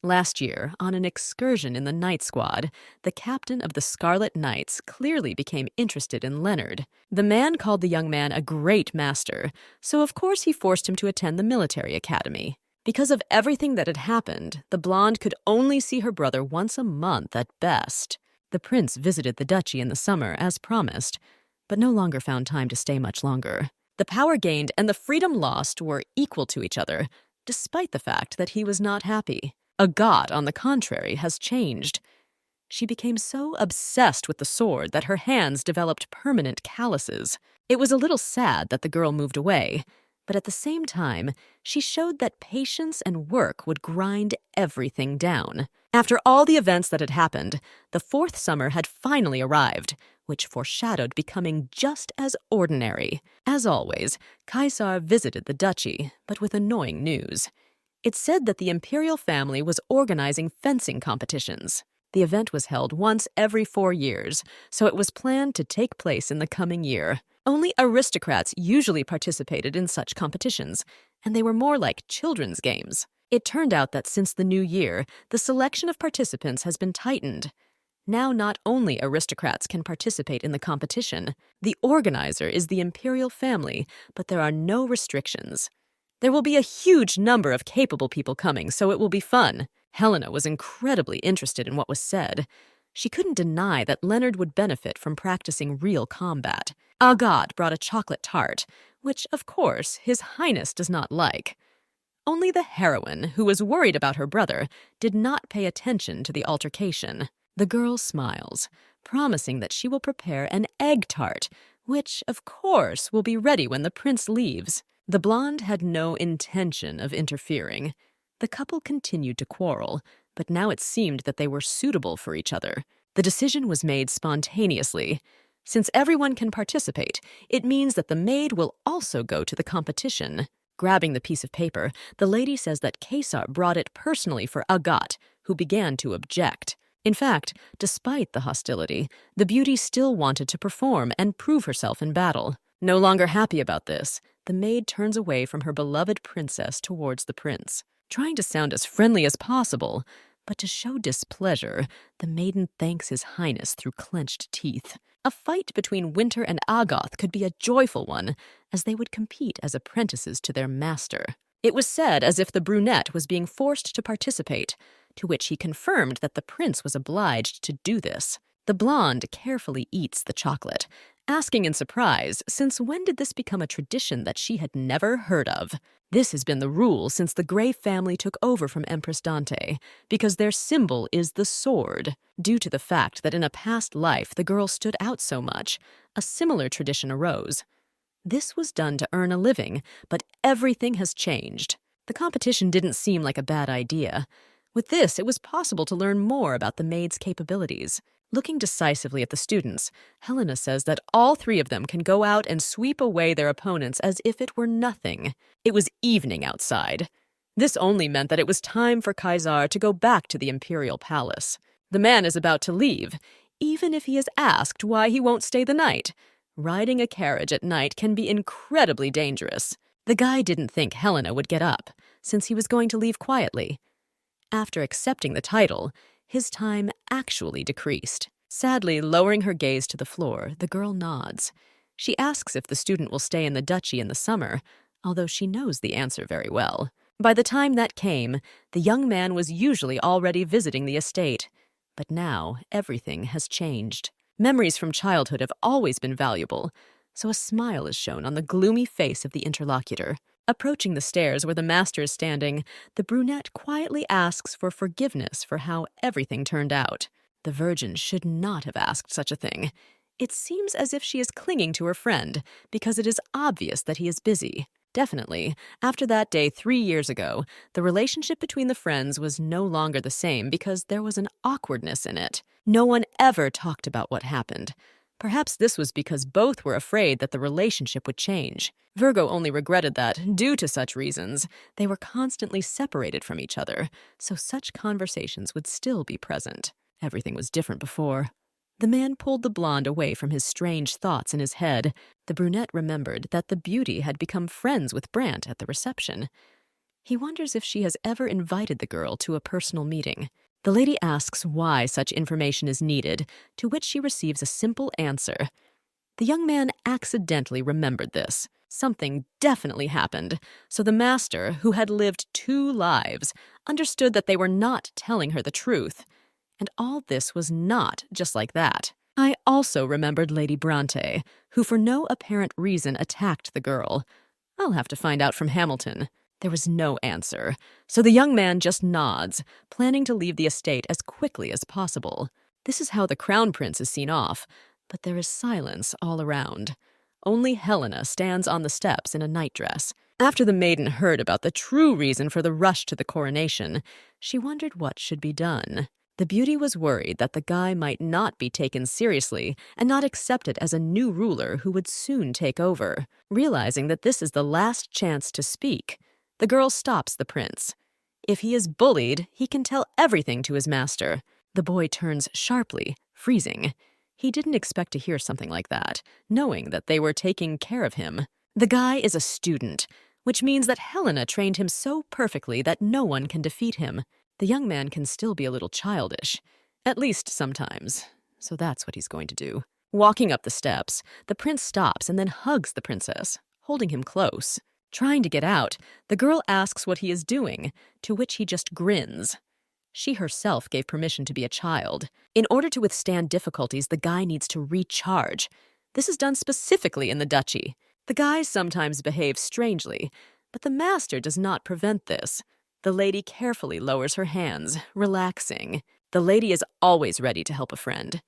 Last year, on an excursion in the night squad, the captain of the Scarlet Knights clearly became interested in Leonard. The man called the young man a great master, so of course he forced him to attend the military academy. Because of everything that had happened, the blonde could only see her brother once a month at best. The prince visited the duchy in the summer, as promised, but no longer found time to stay much longer. The power gained and the freedom lost were equal to each other, despite the fact that he was not happy. Agot, on the contrary, has changed. She became so obsessed with the sword that her hands developed permanent calluses. It was a little sad that the girl moved away, but at the same time, she showed that patience and work would grind everything down. After all the events that had happened, the fourth summer had finally arrived, which foreshadowed becoming just as ordinary. As always, Kaisar visited the duchy, but with annoying news. It said that the Imperial family was organizing fencing competitions. The event was held once every 4 years, so it was planned to take place in the coming year. Only aristocrats usually participated in such competitions, and they were more like children's games. It turned out that since the new year, the selection of participants has been tightened. Now not only aristocrats can participate in the competition, the organizer is the Imperial family, but there are no restrictions. There will be a huge number of capable people coming, so it will be fun. Helena was incredibly interested in what was said. She couldn't deny that Leonard would benefit from practicing real combat. Agot brought a chocolate tart, which, of course, His Highness does not like. Only the heroine, who was worried about her brother, did not pay attention to the altercation. The girl smiles, promising that she will prepare an egg tart, which, of course, will be ready when the prince leaves. The blonde had no intention of interfering. The couple continued to quarrel, but now it seemed that they were suitable for each other. The decision was made spontaneously. Since everyone can participate, it means that the maid will also go to the competition. Grabbing the piece of paper, the lady says that Kaisar brought it personally for Agot, who began to object. In fact, despite the hostility, the beauty still wanted to perform and prove herself in battle. No longer happy about this, the maid turns away from her beloved princess towards the prince. Trying to sound as friendly as possible, but to show displeasure, the maiden thanks His Highness through clenched teeth. A fight between Winter and Agoth could be a joyful one, as they would compete as apprentices to their master. It was said as if the brunette was being forced to participate, to which he confirmed that the prince was obliged to do this. The blonde carefully eats the chocolate, asking in surprise, since when did this become a tradition that she had never heard of? This has been the rule since the Grey family took over from Empress Dante, because their symbol is the sword. Due to the fact that in a past life the girl stood out so much, a similar tradition arose. This was done to earn a living, but everything has changed. The competition didn't seem like a bad idea. With this, it was possible to learn more about the maid's capabilities. Looking decisively at the students, Helena says that all three of them can go out and sweep away their opponents as if it were nothing. It was evening outside. This only meant that it was time for Kaisar to go back to the Imperial palace. The man is about to leave, even if he is asked why he won't stay the night. Riding a carriage at night can be incredibly dangerous. The guy didn't think Helena would get up, since he was going to leave quietly. After accepting the title, his time actually decreased. Sadly, lowering her gaze to the floor, the girl nods. She asks if the student will stay in the duchy in the summer, although she knows the answer very well. By the time that came, the young man was usually already visiting the estate. But now, everything has changed. Memories from childhood have always been valuable, so a smile is shown on the gloomy face of the interlocutor. Approaching the stairs where the master is standing, the brunette quietly asks for forgiveness for how everything turned out. The virgin should not have asked such a thing. It seems as if she is clinging to her friend, because it is obvious that he is busy. Definitely, after that day 3 years ago, the relationship between the friends was no longer the same because there was an awkwardness in it. No one ever talked about what happened. Perhaps this was because both were afraid that the relationship would change. Virgo only regretted that, due to such reasons, they were constantly separated from each other, so such conversations would still be present. Everything was different before. The man pulled the blonde away from his strange thoughts in his head. The brunette remembered that the beauty had become friends with Brant at the reception. He wonders if she has ever invited the girl to a personal meeting. The lady asks why such information is needed, to which she receives a simple answer. The young man accidentally remembered this. Something definitely happened, so the master, who had lived 2 lives, understood that they were not telling her the truth. And all this was not just like that. I also remembered Lady Bronte, who for no apparent reason attacked the girl. I'll have to find out from Hamilton. There was no answer, so the young man just nods, planning to leave the estate as quickly as possible. This is how the crown prince is seen off, but there is silence all around. Only Helena stands on the steps in a nightdress. After the maiden heard about the true reason for the rush to the coronation, she wondered what should be done. The beauty was worried that the guy might not be taken seriously and not accepted as a new ruler who would soon take over. Realizing that this is the last chance to speak, the girl stops the prince. If he is bullied, he can tell everything to his master. The boy turns sharply, freezing. He didn't expect to hear something like that, knowing that they were taking care of him. The guy is a student, which means that Helena trained him so perfectly that no one can defeat him. The young man can still be a little childish, at least sometimes, so that's what he's going to do. Walking up the steps, the prince stops and then hugs the princess, holding him close. Trying to get out, the girl asks what he is doing, to which he just grins. She herself gave permission to be a child. In order to withstand difficulties, the guy needs to recharge. This is done specifically in the duchy. The guys sometimes behave strangely, but the master does not prevent this. The lady carefully lowers her hands, relaxing. The lady is always ready to help a friend.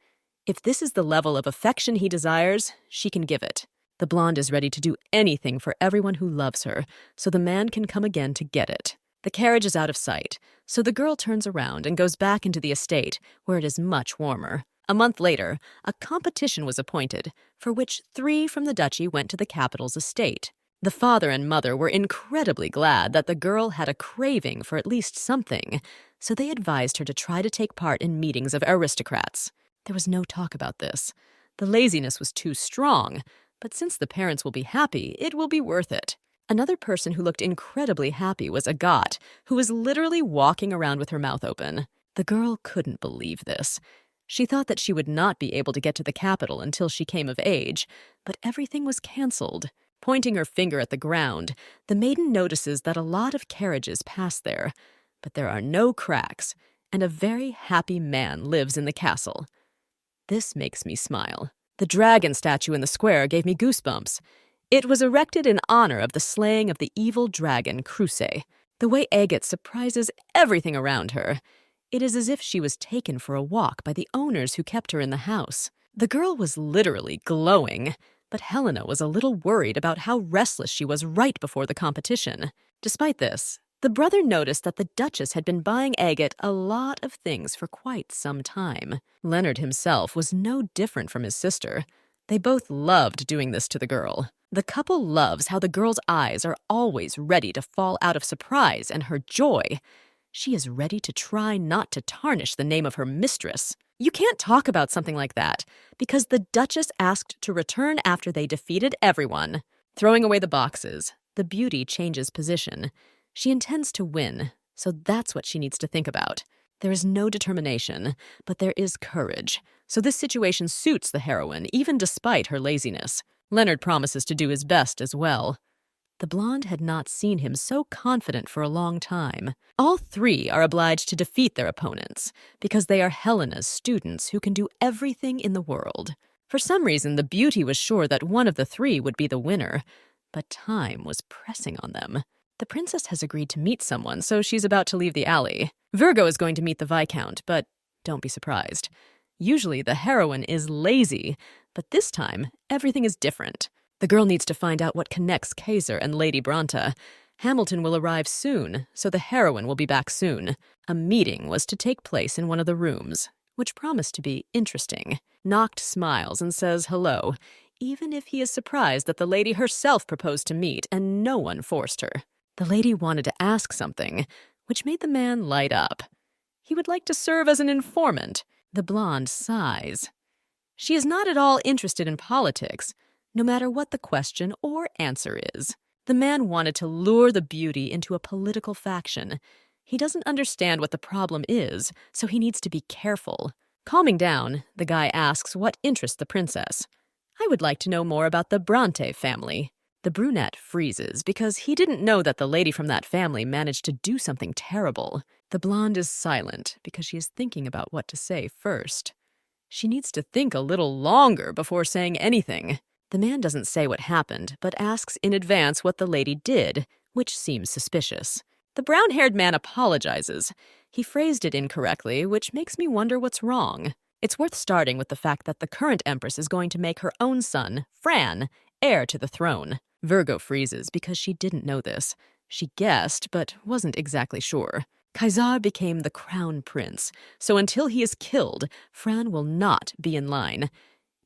If this is the level of affection he desires, she can give it. The blonde is ready to do anything for everyone who loves her, so the man can come again to get it. The carriage is out of sight, so the girl turns around and goes back into the estate, where it is much warmer. A month later, a competition was appointed, for which 3 from the duchy went to the capital's estate. The father and mother were incredibly glad that the girl had a craving for at least something, so they advised her to try to take part in meetings of aristocrats. There was no talk about this. The laziness was too strong, but since the parents will be happy, it will be worth it. Another person who looked incredibly happy was Agathe, who was literally walking around with her mouth open. The girl couldn't believe this. She thought that she would not be able to get to the capital until she came of age, but everything was cancelled. Pointing her finger at the ground, the maiden notices that a lot of carriages pass there, but there are no cracks, and a very happy man lives in the castle. This makes me smile. The dragon statue in the square gave me goosebumps. It was erected in honor of the slaying of the evil dragon Crusay. The way Agate surprises everything around her. It is as if she was taken for a walk by the owners who kept her in the house. The girl was literally glowing, but Helena was a little worried about how restless she was right before the competition. Despite this, The brother noticed that the Duchess had been buying Agate a lot of things for quite some time. Leonard himself was no different from his sister. They both loved doing this to the girl. The couple loves how the girl's eyes are always ready to fall out of surprise and her joy. She is ready to try not to tarnish the name of her mistress. You can't talk about something like that, because the Duchess asked to return after they defeated everyone. Throwing away the boxes, the beauty changes position. She intends to win, so that's what she needs to think about. There is no determination, but there is courage. So this situation suits the heroine, even despite her laziness. Leonard promises to do his best as well. The blonde had not seen him so confident for a long time. All three are obliged to defeat their opponents, because they are Helena's students who can do everything in the world. For some reason, the beauty was sure that one of the three would be the winner, but time was pressing on them. The princess has agreed to meet someone, so she's about to leave the alley. Virgo is going to meet the Viscount, but don't be surprised. Usually the heroine is lazy, but this time everything is different. The girl needs to find out what connects Kaisar and Lady Bronte. Hamilton will arrive soon, so the heroine will be back soon. A meeting was to take place in one of the rooms, which promised to be interesting. Noct smiles and says hello, even if he is surprised that the lady herself proposed to meet and no one forced her. The lady wanted to ask something, which made the man light up. He would like to serve as an informant. The blonde sighs. She is not at all interested in politics, no matter what the question or answer is. The man wanted to lure the beauty into a political faction. He doesn't understand what the problem is, so he needs to be careful. Calming down, the guy asks what interests the princess. I would like to know more about the Bronte family. The brunette freezes because he didn't know that the lady from that family managed to do something terrible. The blonde is silent because she is thinking about what to say first. She needs to think a little longer before saying anything. The man doesn't say what happened, but asks in advance what the lady did, which seems suspicious. The brown-haired man apologizes. He phrased it incorrectly, which makes me wonder what's wrong. It's worth starting with the fact that the current empress is going to make her own son, Fran, heir to the throne. Virgo freezes because she didn't know this. She guessed, but wasn't exactly sure. Kaisar became the crown prince, so until he is killed, Fran will not be in line.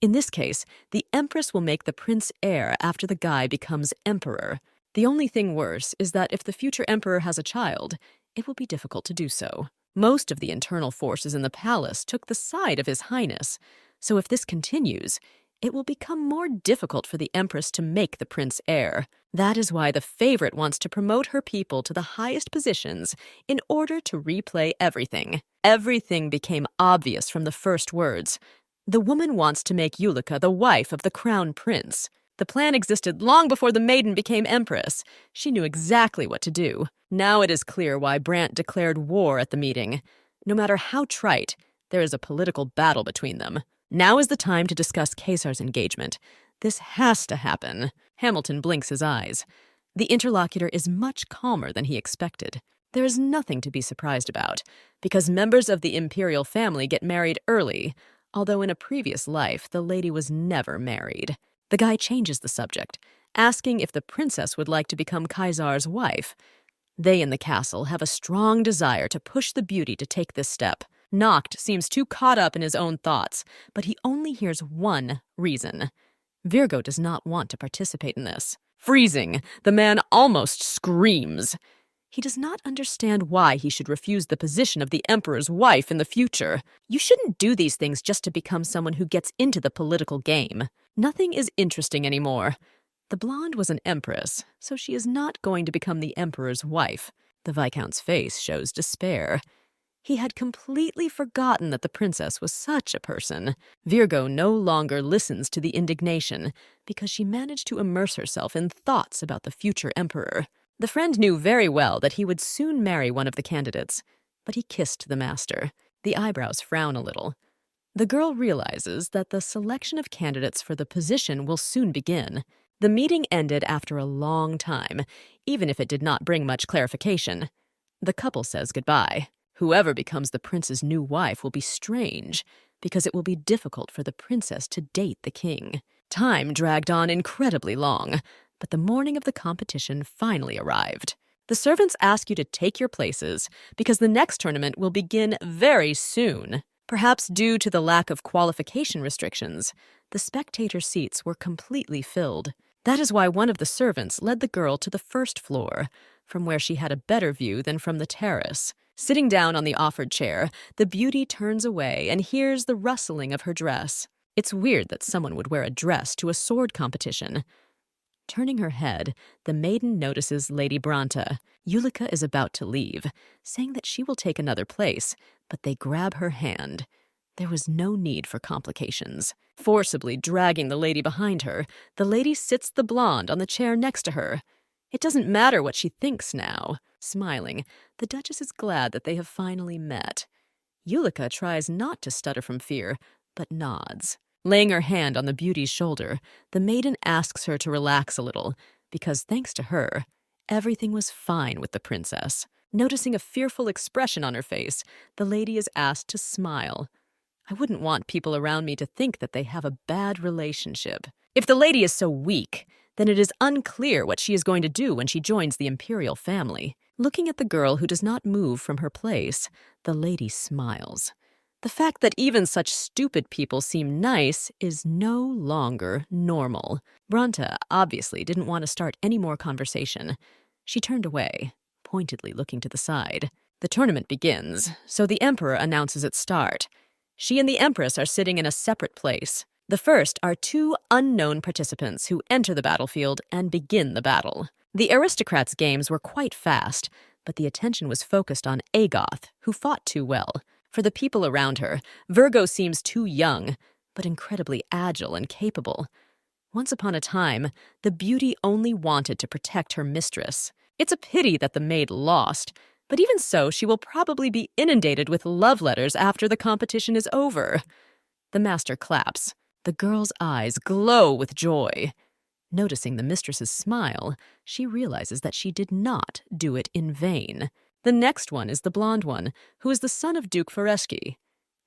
In this case, the empress will make the prince heir after the guy becomes emperor. The only thing worse is that if the future emperor has a child, it will be difficult to do so. Most of the internal forces in the palace took the side of His Highness, so if this continues, it will become more difficult for the empress to make the prince heir. That is why the favorite wants to promote her people to the highest positions in order to replay everything. Everything became obvious from the first words. The woman wants to make Yulika the wife of the crown prince. The plan existed long before the maiden became empress. She knew exactly what to do. Now it is clear why Brant declared war at the meeting. No matter how trite, there is a political battle between them. Now is the time to discuss Kaisar's engagement. This has to happen. Hamilton blinks his eyes. The interlocutor is much calmer than he expected. There is nothing to be surprised about, because members of the Imperial family get married early, although in a previous life the lady was never married. The guy changes the subject, asking if the princess would like to become Kaisar's wife. They in the castle have a strong desire to push the beauty to take this step. Noct seems too caught up in his own thoughts, but he only hears one reason. Virgo does not want to participate in this. Freezing, the man almost screams. He does not understand why he should refuse the position of the emperor's wife in the future. You shouldn't do these things just to become someone who gets into the political game. Nothing is interesting anymore. The blonde was an empress, so she is not going to become the emperor's wife. The Viscount's face shows despair. He had completely forgotten that the princess was such a person. Virgo no longer listens to the indignation because she managed to immerse herself in thoughts about the future emperor. The friend knew very well that he would soon marry one of the candidates, but he kissed the master. The eyebrows frown a little. The girl realizes that the selection of candidates for the position will soon begin. The meeting ended after a long time, even if it did not bring much clarification. The couple says goodbye. Whoever becomes the prince's new wife will be strange, because it will be difficult for the princess to date the king. Time dragged on incredibly long, but the morning of the competition finally arrived. The servants ask you to take your places because the next tournament will begin very soon. Perhaps due to the lack of qualification restrictions, the spectator seats were completely filled. That is why one of the servants led the girl to the first floor, from where she had a better view than from the terrace. Sitting down on the offered chair, the beauty turns away and hears the rustling of her dress. It's weird that someone would wear a dress to a sword competition. Turning her head, the maiden notices Lady Branta. Yulika is about to leave, saying that she will take another place, but they grab her hand. There was no need for complications. Forcibly dragging the lady behind her, the lady sits the blonde on the chair next to her. It doesn't matter what she thinks now. Smiling, the Duchess is glad that they have finally met. Yulika tries not to stutter from fear, but nods. Laying her hand on the beauty's shoulder, the maiden asks her to relax a little, because thanks to her, everything was fine with the princess. Noticing a fearful expression on her face, the lady is asked to smile. I wouldn't want people around me to think that they have a bad relationship. If the lady is so weak, then it is unclear what she is going to do when she joins the Imperial family. Looking at the girl who does not move from her place, the lady smiles. The fact that even such stupid people seem nice is no longer normal. Branta obviously didn't want to start any more conversation. She turned away, pointedly looking to the side. The tournament begins, so the Emperor announces its start. She and the Empress are sitting in a separate place. The first are two unknown participants who enter the battlefield and begin the battle. The aristocrats' games were quite fast, but the attention was focused on Agoth, who fought too well. For the people around her, Virgo seems too young, but incredibly agile and capable. Once upon a time, the beauty only wanted to protect her mistress. It's a pity that the maid lost, but even so, she will probably be inundated with love letters after the competition is over. The master claps. The girl's eyes glow with joy. Noticing the mistress's smile, she realizes that she did not do it in vain. The next one is the blonde one, who is the son of Duke Foresci.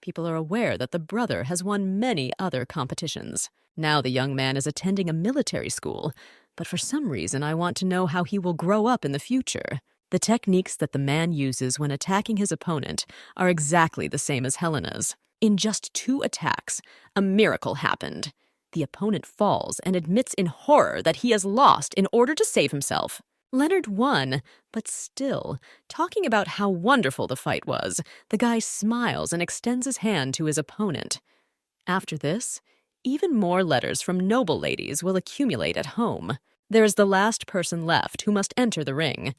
People are aware that the brother has won many other competitions. Now the young man is attending a military school, but for some reason I want to know how he will grow up in the future. The techniques that the man uses when attacking his opponent are exactly the same as Helena's. In just 2 attacks, a miracle happened. The opponent falls and admits in horror that he has lost in order to save himself. Leonard won, but still, talking about how wonderful the fight was, the guy smiles and extends his hand to his opponent. After this, even more letters from noble ladies will accumulate at home. There is the last person left who must enter the ring.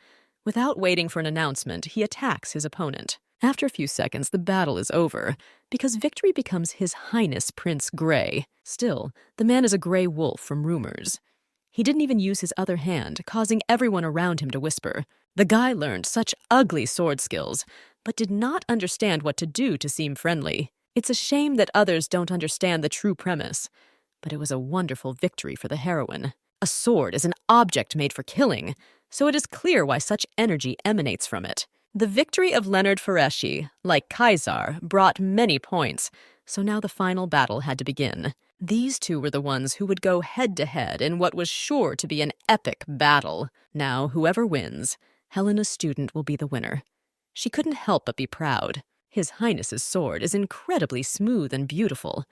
Without waiting for an announcement, he attacks his opponent. After a few seconds, the battle is over, because victory becomes His Highness Prince Grey. Still, the man is a grey wolf from rumors. He didn't even use his other hand, causing everyone around him to whisper. The guy learned such ugly sword skills, but did not understand what to do to seem friendly. It's a shame that others don't understand the true premise, but it was a wonderful victory for the heroine. A sword is an object made for killing, so it is clear why such energy emanates from it. The victory of Leonard Foresci, like Kaisar, brought many points, so now the final battle had to begin. These two were the ones who would go head-to-head in what was sure to be an epic battle. Now, whoever wins, Helena's student will be the winner. She couldn't help but be proud. His Highness's sword is incredibly smooth and beautiful.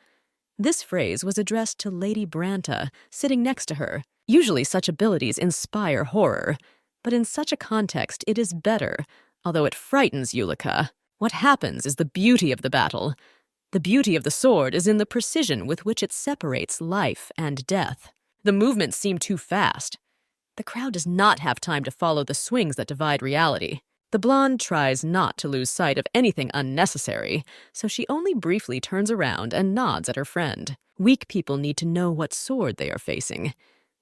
This phrase was addressed to Lady Branta, sitting next to her. Usually such abilities inspire horror, but in such a context it is better, although it frightens Yulika. What happens is the beauty of the battle. The beauty of the sword is in the precision with which it separates life and death. The movements seem too fast. The crowd does not have time to follow the swings that divide reality. The blonde tries not to lose sight of anything unnecessary, so she only briefly turns around and nods at her friend. Weak people need to know what sword they are facing.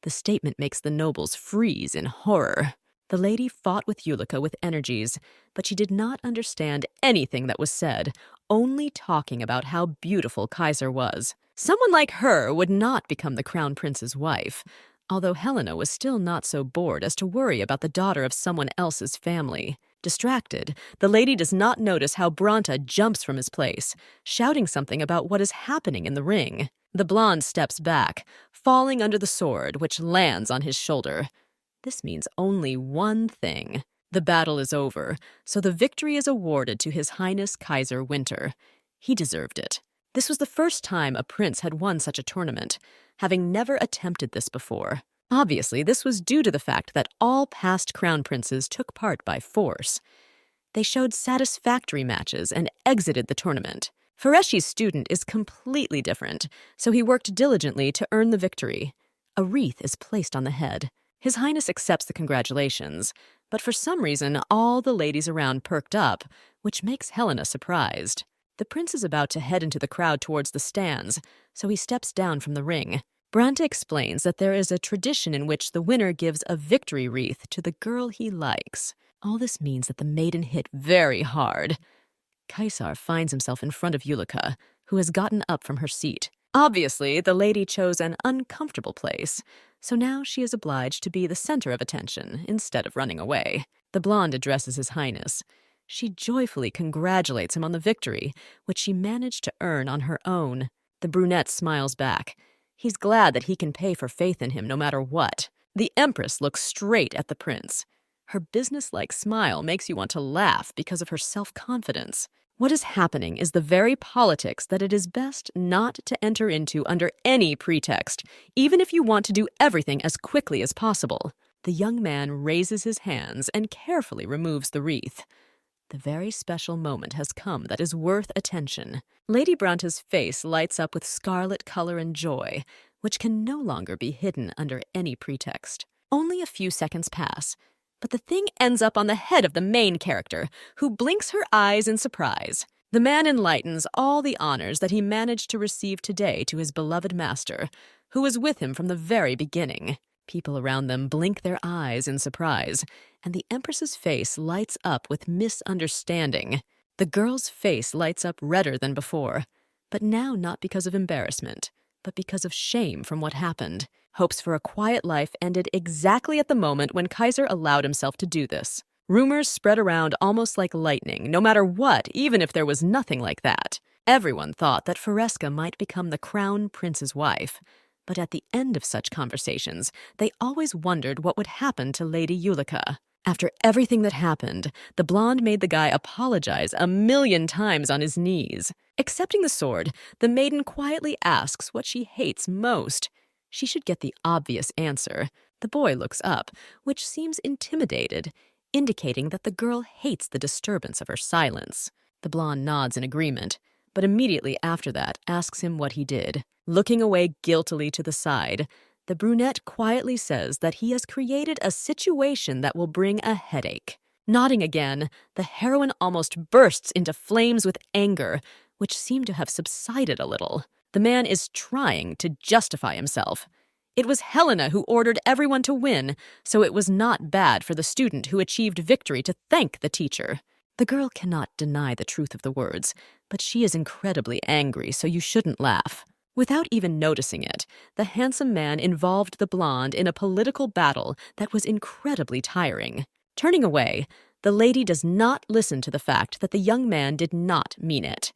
The statement makes the nobles freeze in horror. The lady fought with Yulika with energies, but she did not understand anything that was said, only talking about how beautiful Kaisar was. Someone like her would not become the crown prince's wife, although Helena was still not so bored as to worry about the daughter of someone else's family. Distracted, the lady does not notice how Branta jumps from his place, shouting something about what is happening in the ring. The blonde steps back, falling under the sword, which lands on his shoulder. This means only one thing. The battle is over, so the victory is awarded to His Highness Kaisar Winter. He deserved it. This was the first time a prince had won such a tournament, having never attempted this before. Obviously, this was due to the fact that all past crown princes took part by force. They showed satisfactory matches and exited the tournament. Fureshi's student is completely different, so he worked diligently to earn the victory. A wreath is placed on the head. His Highness accepts the congratulations, but for some reason all the ladies around perked up, which makes Helena surprised. The prince is about to head into the crowd towards the stands, so he steps down from the ring. Branta explains that there is a tradition in which the winner gives a victory wreath to the girl he likes. All this means that the maiden hit very hard. Kaisar finds himself in front of Yulika, who has gotten up from her seat. Obviously, the lady chose an uncomfortable place, so now she is obliged to be the center of attention instead of running away. The blonde addresses His Highness. She joyfully congratulates him on the victory, which she managed to earn on her own. The brunette smiles back. He's glad that he can pay for faith in him no matter what. The Empress looks straight at the prince. Her businesslike smile makes you want to laugh because of her self-confidence. What is happening is the very politics that it is best not to enter into under any pretext, even if you want to do everything as quickly as possible. The young man raises his hands and carefully removes the wreath. The very special moment has come that is worth attention. Lady Branta's face lights up with scarlet color and joy, which can no longer be hidden under any pretext. Only a few seconds pass, but the thing ends up on the head of the main character, who blinks her eyes in surprise. The man enlightens all the honors that he managed to receive today to his beloved master, who was with him from the very beginning. People around them blink their eyes in surprise, and the Empress's face lights up with misunderstanding. The girl's face lights up redder than before, but now not because of embarrassment, but because of shame from what happened. Hopes for a quiet life ended exactly at the moment when Kaisar allowed himself to do this. Rumors spread around almost like lightning, no matter what, even if there was nothing like that. Everyone thought that Fureska might become the crown prince's wife. But at the end of such conversations, they always wondered what would happen to Lady Yulika. After everything that happened, the blonde made the guy apologize 1,000,000 times on his knees. Accepting the sword, the maiden quietly asks what she hates most. She should get the obvious answer. The boy looks up, which seems intimidated, indicating that the girl hates the disturbance of her silence. The blonde nods in agreement, but immediately after that asks him what he did. Looking away guiltily to the side, the brunette quietly says that he has created a situation that will bring a headache. Nodding again, the heroine almost bursts into flames with anger, which seem to have subsided a little. The man is trying to justify himself. It was Helena who ordered everyone to win, so it was not bad for the student who achieved victory to thank the teacher. The girl cannot deny the truth of the words, but she is incredibly angry, so you shouldn't laugh. Without even noticing it, the handsome man involved the blonde in a political battle that was incredibly tiring. Turning away, the lady does not listen to the fact that the young man did not mean it.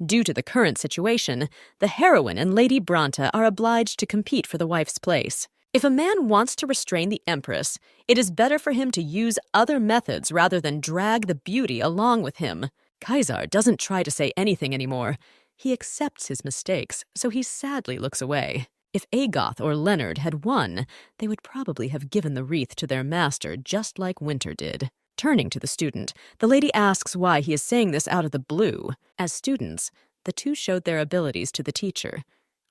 Due to the current situation, the heroine and Lady Branta are obliged to compete for the wife's place. If a man wants to restrain the Empress, it is better for him to use other methods rather than drag the beauty along with him. Kaisar doesn't try to say anything anymore. He accepts his mistakes, so he sadly looks away. If Agoth or Leonard had won, they would probably have given the wreath to their master just like Winter did. Turning to the student, the lady asks why he is saying this out of the blue. As students, the two showed their abilities to the teacher,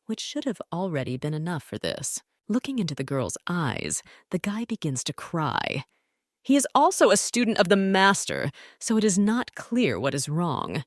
which should have already been enough for this. Looking into the girl's eyes, the guy begins to cry. He is also a student of the master, so it is not clear what is wrong.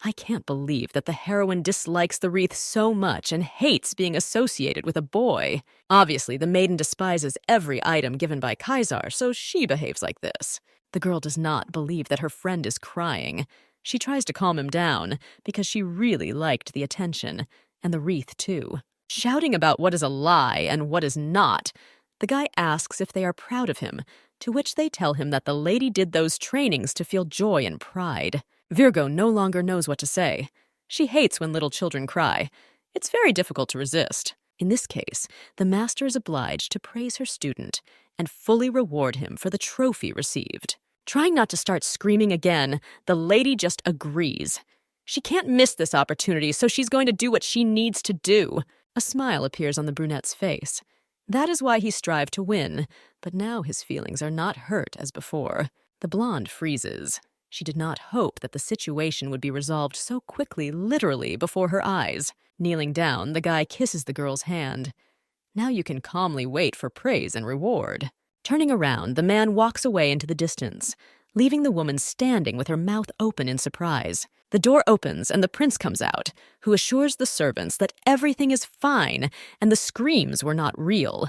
I can't believe that the heroine dislikes the wreath so much and hates being associated with a boy. Obviously, the maiden despises every item given by Kaisar, so she behaves like this. The girl does not believe that her friend is crying. She tries to calm him down because she really liked the attention, and the wreath too. Shouting about what is a lie and what is not, the guy asks if they are proud of him, to which they tell him that the lady did those trainings to feel joy and pride. Virgo no longer knows what to say. She hates when little children cry. It's very difficult to resist. In this case, the master is obliged to praise her student and fully reward him for the trophy received. Trying not to start screaming again, the lady just agrees. She can't miss this opportunity, so she's going to do what she needs to do. A smile appears on the brunette's face. That is why he strived to win, but now his feelings are not hurt as before. The blonde freezes. She did not hope that the situation would be resolved so quickly, literally, before her eyes. Kneeling down, the guy kisses the girl's hand. Now you can calmly wait for praise and reward. Turning around, the man walks away into the distance, leaving the woman standing with her mouth open in surprise. The door opens and the prince comes out, who assures the servants that everything is fine and the screams were not real.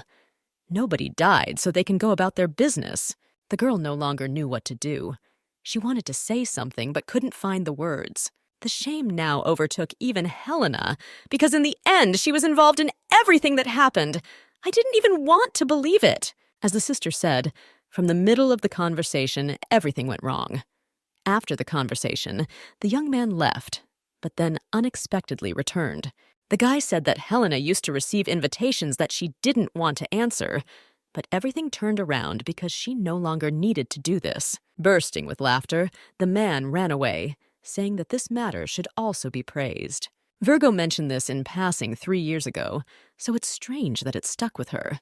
Nobody died, so they can go about their business. The girl no longer knew what to do. She wanted to say something but couldn't find the words. The shame now overtook even Helena, because in the end she was involved in everything that happened. I didn't even want to believe it. As the sister said, from the middle of the conversation, everything went wrong. After the conversation, the young man left, but then unexpectedly returned. The guy said that Helena used to receive invitations that she didn't want to answer, but everything turned around because she no longer needed to do this. Bursting with laughter, the man ran away, saying that this matter should also be praised. Virgo mentioned this in passing 3 years ago, so it's strange that it stuck with her.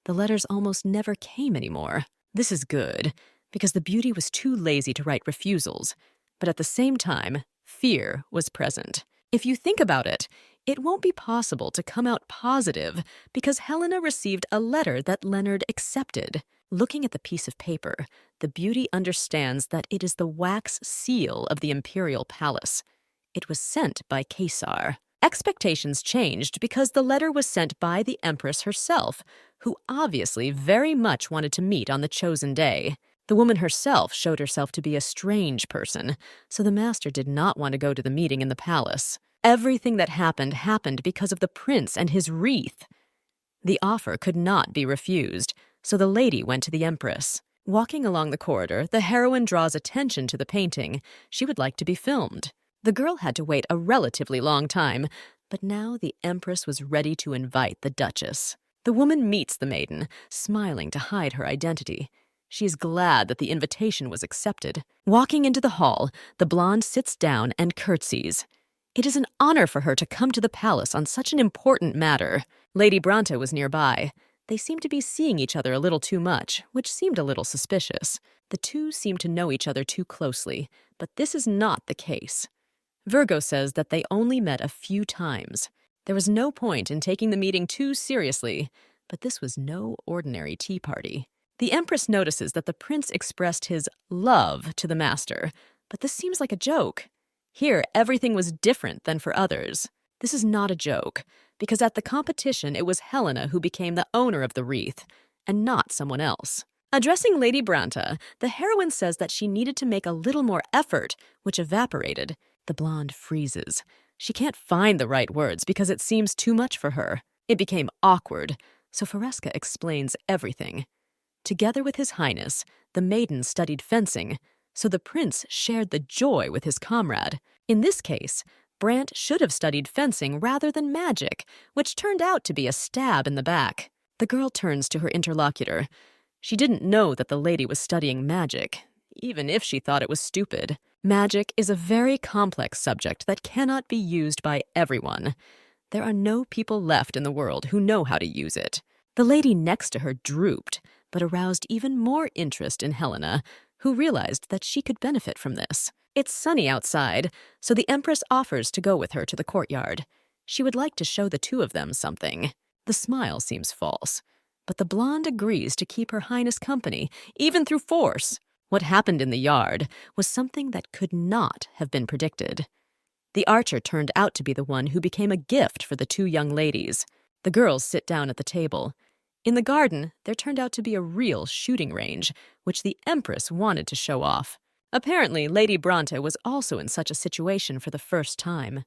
The letters almost never came anymore. This is good, because the beauty was too lazy to write refusals, but at the same time, fear was present. If you think about it, it won't be possible to come out positive because Helena received a letter that Leonard accepted. Looking at the piece of paper, the beauty understands that it is the wax seal of the Imperial palace. It was sent by Kaisar. Expectations changed because the letter was sent by the Empress herself, who obviously very much wanted to meet on the chosen day. The woman herself showed herself to be a strange person, so the master did not want to go to the meeting in the palace. Everything that happened because of the prince and his wreath. The offer could not be refused, so the lady went to the Empress. Walking along the corridor, the heroine draws attention to the painting. She would like to be filmed. The girl had to wait a relatively long time, but now the Empress was ready to invite the Duchess. The woman meets the maiden, smiling to hide her identity. She is glad that the invitation was accepted. Walking into the hall, the blonde sits down and curtsies. It is an honor for her to come to the palace on such an important matter. Lady Bronte was nearby. They seemed to be seeing each other a little too much, which seemed a little suspicious. The two seemed to know each other too closely, but this is not the case. Virgo says that they only met a few times. There was no point in taking the meeting too seriously, but this was no ordinary tea party. The Empress notices that the prince expressed his love to the master, but this seems like a joke. Here, everything was different than for others. This is not a joke, because at the competition it was Helena who became the owner of the wreath, and not someone else. Addressing Lady Branta, the heroine says that she needed to make a little more effort, which evaporated. The blonde freezes. She can't find the right words because it seems too much for her. It became awkward, so Fresca explains everything. Together with His Highness, the maiden studied fencing, so the prince shared the joy with his comrade. In this case, Brant should have studied fencing rather than magic, which turned out to be a stab in the back. The girl turns to her interlocutor. She didn't know that the lady was studying magic, even if she thought it was stupid. Magic is a very complex subject that cannot be used by everyone. There are no people left in the world who know how to use it. The lady next to her drooped, but aroused even more interest in Helena, who realized that she could benefit from this. It's sunny outside, so the Empress offers to go with her to the courtyard. She would like to show the two of them something. The smile seems false, but the blonde agrees to keep Her Highness company, even through force. What happened in the yard was something that could not have been predicted. The archer turned out to be the one who became a gift for the two young ladies. The girls sit down at the table. In the garden, there turned out to be a real shooting range, which the Empress wanted to show off. Apparently, Lady Bronte was also in such a situation for the first time.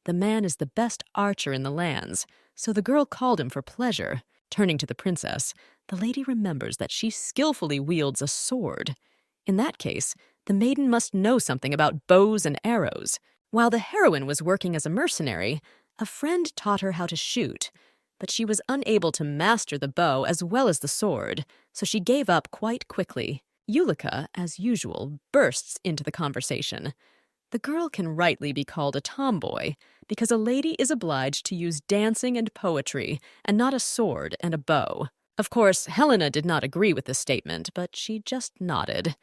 The man is the best archer in the lands, so the girl called him for pleasure. Turning to the princess, the lady remembers that she skillfully wields a sword. In that case, the maiden must know something about bows and arrows. While the heroine was working as a mercenary, a friend taught her how to shoot, but she was unable to master the bow as well as the sword, so she gave up quite quickly. Yulika, as usual, bursts into the conversation. The girl can rightly be called a tomboy, because a lady is obliged to use dancing and poetry, and not a sword and a bow. Of course, Helena did not agree with this statement, but she just nodded.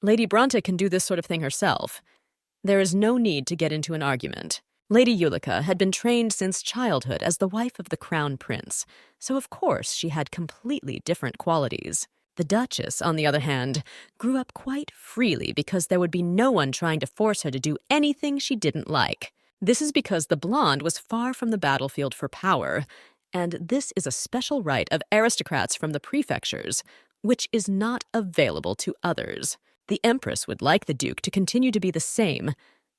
Lady Bronte can do this sort of thing herself. There is no need to get into an argument. Lady Yulika had been trained since childhood as the wife of the crown prince, so of course she had completely different qualities. The Duchess, on the other hand, grew up quite freely because there would be no one trying to force her to do anything she didn't like. This is because the blonde was far from the battlefield for power, and this is a special right of aristocrats from the prefectures, which is not available to others. The Empress would like the Duke to continue to be the same,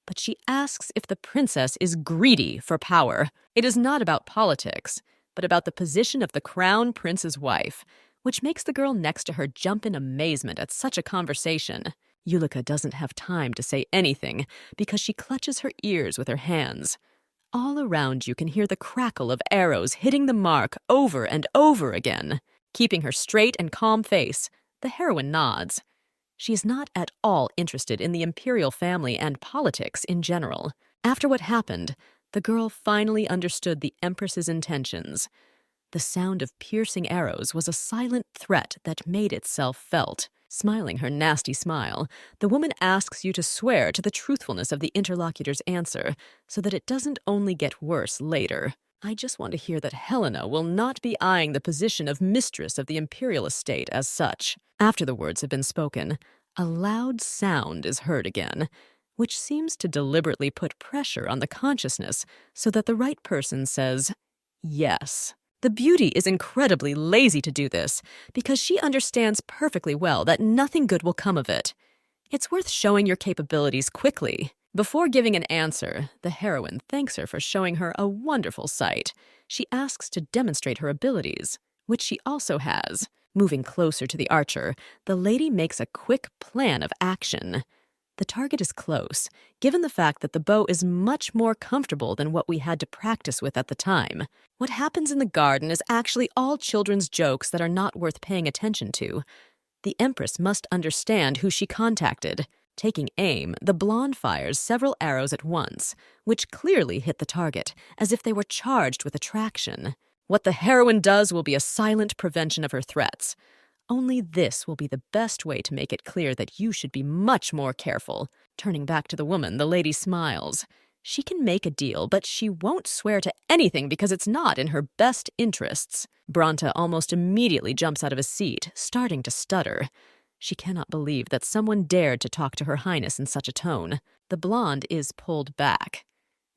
but she asks if the princess is greedy for power. It is not about politics, but about the position of the crown prince's wife, which makes the girl next to her jump in amazement at such a conversation. Yulika doesn't have time to say anything because she clutches her ears with her hands. All around you can hear the crackle of arrows hitting the mark over and over again. Keeping her straight and calm face, the heroine nods. She is not at all interested in the Imperial family and politics in general. After what happened, the girl finally understood the Empress's intentions. The sound of piercing arrows was a silent threat that made itself felt. Smiling her nasty smile, the woman asks you to swear to the truthfulness of the interlocutor's answer so that it doesn't only get worse later. I just want to hear that Helena will not be eyeing the position of mistress of the Imperial estate as such. After the words have been spoken, a loud sound is heard again, which seems to deliberately put pressure on the consciousness so that the right person says, yes. The beauty is incredibly lazy to do this because she understands perfectly well that nothing good will come of it. It's worth showing your capabilities quickly. Before giving an answer, the heroine thanks her for showing her a wonderful sight. She asks to demonstrate her abilities, which she also has. Moving closer to the archer, the lady makes a quick plan of action. The target is close, given the fact that the bow is much more comfortable than what we had to practice with at the time. What happens in the garden is actually all children's jokes that are not worth paying attention to. The Empress must understand who she contacted. Taking aim, the blonde fires several arrows at once, which clearly hit the target, as if they were charged with attraction. What the heroine does will be a silent prevention of her threats. Only this will be the best way to make it clear that you should be much more careful. Turning back to the woman, the lady smiles. She can make a deal, but she won't swear to anything because it's not in her best interests. Bronte almost immediately jumps out of his seat, starting to stutter. She cannot believe that someone dared to talk to Her Highness in such a tone. The blonde is pulled back.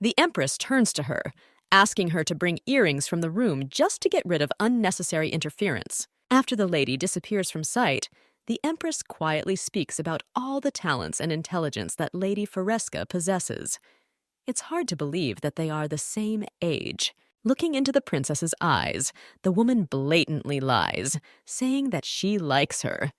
The Empress turns to her, asking her to bring earrings from the room just to get rid of unnecessary interference. After the lady disappears from sight, the Empress quietly speaks about all the talents and intelligence that Lady Foresca possesses. It's hard to believe that they are the same age. Looking into the princess's eyes, the woman blatantly lies, saying that she likes her.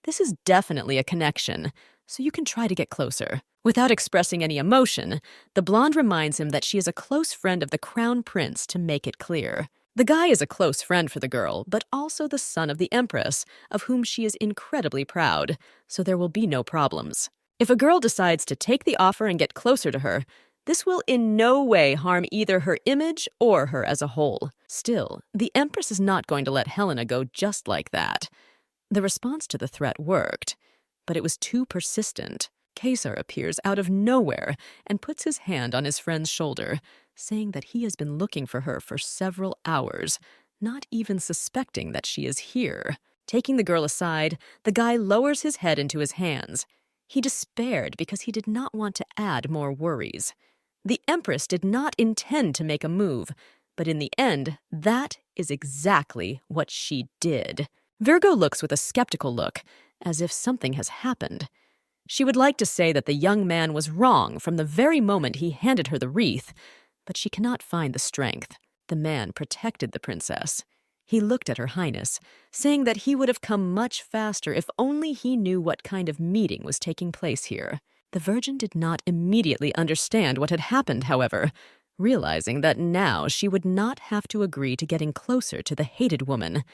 This is definitely a connection, so you can try to get closer. Without expressing any emotion, the blonde reminds him that she is a close friend of the crown prince to make it clear. The guy is a close friend for the girl, but also the son of the Empress, of whom she is incredibly proud, so there will be no problems. If a girl decides to take the offer and get closer to her, this will in no way harm either her image or her as a whole. Still, the Empress is not going to let Helena go just like that. The response to the threat worked, but it was too persistent. Kaisar appears out of nowhere and puts his hand on his friend's shoulder, saying that he has been looking for her for several hours, not even suspecting that she is here. Taking the girl aside, the guy lowers his head into his hands. He despaired because he did not want to add more worries. The Empress did not intend to make a move, but in the end, that is exactly what she did. Virgo looks with a skeptical look, as if something has happened. She would like to say that the young man was wrong from the very moment he handed her the wreath, but she cannot find the strength. The man protected the princess. He looked at Her Highness, saying that he would have come much faster if only he knew what kind of meeting was taking place here. The Virgin did not immediately understand what had happened, however, realizing that now she would not have to agree to getting closer to the hated woman.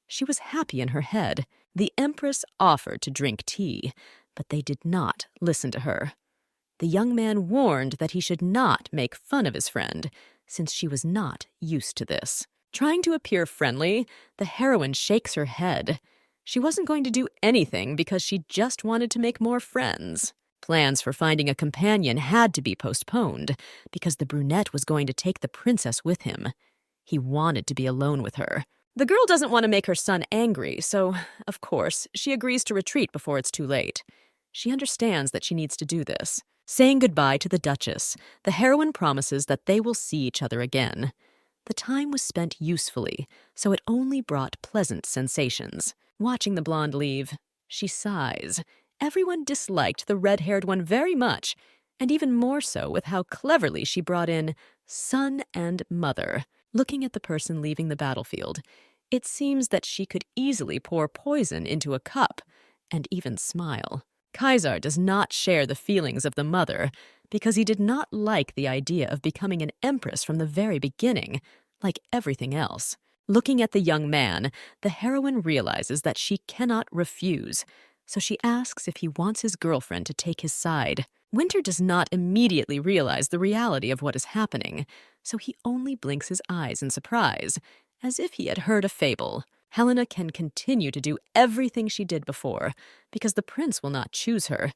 She was happy in her head. The Empress offered to drink tea, but they did not listen to her. The young man warned that he should not make fun of his friend, since she was not used to this. Trying to appear friendly, the heroine shakes her head. She wasn't going to do anything because she just wanted to make more friends. Plans for finding a companion had to be postponed because the brunette was going to take the princess with him. He wanted to be alone with her. The girl doesn't want to make her son angry, so, of course, she agrees to retreat before it's too late. She understands that she needs to do this. Saying goodbye to the Duchess, the heroine promises that they will see each other again. The time was spent usefully, so it only brought pleasant sensations. Watching the blonde leave, she sighs. Everyone disliked the red-haired one very much, and even more so with how cleverly she brought in son and mother. Looking at the person leaving the battlefield, it seems that she could easily pour poison into a cup and even smile. Kaisar does not share the feelings of the mother because he did not like the idea of becoming an empress from the very beginning, like everything else. Looking at the young man, the heroine realizes that she cannot refuse, so she asks if he wants his girlfriend to take his side. Winter does not immediately realize the reality of what is happening, so he only blinks his eyes in surprise, as if he had heard a fable. Helena can continue to do everything she did before, because the prince will not choose her.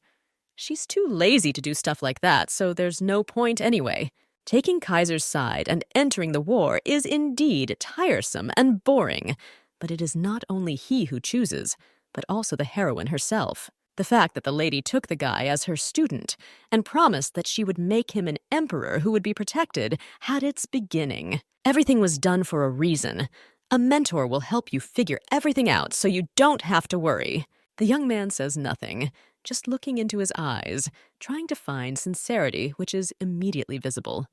She's too lazy to do stuff like that, so there's no point anyway. Taking Kaisar's side and entering the war is indeed tiresome and boring, but it is not only he who chooses, but also the heroine herself. The fact that the lady took the guy as her student and promised that she would make him an emperor who would be protected had its beginning. Everything was done for a reason. A mentor will help you figure everything out so you don't have to worry. The young man says nothing, just looking into his eyes, trying to find sincerity, which is immediately visible.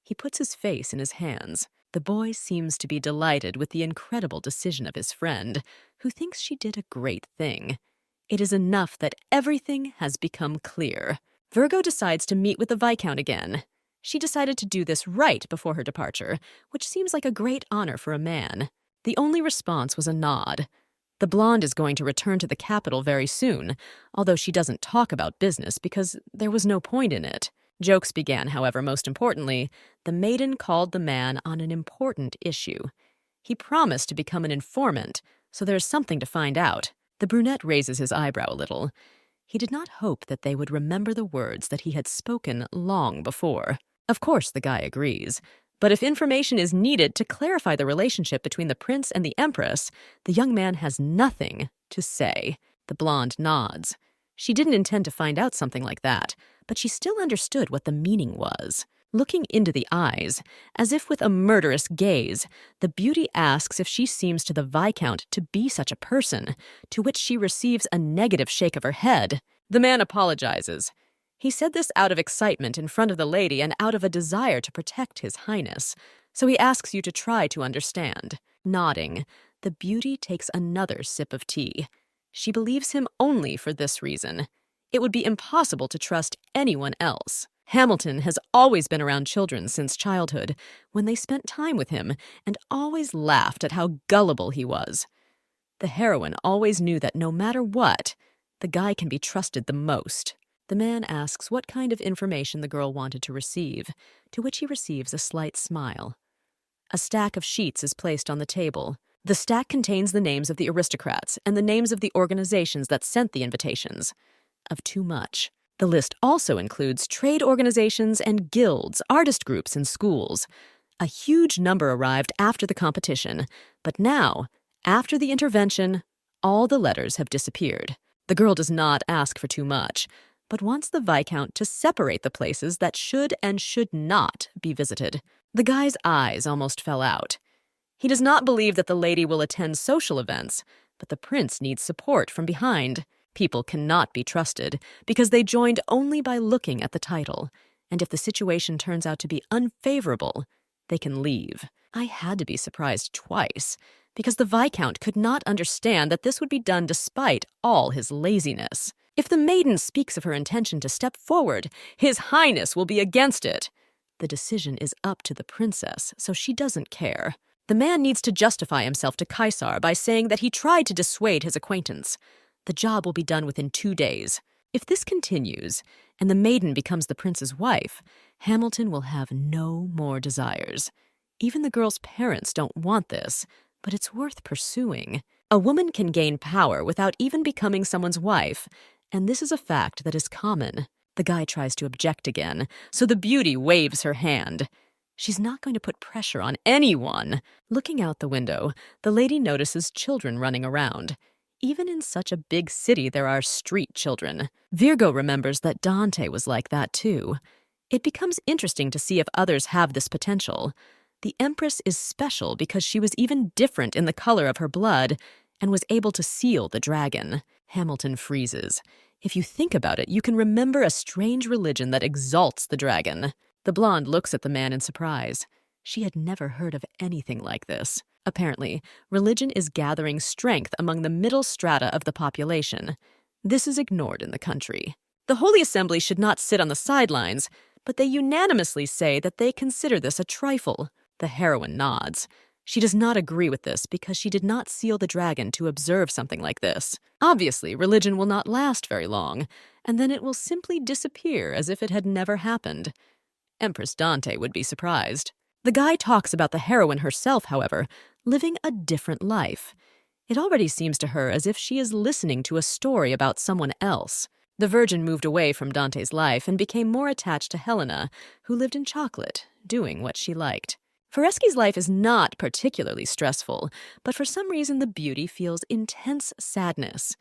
He puts his face in his hands. The boy seems to be delighted with the incredible decision of his friend, who thinks she did a great thing. It is enough that everything has become clear. Virgo decides to meet with the Viscount again. She decided to do this right before her departure, which seems like a great honor for a man. The only response was a nod. The blonde is going to return to the capital very soon, although she doesn't talk about business because there was no point in it. Jokes began, however, most importantly. The maiden called the man on an important issue. He promised to become an informant, so there's something to find out. The brunette raises his eyebrow a little. He did not hope that they would remember the words that he had spoken long before. Of course, the guy agrees. But if information is needed to clarify the relationship between the prince and the empress, the young man has nothing to say. The blonde nods. She didn't intend to find out something like that, but she still understood what the meaning was. Looking into the eyes, as if with a murderous gaze, the beauty asks if she seems to the Viscount to be such a person, to which she receives a negative shake of her head. The man apologizes. He said this out of excitement in front of the lady and out of a desire to protect his highness, so he asks you to try to understand. Nodding, the beauty takes another sip of tea. She believes him only for this reason. It would be impossible to trust anyone else. Hamilton has always been around children since childhood, when they spent time with him and always laughed at how gullible he was. The heroine always knew that no matter what, the guy can be trusted the most. The man asks what kind of information the girl wanted to receive, to which he receives a slight smile. A stack of sheets is placed on the table. The stack contains the names of the aristocrats and the names of the organizations that sent the invitations. Of too much. The list also includes trade organizations and guilds, artist groups, and schools. A huge number arrived after the competition, but now, after the intervention, all the letters have disappeared. The girl does not ask for too much, but wants the Viscount to separate the places that should and should not be visited. The guy's eyes almost fell out. He does not believe that the lady will attend social events, but the prince needs support from behind. People cannot be trusted because they joined only by looking at the title, and if the situation turns out to be unfavorable, they can leave. I had to be surprised twice, because the Viscount could not understand that this would be done despite all his laziness. If the maiden speaks of her intention to step forward, His Highness will be against it. The decision is up to the princess, so she doesn't care. The man needs to justify himself to Kaisar by saying that he tried to dissuade his acquaintance. The job will be done within 2 days. If this continues, and the maiden becomes the prince's wife, Hamilton will have no more desires. Even the girl's parents don't want this, but it's worth pursuing. A woman can gain power without even becoming someone's wife, and this is a fact that is common. The guy tries to object again, so the beauty waves her hand. She's not going to put pressure on anyone. Looking out the window, the lady notices children running around. Even in such a big city, there are street children. Virgo remembers that Dante was like that too. It becomes interesting to see if others have this potential. The Empress is special because she was even different in the color of her blood and was able to seal the dragon. Hamilton freezes. If you think about it, you can remember a strange religion that exalts the dragon. The blonde looks at the man in surprise. She had never heard of anything like this. Apparently, religion is gathering strength among the middle strata of the population. This is ignored in the country. The Holy Assembly should not sit on the sidelines, but they unanimously say that they consider this a trifle. The heroine nods. She does not agree with this because she did not seal the dragon to observe something like this. Obviously, religion will not last very long, and then it will simply disappear as if it had never happened. Empress Dante would be surprised. The guy talks about the heroine herself, however, living a different life. It already seems to her as if she is listening to a story about someone else. The Virgin moved away from Dante's life and became more attached to Helena, who lived in chocolate, doing what she liked. Foresky's life is not particularly stressful, but for some reason the beauty feels intense sadness.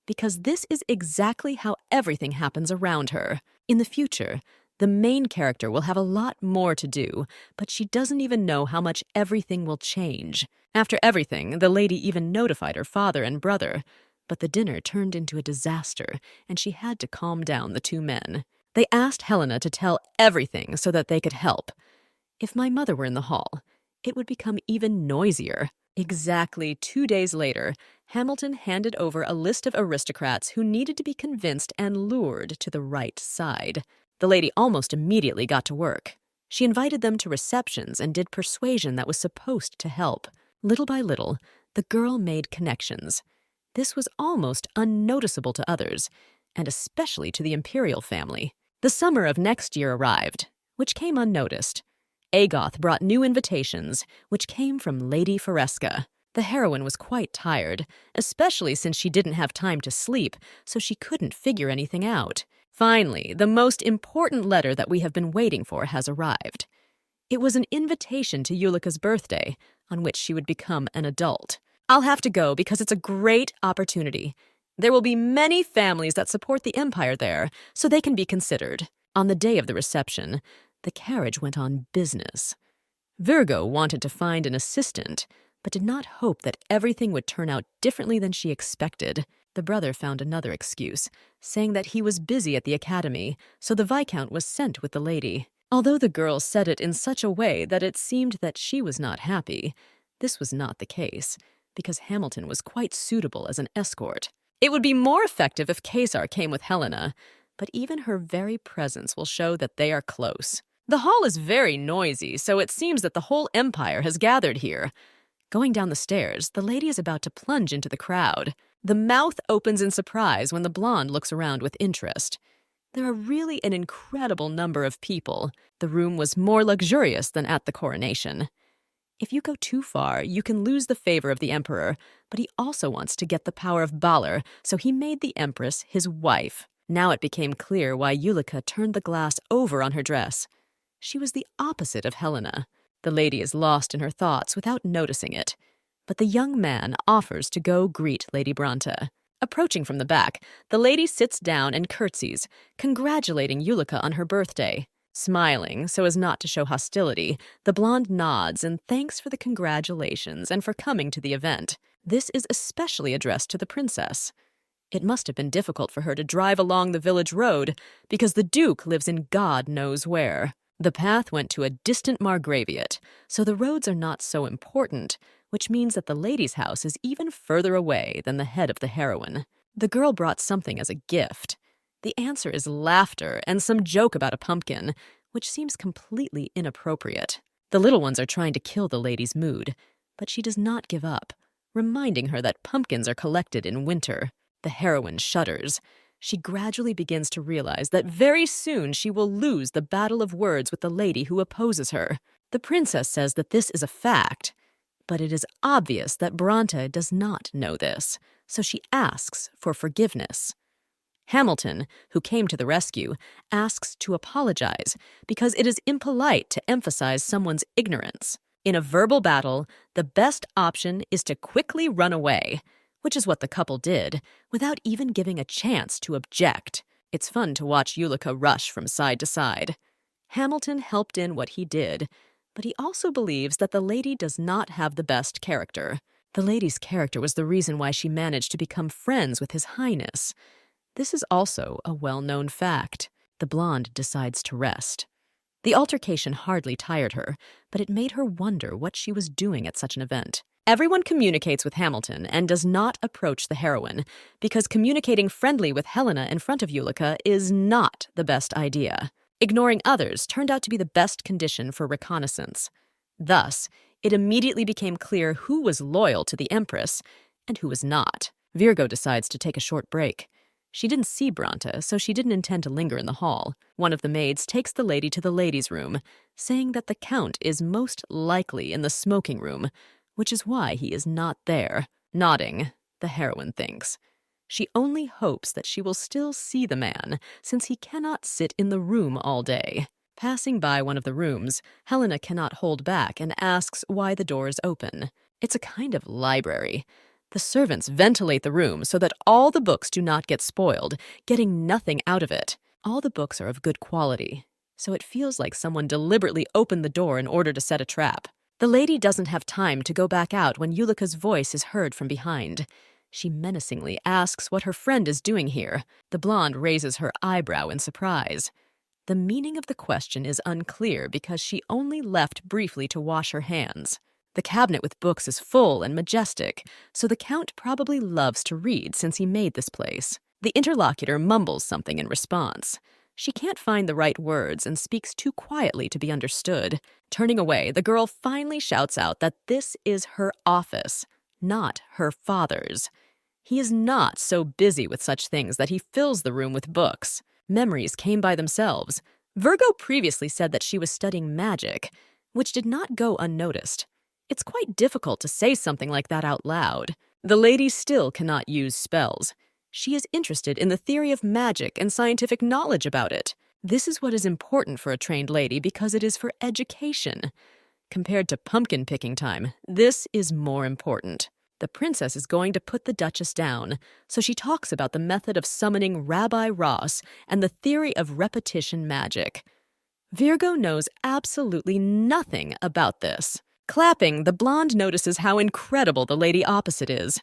Because this is exactly how everything happens around her. In the future, the main character will have a lot more to do, but she doesn't even know how much everything will change. After everything, the lady even notified her father and brother, but the dinner turned into a disaster, and she had to calm down the two men. They asked Helena to tell everything so that they could help. If my mother were in the hall, it would become even noisier. Exactly 2 days later, Hamilton handed over a list of aristocrats who needed to be convinced and lured to the right side. The lady almost immediately got to work. She invited them to receptions and did persuasion that was supposed to help. Little by little, the girl made connections. This was almost unnoticeable to others, and especially to the Imperial family. The summer of next year arrived, which came unnoticed. Agoth brought new invitations, which came from Lady Foresca. The heroine was quite tired, especially since she didn't have time to sleep, so she couldn't figure anything out. Finally, the most important letter that we have been waiting for has arrived. It was an invitation to Ulika's birthday, on which she would become an adult. I'll have to go because it's a great opportunity. There will be many families that support the Empire there, so they can be considered. On the day of the reception, the carriage went on business. Virgo wanted to find an assistant, but did not hope that everything would turn out differently than she expected. The brother found another excuse, saying that he was busy at the academy, so the Viscount was sent with the lady. Although the girl said it in such a way that it seemed that she was not happy, this was not the case, because Hamilton was quite suitable as an escort. It would be more effective if Kaisar came with Helena, but even her very presence will show that they are close. The hall is very noisy, so it seems that the whole empire has gathered here. Going down the stairs, the lady is about to plunge into the crowd. The mouth opens in surprise when the blonde looks around with interest. There are really an incredible number of people. The room was more luxurious than at the coronation. If you go too far, you can lose the favor of the emperor, but he also wants to get the power of Balor, so he made the empress his wife. Now it became clear why Ulika turned the glass over on her dress. She was the opposite of Helena. The lady is lost in her thoughts without noticing it. But the young man offers to go greet Lady Branta. Approaching from the back, the lady sits down and curtsies, congratulating Ulika on her birthday. Smiling so as not to show hostility, the blonde nods and thanks for the congratulations and for coming to the event. This is especially addressed to the princess. It must have been difficult for her to drive along the village road because the Duke lives in God knows where. The path went to a distant margraviate, so the roads are not so important, which means that the lady's house is even further away than the head of the heroine. The girl brought something as a gift. The answer is laughter and some joke about a pumpkin, which seems completely inappropriate. The little ones are trying to kill the lady's mood, But she does not give up, reminding her that pumpkins are collected in winter. The heroine shudders. She gradually begins to realize that very soon she will lose the battle of words with the lady who opposes her. The princess says that this is a fact, but it is obvious that Bronte does not know this, so she asks for forgiveness. Hamilton, who came to the rescue, asks to apologize because it is impolite to emphasize someone's ignorance. In a verbal battle, the best option is to quickly run away, which is what the couple did, without even giving a chance to object. It's fun to watch Ullica rush from side to side. Hamilton helped in what he did, but he also believes that the lady does not have the best character. The lady's character was the reason why she managed to become friends with His Highness. This is also a well-known fact. The blonde decides to rest. The altercation hardly tired her, but it made her wonder what she was doing at such an event. Everyone communicates with Hamilton and does not approach the heroine, because communicating friendly with Helena in front of Ullica is not the best idea. Ignoring others turned out to be the best condition for reconnaissance. Thus, it immediately became clear who was loyal to the Empress and who was not. Virgo decides to take a short break. She didn't see Bronte, so she didn't intend to linger in the hall. One of the maids takes the lady to the ladies' room, saying that the Count is most likely in the smoking room, which is why he is not there. Nodding, the heroine thinks. She only hopes that she will still see the man, since he cannot sit in the room all day. Passing by one of the rooms, Helena cannot hold back and asks why the door is open. It's a kind of library. The servants ventilate the room so that all the books do not get spoiled, getting nothing out of it. All the books are of good quality, so it feels like someone deliberately opened the door in order to set a trap. The lady doesn't have time to go back out when Ullica's voice is heard from behind. She menacingly asks what her friend is doing here. The blonde raises her eyebrow in surprise. The meaning of the question is unclear because she only left briefly to wash her hands. The cabinet with books is full and majestic, so the Count probably loves to read since he made this place. The interlocutor mumbles something in response. She can't find the right words and speaks too quietly to be understood. Turning away, the girl finally shouts out that this is her office, not her father's. He is not so busy with such things that he fills the room with books. Memories came by themselves. Virgo previously said that she was studying magic, which did not go unnoticed. It's quite difficult to say something like that out loud. The lady still cannot use spells. She is interested in the theory of magic and scientific knowledge about it. This is what is important for a trained lady because it is for education. Compared to pumpkin picking time, this is more important. The princess is going to put the Duchess down, so she talks about the method of summoning Rabbi Ross and the theory of repetition magic. Virgo knows absolutely nothing about this. Clapping, the blonde notices how incredible the lady opposite is.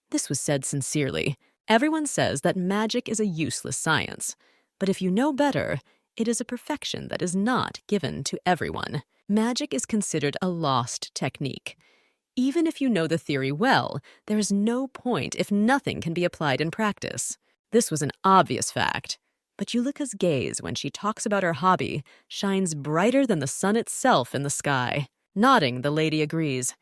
This was said sincerely. Everyone says that magic is a useless science, but if you know better, it is a perfection that is not given to everyone. Magic is considered a lost technique. Even if you know the theory well, there is no point if nothing can be applied in practice. This was an obvious fact, but Ullica's gaze when she talks about her hobby shines brighter than the sun itself in the sky. Nodding, the lady agrees.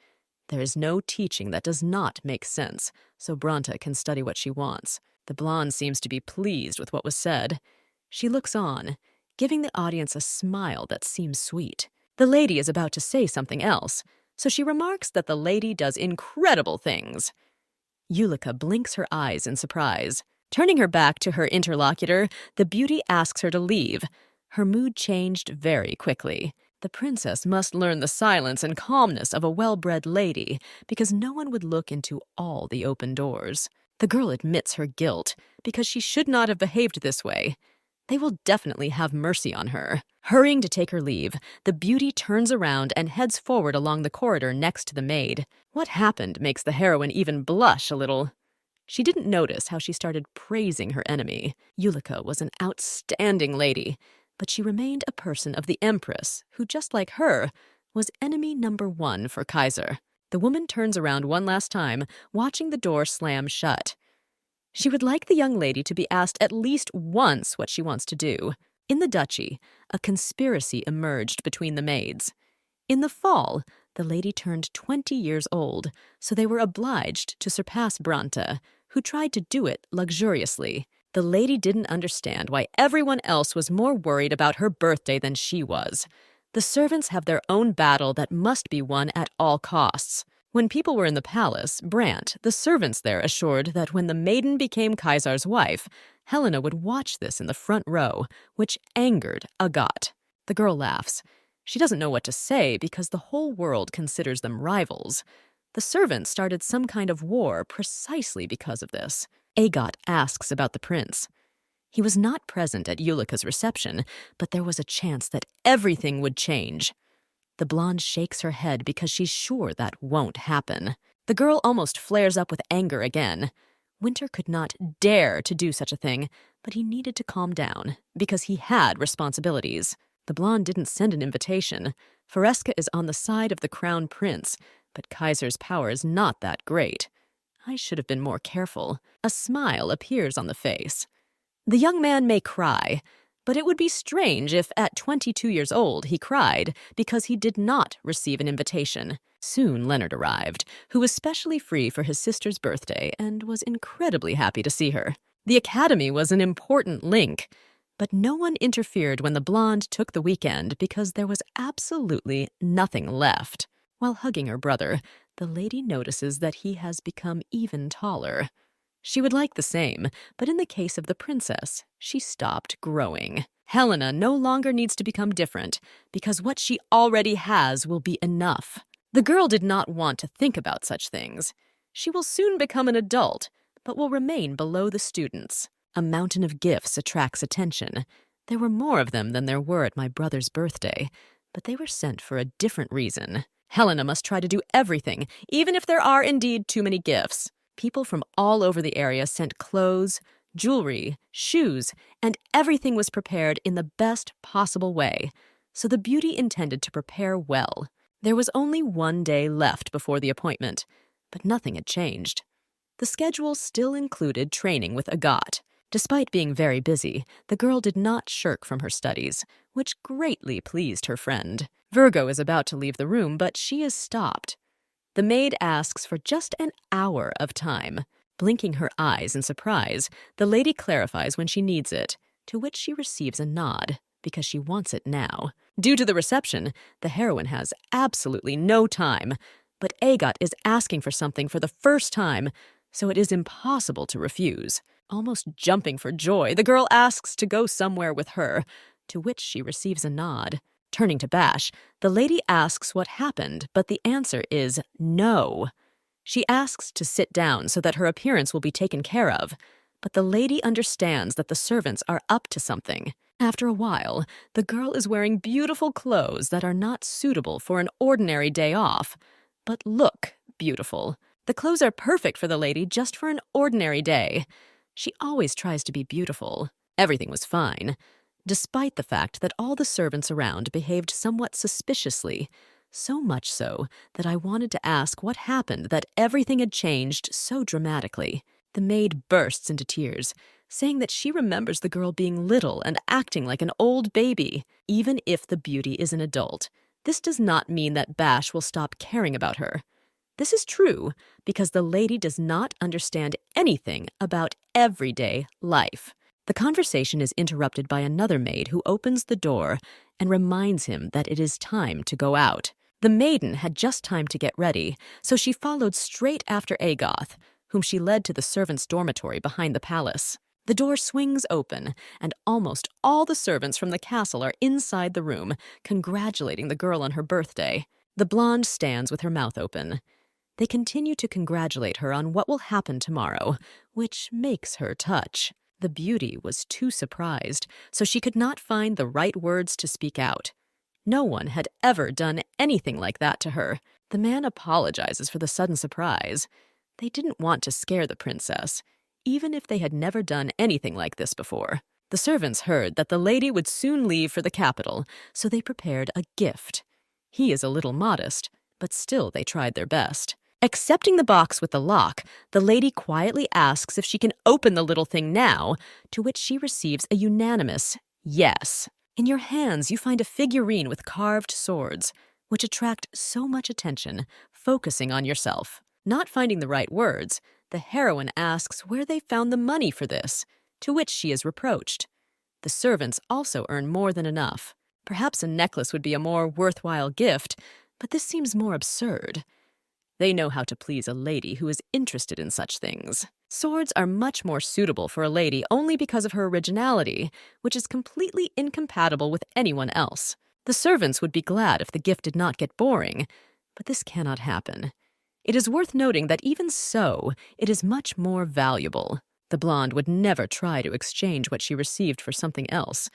There is no teaching that does not make sense, so Bronte can study what she wants. The blonde seems to be pleased with what was said. She looks on, giving the audience a smile that seems sweet. The lady is about to say something else, so she remarks that the lady does incredible things. Ullica blinks her eyes in surprise. Turning her back to her interlocutor, the beauty asks her to leave. Her mood changed very quickly. The princess must learn the silence and calmness of a well-bred lady because no one would look into all the open doors. The girl admits her guilt because she should not have behaved this way. They will definitely have mercy on her. Hurrying to take her leave, the beauty turns around and heads forward along the corridor next to the maid. What happened makes the heroine even blush a little. She didn't notice how she started praising her enemy. Ullica was an outstanding lady, but she remained a person of the Empress, who, just like her, was enemy number one for Kaisar. The woman turns around one last time, watching the door slam shut. She would like the young lady to be asked at least once what she wants to do. In the duchy, a conspiracy emerged between the maids. In the fall, The lady turned 20 years old, so they were obliged to surpass Branta, who tried to do it luxuriously. The lady didn't understand why everyone else was more worried about her birthday than she was. The servants have their own battle that must be won at all costs. When people were in the palace, Brant, the servants there, assured that when the maiden became Kaisar's wife, Helena would watch this in the front row, which angered Agat. The girl laughs. She doesn't know what to say because the whole world considers them rivals. The servants started some kind of war precisely because of this. Agat asks about the prince. He was not present at Eulika's reception, but there was a chance that everything would change. The blonde shakes her head because she's sure that won't happen. The girl almost flares up with anger again. Winter could not dare to do such a thing, but he needed to calm down because he had responsibilities. The blonde didn't send an invitation. Foresca is on the side of the crown prince, but Kaisar's power is not that great. I should have been more careful. A smile appears on the face. The young man may cry, but it would be strange if at 22 years old he cried because he did not receive an invitation. Soon Leonard arrived, who was specially free for his sister's birthday and was incredibly happy to see her. The academy was an important link, but no one interfered when the blonde took the weekend because there was absolutely nothing left. While hugging her brother, the lady notices that he has become even taller. She would like the same, but in the case of the princess, she stopped growing. Helena no longer needs to become different, because what she already has will be enough. The girl did not want to think about such things. She will soon become an adult, but will remain below the students. A mountain of gifts attracts attention. There were more of them than there were at my brother's birthday, but they were sent for a different reason. Helena must try to do everything, even if there are indeed too many gifts. People from all over the area sent clothes, jewelry, shoes, and everything was prepared in the best possible way, so the beauty intended to prepare well. There was only one day left before the appointment, but nothing had changed. The schedule still included training with Agat. Despite being very busy, the girl did not shirk from her studies, which greatly pleased her friend. Virgo is about to leave the room, but she is stopped. The maid asks for just an hour of time. Blinking her eyes in surprise, the lady clarifies when she needs it, to which she receives a nod, because she wants it now. Due to the reception, the heroine has absolutely no time, but Agat is asking for something for the first time, so it is impossible to refuse. Almost jumping for joy, the girl asks to go somewhere with her, to which she receives a nod. Turning to Bash, the lady asks what happened, but the answer is no. She asks to sit down so that her appearance will be taken care of, but the lady understands that the servants are up to something. After a while, the girl is wearing beautiful clothes that are not suitable for an ordinary day off, but look beautiful. The clothes are perfect for the lady just for an ordinary day. She always tries to be beautiful. Everything was fine, despite the fact that all the servants around behaved somewhat suspiciously, so much so that I wanted to ask what happened that everything had changed so dramatically. The maid bursts into tears, saying that she remembers the girl being little and acting like an old baby. Even if the beauty is an adult, this does not mean that Bash will stop caring about her. This is true because the lady does not understand anything about everyday life. The conversation is interrupted by another maid who opens the door and reminds him that it is time to go out. The maiden had just time to get ready, so she followed straight after Agoth, whom she led to the servants' dormitory behind the palace. The door swings open, and almost all the servants from the castle are inside the room, congratulating the girl on her birthday. The blonde stands with her mouth open. They continue to congratulate her on what will happen tomorrow, which makes her touch. The beauty was too surprised, so she could not find the right words to speak out. No one had ever done anything like that to her. The man apologizes for the sudden surprise. They didn't want to scare the princess, even if they had never done anything like this before. The servants heard that the lady would soon leave for the capital, so they prepared a gift. He is a little modest, but still they tried their best. Accepting the box with the lock, the lady quietly asks if she can open the little thing now, to which she receives a unanimous yes. In your hands, you find a figurine with carved swords. which attract so much attention, focusing on yourself. Not finding the right words, the heroine asks where they found the money for this, to which she is reproached. The servants also earn more than enough. Perhaps a necklace would be a more worthwhile gift, but this seems more absurd. They know how to please a lady who is interested in such things. Swords are much more suitable for a lady only because of her originality, which is completely incompatible with anyone else. The servants would be glad if the gift did not get boring, but this cannot happen. It is worth noting that even so, it is much more valuable. The blonde would never try to exchange what she received for something else,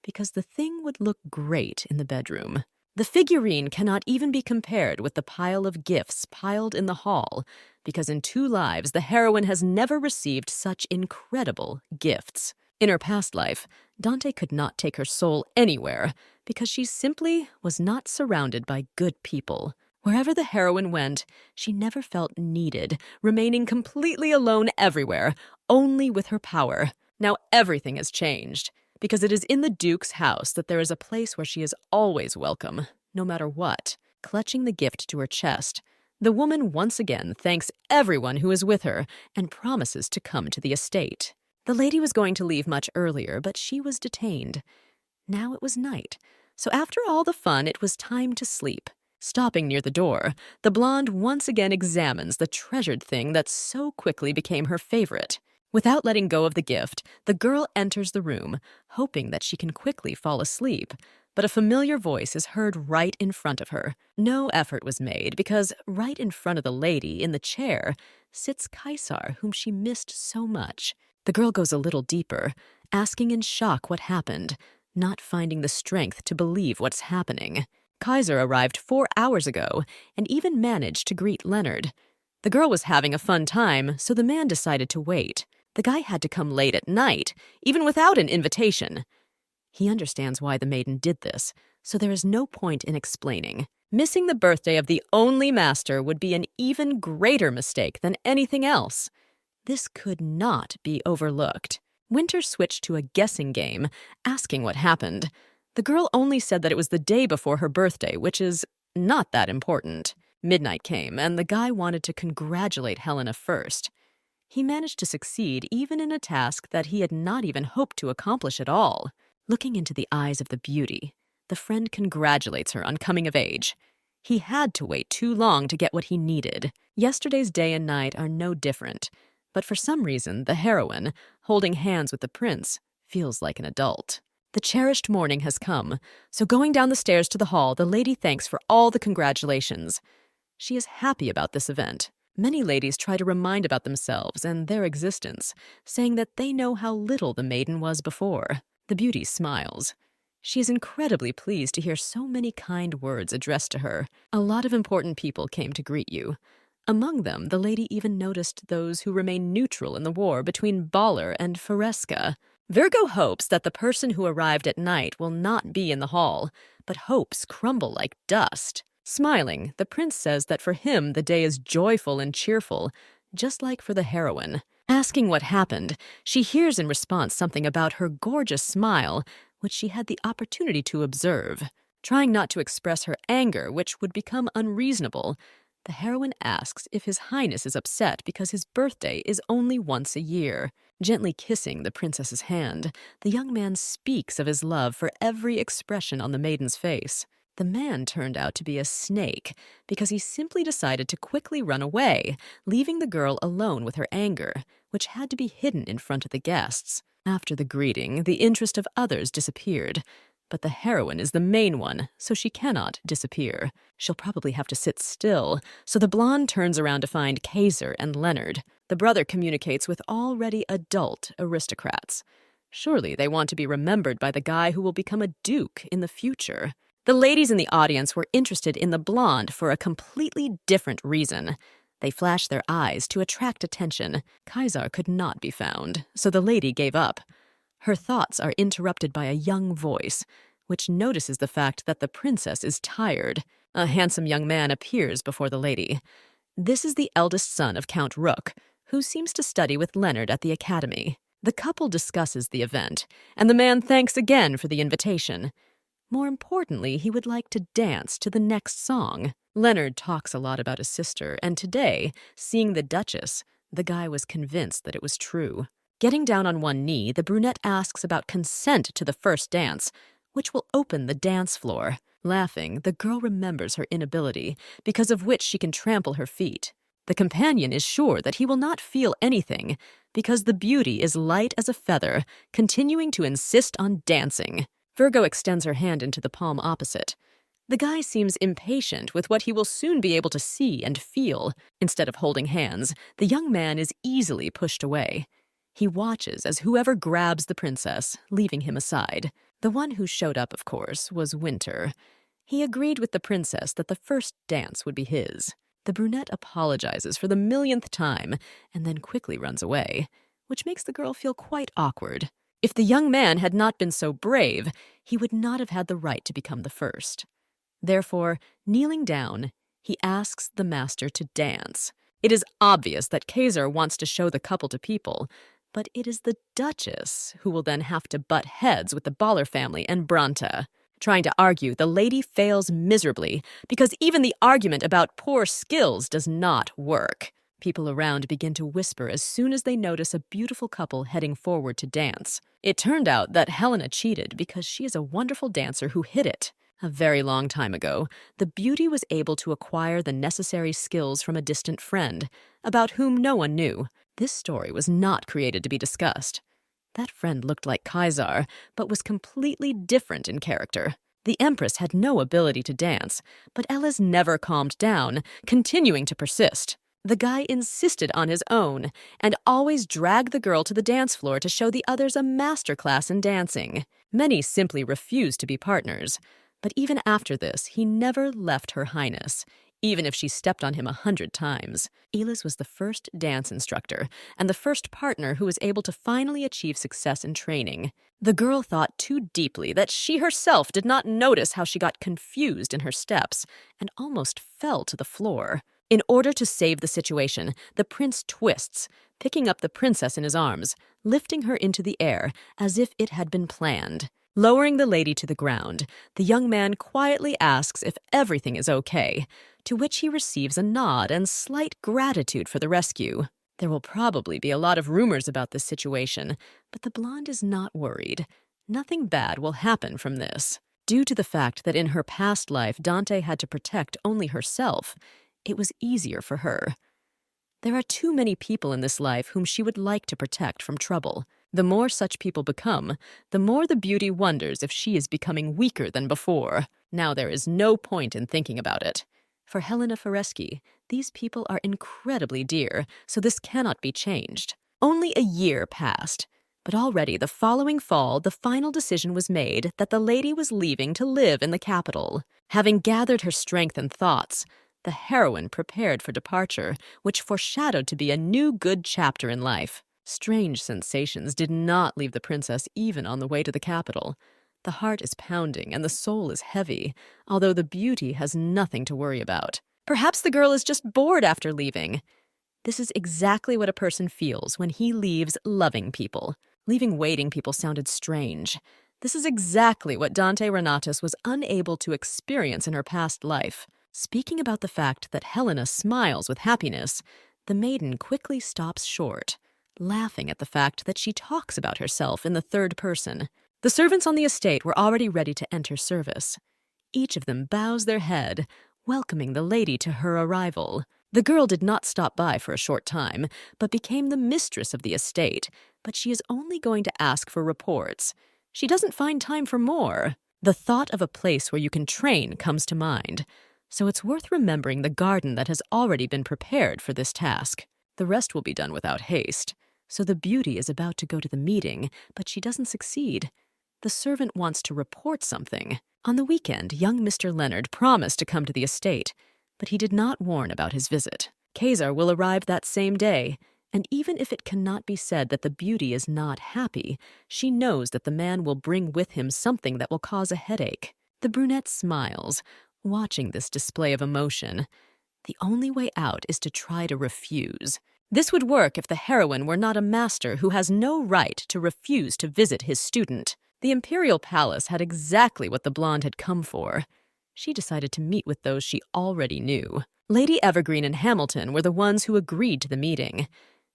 because the thing would look great in the bedroom. The figurine cannot even be compared with the pile of gifts piled in the hall, because in 2 lives the heroine has never received such incredible gifts. In her past life, Dante could not take her soul anywhere because she simply was not surrounded by good people. Wherever the heroine went, she never felt needed, remaining completely alone everywhere, only with her power. Now everything has changed, because it is in the Duke's house that there is a place where she is always welcome, no matter what. Clutching the gift to her chest, the woman once again thanks everyone who is with her and promises to come to the estate. The lady was going to leave much earlier, but she was detained. Now it was night, so after all the fun, it was time to sleep. Stopping near the door, the blonde once again examines the treasured thing that so quickly became her favorite. Without letting go of the gift, the girl enters the room, hoping that she can quickly fall asleep. But a familiar voice is heard right in front of her. No effort was made because right in front of the lady in the chair sits Kaisar, whom she missed so much. The girl goes a little deeper, asking in shock what happened, not finding the strength to believe what's happening. Kaisar arrived 4 hours ago and even managed to greet Leonard. The girl was having a fun time, so the man decided to wait. The guy had to come late at night, even without an invitation. He understands why the maiden did this, so there is no point in explaining. Missing the birthday of the only master would be an even greater mistake than anything else. This could not be overlooked. Winter switched to a guessing game, asking what happened. The girl only said that it was the day before her birthday, which is not that important. Midnight came, and the guy wanted to congratulate Helena first. He managed to succeed even in a task that he had not even hoped to accomplish at all. Looking into the eyes of the beauty, the friend congratulates her on coming of age. He had to wait too long to get what he needed. Yesterday's day and night are no different, but for some reason, the heroine, holding hands with the prince, feels like an adult. The cherished morning has come, so going down the stairs to the hall, the lady thanks for all the congratulations. She is happy about this event. Many ladies try to remind about themselves and their existence, saying that they know how little the maiden was before. The beauty smiles. She is incredibly pleased to hear so many kind words addressed to her. A lot of important people came to greet you. Among them, the lady even noticed those who remained neutral in the war between Baller and Faresca. Virgo hopes that the person who arrived at night will not be in the hall, but hopes crumble like dust. Smiling, the prince says that for him the day is joyful and cheerful, just like for the heroine. Asking what happened, she hears in response something about her gorgeous smile, which she had the opportunity to observe. Trying not to express her anger, which would become unreasonable, the heroine asks if His Highness is upset because his birthday is only once a year. Gently kissing the princess's hand, the young man speaks of his love for every expression on the maiden's face. The man turned out to be a snake because he simply decided to quickly run away, leaving the girl alone with her anger, which had to be hidden in front of the guests. After the greeting, the interest of others disappeared. But the heroine is the main one, so she cannot disappear. She'll probably have to sit still, so the blonde turns around to find Kaisar and Leonard. The brother communicates with already adult aristocrats. Surely they want to be remembered by the guy who will become a duke in the future. The ladies in the audience were interested in the blonde for a completely different reason. They flashed their eyes to attract attention. Kaisar could not be found, so the lady gave up. Her thoughts are interrupted by a young voice, which notices the fact that the princess is tired. A handsome young man appears before the lady. This is the eldest son of Count Rook, who seems to study with Leonard at the academy. The couple discusses the event, and the man thanks again for the invitation. More importantly, he would like to dance to the next song. Leonard talks a lot about his sister, and today, seeing the Duchess, the guy was convinced that it was true. Getting down on one knee, the brunette asks about consent to the first dance, which will open the dance floor. Laughing, the girl remembers her inability, because of which she can trample her feet. The companion is sure that he will not feel anything, because the beauty is light as a feather, continuing to insist on dancing. Virgo extends her hand into the palm opposite. The guy seems impatient with what he will soon be able to see and feel. Instead of holding hands, the young man is easily pushed away. He watches as whoever grabs the princess, leaving him aside. The one who showed up, of course, was Winter. He agreed with the princess that the first dance would be his. The brunette apologizes for the millionth time and then quickly runs away, which makes the girl feel quite awkward. If the young man had not been so brave, he would not have had the right to become the first. Therefore, kneeling down, he asks the master to dance. It is obvious that Kaisar wants to show the couple to people, but it is the Duchess who will then have to butt heads with the Baller family and Branta. Trying to argue, the lady fails miserably because even the argument about poor skills does not work. People around begin to whisper as soon as they notice a beautiful couple heading forward to dance. It turned out that Helena cheated because she is a wonderful dancer who hid it. A very long time ago, the beauty was able to acquire the necessary skills from a distant friend, about whom no one knew. This story was not created to be discussed. That friend looked like Kaisar, but was completely different in character. The Empress had no ability to dance, but Ella's never calmed down, continuing to persist. The guy insisted on his own, and always dragged the girl to the dance floor to show the others a masterclass in dancing. Many simply refused to be partners. But even after this, he never left Her Highness, even if she stepped on him 100 times. Elis was the first dance instructor, and the first partner who was able to finally achieve success in training. The girl thought too deeply that she herself did not notice how she got confused in her steps, and almost fell to the floor. In order to save the situation, the prince twists, picking up the princess in his arms, lifting her into the air as if it had been planned. Lowering the lady to the ground, the young man quietly asks if everything is okay, to which he receives a nod and slight gratitude for the rescue. There will probably be a lot of rumors about this situation, but the blonde is not worried. Nothing bad will happen from this. Due to the fact that in her past life Dante had to protect only herself, it was easier for her. There are too many people in this life whom she would like to protect from trouble. The more such people become, the more the beauty wonders if she is becoming weaker than before. Now there is no point in thinking about it. For Helena Foresky, these people are incredibly dear, so this cannot be changed. Only a year passed, but already the following fall, the final decision was made that the lady was leaving to live in the capital. Having gathered her strength and thoughts, the heroine prepared for departure, which foreshadowed to be a new good chapter in life. Strange sensations did not leave the princess even on the way to the capital. The heart is pounding and the soul is heavy, although the beauty has nothing to worry about. Perhaps the girl is just bored after leaving. This is exactly what a person feels when he leaves loving people. Leaving waiting people sounded strange. This is exactly what Dante Renatus was unable to experience in her past life. Speaking about the fact that Helena smiles with happiness, the maiden quickly stops short, laughing at the fact that she talks about herself in the third person. The servants on the estate were already ready to enter service. Each of them bows their head, welcoming the lady to her arrival. The girl did not stop by for a short time, but became the mistress of the estate, but she is only going to ask for reports. She doesn't find time for more. The thought of a place where you can train comes to mind, so it's worth remembering the garden that has already been prepared for this task. The rest will be done without haste. So the beauty is about to go to the meeting, but she doesn't succeed. The servant wants to report something. On the weekend, young Mr. Leonard promised to come to the estate, but he did not warn about his visit. Kaisar will arrive that same day, and even if it cannot be said that the beauty is not happy, she knows that the man will bring with him something that will cause a headache. The brunette smiles, watching this display of emotion. The only way out is to try to refuse. This would work if the heroine were not a master who has no right to refuse to visit his student. The Imperial Palace had exactly what the blonde had come for. She decided to meet with those she already knew. Lady Evergreen and Hamilton were the ones who agreed to the meeting.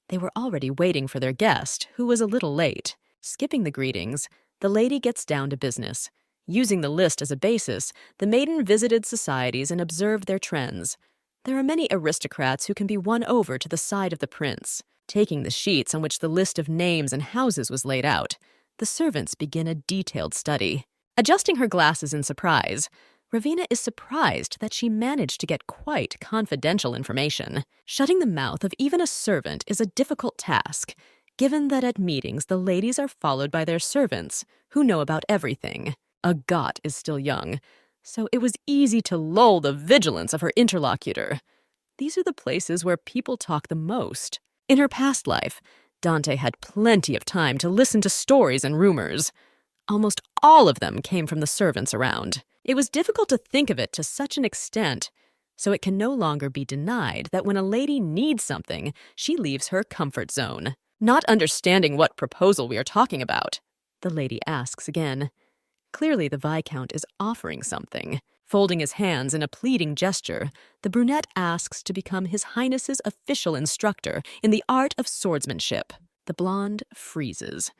They were already waiting for their guest, who was a little late. Skipping the greetings, the lady gets down to business. Using the list as a basis, the maiden visited societies and observed their trends. There are many aristocrats who can be won over to the side of the prince. Taking the sheets on which the list of names and houses was laid out, the servants begin a detailed study. Adjusting her glasses in surprise, Ravina is surprised that she managed to get quite confidential information. Shutting the mouth of even a servant is a difficult task, given that at meetings the ladies are followed by their servants, who know about everything. Agat is still young, so it was easy to lull the vigilance of her interlocutor. These are the places where people talk the most. In her past life, Dante had plenty of time to listen to stories and rumors. Almost all of them came from the servants around. It was difficult to think of it to such an extent, so it can no longer be denied that when a lady needs something, she leaves her comfort zone. Not understanding what proposal we are talking about, the lady asks again. Clearly the Viscount is offering something. Folding his hands in a pleading gesture, the brunette asks to become His Highness's official instructor in the art of swordsmanship. The blonde freezes.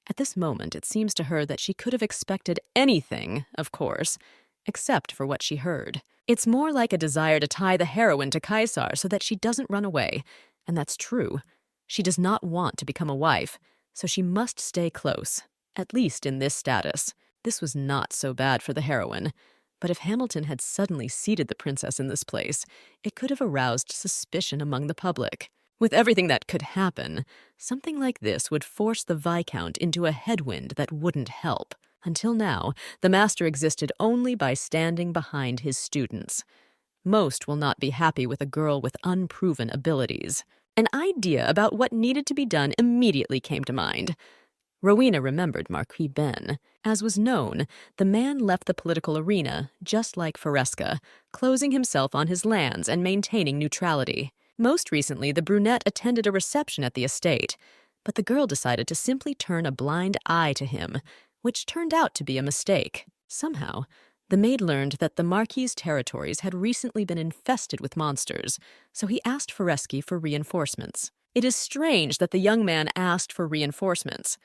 At this moment, it seems to her that she could have expected anything, of course, except for what she heard. It's more like a desire to tie the heroine to Kaisar so that she doesn't run away, and that's true. She does not want to become a wife, so she must stay close, at least in this status. This was not so bad for the heroine, but if Hamilton had suddenly seated the princess in this place, it could have aroused suspicion among the public. With everything that could happen, something like this would force the Viscount into a headwind that wouldn't help. Until now, the master existed only by standing behind his students. Most will not be happy with a girl with unproven abilities. An idea about what needed to be done immediately came to mind. Rowena remembered Marquis Ben. As was known, the man left the political arena, just like Fresca, closing himself on his lands and maintaining neutrality. Most recently, the brunette attended a reception at the estate, but the girl decided to simply turn a blind eye to him, which turned out to be a mistake. Somehow, the maid learned that the Marquis's territories had recently been infested with monsters, so he asked Fresca for reinforcements. It is strange that the young man asked for reinforcements.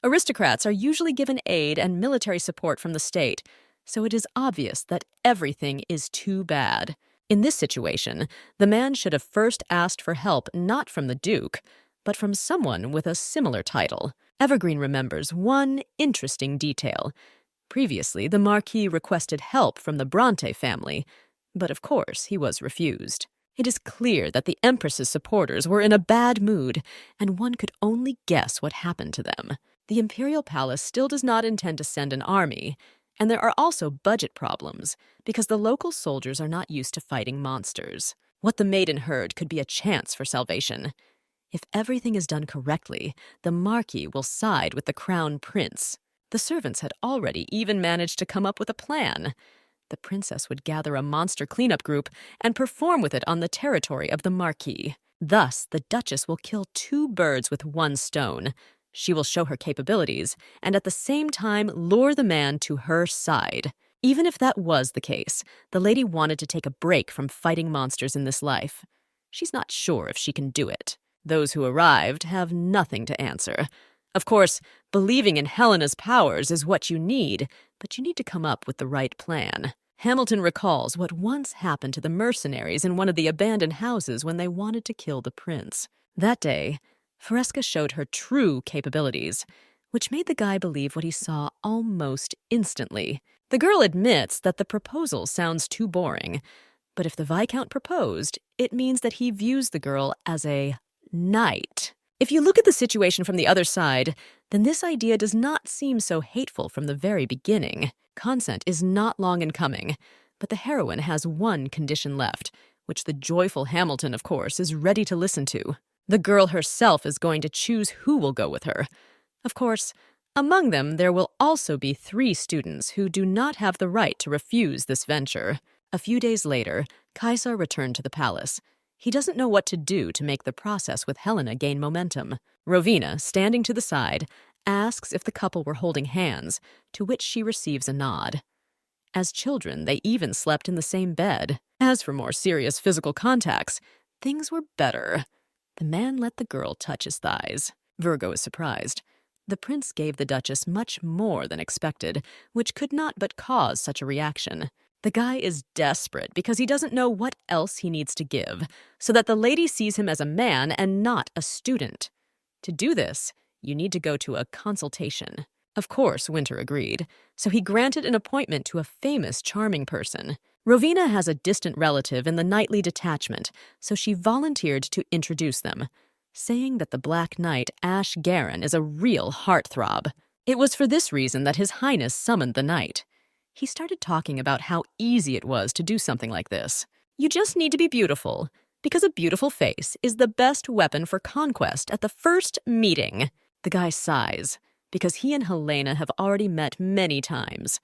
Aristocrats are usually given aid and military support from the state, so it is obvious that everything is too bad. In this situation, the man should have first asked for help not from the Duke, but from someone with a similar title. Evergreen remembers one interesting detail. Previously, the Marquis requested help from the Bronte family, but of course he was refused. It is clear that the Empress's supporters were in a bad mood, and one could only guess what happened to them. The Imperial Palace still does not intend to send an army, and there are also budget problems, because the local soldiers are not used to fighting monsters. What the maiden heard could be a chance for salvation. If everything is done correctly, the Marquis will side with the Crown Prince. The servants had already even managed to come up with a plan. The princess would gather a monster cleanup group and perform with it on the territory of the Marquis. Thus, the Duchess will kill two birds with one stone. She will show her capabilities, and at the same time lure the man to her side. Even if that was the case, the lady wanted to take a break from fighting monsters in this life. She's not sure if she can do it. Those who arrived have nothing to answer. Of course, believing in Helena's powers is what you need, but you need to come up with the right plan. Hamilton recalls what once happened to the mercenaries in one of the abandoned houses when they wanted to kill the prince. That day, Fresca showed her true capabilities, which made the guy believe what he saw almost instantly. The girl admits that the proposal sounds too boring, but if the Viscount proposed, it means that he views the girl as a knight. If you look at the situation from the other side, then this idea does not seem so hateful from the very beginning. Consent is not long in coming, but the heroine has one condition left, which the joyful Hamilton, of course, is ready to listen to. The girl herself is going to choose who will go with her. Of course, among them there will also be 3 students who do not have the right to refuse this venture. A few days later, Kaisar returned to the palace. He doesn't know what to do to make the process with Helena gain momentum. Rowena, standing to the side, asks if the couple were holding hands, to which she receives a nod. As children, they even slept in the same bed. As for more serious physical contacts, things were better. The man let the girl touch his thighs. Virgo is surprised. The prince gave the Duchess much more than expected, which could not but cause such a reaction. The guy is desperate because he doesn't know what else he needs to give, so that the lady sees him as a man and not a student. To do this, you need to go to a consultation. Of course, Winter agreed, so he granted an appointment to a famous charming person. Rowena has a distant relative in the knightly detachment, so she volunteered to introduce them, saying that the Black Knight Ash Garin is a real heartthrob. It was for this reason that His Highness summoned the knight. He started talking about how easy it was to do something like this. You just need to be beautiful, because a beautiful face is the best weapon for conquest at the first meeting. The guy sighs, because he and Helena have already met many times.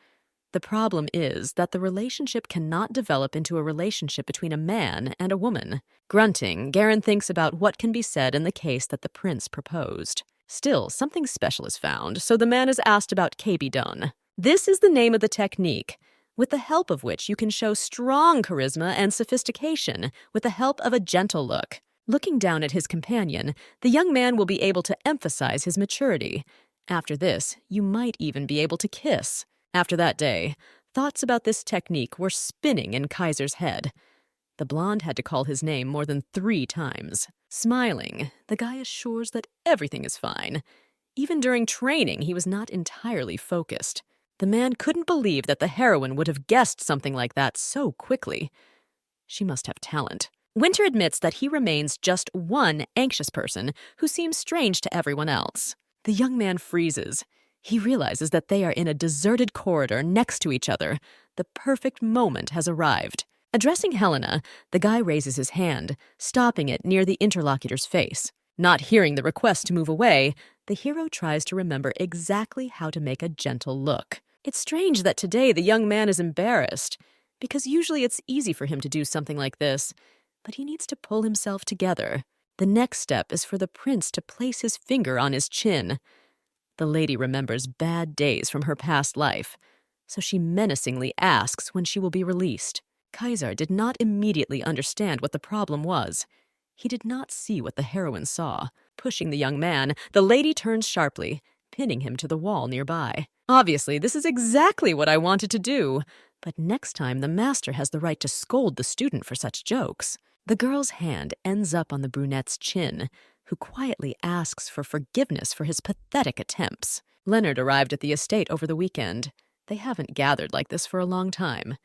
The problem is that the relationship cannot develop into a relationship between a man and a woman. Grunting, Garin thinks about what can be said in the case that the prince proposed. Still, something special is found, so the man is asked about Kabidon. This is the name of the technique, with the help of which you can show strong charisma and sophistication with the help of a gentle look. Looking down at his companion, the young man will be able to emphasize his maturity. After this, you might even be able to kiss. After that day, thoughts about this technique were spinning in Kaisar's head. The blonde had to call his name more than 3 times. Smiling, the guy assures that everything is fine. Even during training, he was not entirely focused. The man couldn't believe that the heroine would have guessed something like that so quickly. She must have talent. Winter admits that he remains just one anxious person who seems strange to everyone else. The young man freezes. He realizes that they are in a deserted corridor next to each other. The perfect moment has arrived. Addressing Helena, the guy raises his hand, stopping it near the interlocutor's face. Not hearing the request to move away, the hero tries to remember exactly how to make a gentle look. It's strange that today the young man is embarrassed, because usually it's easy for him to do something like this, but he needs to pull himself together. The next step is for the prince to place his finger on his chin. The lady remembers bad days from her past life, so she menacingly asks when she will be released. Kaisar did not immediately understand what the problem was. He did not see what the heroine saw. Pushing the young man, the lady turns sharply, pinning him to the wall nearby. Obviously, this is exactly what I wanted to do, but next time the master has the right to scold the student for such jokes. The girl's hand ends up on the brunette's chin, who quietly asks for forgiveness for his pathetic attempts. Leonard arrived at the estate over the weekend. They haven't gathered like this for a long time.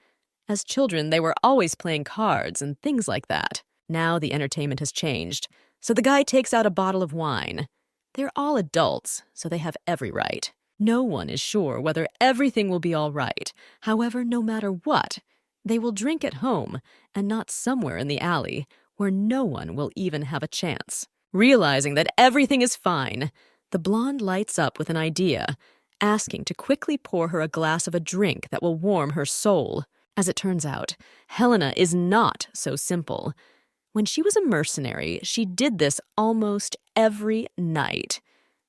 As children, they were always playing cards and things like that. Now the entertainment has changed, so the guy takes out a bottle of wine. They're all adults, so they have every right. No one is sure whether everything will be all right. However, no matter what, they will drink at home and not somewhere in the alley where no one will even have a chance. Realizing that everything is fine, the blonde lights up with an idea, asking to quickly pour her a glass of a drink that will warm her soul. As it turns out, Helena is not so simple. When she was a mercenary, she did this almost every night.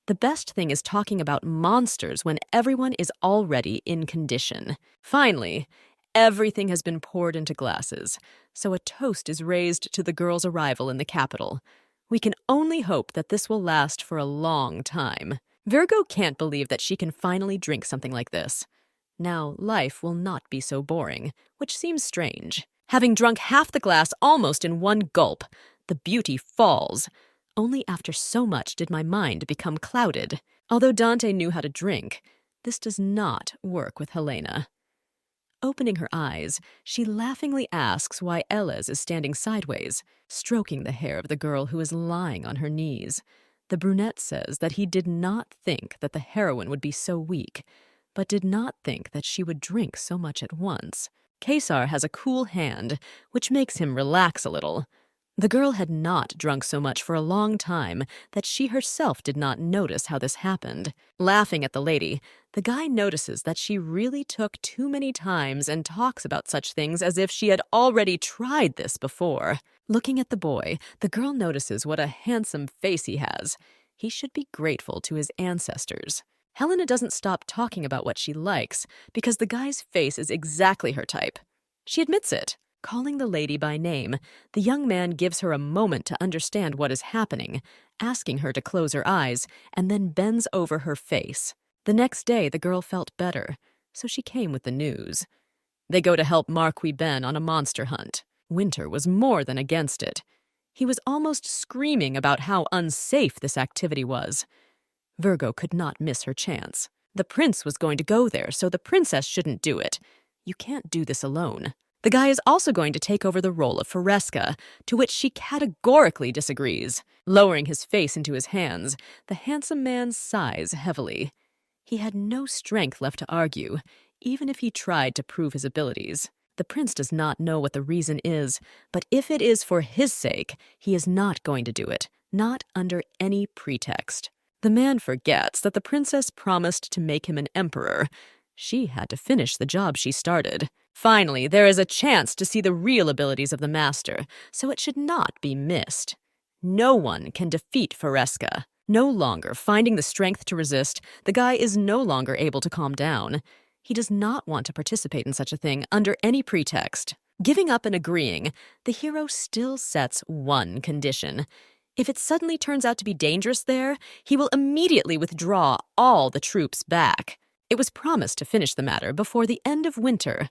The best thing is talking about monsters when everyone is already in condition. Finally, everything has been poured into glasses, so a toast is raised to the girl's arrival in the capital. We can only hope that this will last for a long time. Virgo can't believe that she can finally drink something like this. Now, life will not be so boring, which seems strange. Having drunk half the glass almost in one gulp, the beauty falls. Only after so much did my mind become clouded. Although Dante knew how to drink, this does not work with Helena. Opening her eyes, she laughingly asks why Elez is standing sideways, stroking the hair of the girl who is lying on her knees. The brunette says that he did not think that the heroine would be so weak, but did not think that she would drink so much at once. Kaisar has a cool hand, which makes him relax a little. The girl had not drunk so much for a long time that she herself did not notice how this happened. Laughing at the lady, the guy notices that she really took too many times and talks about such things as if she had already tried this before. Looking at the boy, the girl notices what a handsome face he has. He should be grateful to his ancestors. Helena doesn't stop talking about what she likes because the guy's face is exactly her type. She admits it. Calling the lady by name, the young man gives her a moment to understand what is happening, asking her to close her eyes, and then bends over her face. The next day, the girl felt better, so she came with the news. They go to help Marquis Ben on a monster hunt. Winter was more than against it. He was almost screaming about how unsafe this activity was. Virgo could not miss her chance. The prince was going to go there, so the princess shouldn't do it. You can't do this alone. The guy is also going to take over the role of Fresca, to which she categorically disagrees. Lowering his face into his hands, the handsome man sighs heavily. He had no strength left to argue, even if he tried to prove his abilities. The prince does not know what the reason is, but if it is for his sake, he is not going to do it, not under any pretext. The man forgets that the princess promised to make him an emperor. She had to finish the job she started. Finally, there is a chance to see the real abilities of the master, so it should not be missed. No one can defeat Fresca. No longer finding the strength to resist, the guy is no longer able to calm down. He does not want to participate in such a thing under any pretext. Giving up and agreeing, the hero still sets one condition. If it suddenly turns out to be dangerous there, he will immediately withdraw all the troops back. It was promised to finish the matter before the end of winter.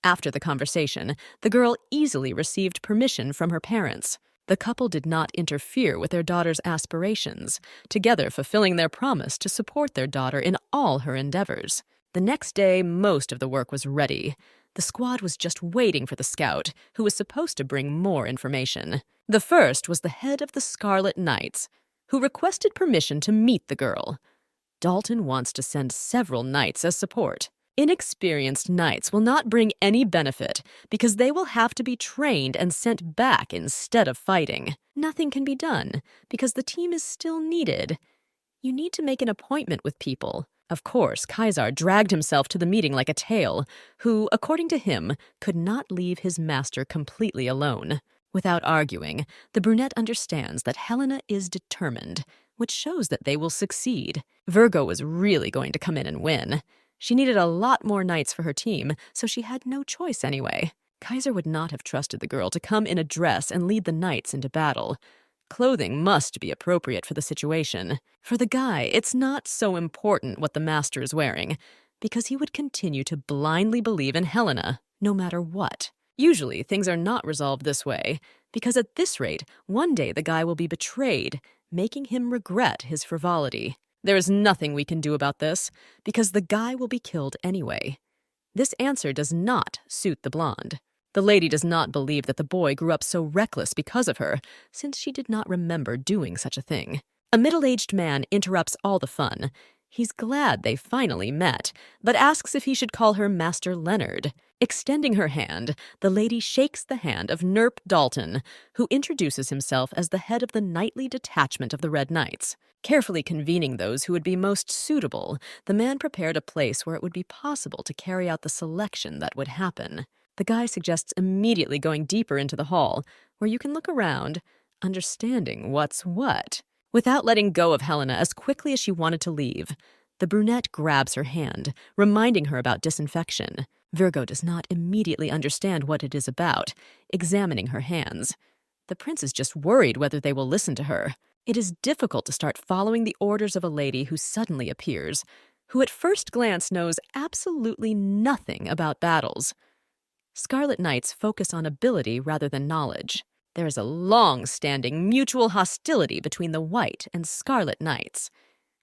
After the conversation, the girl easily received permission from her parents. The couple did not interfere with their daughter's aspirations, together fulfilling their promise to support their daughter in all her endeavors. The next day, most of the work was ready. The squad was just waiting for the scout, who was supposed to bring more information. The first was the head of the Scarlet Knights, who requested permission to meet the girl. Dalton wants to send several knights as support. Inexperienced knights will not bring any benefit because they will have to be trained and sent back instead of fighting. Nothing can be done because the team is still needed. You need to make an appointment with people. Of course, Kaisar dragged himself to the meeting like a tail, who, according to him, could not leave his master completely alone. Without arguing, the brunette understands that Helena is determined, which shows that they will succeed. Virgo was really going to come in and win. She needed a lot more knights for her team, so she had no choice anyway. Kaisar would not have trusted the girl to come in a dress and lead the knights into battle. Clothing must be appropriate for the situation. For the guy, it's not so important what the master is wearing, because he would continue to blindly believe in Helena, no matter what. Usually, things are not resolved this way, because at this rate, one day the guy will be betrayed, making him regret his frivolity. There is nothing we can do about this, because the guy will be killed anyway. This answer does not suit the blonde. The lady does not believe that the boy grew up so reckless because of her, since she did not remember doing such a thing. A middle-aged man interrupts all the fun. He's glad they finally met, but asks if he should call her Master Leonard. Extending her hand, the lady shakes the hand of Nerp Dalton, who introduces himself as the head of the knightly detachment of the Red Knights. Carefully convening those who would be most suitable, the man prepared a place where it would be possible to carry out the selection that would happen. The guy suggests immediately going deeper into the hall, where you can look around, understanding what's what. Without letting go of Helena as quickly as she wanted to leave, the brunette grabs her hand, reminding her about disinfection. Virgo does not immediately understand what it is about, examining her hands. The prince is just worried whether they will listen to her. It is difficult to start following the orders of a lady who suddenly appears, who at first glance knows absolutely nothing about battles. Scarlet Knights focus on ability rather than knowledge. There is a long-standing mutual hostility between the White and Scarlet Knights.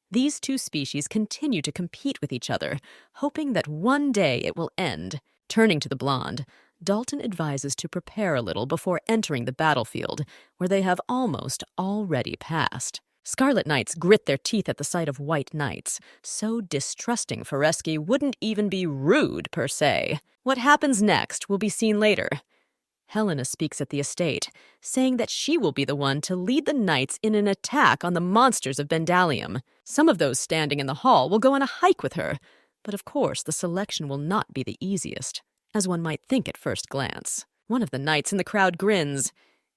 These two species continue to compete with each other, hoping that one day it will end. Turning to the blonde, Dalton advises to prepare a little before entering the battlefield, where they have almost already passed. Scarlet Knights grit their teeth at the sight of White Knights, so distrusting Fresca wouldn't even be rude per se. What happens next will be seen later. Helena speaks at the estate, saying that she will be the one to lead the knights in an attack on the monsters of Bendalium. Some of those standing in the hall will go on a hike with her, but of course the selection will not be the easiest, as one might think at first glance. One of the knights in the crowd grins.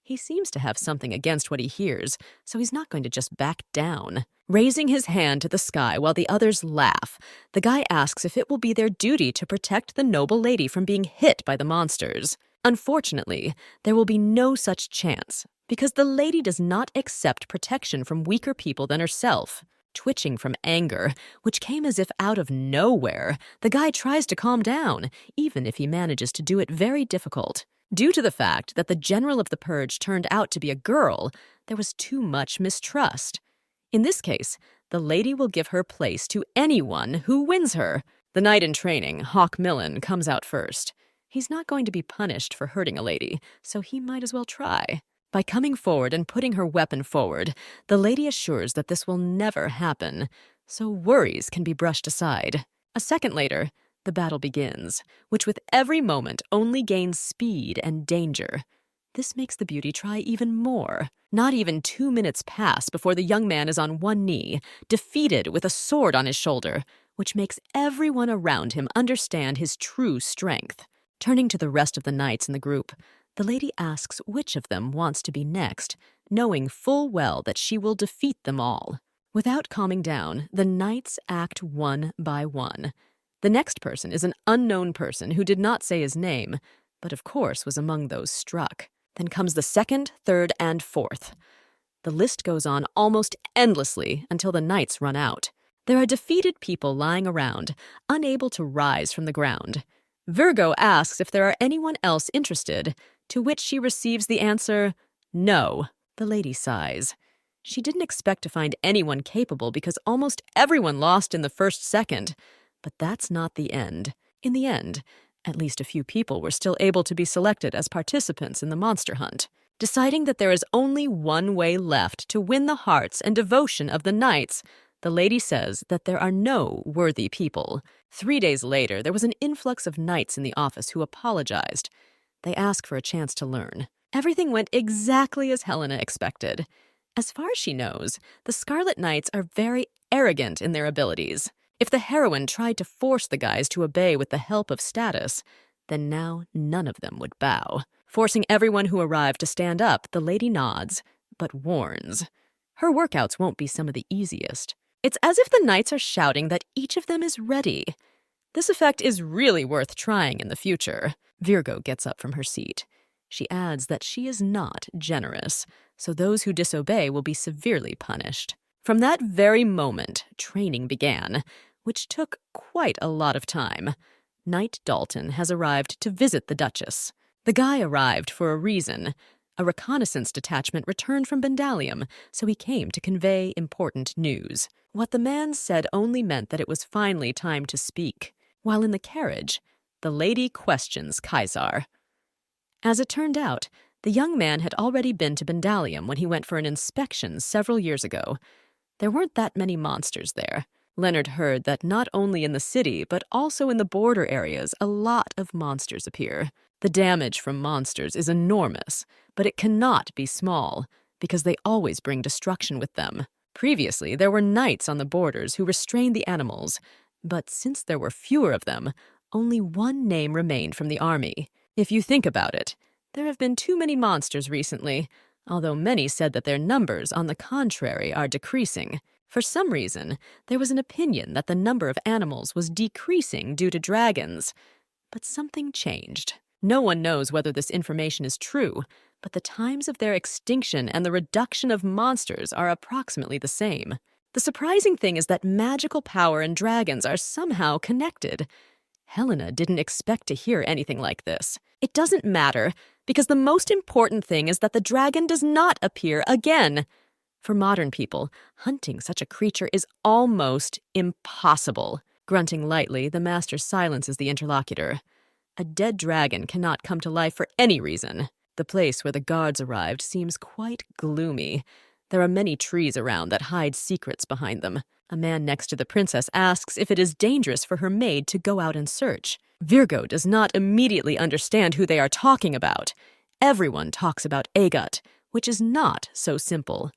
He seems to have something against what he hears, so he's not going to just back down. Raising his hand to the sky while the others laugh, the guy asks if it will be their duty to protect the noble lady from being hit by the monsters. Unfortunately, there will be no such chance, because the lady does not accept protection from weaker people than herself. Twitching from anger, which came as if out of nowhere, the guy tries to calm down, even if he manages to do it very difficult. Due to the fact that the general of the purge turned out to be a girl, there was too much mistrust. In this case, the lady will give her place to anyone who wins her. The knight in training, Hawk Millen, comes out first. He's not going to be punished for hurting a lady, so he might as well try. By coming forward and putting her weapon forward, the lady assures that this will never happen, so worries can be brushed aside. A second later, the battle begins, which with every moment only gains speed and danger. This makes the beauty try even more. Not even 2 minutes pass before the young man is on one knee, defeated with a sword on his shoulder, which makes everyone around him understand his true strength. Turning to the rest of the knights in the group, the lady asks which of them wants to be next, knowing full well that she will defeat them all. Without calming down, the knights act one by one. The next person is an unknown person who did not say his name, but of course was among those struck. Then comes the second, third, and fourth. The list goes on almost endlessly until the knights run out. There are defeated people lying around, unable to rise from the ground. Virgo asks if there are anyone else interested, to which she receives the answer, no. The lady sighs. She didn't expect to find anyone capable because almost everyone lost in the first second. But that's not the end. In the end, at least a few people were still able to be selected as participants in the monster hunt. Deciding that there is only one way left to win the hearts and devotion of the knights, the lady says that there are no worthy people. 3 days later, there was an influx of knights in the office who apologized. They ask for a chance to learn. Everything went exactly as Helena expected. As far as she knows, the Scarlet Knights are very arrogant in their abilities. If the heroine tried to force the guys to obey with the help of status, then now none of them would bow. Forcing everyone who arrived to stand up, the lady nods, but warns. Her workouts won't be some of the easiest. It's as if the knights are shouting that each of them is ready. This effect is really worth trying in the future. Virgo gets up from her seat. She adds that she is not generous, so those who disobey will be severely punished. From that very moment, training began, which took quite a lot of time. Knight Dalton has arrived to visit the Duchess. The guy arrived for a reason. A reconnaissance detachment returned from Bendalium, so he came to convey important news. What the man said only meant that it was finally time to speak. While in the carriage, the lady questions Kaisar. As it turned out, the young man had already been to Bendalium when he went for an inspection several years ago. There weren't that many monsters there. Leonard heard that not only in the city, but also in the border areas, a lot of monsters appear. The damage from monsters is enormous, but it cannot be small, because they always bring destruction with them. Previously, there were knights on the borders who restrained the animals, but since there were fewer of them, only one name remained from the army. If you think about it, there have been too many monsters recently, although many said that their numbers, on the contrary, are decreasing. For some reason, there was an opinion that the number of animals was decreasing due to dragons. But something changed. No one knows whether this information is true, but the times of their extinction and the reduction of monsters are approximately the same. The surprising thing is that magical power and dragons are somehow connected. Helena didn't expect to hear anything like this. It doesn't matter, because the most important thing is that the dragon does not appear again. For modern people, hunting such a creature is almost impossible. Grunting lightly, the master silences the interlocutor. A dead dragon cannot come to life for any reason. The place where the guards arrived seems quite gloomy. There are many trees around that hide secrets behind them. A man next to the princess asks if it is dangerous for her maid to go out and search. Virgo does not immediately understand who they are talking about. Everyone talks about Agut, which is not so simple.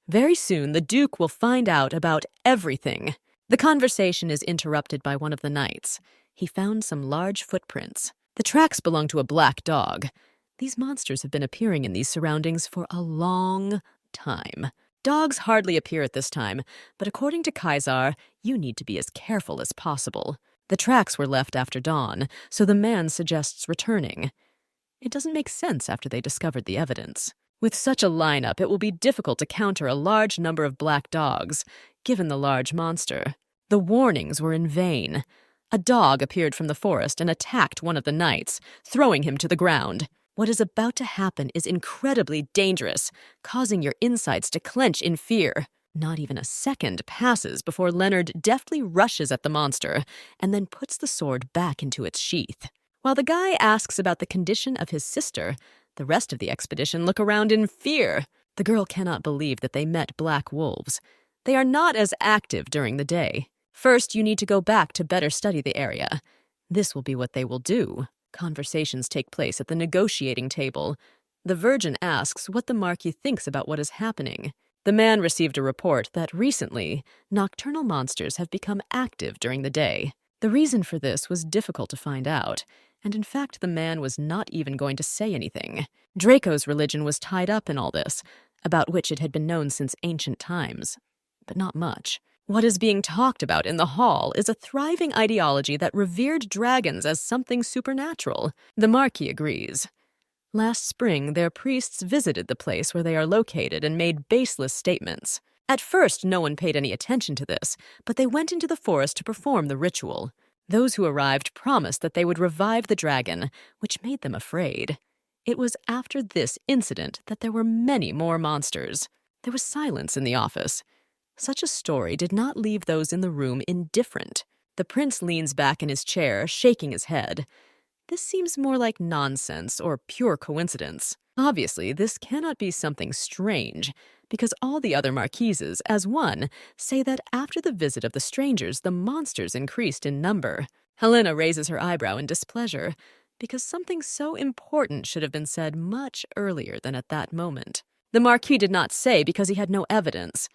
Very soon, the Duke will find out about everything. The conversation is interrupted by one of the knights. He found some large footprints. The tracks belong to a black dog. These monsters have been appearing in these surroundings for a long time. Dogs hardly appear at this time, but according to Kaisar, you need to be as careful as possible. The tracks were left after dawn, so the man suggests returning. It doesn't make sense after they discovered the evidence. With such a lineup, it will be difficult to counter a large number of black dogs, given the large monster. The warnings were in vain. A dog appeared from the forest and attacked one of the knights, throwing him to the ground. What is about to happen is incredibly dangerous, causing your insides to clench in fear. Not even a second passes before Leonard deftly rushes at the monster and then puts the sword back into its sheath. While the guy asks about the condition of his sister, the rest of the expedition look around in fear. The girl cannot believe that they met black wolves. They are not as active during the day. First, you need to go back to better study the area. This will be what they will do. Conversations take place at the negotiating table. The Virgin asks what the Marquis thinks about what is happening. The man received a report that recently, nocturnal monsters have become active during the day. The reason for this was difficult to find out, and in fact the man was not even going to say anything. Draco's religion was tied up in all this, about which it had been known since ancient times. But not much. What is being talked about in the hall is a thriving ideology that revered dragons as something supernatural. The Marquis agrees. Last spring, their priests visited the place where they are located and made baseless statements. At first, no one paid any attention to this, but they went into the forest to perform the ritual. Those who arrived promised that they would revive the dragon, which made them afraid. It was after this incident that there were many more monsters. There was silence in the office. Such a story did not leave those in the room indifferent. The prince leans back in his chair, shaking his head. This seems more like nonsense or pure coincidence. Obviously, this cannot be something strange, because all the other marquises, as one, say that after the visit of the strangers, the monsters increased in number. Helena raises her eyebrow in displeasure, because something so important should have been said much earlier than at that moment. The Marquis did not say because he had no evidence.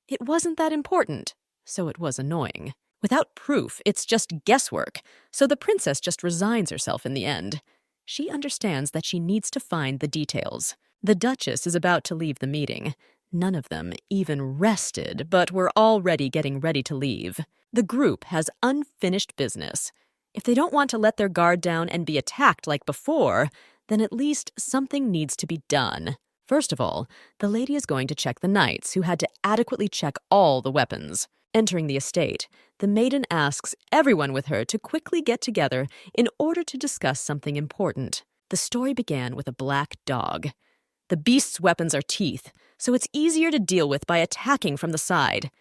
It wasn't that important, so it was annoying. Without proof, it's just guesswork, so the princess just resigns herself in the end. She understands that she needs to find the details. The Duchess is about to leave the meeting. None of them even rested, but were already getting ready to leave. The group has unfinished business. If they don't want to let their guard down and be attacked like before, then at least something needs to be done. First of all, the lady is going to check the knights, who had to adequately check all the weapons. Entering the estate, the maiden asks everyone with her to quickly get together in order to discuss something important. The story began with a black dog. The beast's weapons are teeth, so it's easier to deal with by attacking from the side.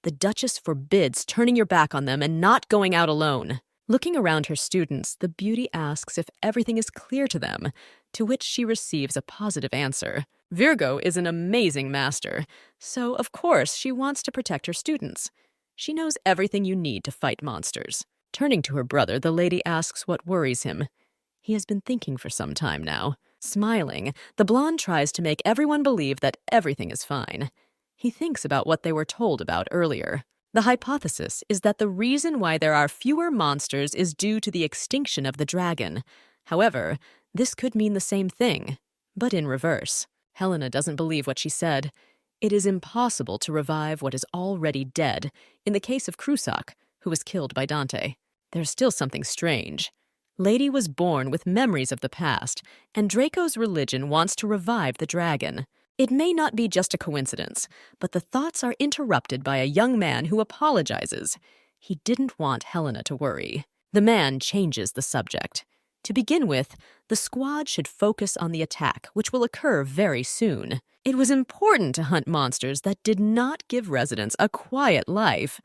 The Duchess forbids turning your back on them and not going out alone. Looking around her students, the beauty asks if everything is clear to them, to which she receives a positive answer. Virgo is an amazing master, so of course she wants to protect her students. She knows everything you need to fight monsters. Turning to her brother, the lady asks what worries him. He has been thinking for some time now. Smiling, the blonde tries to make everyone believe that everything is fine. He thinks about what they were told about earlier. The hypothesis is that the reason why there are fewer monsters is due to the extinction of the dragon. However, this could mean the same thing, but in reverse. Helena doesn't believe what she said. It is impossible to revive what is already dead, in the case of Crusac, who was killed by Dante. There's still something strange. Lady was born with memories of the past, and Draco's religion wants to revive the dragon. It may not be just a coincidence, but the thoughts are interrupted by a young man who apologizes. He didn't want Helena to worry. The man changes the subject. To begin with, the squad should focus on the attack, which will occur very soon. It was important to hunt monsters that did not give residents a quiet life.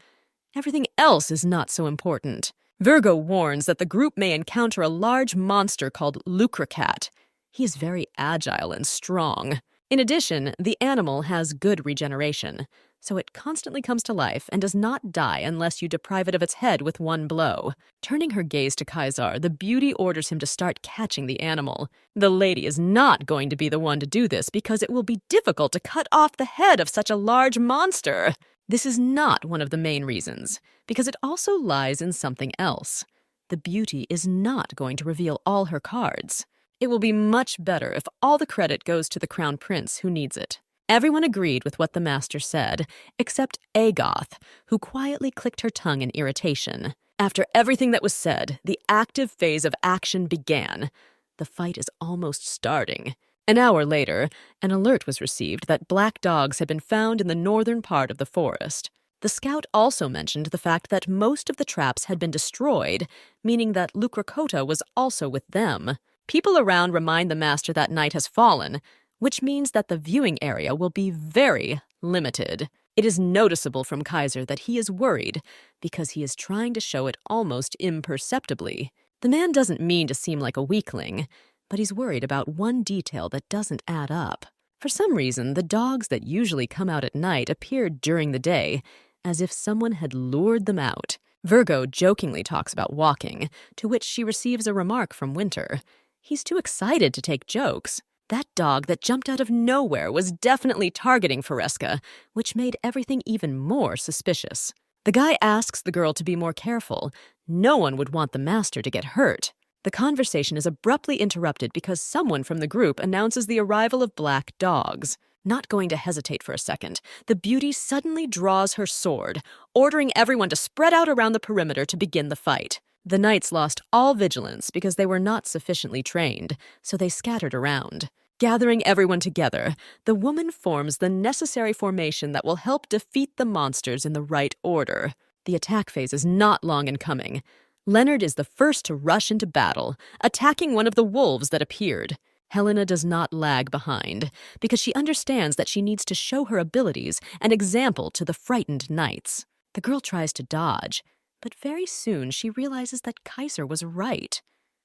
Everything else is not so important. Virgo warns that the group may encounter a large monster called Lucrecat. He is very agile and strong. In addition, the animal has good regeneration, so it constantly comes to life and does not die unless you deprive it of its head with one blow. Turning her gaze to Kaisar, the beauty orders him to start catching the animal. The lady is not going to be the one to do this because it will be difficult to cut off the head of such a large monster. This is not one of the main reasons, because it also lies in something else. The beauty is not going to reveal all her cards. It will be much better if all the credit goes to the crown prince who needs it. Everyone agreed with what the master said, except Agoth, who quietly clicked her tongue in irritation. After everything that was said, the active phase of action began. The fight is almost starting. An hour later, an alert was received that black dogs had been found in the northern part of the forest. The scout also mentioned the fact that most of the traps had been destroyed, meaning that Lucracota was also with them. People around remind the master that night has fallen, which means that the viewing area will be very limited. It is noticeable from Kaisar that he is worried because he is trying to show it almost imperceptibly. The man doesn't mean to seem like a weakling, but he's worried about one detail that doesn't add up. For some reason, the dogs that usually come out at night appeared during the day, as if someone had lured them out. Virgo jokingly talks about walking, to which she receives a remark from Winter. He's too excited to take jokes. That dog that jumped out of nowhere was definitely targeting Foresca, which made everything even more suspicious. The guy asks the girl to be more careful. No one would want the master to get hurt. The conversation is abruptly interrupted because someone from the group announces the arrival of black dogs. Not going to hesitate for a second, the beauty suddenly draws her sword, ordering everyone to spread out around the perimeter to begin the fight. The knights lost all vigilance because they were not sufficiently trained, so they scattered around. Gathering everyone together, the woman forms the necessary formation that will help defeat the monsters in the right order. The attack phase is not long in coming. Leonard is the first to rush into battle, attacking one of the wolves that appeared. Helena does not lag behind, because she understands that she needs to show her abilities an example to the frightened knights. The girl tries to dodge, but very soon she realizes that Kaisar was right.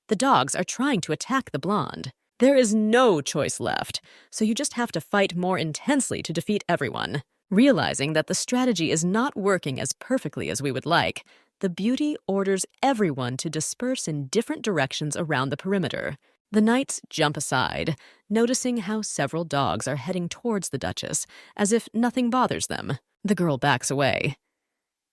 The dogs are trying to attack the blonde. There is no choice left, so you just have to fight more intensely to defeat everyone. Realizing that the strategy is not working as perfectly as we would like, the beauty orders everyone to disperse in different directions around the perimeter. The knights jump aside, noticing how several dogs are heading towards the Duchess, as if nothing bothers them. The girl backs away.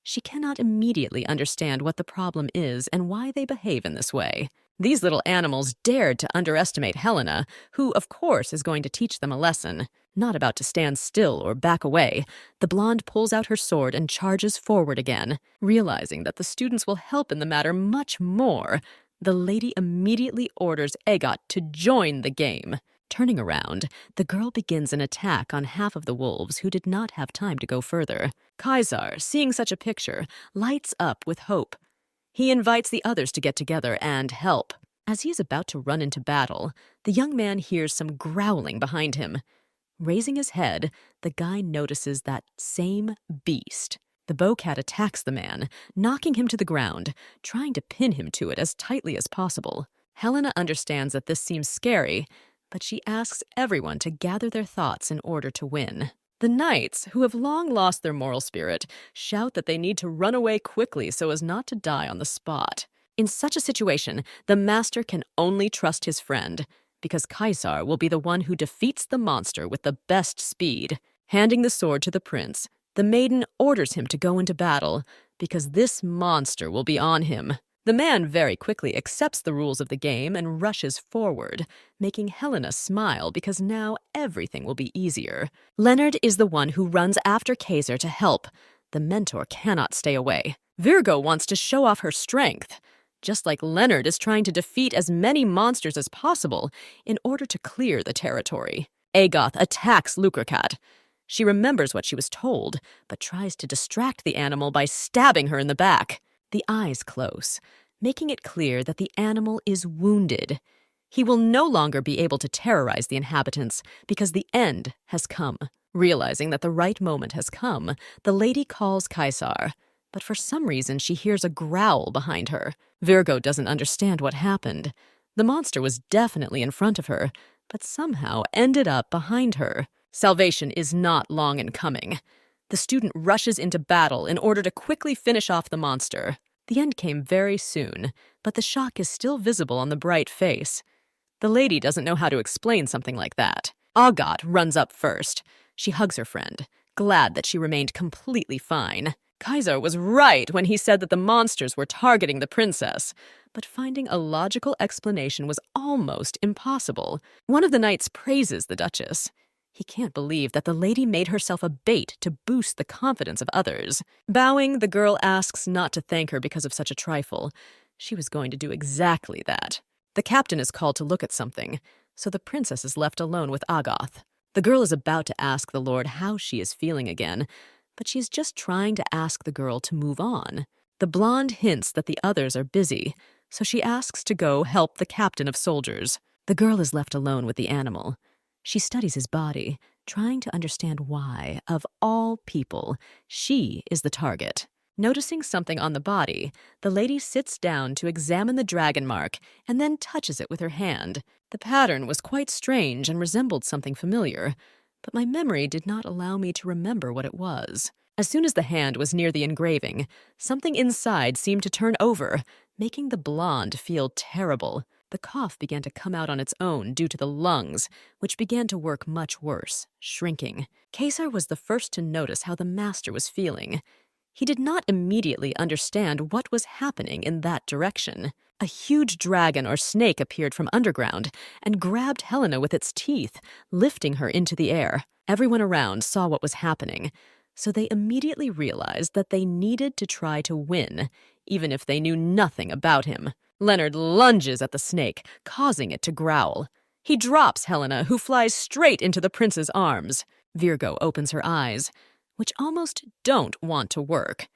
She cannot immediately understand what the problem is and why they behave in this way. These little animals dared to underestimate Helena, who, of course, is going to teach them a lesson. Not about to stand still or back away, the blonde pulls out her sword and charges forward again. Realizing that the students will help in the matter much more, the lady immediately orders Agot to join the game. Turning around, the girl begins an attack on half of the wolves who did not have time to go further. Kaisar, seeing such a picture, lights up with hope. He invites the others to get together and help. As he is about to run into battle, the young man hears some growling behind him. Raising his head, the guy notices that same beast. The bowcat attacks the man, knocking him to the ground, trying to pin him to it as tightly as possible. Helena understands that this seems scary, but she asks everyone to gather their thoughts in order to win. The knights, who have long lost their moral spirit, shout that they need to run away quickly so as not to die on the spot. In such a situation, the master can only trust his friend, because Kaisar will be the one who defeats the monster with the best speed. Handing the sword to the prince, the maiden orders him to go into battle, because this monster will be on him. The man very quickly accepts the rules of the game and rushes forward, making Helena smile because now everything will be easier. Leonard is the one who runs after Kaisar to help. The mentor cannot stay away. Virgo wants to show off her strength, just like Leonard is trying to defeat as many monsters as possible in order to clear the territory. Agoth attacks Lucracat. She remembers what she was told, but tries to distract the animal by stabbing her in the back. The eyes close, making it clear that the animal is wounded. He will no longer be able to terrorize the inhabitants because the end has come. Realizing that the right moment has come, the lady calls Kaisar, but for some reason she hears a growl behind her. Virgo doesn't understand what happened. The monster was definitely in front of her, but somehow ended up behind her. Salvation is not long in coming. The student rushes into battle in order to quickly finish off the monster. The end came very soon, but the shock is still visible on the bright face. The lady doesn't know how to explain something like that. Agot runs up first. She hugs her friend, glad that she remained completely fine. Kaisar was right when he said that the monsters were targeting the princess, but finding a logical explanation was almost impossible. One of the knights praises the Duchess. He can't believe that the lady made herself a bait to boost the confidence of others. Bowing, the girl asks not to thank her because of such a trifle. She was going to do exactly that. The captain is called to look at something, so the princess is left alone with Agoth. The girl is about to ask the lord how she is feeling again, but she's just trying to ask the girl to move on. The blonde hints that the others are busy, so she asks to go help the captain of soldiers. The girl is left alone with the animal. She studies his body, trying to understand why, of all people, she is the target. Noticing something on the body, the lady sits down to examine the dragon mark and then touches it with her hand. The pattern was quite strange and resembled something familiar, but my memory did not allow me to remember what it was. As soon as the hand was near the engraving, something inside seemed to turn over, making the blonde feel terrible. The cough began to come out on its own due to the lungs, which began to work much worse, shrinking. Kaisar was the first to notice how the master was feeling. He did not immediately understand what was happening in that direction. A huge dragon or snake appeared from underground and grabbed Helena with its teeth, lifting her into the air. Everyone around saw what was happening, so they immediately realized that they needed to try to win, even if they knew nothing about him. Leonard lunges at the snake, causing it to growl. He drops Helena, who flies straight into the prince's arms. Virgo opens her eyes, which almost don't want to work.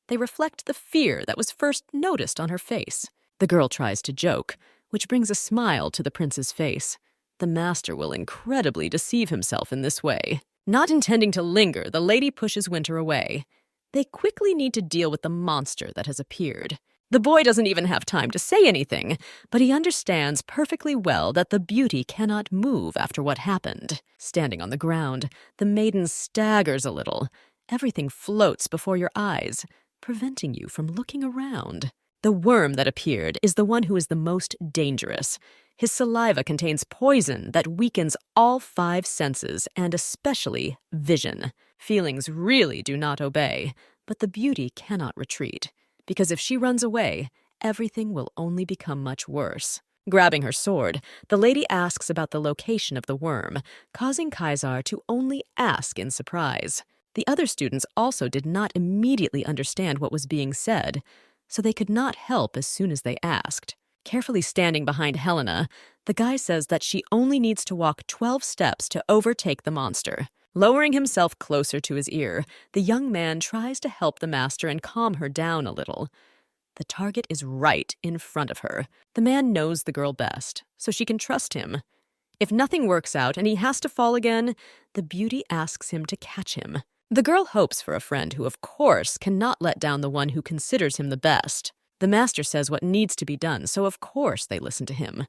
They reflect the fear that was first noticed on her face. The girl tries to joke, which brings a smile to the prince's face. The master will incredibly deceive himself in this way. Not intending to linger, the lady pushes Winter away. They quickly need to deal with the monster that has appeared. The boy doesn't even have time to say anything, but he understands perfectly well that the beauty cannot move after what happened. Standing on the ground, the maiden staggers a little. Everything floats before your eyes, preventing you from looking around. The worm that appeared is the one who is the most dangerous. His saliva contains poison that weakens all 5 senses, and especially vision. Feelings really do not obey, but the beauty cannot retreat, because if she runs away, everything will only become much worse. Grabbing her sword, the lady asks about the location of the worm, causing Kaisar to only ask in surprise. The other students also did not immediately understand what was being said, so they could not help as soon as they asked. Carefully standing behind Helena, the guy says that she only needs to walk 12 steps to overtake the monster. Lowering himself closer to his ear, the young man tries to help the master and calm her down a little. The target is right in front of her. The man knows the girl best, so she can trust him. If nothing works out and he has to fall again, the beauty asks him to catch him. The girl hopes for a friend who, of course, cannot let down the one who considers him the best. The master says what needs to be done, so of course they listen to him.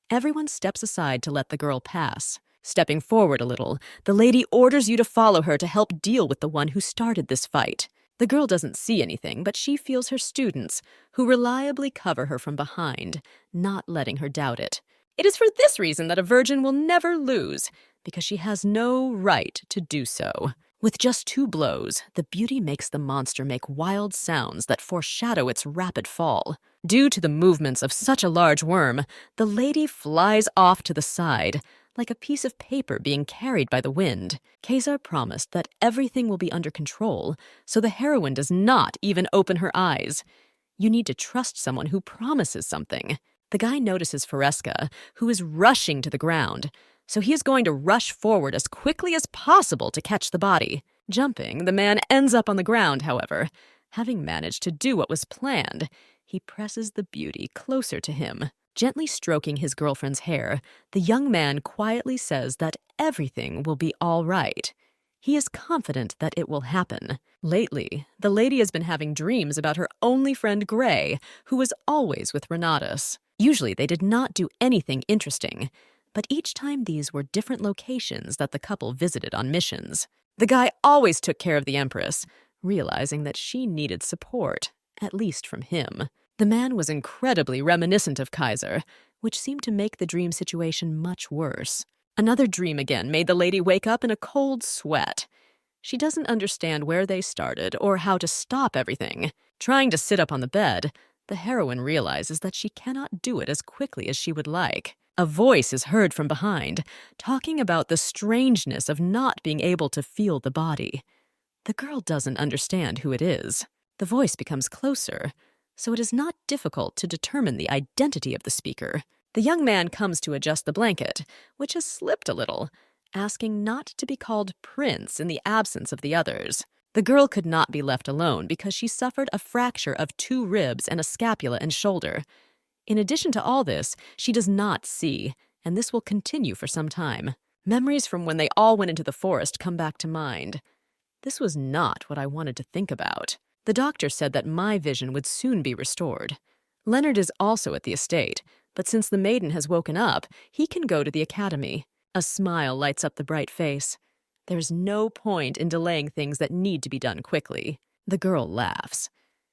Everyone steps aside to let the girl pass. Stepping forward a little, the lady orders you to follow her to help deal with the one who started this fight. The girl doesn't see anything, but she feels her students, who reliably cover her from behind, not letting her doubt it. It is for this reason that a virgin will never lose, because she has no right to do so. With just 2 blows, the beauty makes the monster make wild sounds that foreshadow its rapid fall. Due to the movements of such a large worm, the lady flies off to the side, like a piece of paper being carried by the wind. Kaisar promised that everything will be under control, so the heroine does not even open her eyes. You need to trust someone who promises something. The guy notices Faresca, who is rushing to the ground, so he is going to rush forward as quickly as possible to catch the body. Jumping, the man ends up on the ground, however. Having managed to do what was planned, he presses the beauty closer to him. Gently stroking his girlfriend's hair, the young man quietly says that everything will be all right. He is confident that it will happen. Lately, the lady has been having dreams about her only friend Gray, who was always with Renatus. Usually they did not do anything interesting, but each time these were different locations that the couple visited on missions. The guy always took care of the Empress, realizing that she needed support, at least from him. The man was incredibly reminiscent of Kaisar, which seemed to make the dream situation much worse. Another dream again made the lady wake up in a cold sweat. She doesn't understand where they started or how to stop everything. Trying to sit up on the bed, the heroine realizes that she cannot do it as quickly as she would like. A voice is heard from behind, talking about the strangeness of not being able to feel the body. The girl doesn't understand who it is. The voice becomes closer, so it is not difficult to determine the identity of the speaker. The young man comes to adjust the blanket, which has slipped a little, asking not to be called Prince in the absence of the others. The girl could not be left alone because she suffered a fracture of 2 ribs and a scapula and shoulder. In addition to all this, she does not see, and this will continue for some time. Memories from when they all went into the forest come back to mind. This was not what I wanted to think about. The doctor said that my vision would soon be restored. Leonard is also at the estate, but since the maiden has woken up, he can go to the academy. A smile lights up the bright face. There's no point in delaying things that need to be done quickly. The girl laughs.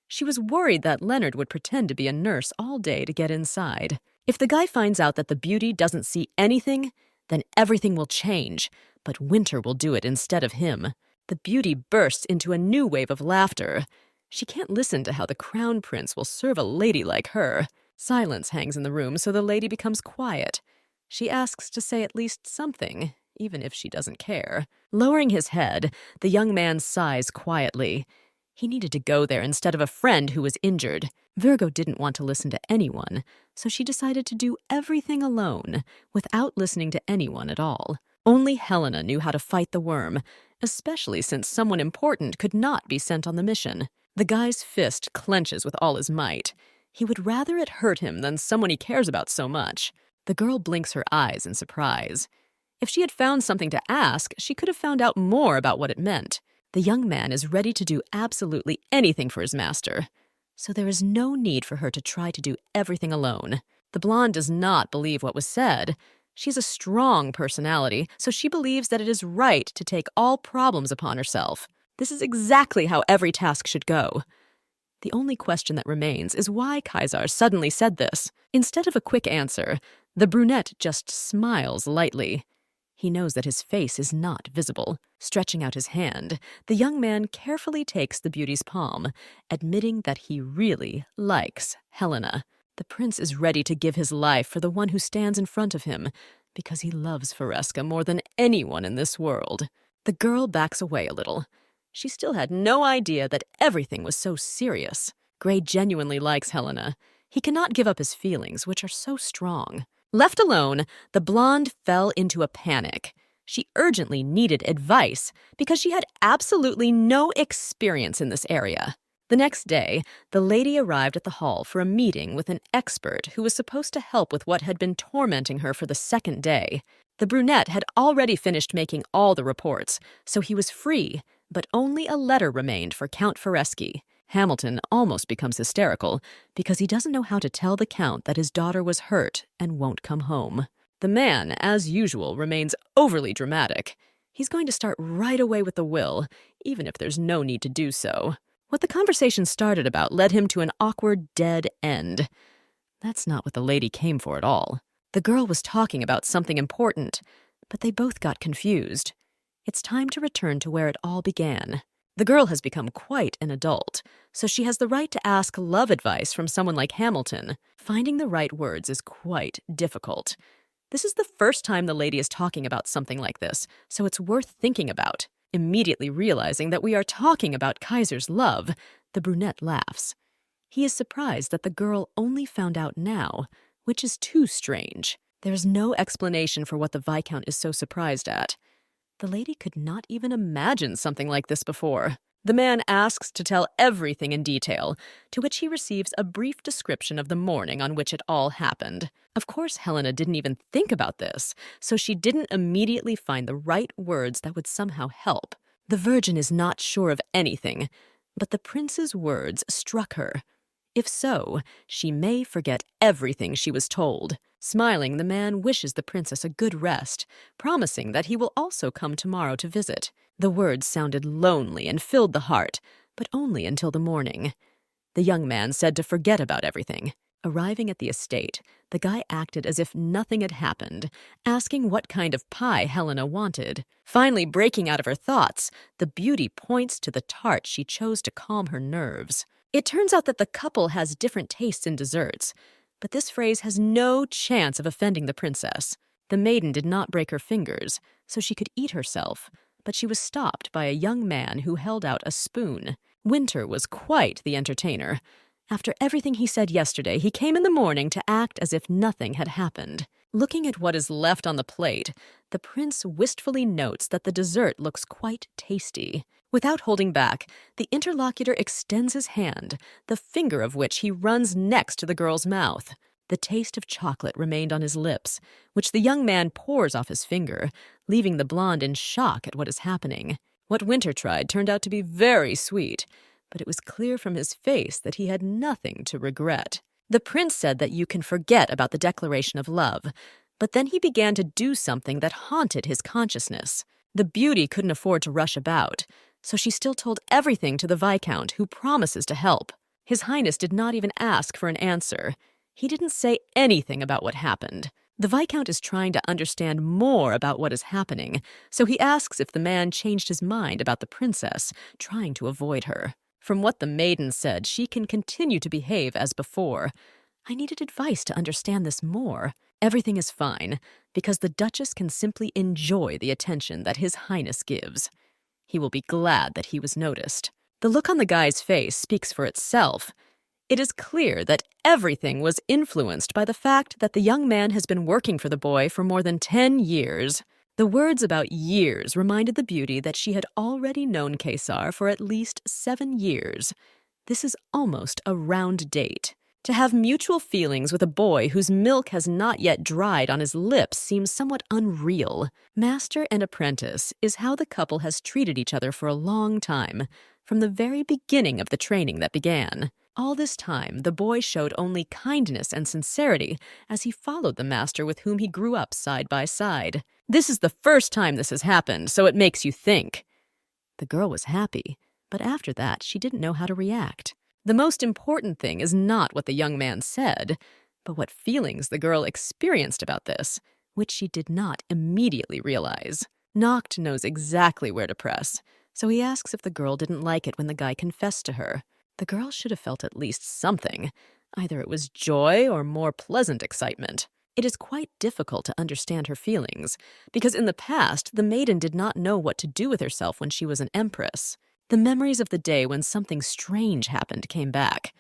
She was worried that Leonard would pretend to be a nurse all day to get inside. If the guy finds out that the beauty doesn't see anything, then everything will change, but Winter will do it instead of him. The beauty bursts into a new wave of laughter. She can't listen to how the crown prince will serve a lady like her. Silence hangs in the room, so the lady becomes quiet. She asks to say at least something, even if she doesn't care. Lowering his head, the young man sighs quietly. He needed to go there instead of a friend who was injured. Virgo didn't want to listen to anyone, so she decided to do everything alone, without listening to anyone at all. Only Helena knew how to fight the worm, especially since someone important could not be sent on the mission. The guy's fist clenches with all his might. He would rather it hurt him than someone he cares about so much. The girl blinks her eyes in surprise. If she had found something to ask, she could have found out more about what it meant. The young man is ready to do absolutely anything for his master, so there is no need for her to try to do everything alone. The blonde does not believe what was said. She has a strong personality, so she believes that it is right to take all problems upon herself. This is exactly how every task should go. The only question that remains is why Kaisar suddenly said this. Instead of a quick answer, the brunette just smiles lightly. He knows that his face is not visible. Stretching out his hand, the young man carefully takes the beauty's palm, admitting that he really likes Helena. The prince is ready to give his life for the one who stands in front of him, because he loves Faresca more than anyone in this world. The girl backs away a little. She still had no idea that everything was so serious. Gray genuinely likes Helena. He cannot give up his feelings, which are so strong. Left alone, the blonde fell into a panic. She urgently needed advice because she had absolutely no experience in this area. The next day, the lady arrived at the hall for a meeting with an expert who was supposed to help with what had been tormenting her for the 2nd day. The brunette had already finished making all the reports, so he was free, but only a letter remained for Count Fareschi. Hamilton almost becomes hysterical because he doesn't know how to tell the Count that his daughter was hurt and won't come home. The man, as usual, remains overly dramatic. He's going to start right away with the will, even if there's no need to do so. What the conversation started about led him to an awkward dead end. That's not what the lady came for at all. The girl was talking about something important, but they both got confused. It's time to return to where it all began. The girl has become quite an adult, so she has the right to ask love advice from someone like Hamilton. Finding the right words is quite difficult. This is the first time the lady is talking about something like this, so it's worth thinking about. Immediately realizing that we are talking about Kaisar's love, the brunette laughs. He is surprised that the girl only found out now, which is too strange. There is no explanation for what the Viscount is so surprised at. The lady could not even imagine something like this before. The man asks to tell everything in detail, to which he receives a brief description of the morning on which it all happened. Of course, Helena didn't even think about this, so she didn't immediately find the right words that would somehow help. The Virgin is not sure of anything, but the prince's words struck her. If so, she may forget everything she was told. Smiling, the man wishes the princess a good rest, promising that he will also come tomorrow to visit. The words sounded lonely and filled the heart, but only until the morning. The young man said to forget about everything. Arriving at the estate, the guy acted as if nothing had happened, asking what kind of pie Helena wanted. Finally breaking out of her thoughts, the beauty points to the tart she chose to calm her nerves. It turns out that the couple has different tastes in desserts, but this phrase has no chance of offending the princess. The maiden did not break her fingers, so she could eat herself, but she was stopped by a young man who held out a spoon. Winter was quite the entertainer. After everything he said yesterday, he came in the morning to act as if nothing had happened. Looking at what is left on the plate, the prince wistfully notes that the dessert looks quite tasty. Without holding back, the interlocutor extends his hand, the finger of which he runs next to the girl's mouth. The taste of chocolate remained on his lips, which the young man pours off his finger, leaving the blonde in shock at what is happening. What Winter tried turned out to be very sweet, but it was clear from his face that he had nothing to regret. The prince said that you can forget about the declaration of love, but then he began to do something that haunted his consciousness. The beauty couldn't afford to rush about, so she still told everything to the Viscount, who promises to help. His Highness did not even ask for an answer. He didn't say anything about what happened. The Viscount is trying to understand more about what is happening, so he asks if the man changed his mind about the princess, trying to avoid her. From what the maiden said, she can continue to behave as before. I needed advice to understand this more. Everything is fine, because the Duchess can simply enjoy the attention that His Highness gives. He will be glad that he was noticed. The look on the guy's face speaks for itself. It is clear that everything was influenced by the fact that the young man has been working for the boy for more than 10 years. The words about years reminded the beauty that she had already known Kaisar for at least 7 years. This is almost a round date. To have mutual feelings with a boy whose milk has not yet dried on his lips seems somewhat unreal. Master and apprentice is how the couple has treated each other for a long time, from the very beginning of the training that began. All this time, the boy showed only kindness and sincerity as he followed the master with whom he grew up side by side. This is the first time this has happened, so it makes you think. The girl was happy, but after that, she didn't know how to react. The most important thing is not what the young man said, but what feelings the girl experienced about this, which she did not immediately realize. Noct knows exactly where to press, so he asks if the girl didn't like it when the guy confessed to her. The girl should have felt at least something. Either it was joy or more pleasant excitement. It is quite difficult to understand her feelings, because in the past, the maiden did not know what to do with herself when she was an empress. The memories of the day when something strange happened came back.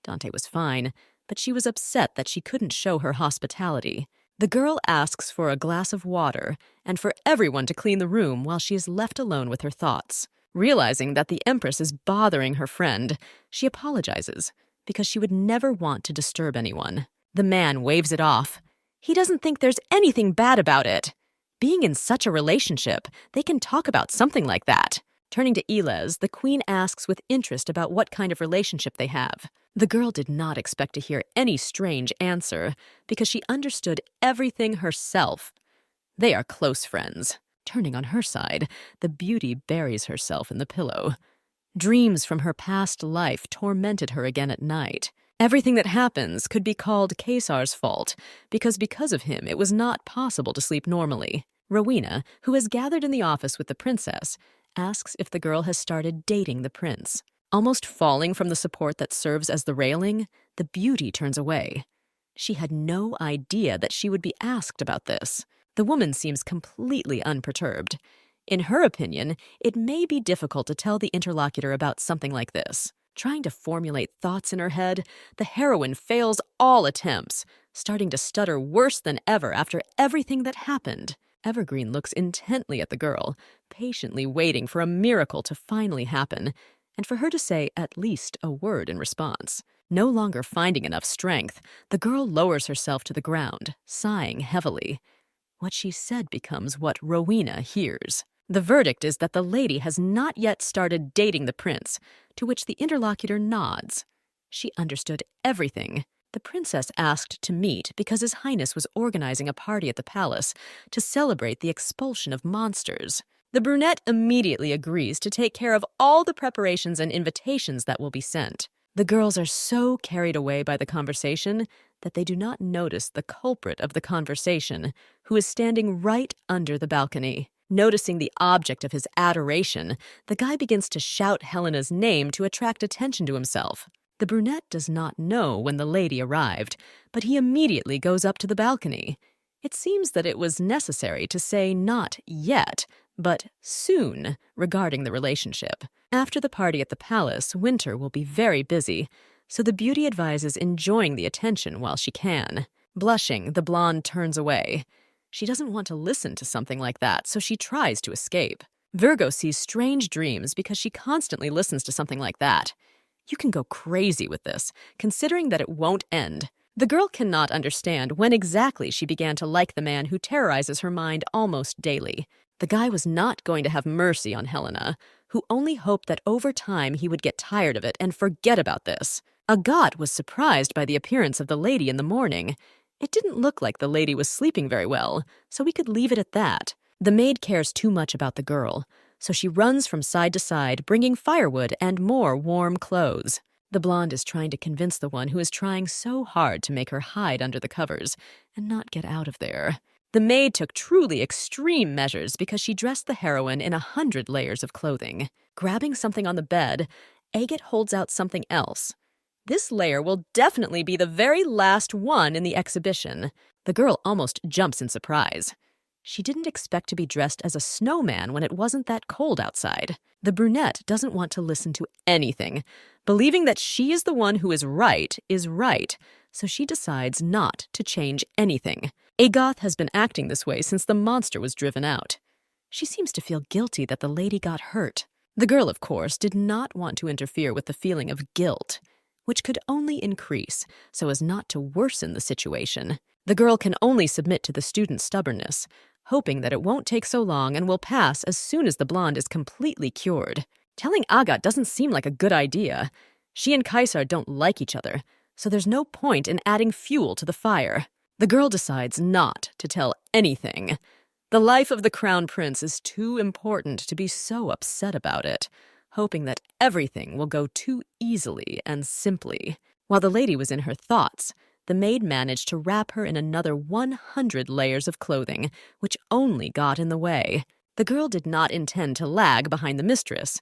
Dante was fine, but she was upset that she couldn't show her hospitality. The girl asks for a glass of water and for everyone to clean the room while she is left alone with her thoughts. Realizing that the Empress is bothering her friend, she apologizes because she would never want to disturb anyone. The man waves it off. He doesn't think there's anything bad about it. Being in such a relationship, they can talk about something like that. Turning to Iles, the queen asks with interest about what kind of relationship they have. The girl did not expect to hear any strange answer because she understood everything herself. They are close friends. Turning on her side, the beauty buries herself in the pillow. Dreams from her past life tormented her again at night. Everything that happens could be called Kaisar's fault because of him it was not possible to sleep normally. Rowena, who has gathered in the office with the princess, asks if the girl has started dating the prince. Almost falling from the support that serves as the railing, the beauty turns away. She had no idea that she would be asked about this. The woman seems completely unperturbed. In her opinion, it may be difficult to tell the interlocutor about something like this. Trying to formulate thoughts in her head, the heroine fails all attempts, starting to stutter worse than ever after everything that happened. Evergreen looks intently at the girl, patiently waiting for a miracle to finally happen, and for her to say at least a word in response. No longer finding enough strength, the girl lowers herself to the ground, sighing heavily. What she said becomes what Rowena hears. The verdict is that the lady has not yet started dating the prince, to which the interlocutor nods. She understood everything. The princess asked to meet because His Highness was organizing a party at the palace to celebrate the expulsion of monsters. The brunette immediately agrees to take care of all the preparations and invitations that will be sent. The girls are so carried away by the conversation that they do not notice the culprit of the conversation, who is standing right under the balcony. Noticing the object of his adoration, the guy begins to shout Helena's name to attract attention to himself. The brunette does not know when the lady arrived, but he immediately goes up to the balcony. It seems that it was necessary to say not yet, but soon regarding the relationship. After the party at the palace, Winter will be very busy, so the beauty advises enjoying the attention while she can. Blushing, the blonde turns away. She doesn't want to listen to something like that, so she tries to escape. Virgo sees strange dreams because she constantly listens to something like that. You can go crazy with this, considering that it won't end. The girl cannot understand when exactly she began to like the man who terrorizes her mind almost daily. The guy was not going to have mercy on Helena, who only hoped that over time he would get tired of it and forget about this. Agat was surprised by the appearance of the lady in the morning. It didn't look like the lady was sleeping very well, so we could leave it at that. The maid cares too much about the girl, so she runs from side to side, bringing firewood and more warm clothes. The blonde is trying to convince the one who is trying so hard to make her hide under the covers and not get out of there. The maid took truly extreme measures because she dressed the heroine in 100 layers of clothing. Grabbing something on the bed, Agat holds out something else. This layer will definitely be the very last one in the exhibition. The girl almost jumps in surprise. She didn't expect to be dressed as a snowman when it wasn't that cold outside. The brunette doesn't want to listen to anything, believing that she is the one who is right, so she decides not to change anything. Agoth has been acting this way since the monster was driven out. She seems to feel guilty that the lady got hurt. The girl, of course, did not want to interfere with the feeling of guilt, which could only increase so as not to worsen the situation. The girl can only submit to the student's stubbornness, hoping that it won't take so long and will pass as soon as the blonde is completely cured. Telling Agat doesn't seem like a good idea. She and Kaisar don't like each other, so there's no point in adding fuel to the fire. The girl decides not to tell anything. The life of the crown prince is too important to be so upset about it, hoping that everything will go too easily and simply. While the lady was in her thoughts, the maid managed to wrap her in another 100 layers of clothing, which only got in the way. The girl did not intend to lag behind the mistress.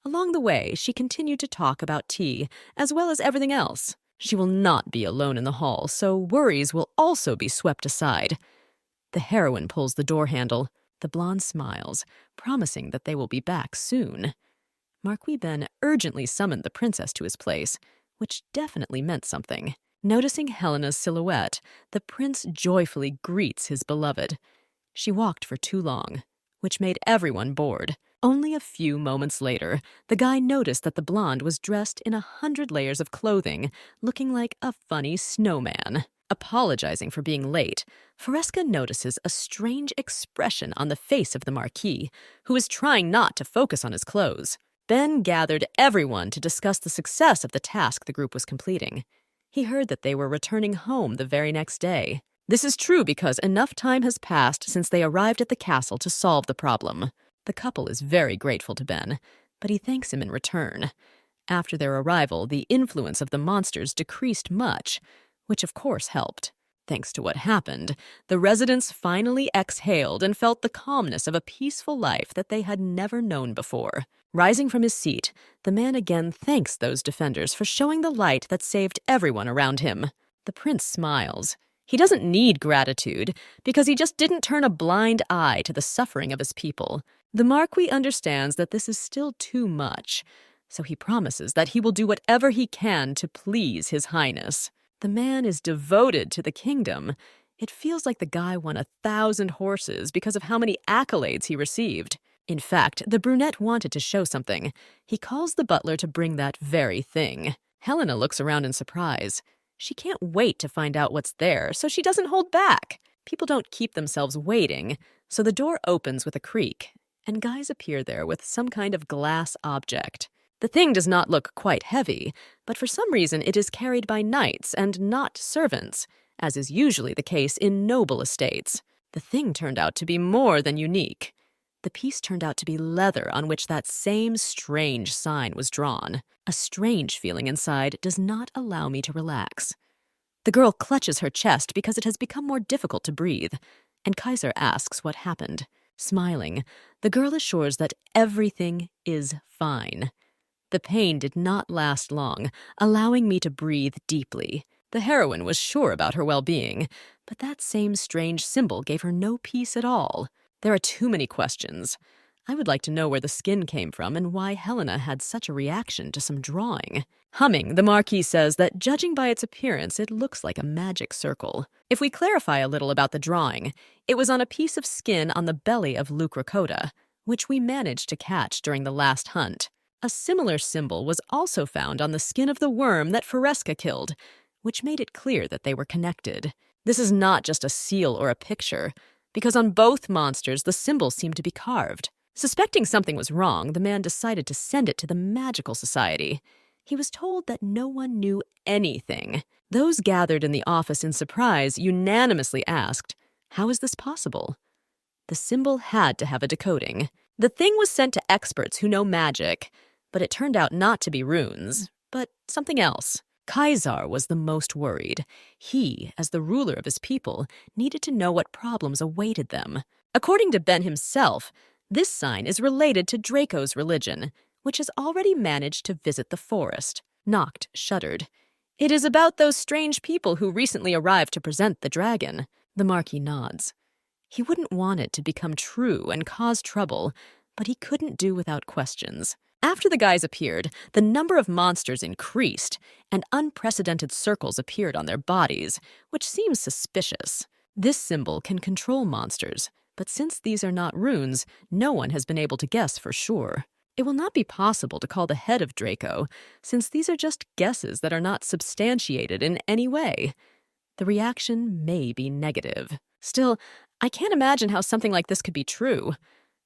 Along the way, she continued to talk about tea, as well as everything else. She will not be alone in the hall, so worries will also be swept aside. The heroine pulls the door handle. The blonde smiles, promising that they will be back soon. Marquis Ben urgently summoned the princess to his place, which definitely meant something. Noticing Helena's silhouette, the prince joyfully greets his beloved. She walked for too long, which made everyone bored. Only a few moments later, the guy noticed that the blonde was dressed in 100 layers of clothing, looking like a funny snowman. Apologizing for being late, Fresca notices a strange expression on the face of the Marquis, who is trying not to focus on his clothes. Ben gathered everyone to discuss the success of the task the group was completing. He heard that they were returning home the very next day. This is true because enough time has passed since they arrived at the castle to solve the problem. The couple is very grateful to Ben, but he thanks him in return. After their arrival, the influence of the monsters decreased much, which of course helped. Thanks to what happened, the residents finally exhaled and felt the calmness of a peaceful life that they had never known before. Rising from his seat, the man again thanks those defenders for showing the light that saved everyone around him. The prince smiles. He doesn't need gratitude, because he just didn't turn a blind eye to the suffering of his people. The Marquis understands that this is still too much, so he promises that he will do whatever he can to please His Highness. The man is devoted to the kingdom. It feels like the guy won 1,000 horses because of how many accolades he received. In fact, the brunette wanted to show something. He calls the butler to bring that very thing. Helena looks around in surprise. She can't wait to find out what's there, so she doesn't hold back. People don't keep themselves waiting, so the door opens with a creak, and guys appear there with some kind of glass object. The thing does not look quite heavy, but for some reason it is carried by knights and not servants, as is usually the case in noble estates. The thing turned out to be more than unique. The piece turned out to be leather on which that same strange sign was drawn. A strange feeling inside does not allow me to relax. The girl clutches her chest because it has become more difficult to breathe, and Kaisar asks what happened. Smiling, the girl assures that everything is fine. The pain did not last long, allowing me to breathe deeply. The heroine was sure about her well-being, but that same strange symbol gave her no peace at all. There are too many questions. I would like to know where the skin came from and why Helena had such a reaction to some drawing. Humming, the Marquis says that judging by its appearance, it looks like a magic circle. If we clarify a little about the drawing, it was on a piece of skin on the belly of Luke Rakota, which we managed to catch during the last hunt. A similar symbol was also found on the skin of the worm that Foresca killed, which made it clear that they were connected. This is not just a seal or a picture, because on both monsters the symbols seemed to be carved. Suspecting something was wrong, the man decided to send it to the Magical Society. He was told that no one knew anything. Those gathered in the office in surprise unanimously asked, "How is this possible?" The symbol had to have a decoding. The thing was sent to experts who know magic, but it turned out not to be runes, but something else. Kaisar was the most worried. He, as the ruler of his people, needed to know what problems awaited them. According to Ben himself, this sign is related to Draco's religion, which has already managed to visit the forest. Noct shuddered. It is about those strange people who recently arrived to present the dragon. The Marquis nods. He wouldn't want it to become true and cause trouble, but he couldn't do without questions. After the guys appeared, the number of monsters increased, and unprecedented circles appeared on their bodies, which seems suspicious. This symbol can control monsters, but since these are not runes, no one has been able to guess for sure. It will not be possible to call the head of Draco, since these are just guesses that are not substantiated in any way. The reaction may be negative. Still, I can't imagine how something like this could be true.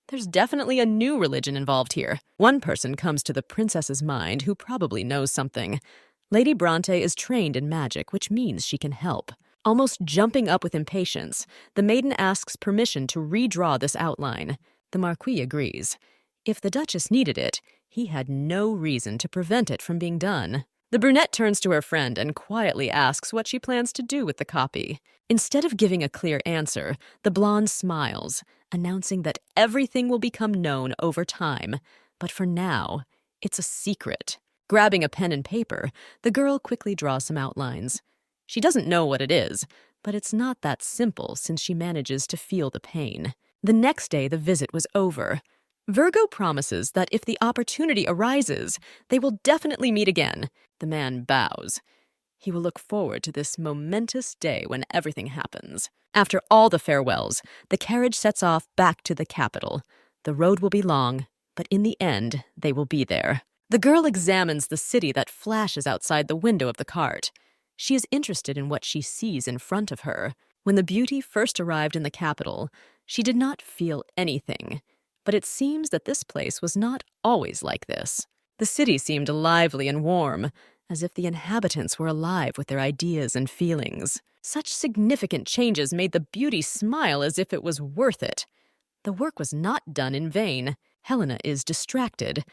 There's definitely a new religion involved here. One person comes to the princess's mind who probably knows something. Lady Bronte is trained in magic, which means she can help. Almost jumping up with impatience, the maiden asks permission to redraw this outline. The Marquis agrees. If the Duchess needed it, he had no reason to prevent it from being done. The brunette turns to her friend and quietly asks what she plans to do with the copy. Instead of giving a clear answer, the blonde smiles, announcing that everything will become known over time, but for now, it's a secret. Grabbing a pen and paper, the girl quickly draws some outlines. She doesn't know what it is, but it's not that simple since she manages to feel the pain. The next day, the visit was over. Virgo promises that if the opportunity arises, they will definitely meet again. The man bows. He will look forward to this momentous day when everything happens. After all the farewells, the carriage sets off back to the capital. The road will be long, but in the end, they will be there. The girl examines the city that flashes outside the window of the cart. She is interested in what she sees in front of her. When the beauty first arrived in the capital, she did not feel anything. But it seems that this place was not always like this. The city seemed lively and warm, as if the inhabitants were alive with their ideas and feelings. Such significant changes made the beauty smile as if it was worth it. The work was not done in vain. Helena is distracted.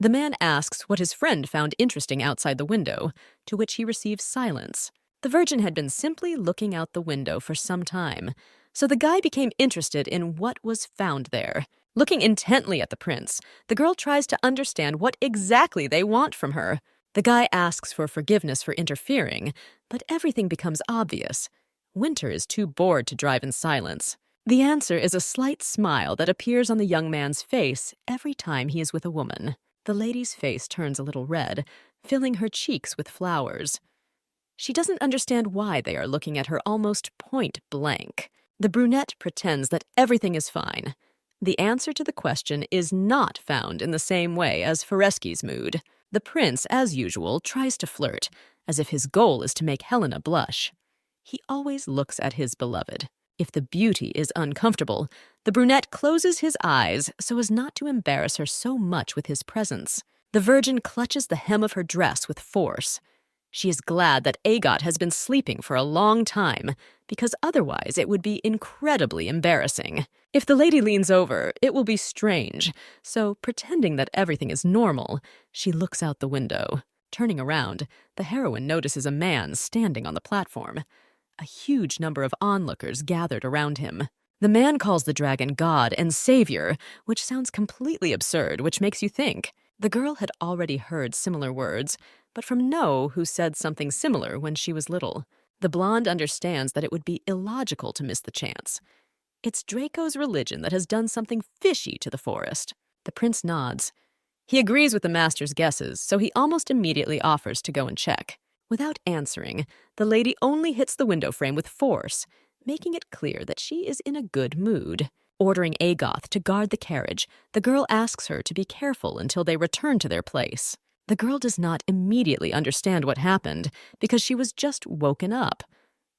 The man asks what his friend found interesting outside the window, to which he receives silence. The Virgin had been simply looking out the window for some time, so the guy became interested in what was found there. Looking intently at the prince, the girl tries to understand what exactly they want from her. The guy asks for forgiveness for interfering, but everything becomes obvious. Winter is too bored to drive in silence. The answer is a slight smile that appears on the young man's face every time he is with a woman. The lady's face turns a little red, filling her cheeks with flowers. She doesn't understand why they are looking at her almost point blank. The brunette pretends that everything is fine. The answer to the question is not found in the same way as Foresca's mood. The prince, as usual, tries to flirt, as if his goal is to make Helena blush. He always looks at his beloved. If the beauty is uncomfortable, the brunette closes his eyes so as not to embarrass her so much with his presence. The Virgin clutches the hem of her dress with force. She is glad that Agot has been sleeping for a long time, because otherwise it would be incredibly embarrassing. If the lady leans over, it will be strange, so pretending that everything is normal, she looks out the window. Turning around, the heroine notices a man standing on the platform. A huge number of onlookers gathered around him. The man calls the dragon God and Savior, which sounds completely absurd, which makes you think. The girl had already heard similar words, but from No, who said something similar when she was little. The blonde understands that it would be illogical to miss the chance. It's Draco's religion that has done something fishy to the forest. The prince nods. He agrees with the master's guesses, so he almost immediately offers to go and check. Without answering, the lady only hits the window frame with force, making it clear that she is in a good mood. Ordering Agoth to guard the carriage, the girl asks her to be careful until they return to their place. The girl does not immediately understand what happened because she was just woken up,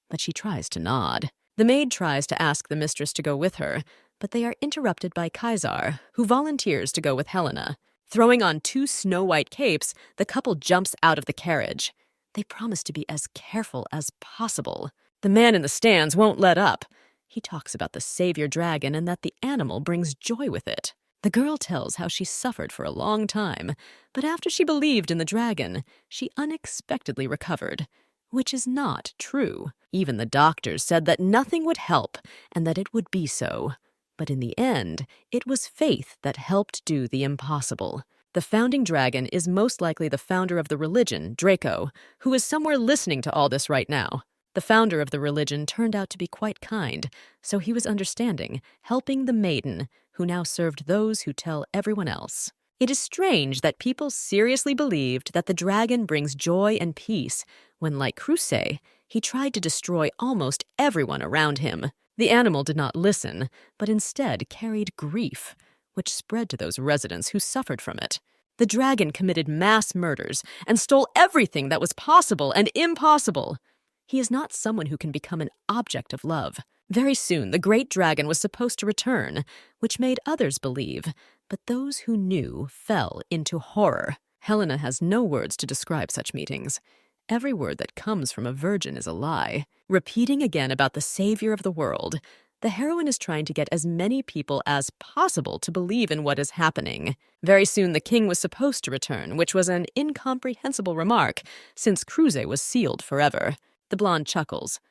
but she tries to nod. The maid tries to ask the mistress to go with her, but they are interrupted by Kaisar, who volunteers to go with Helena. Throwing on 2 snow-white capes, the couple jumps out of the carriage. They promise to be as careful as possible. The man in the stands won't let up. He talks about the savior dragon and that the animal brings joy with it. The girl tells how she suffered for a long time, but after she believed in the dragon, she unexpectedly recovered, which is not true. Even the doctors said that nothing would help and that it would be so. But in the end, it was faith that helped do the impossible. The founding dragon is most likely the founder of the religion, Draco, who is somewhere listening to all this right now. The founder of the religion turned out to be quite kind, so he was understanding, helping the maiden, who now served those who tell everyone else. It is strange that people seriously believed that the dragon brings joy and peace, when, like Crusay, he tried to destroy almost everyone around him. The animal did not listen, but instead carried grief, which spread to those residents who suffered from it. The dragon committed mass murders and stole everything that was possible and impossible. He is not someone who can become an object of love. Very soon, the great dragon was supposed to return, which made others believe, but those who knew fell into horror. Helena has no words to describe such meetings. Every word that comes from a virgin is a lie. Repeating again about the savior of the world, the heroine is trying to get as many people as possible to believe in what is happening. Very soon the king was supposed to return, which was an incomprehensible remark, since Crusay was sealed forever. The blonde chuckles.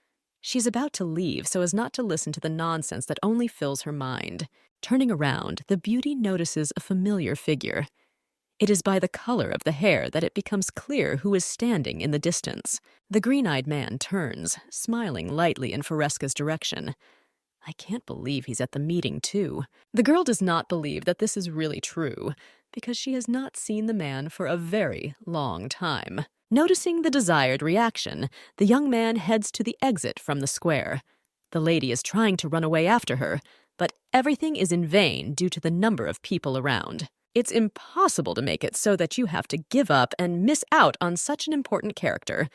She's about to leave so as not to listen to the nonsense that only fills her mind. Turning around, the beauty notices a familiar figure. It is by the color of the hair that it becomes clear who is standing in the distance. The green-eyed man turns, smiling lightly in Faresca's direction. I can't believe he's at the meeting, too. The girl does not believe that this is really true, because she has not seen the man for a very long time. Noticing the desired reaction, the young man heads to the exit from the square. The lady is trying to run away after her, but everything is in vain due to the number of people around. It's impossible to make it so that you have to give up and miss out on such an important character.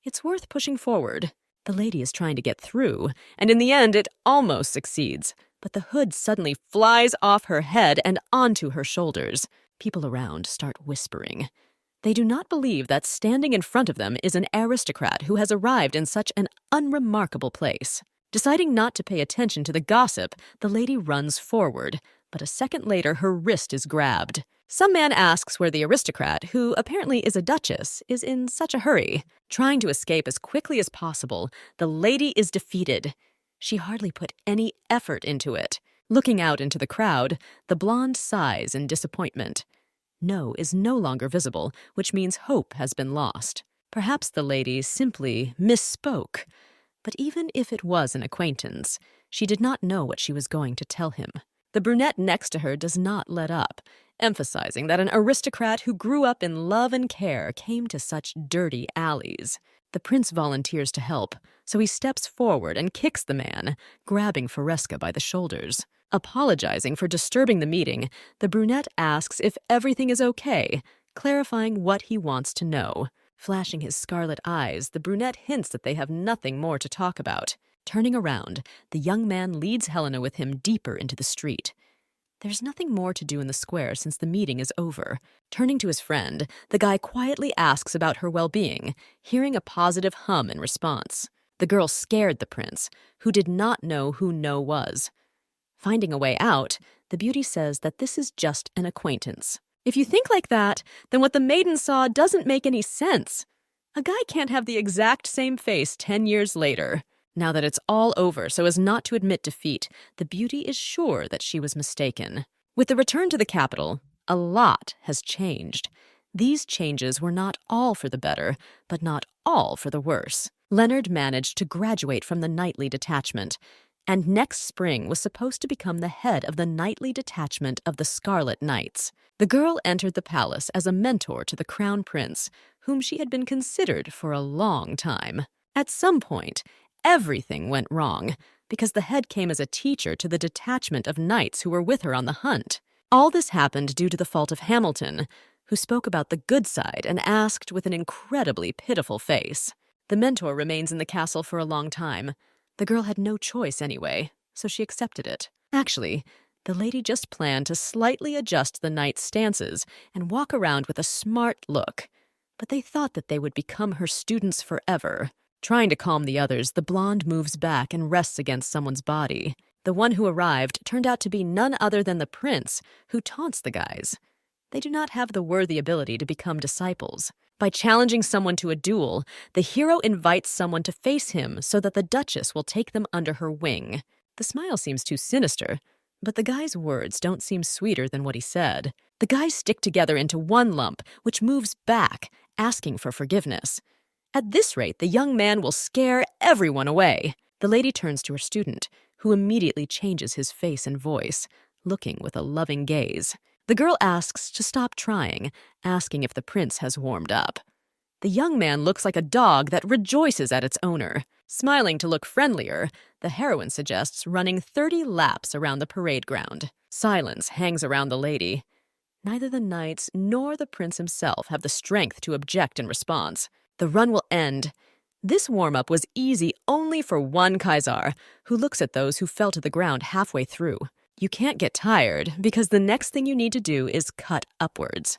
It's worth pushing forward. The lady is trying to get through, and in the end it almost succeeds, but the hood suddenly flies off her head and onto her shoulders. People around start whispering. They do not believe that standing in front of them is an aristocrat who has arrived in such an unremarkable place. Deciding not to pay attention to the gossip, the lady runs forward, but a second later her wrist is grabbed. Some man asks where the aristocrat, who apparently is a duchess, is in such a hurry. Trying to escape as quickly as possible, the lady is defeated. She hardly put any effort into it. Looking out into the crowd, the blonde sighs in disappointment. No is no longer visible, which means hope has been lost. Perhaps the lady simply misspoke. But even if it was an acquaintance, she did not know what she was going to tell him. The brunette next to her does not let up, emphasizing that an aristocrat who grew up in love and care came to such dirty alleys. The prince volunteers to help, so he steps forward and kicks the man, grabbing Faresca by the shoulders. Apologizing for disturbing the meeting, the brunette asks if everything is okay, clarifying what he wants to know. Flashing his scarlet eyes, the brunette hints that they have nothing more to talk about. Turning around, the young man leads Helena with him deeper into the street. There's nothing more to do in the square since the meeting is over. Turning to his friend, the guy quietly asks about her well-being, hearing a positive hum in response. The girl scared the prince, who did not know who No was. Finding a way out, the beauty says that this is just an acquaintance. If you think like that, then what the maiden saw doesn't make any sense. A guy can't have the exact same face 10 years later. Now that it's all over so as not to admit defeat, the beauty is sure that she was mistaken. With the return to the capital, a lot has changed. These changes were not all for the better, but not all for the worse. Leonard managed to graduate from the knightly detachment, and next spring was supposed to become the head of the knightly detachment of the Scarlet Knights. The girl entered the palace as a mentor to the crown prince, whom she had been considered for a long time. At some point, everything went wrong, because the head came as a teacher to the detachment of knights who were with her on the hunt. All this happened due to the fault of Hamilton, who spoke about the good side and asked with an incredibly pitiful face. The mentor remains in the castle for a long time. The girl had no choice anyway, so she accepted it. Actually, the lady just planned to slightly adjust the knights' stances and walk around with a smart look, but they thought that they would become her students forever. Trying to calm the others, the blonde moves back and rests against someone's body. The one who arrived turned out to be none other than the prince, who taunts the guys. They do not have the worthy ability to become disciples. By challenging someone to a duel, the hero invites someone to face him so that the Duchess will take them under her wing. The smile seems too sinister, but the guy's words don't seem sweeter than what he said. The guys stick together into one lump, which moves back, asking for forgiveness. At this rate, the young man will scare everyone away. The lady turns to her student, who immediately changes his face and voice, looking with a loving gaze. The girl asks to stop trying, asking if the prince has warmed up. The young man looks like a dog that rejoices at its owner. Smiling to look friendlier, the heroine suggests running 30 laps around the parade ground. Silence hangs around the lady. Neither the knights nor the prince himself have the strength to object in response. The run will end. This warm-up was easy only for one Kaisar, who looks at those who fell to the ground halfway through. You can't get tired, because the next thing you need to do is cut upwards.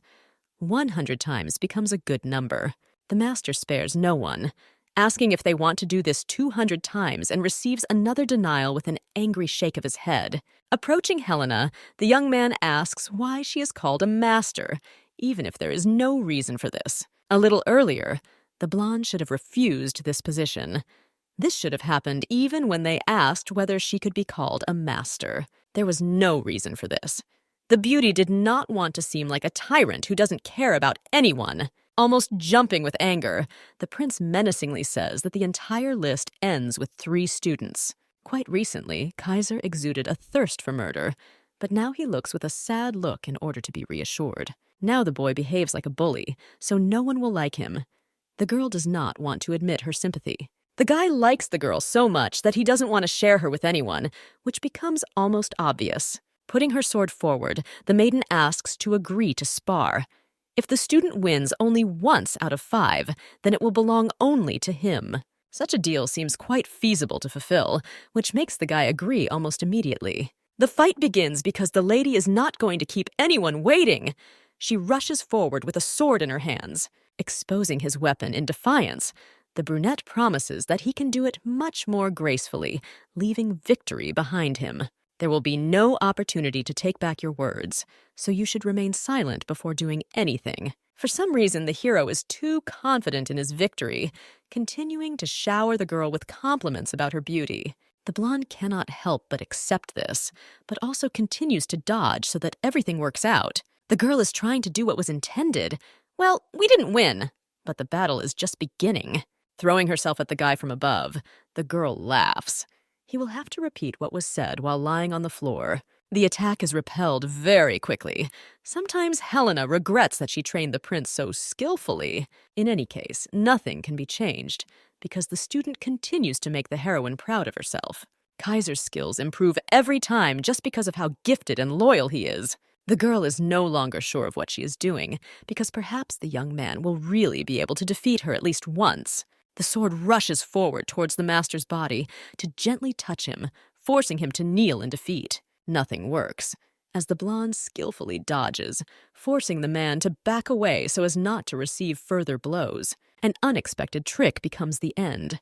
100 times becomes a good number. The master spares no one, asking if they want to do this 200 times and receives another denial with an angry shake of his head. Approaching Helena, the young man asks why she is called a master, even if there is no reason for this. A little earlier, the blonde should have refused this position. This should have happened even when they asked whether she could be called a master. There was no reason for this. The beauty did not want to seem like a tyrant who doesn't care about anyone. Almost jumping with anger, the prince menacingly says that the entire list ends with 3 students. Quite recently, Kaisar exuded a thirst for murder, but now he looks with a sad look in order to be reassured. Now the boy behaves like a bully, so no one will like him. The girl does not want to admit her sympathy. The guy likes the girl so much that he doesn't want to share her with anyone, which becomes almost obvious. Putting her sword forward, the maiden asks to agree to spar. If the student wins only once out of 5, then it will belong only to him. Such a deal seems quite feasible to fulfill, which makes the guy agree almost immediately. The fight begins because the lady is not going to keep anyone waiting. She rushes forward with a sword in her hands. Exposing his weapon in defiance, the brunette promises that he can do it much more gracefully, leaving victory behind him. There will be no opportunity to take back your words, so you should remain silent before doing anything. For some reason, the hero is too confident in his victory, continuing to shower the girl with compliments about her beauty. The blonde cannot help but accept this, but also continues to dodge so that everything works out. The girl is trying to do what was intended. Well, we didn't win, but the battle is just beginning. Throwing herself at the guy from above, the girl laughs. He will have to repeat what was said while lying on the floor. The attack is repelled very quickly. Sometimes Helena regrets that she trained the prince so skillfully. In any case, nothing can be changed, because the student continues to make the heroine proud of herself. Kaisar's skills improve every time just because of how gifted and loyal he is. The girl is no longer sure of what she is doing, because perhaps the young man will really be able to defeat her at least once. The sword rushes forward towards the master's body to gently touch him, forcing him to kneel in defeat. Nothing works. as the blonde skillfully dodges, forcing the man to back away so as not to receive further blows. An unexpected trick becomes the end.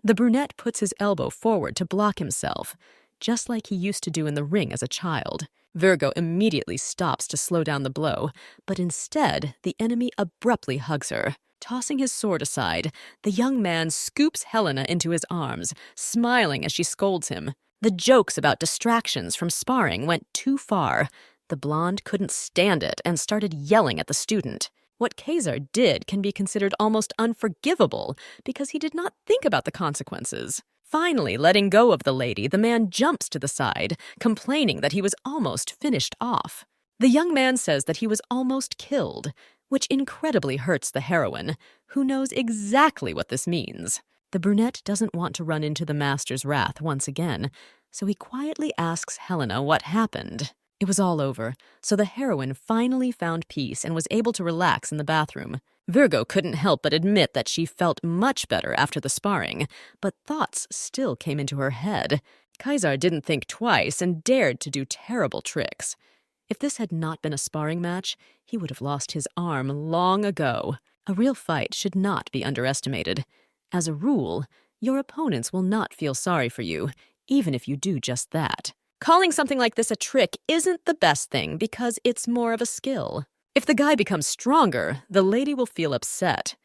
The brunette puts his elbow forward to block himself, just like he used to do in the ring as a child. Virgo immediately stops to slow down the blow, but instead, the enemy abruptly hugs her. Tossing his sword aside, the young man scoops Helena into his arms, smiling as she scolds him. The jokes about distractions from sparring went too far. The blonde couldn't stand it and started yelling at the student. What Kaisar did can be considered almost unforgivable because he did not think about the consequences. Finally, letting go of the lady, the man jumps to the side, complaining that he was almost finished off. The young man says that he was almost killed, which incredibly hurts the heroine, who knows exactly what this means. The brunette doesn't want to run into the master's wrath once again, so he quietly asks Helena what happened. It was all over, so the heroine finally found peace and was able to relax in the bathroom. Virgo couldn't help but admit that she felt much better after the sparring, but thoughts still came into her head. Kaisar didn't think twice and dared to do terrible tricks. If this had not been a sparring match, he would have lost his arm long ago. A real fight should not be underestimated. As a rule, your opponents will not feel sorry for you, even if you do just that. Calling something like this a trick isn't the best thing because it's more of a skill. If the guy becomes stronger, the lady will feel upset.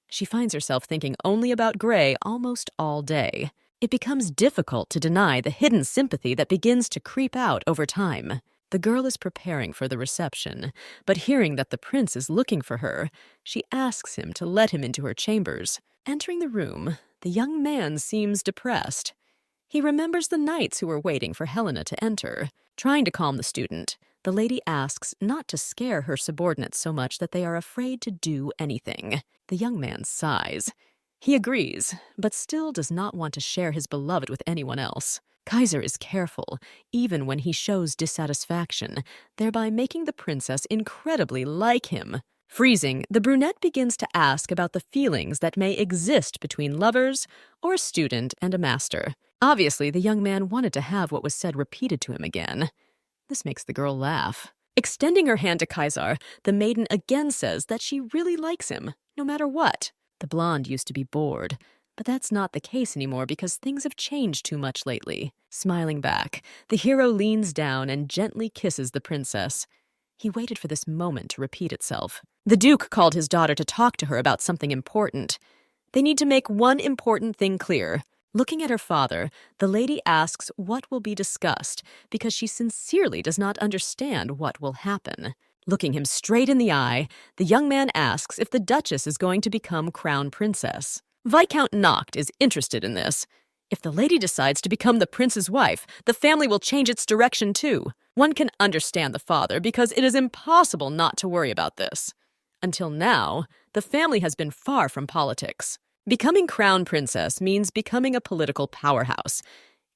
She finds herself thinking only about Gray almost all day. It becomes difficult to deny the hidden sympathy that begins to creep out over time. The girl is preparing for the reception, but hearing that the prince is looking for her, she asks him to let him into her chambers. Entering the room, the young man seems depressed. He remembers the knights who were waiting for Helena to enter. Trying to calm the student, the lady asks not to scare her subordinates so much that they are afraid to do anything. The young man sighs. He agrees, but still does not want to share his beloved with anyone else. Kaisar is careful, even when he shows dissatisfaction, thereby making the princess incredibly like him. Freezing, the brunette begins to ask about the feelings that may exist between lovers or a student and a master. Obviously, the young man wanted to have what was said repeated to him again. This makes the girl laugh. Extending her hand to Kaisar, the maiden again says that she really likes him, no matter what. The blonde used to be bored, but that's not the case anymore because things have changed too much lately. Smiling back, the hero leans down and gently kisses the princess. He waited for this moment to repeat itself. The Duke called his daughter to talk to her about something important. They need to make one important thing clear. Looking at her father, the lady asks what will be discussed because she sincerely does not understand what will happen. Looking him straight in the eye, the young man asks if the Duchess is going to become crown princess. Viscount Noct is interested in this. If the lady decides to become the prince's wife, the family will change its direction too. One can understand the father because it is impossible not to worry about this. Until now, the family has been far from politics. Becoming crown princess means becoming a political powerhouse.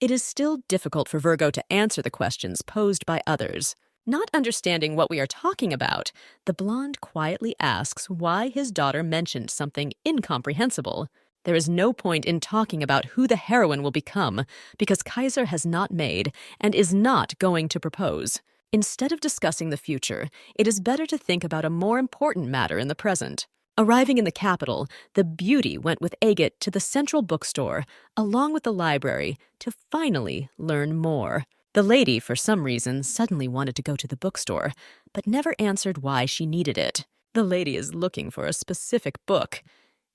It is still difficult for Virgo to answer the questions posed by others. Not understanding what we are talking about, the blonde quietly asks why his daughter mentioned something incomprehensible. There is no point in talking about who the heroine will become because Kaisar has not made and is not going to propose. Instead of discussing the future, it is better to think about a more important matter in the present. Arriving in the capital, the beauty went with Agate to the central bookstore, along with the library, to finally learn more. The lady, for some reason, suddenly wanted to go to the bookstore, but never answered why she needed it. The lady is looking for a specific book.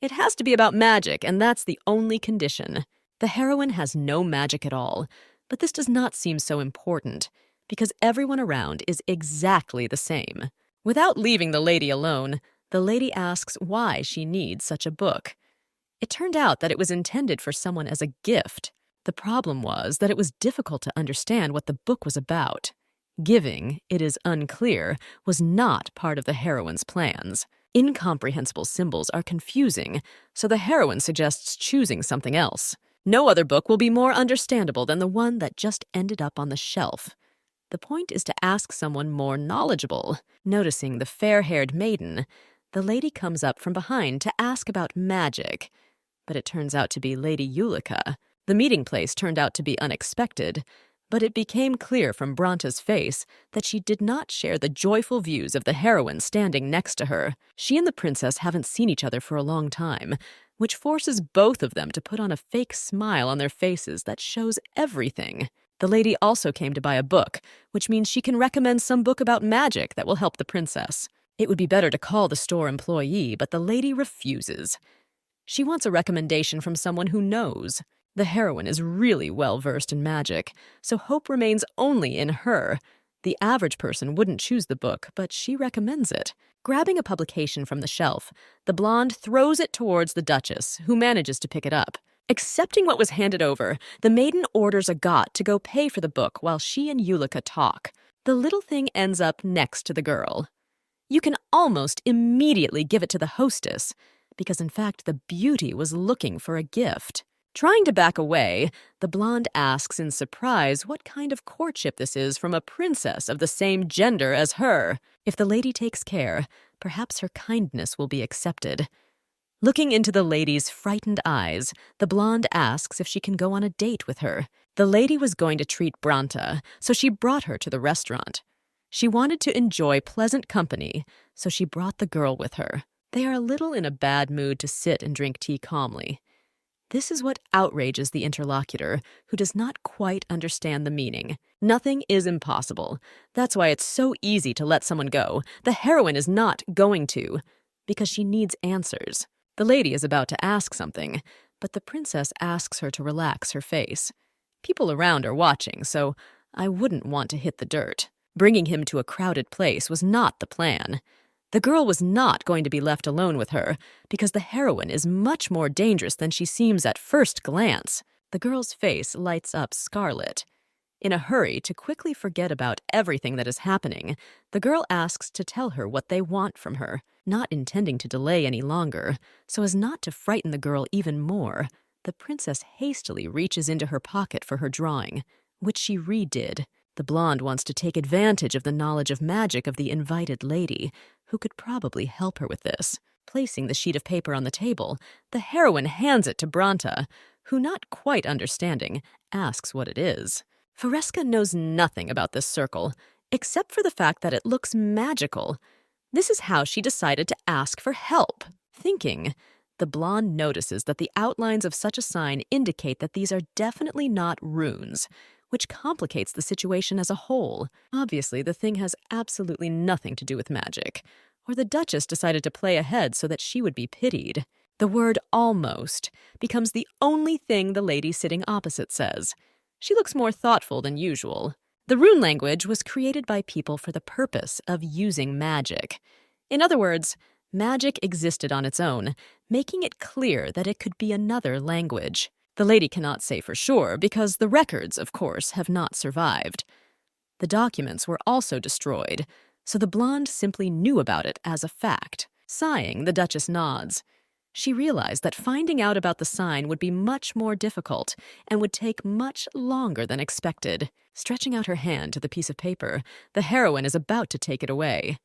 It has to be about magic, and that's the only condition. The heroine has no magic at all, but this does not seem so important, because everyone around is exactly the same. Without leaving the lady alone, the lady asks why she needs such a book. It turned out that it was intended for someone as a gift. The problem was that it was difficult to understand what the book was about. Giving, it is unclear, was not part of the heroine's plans. Incomprehensible symbols are confusing, so the heroine suggests choosing something else. No other book will be more understandable than the one that just ended up on the shelf. The point is to ask someone more knowledgeable. Noticing the fair-haired maiden, the lady comes up from behind to ask about magic, but it turns out to be Lady Ulika. The meeting place turned out to be unexpected, But it became clear from Bronta's face that she did not share the joyful views of the heroine standing next to her. She and the princess haven't seen each other for a long time, which forces both of them to put on a fake smile on their faces that shows everything. The lady also came to buy a book, which means she can recommend some book about magic that will help the princess. It would be better to call the store employee, but the lady refuses. She wants a recommendation from someone who knows. The heroine is really well-versed in magic, so hope remains only in her. The average person wouldn't choose the book, but she recommends it. Grabbing a publication from the shelf, the blonde throws it towards the Duchess, who manages to pick it up. Accepting what was handed over, the maiden orders a got to go pay for the book while she and Yulika talk. The little thing ends up next to the girl. You can almost immediately give it to the hostess, because in fact the beauty was looking for a gift. Trying to back away, the blonde asks in surprise what kind of courtship this is from a princess of the same gender as her. If the lady takes care, perhaps her kindness will be accepted. Looking into the lady's frightened eyes, the blonde asks if she can go on a date with her. The lady was going to treat Bronta, so she brought her to the restaurant. She wanted to enjoy pleasant company, so she brought the girl with her. They are a little in a bad mood to sit and drink tea calmly. This is what outrages the interlocutor, who does not quite understand the meaning. Nothing is impossible. That's why it's so easy to let someone go. The heroine is not going to, because she needs answers. The lady is about to ask something, but the princess asks her to relax her face. People around are watching, so I wouldn't want to hit the dirt. Bringing him to a crowded place was not the plan. The girl was not going to be left alone with her, because the heroine is much more dangerous than she seems at first glance. The girl's face lights up scarlet. In a hurry to quickly forget about everything that is happening, the girl asks to tell her what they want from her, not intending to delay any longer. So as not to frighten the girl even more, the princess hastily reaches into her pocket for her drawing, which she redid. The blonde wants to take advantage of the knowledge of magic of the invited lady, who could probably help her with this. Placing the sheet of paper on the table, the heroine hands it to Bronta, who, not quite understanding, asks what it is. Fareska knows nothing about this circle, except for the fact that it looks magical. This is how she decided to ask for help. Thinking, the blonde notices that the outlines of such a sign indicate that these are definitely not runes, which complicates the situation as a whole. Obviously, the thing has absolutely nothing to do with magic, or the Duchess decided to play ahead so that she would be pitied. The word almost becomes the only thing the lady sitting opposite says. She looks more thoughtful than usual. The rune language was created by people for the purpose of using magic. In other words, magic existed on its own, making it clear that it could be another language. The lady cannot say for sure because the records, of course, have not survived. The documents were also destroyed, so the blonde simply knew about it as a fact. Sighing, the Duchess nods. She realized that finding out about the sign would be much more difficult and would take much longer than expected. Stretching out her hand to the piece of paper, the heroine is about to take it away.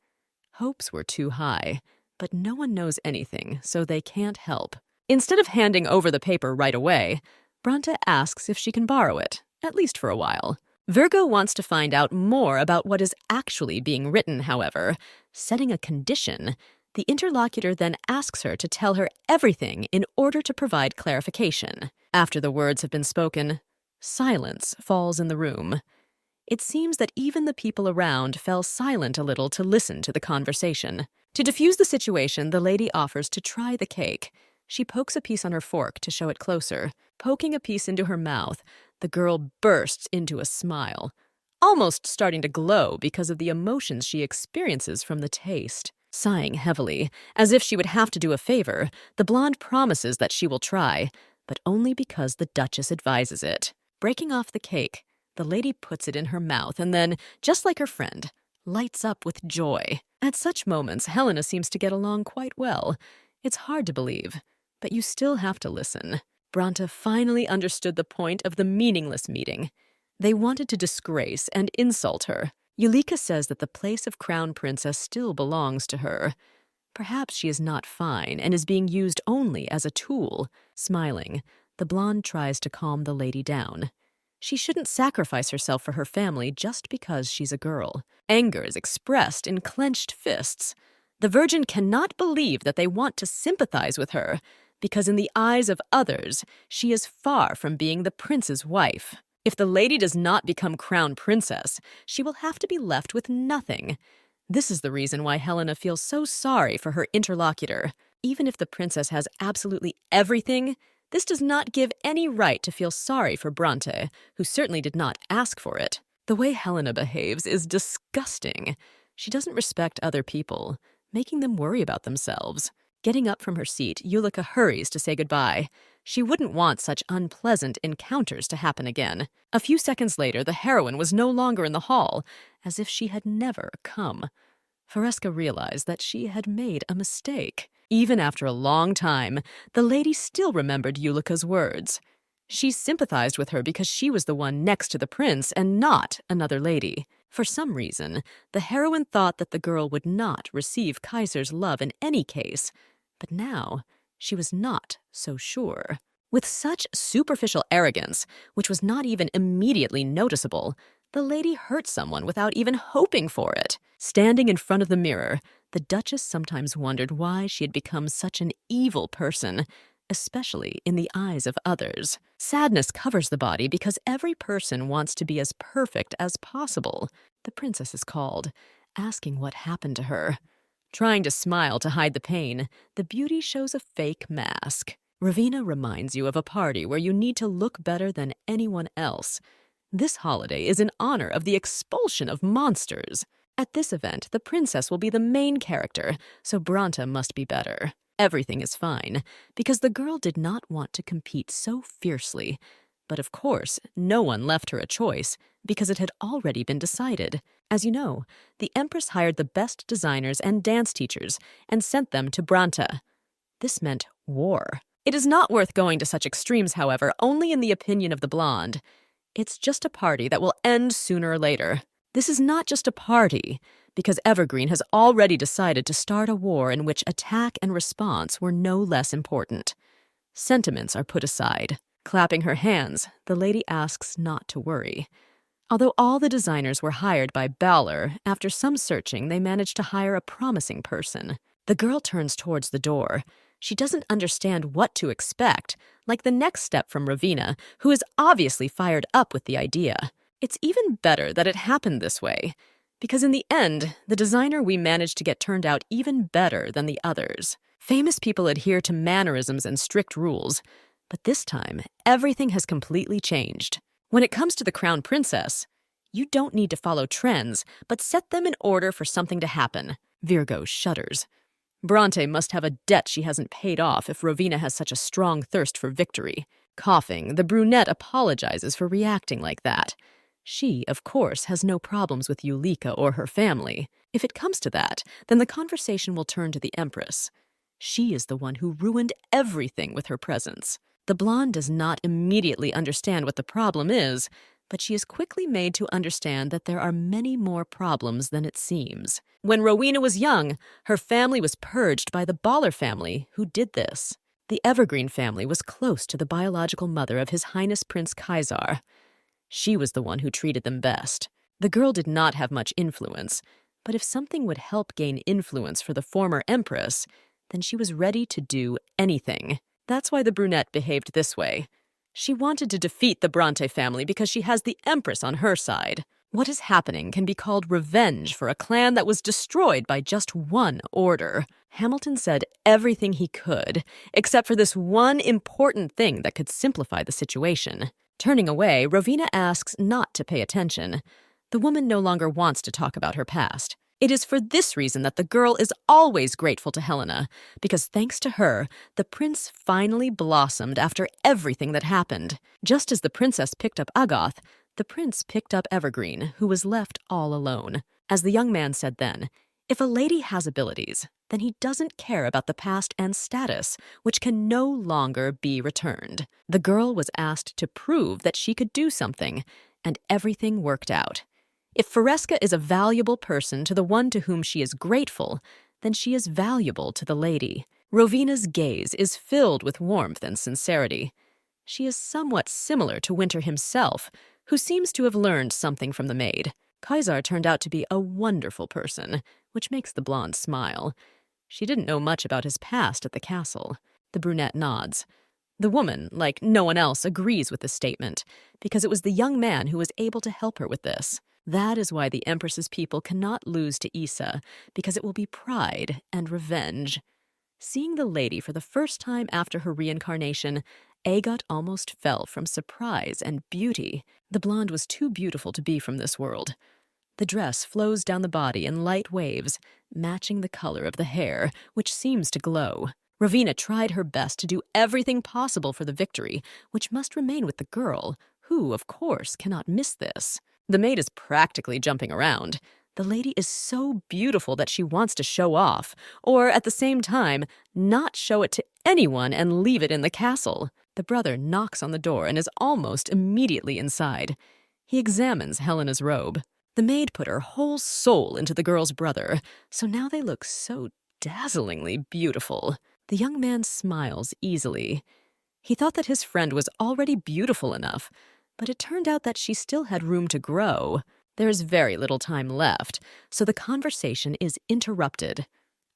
Hopes were too high, but no one knows anything, so they can't help. Instead of handing over the paper right away, Bronta asks if she can borrow it, at least for a while. Virgo wants to find out more about what is actually being written, however. Setting a condition, the interlocutor then asks her to tell her everything in order to provide clarification. After the words have been spoken, silence falls in the room. It seems that even the people around fell silent a little to listen to the conversation. To diffuse the situation, the lady offers to try the cake. She pokes a piece on her fork to show it closer. Poking a piece into her mouth, the girl bursts into a smile, almost starting to glow because of the emotions she experiences from the taste. Sighing heavily, as if she would have to do a favor, the blonde promises that she will try, but only because the Duchess advises it. Breaking off the cake, the lady puts it in her mouth and then, just like her friend, lights up with joy. At such moments, Helena seems to get along quite well. It's hard to believe, but you still have to listen. Bronta finally understood the point of the meaningless meeting. They wanted to disgrace and insult her. Yulika says that the place of crown princess still belongs to her. Perhaps she is not fine and is being used only as a tool. Smiling, the blonde tries to calm the lady down. She shouldn't sacrifice herself for her family just because she's a girl. Anger is expressed in clenched fists. The Virgin cannot believe that they want to sympathize with her, because in the eyes of others, she is far from being the prince's wife. If the lady does not become crown princess, she will have to be left with nothing. This is the reason why Helena feels so sorry for her interlocutor. Even if the princess has absolutely everything, this does not give any right to feel sorry for Bronte, who certainly did not ask for it. The way Helena behaves is disgusting. She doesn't respect other people, making them worry about themselves. Getting up from her seat, Yulika hurries to say goodbye. She wouldn't want such unpleasant encounters to happen again. A few seconds later, the heroine was no longer in the hall, as if she had never come. Fresca realized that she had made a mistake. Even after a long time, the lady still remembered Yulika's words. She sympathized with her because she was the one next to the prince and not another lady. For some reason, the heroine thought that the girl would not receive Kaisar's love in any case, but now she was not so sure. With such superficial arrogance, which was not even immediately noticeable, the lady hurt someone without even hoping for it. Standing in front of the mirror, the Duchess sometimes wondered why she had become such an evil person, especially in the eyes of others. Sadness covers the body because every person wants to be as perfect as possible. The princess is called, asking what happened to her. Trying to smile to hide the pain, the beauty shows a fake mask. Ravenna reminds you of a party where you need to look better than anyone else. This holiday is in honor of the expulsion of monsters. At this event, the princess will be the main character, so Bronte must be better. Everything is fine, because the girl did not want to compete so fiercely. But of course, no one left her a choice, because it had already been decided. As you know, the Empress hired the best designers and dance teachers and sent them to Bronte. This meant war. It is not worth going to such extremes, however, only in the opinion of the blonde. It's just a party that will end sooner or later. This is not just a party, because Evergreen has already decided to start a war in which attack and response were no less important. Sentiments are put aside. Clapping her hands, the lady asks not to worry. Although all the designers were hired by Balor, after some searching they managed to hire a promising person. The girl turns towards the door. She doesn't understand what to expect, like the next step from Ravenna, who is obviously fired up with the idea. It's even better that it happened this way, because in the end, the designer we managed to get turned out even better than the others. Famous people adhere to mannerisms and strict rules, but this time, everything has completely changed. When it comes to the crown princess, you don't need to follow trends, but set them in order for something to happen. Virgo shudders. Bronte must have a debt she hasn't paid off if Ravenna has such a strong thirst for victory. Coughing, the brunette apologizes for reacting like that. She, of course, has no problems with Yulika or her family. If it comes to that, then the conversation will turn to the Empress. She is the one who ruined everything with her presence. The blonde does not immediately understand what the problem is, but she is quickly made to understand that there are many more problems than it seems. When Rowena was young, her family was purged by the Baller family, who did this. The Evergreen family was close to the biological mother of His Highness Prince Kaisar. She was the one who treated them best. The girl did not have much influence, but if something would help gain influence for the former Empress, then she was ready to do anything. That's why the brunette behaved this way. She wanted to defeat the Bronte family because she has the Empress on her side. What is happening can be called revenge for a clan that was destroyed by just one order. Hamilton said everything he could, except for this one important thing that could simplify the situation. Turning away, Rowena asks not to pay attention. The woman no longer wants to talk about her past. It is for this reason that the girl is always grateful to Helena, because thanks to her, the prince finally blossomed after everything that happened. Just as the princess picked up Agoth, the prince picked up Evergreen, who was left all alone. As the young man said then, if a lady has abilities, then he doesn't care about the past and status, which can no longer be returned. The girl was asked to prove that she could do something, and everything worked out. If Fresca is a valuable person to the one to whom she is grateful, then she is valuable to the lady. Rowena's gaze is filled with warmth and sincerity. She is somewhat similar to Winter himself, who seems to have learned something from the maid. Kaisar turned out to be a wonderful person, which makes the blonde smile. She didn't know much about his past at the castle. The brunette nods. The woman, like no one else, agrees with this statement, because it was the young man who was able to help her with this. That is why the Empress's people cannot lose to Issa, because it will be pride and revenge. Seeing the lady for the first time after her reincarnation, Agot almost fell from surprise and beauty. The blonde was too beautiful to be from this world. The dress flows down the body in light waves, matching the color of the hair, which seems to glow. Ravina tried her best to do everything possible for the victory, which must remain with the girl, who, of course, cannot miss this. The maid is practically jumping around. The lady is so beautiful that she wants to show off, or at the same time, not show it to anyone and leave it in the castle. The brother knocks on the door and is almost immediately inside. He examines Helena's robe. The maid put her whole soul into the girl's brother, so now they look so dazzlingly beautiful. The young man smiles easily. He thought that his friend was already beautiful enough, but it turned out that she still had room to grow. There is very little time left, so the conversation is interrupted.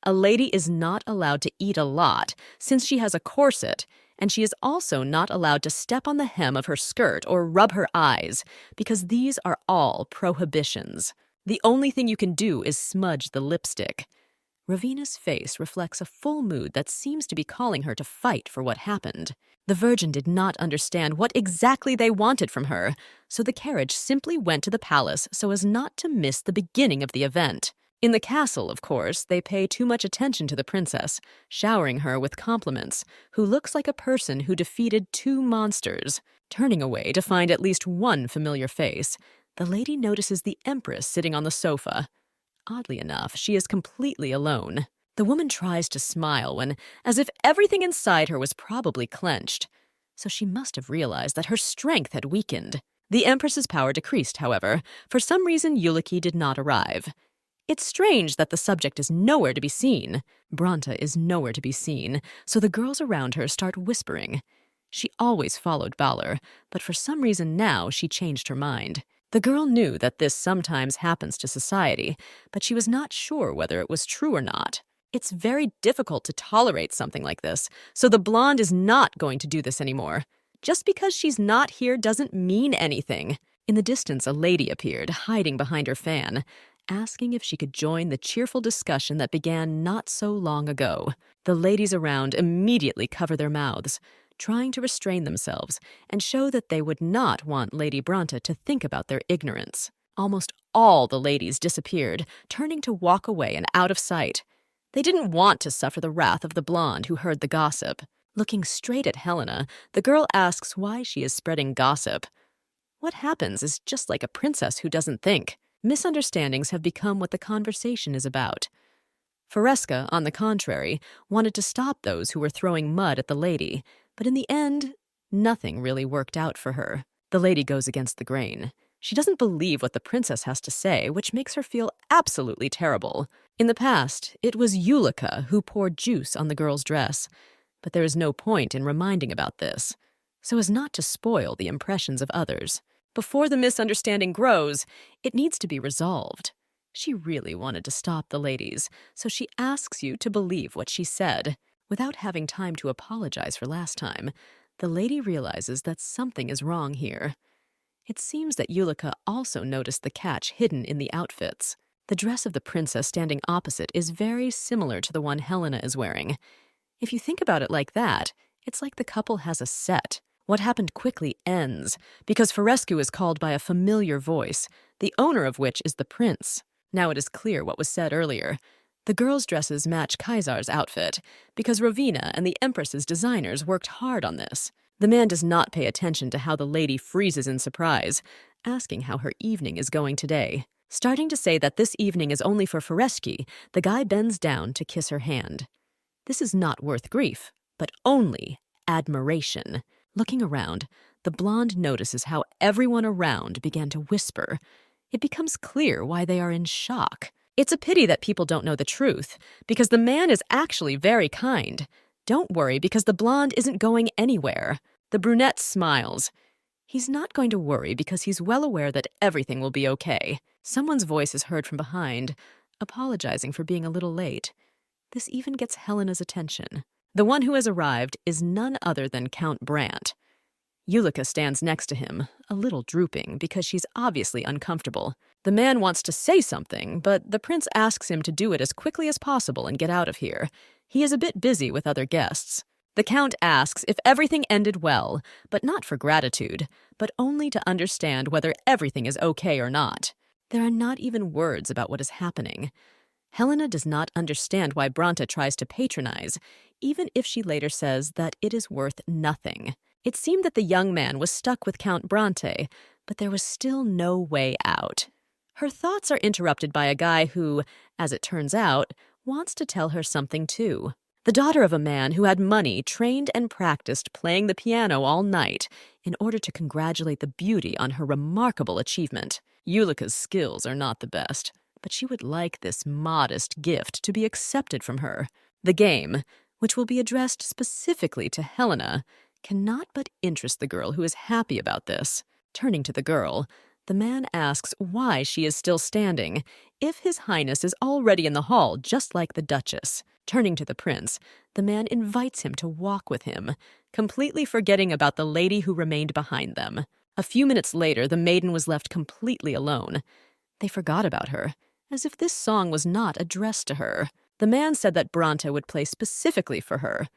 A lady is not allowed to eat a lot since she has a corset, and she is also not allowed to step on the hem of her skirt or rub her eyes, because these are all prohibitions. The only thing you can do is smudge the lipstick. Ravina's face reflects a full mood that seems to be calling her to fight for what happened. The Virgin did not understand what exactly they wanted from her, so the carriage simply went to the palace so as not to miss the beginning of the event. In the castle, of course, they pay too much attention to the princess, showering her with compliments, who looks like a person who defeated 2 monsters. Turning away to find at least one familiar face, the lady notices the Empress sitting on the sofa. Oddly enough, she is completely alone. The woman tries to smile when, as if everything inside her was probably clenched, so she must have realized that her strength had weakened. The Empress's power decreased, however. For some reason, Yuliki did not arrive. It's strange that the subject is nowhere to be seen. Bronta is nowhere to be seen, so the girls around her start whispering. She always followed Balor, but for some reason now she changed her mind. The girl knew that this sometimes happens to society, but she was not sure whether it was true or not. It's very difficult to tolerate something like this, so the blonde is not going to do this anymore. Just because she's not here doesn't mean anything. In the distance, a lady appeared, hiding behind her fan, asking if she could join the cheerful discussion that began not so long ago. The ladies around immediately cover their mouths, trying to restrain themselves and show that they would not want Lady Bronta to think about their ignorance. Almost all the ladies disappeared, turning to walk away and out of sight. They didn't want to suffer the wrath of the blonde who heard the gossip. Looking straight at Helena, the girl asks why she is spreading gossip. What happens is just like a princess who doesn't think. Misunderstandings have become what the conversation is about. Faresca, on the contrary, wanted to stop those who were throwing mud at the lady, but in the end, nothing really worked out for her. The lady goes against the grain. She doesn't believe what the princess has to say, which makes her feel absolutely terrible. In the past, it was Yulika who poured juice on the girl's dress, but there is no point in reminding about this, so as not to spoil the impressions of others. Before the misunderstanding grows, it needs to be resolved. She really wanted to stop the ladies, so she asks you to believe what she said. Without having time to apologize for last time, the lady realizes that something is wrong here. It seems that Yulika also noticed the catch hidden in the outfits. The dress of the princess standing opposite is very similar to the one Helena is wearing. If you think about it like that, it's like the couple has a set. What happened quickly ends, because Farescu is called by a familiar voice, the owner of which is the prince. Now it is clear what was said earlier. The girls' dresses match Kaisar's outfit, because Ravina and the Empress's designers worked hard on this. The man does not pay attention to how the lady freezes in surprise, asking how her evening is going today. Starting to say that this evening is only for Farescu, the guy bends down to kiss her hand. This is not worth grief, but only admiration. Looking around, the blonde notices how everyone around began to whisper. It becomes clear why they are in shock. It's a pity that people don't know the truth, because the man is actually very kind. Don't worry, because the blonde isn't going anywhere. The brunette smiles. He's not going to worry because he's well aware that everything will be okay. Someone's voice is heard from behind, apologizing for being a little late. This even gets Helena's attention. The one who has arrived is none other than Count Brandt. Yulica stands next to him, a little drooping because she's obviously uncomfortable. The man wants to say something, but the prince asks him to do it as quickly as possible and get out of here. He is a bit busy with other guests. The count asks if everything ended well, but not for gratitude, but only to understand whether everything is okay or not. There are not even words about what is happening. Helena does not understand why Bronte tries to patronize, even if she later says that it is worth nothing. It seemed that the young man was stuck with Count Bronte, but there was still no way out. Her thoughts are interrupted by a guy who, as it turns out, wants to tell her something too. The daughter of a man who had money trained and practiced playing the piano all night in order to congratulate the beauty on her remarkable achievement. Yulica's skills are not the best, but she would like this modest gift to be accepted from her. The game, which will be addressed specifically to Helena, cannot but interest the girl who is happy about this. Turning to the girl, the man asks why she is still standing, if His Highness is already in the hall just like the Duchess. Turning to the prince, the man invites him to walk with him, completely forgetting about the lady who remained behind them. A few minutes later, the maiden was left completely alone. They forgot about her, as if this song was not addressed to her. The man said that Bronte would play specifically for her,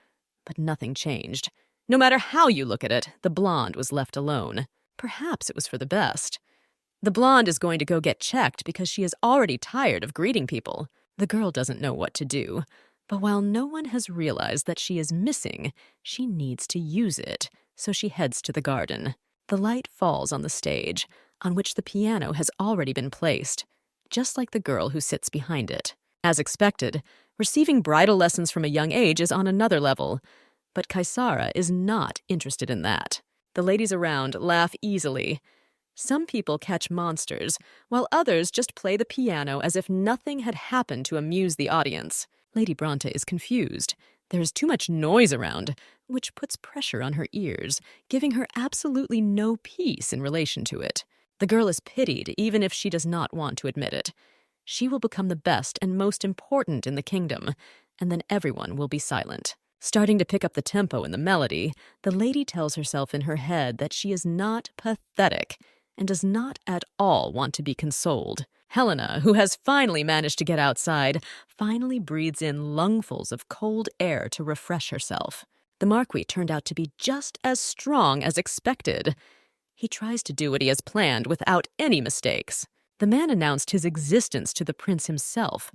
but nothing changed. No matter how you look at it, the blonde was left alone. Perhaps it was for the best. The blonde is going to go get checked because she is already tired of greeting people. The girl doesn't know what to do, but while no one has realized that she is missing, she needs to use it, so she heads to the garden. The light falls on the stage, on which the piano has already been placed, just like the girl who sits behind it. As expected, receiving bridal lessons from a young age is on another level, but Kaisara is not interested in that. The ladies around laugh easily. Some people catch monsters, while others just play the piano as if nothing had happened to amuse the audience. Lady Bronte is confused. There is too much noise around, which puts pressure on her ears, giving her absolutely no peace in relation to it. The girl is pitied, even if she does not want to admit it. She will become the best and most important in the kingdom, and then everyone will be silent. Starting to pick up the tempo and the melody, the lady tells herself in her head that she is not pathetic and does not at all want to be consoled. Helena, who has finally managed to get outside, finally breathes in lungfuls of cold air to refresh herself. The Marquis turned out to be just as strong as expected. He tries to do what he has planned without any mistakes. The man announced his existence to the prince himself.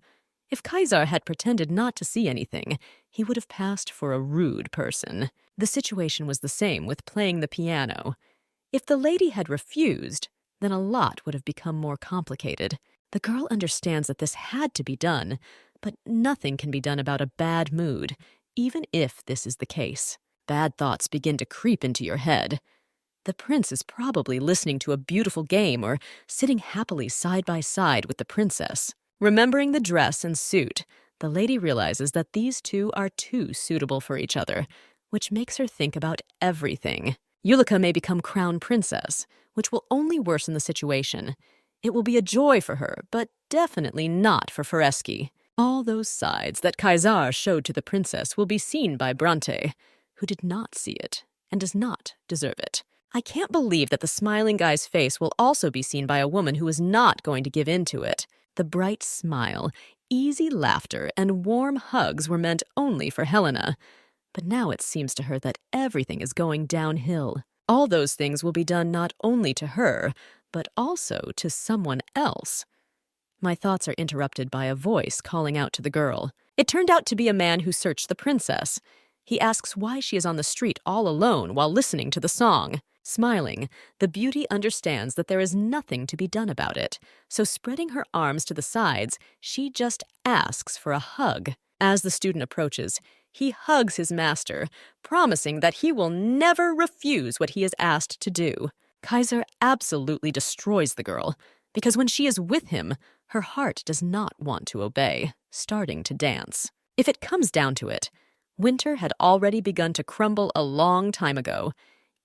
If Kaisar had pretended not to see anything, he would have passed for a rude person. The situation was the same with playing the piano. If the lady had refused, then a lot would have become more complicated. The girl understands that this had to be done, but nothing can be done about a bad mood, even if this is the case. Bad thoughts begin to creep into your head. The prince is probably listening to a beautiful game or sitting happily side by side with the princess. Remembering the dress and suit, the lady realizes that these two are too suitable for each other, which makes her think about everything. Yulica may become crown princess, which will only worsen the situation. It will be a joy for her, but definitely not for Foresky. All those sides that Kaisar showed to the princess will be seen by Bronte, who did not see it and does not deserve it. I can't believe that the smiling guy's face will also be seen by a woman who is not going to give in to it. The bright smile, easy laughter, and warm hugs were meant only for Helena. But now it seems to her that everything is going downhill. All those things will be done not only to her, but also to someone else. My thoughts are interrupted by a voice calling out to the girl. It turned out to be a man who searched the princess. He asks why she is on the street all alone while listening to the song. Smiling, the beauty understands that there is nothing to be done about it, so spreading her arms to the sides, she just asks for a hug. As the student approaches, he hugs his master, promising that he will never refuse what he is asked to do. Kaisar absolutely destroys the girl, because when she is with him, her heart does not want to obey, starting to dance. If it comes down to it, winter had already begun to crumble a long time ago.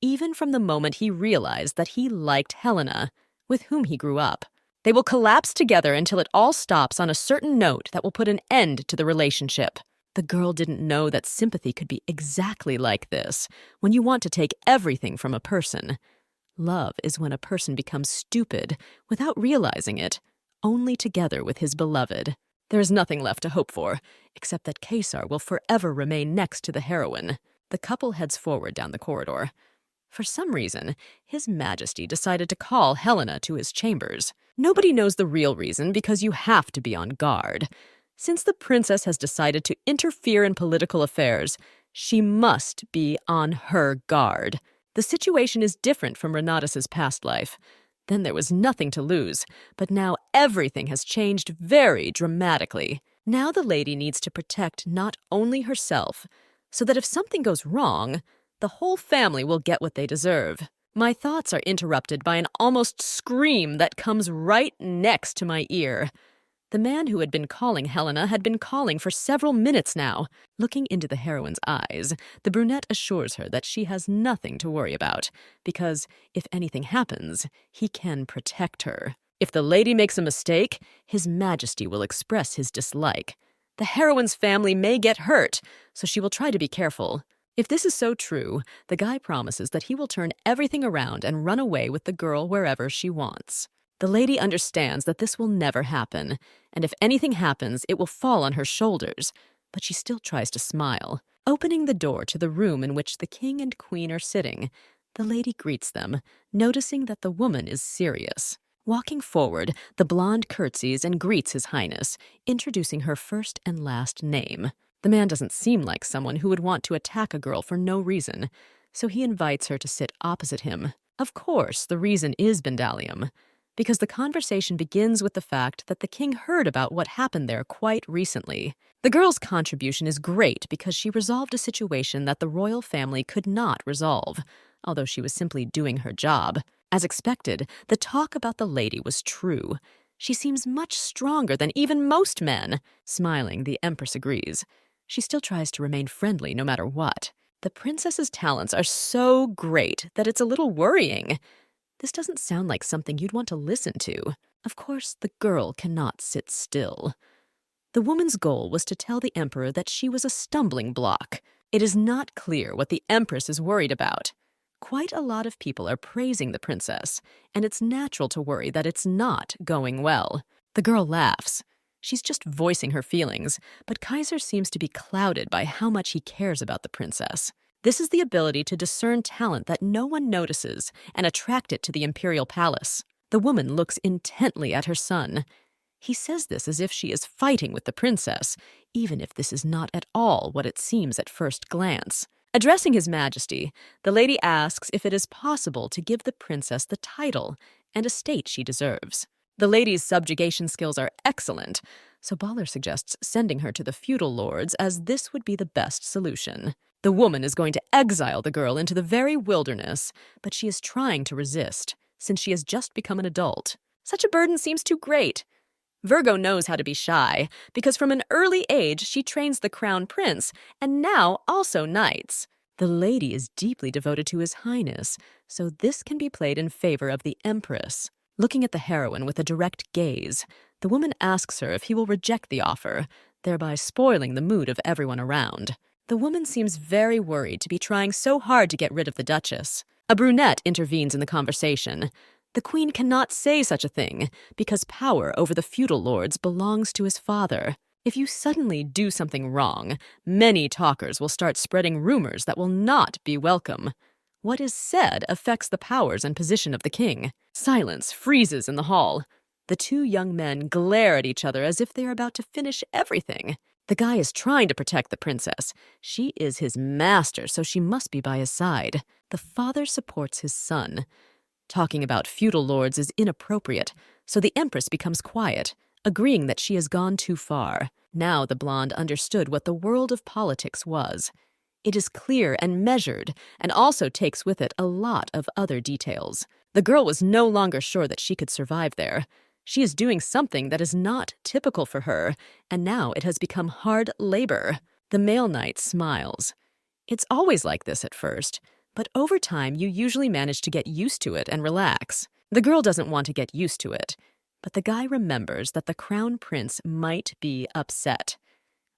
even from the moment he realized that he liked Helena, with whom he grew up. They will collapse together until it all stops on a certain note that will put an end to the relationship. The girl didn't know that sympathy could be exactly like this, when you want to take everything from a person. Love is when a person becomes stupid without realizing it, only together with his beloved. There is nothing left to hope for, except that Kaisar will forever remain next to the heroine. The couple heads forward down the corridor. For some reason, His Majesty decided to call Helena to his chambers. Nobody knows the real reason because you have to be on guard. Since the princess has decided to interfere in political affairs, she must be on her guard. The situation is different from Renatus's past life. Then there was nothing to lose, but now everything has changed very dramatically. Now the lady needs to protect not only herself, so that if something goes wrong, the whole family will get what they deserve. My thoughts are interrupted by an almost scream that comes right next to my ear. The man who had been calling Helena had been calling for several minutes now. Looking into the heroine's eyes, the brunette assures her that she has nothing to worry about, because if anything happens, he can protect her. If the lady makes a mistake, His Majesty will express his dislike. The heroine's family may get hurt, so she will try to be careful. If this is so true, the guy promises that he will turn everything around and run away with the girl wherever she wants. The lady understands that this will never happen, and if anything happens, it will fall on her shoulders, but she still tries to smile. Opening the door to the room in which the king and queen are sitting, the lady greets them, noticing that the woman is serious. Walking forward, the blonde curtsies and greets His Highness, introducing her first and last name. The man doesn't seem like someone who would want to attack a girl for no reason, so he invites her to sit opposite him. Of course, the reason is Bendalium, because the conversation begins with the fact that the king heard about what happened there quite recently. The girl's contribution is great because she resolved a situation that the royal family could not resolve, although she was simply doing her job. As expected, the talk about the lady was true. She seems much stronger than even most men. Smiling, the Empress agrees. She still tries to remain friendly no matter what. The princess's talents are so great that it's a little worrying. This doesn't sound like something you'd want to listen to. Of course, the girl cannot sit still. The woman's goal was to tell the emperor that she was a stumbling block. It is not clear what the empress is worried about. Quite a lot of people are praising the princess, and it's natural to worry that it's not going well. The girl laughs. She's just voicing her feelings, but Kaisar seems to be clouded by how much he cares about the princess. This is the ability to discern talent that no one notices and attract it to the Imperial palace. The woman looks intently at her son. He says this as if she is fighting with the princess, even if this is not at all what it seems at first glance. Addressing His Majesty, the lady asks if it is possible to give the princess the title and estate she deserves. The lady's subjugation skills are excellent, so Baller suggests sending her to the feudal lords as this would be the best solution. The woman is going to exile the girl into the very wilderness, but she is trying to resist, since she has just become an adult. Such a burden seems too great. Virgo knows how to be shy, because from an early age she trains the crown prince, and now also knights. The lady is deeply devoted to His Highness, so this can be played in favor of the Empress. Looking at the heroine with a direct gaze, the woman asks her if he will reject the offer, thereby spoiling the mood of everyone around. The woman seems very worried to be trying so hard to get rid of the Duchess. A brunette intervenes in the conversation. The queen cannot say such a thing, because power over the feudal lords belongs to his father. If you suddenly do something wrong, many talkers will start spreading rumors that will not be welcome. What is said affects the powers and position of the king. Silence freezes in the hall. The two young men glare at each other as if they are about to finish everything. The guy is trying to protect the princess. She is his master, so she must be by his side. The father supports his son. Talking about feudal lords is inappropriate, so the empress becomes quiet, agreeing that she has gone too far. Now the blonde understood what the world of politics was. It is clear and measured, and also takes with it a lot of other details. The girl was no longer sure that she could survive there. She is doing something that is not typical for her, and now it has become hard labor. The male knight smiles. It's always like this at first. But over time, you usually manage to get used to it and relax. The girl doesn't want to get used to it, but the guy remembers that the crown prince might be upset.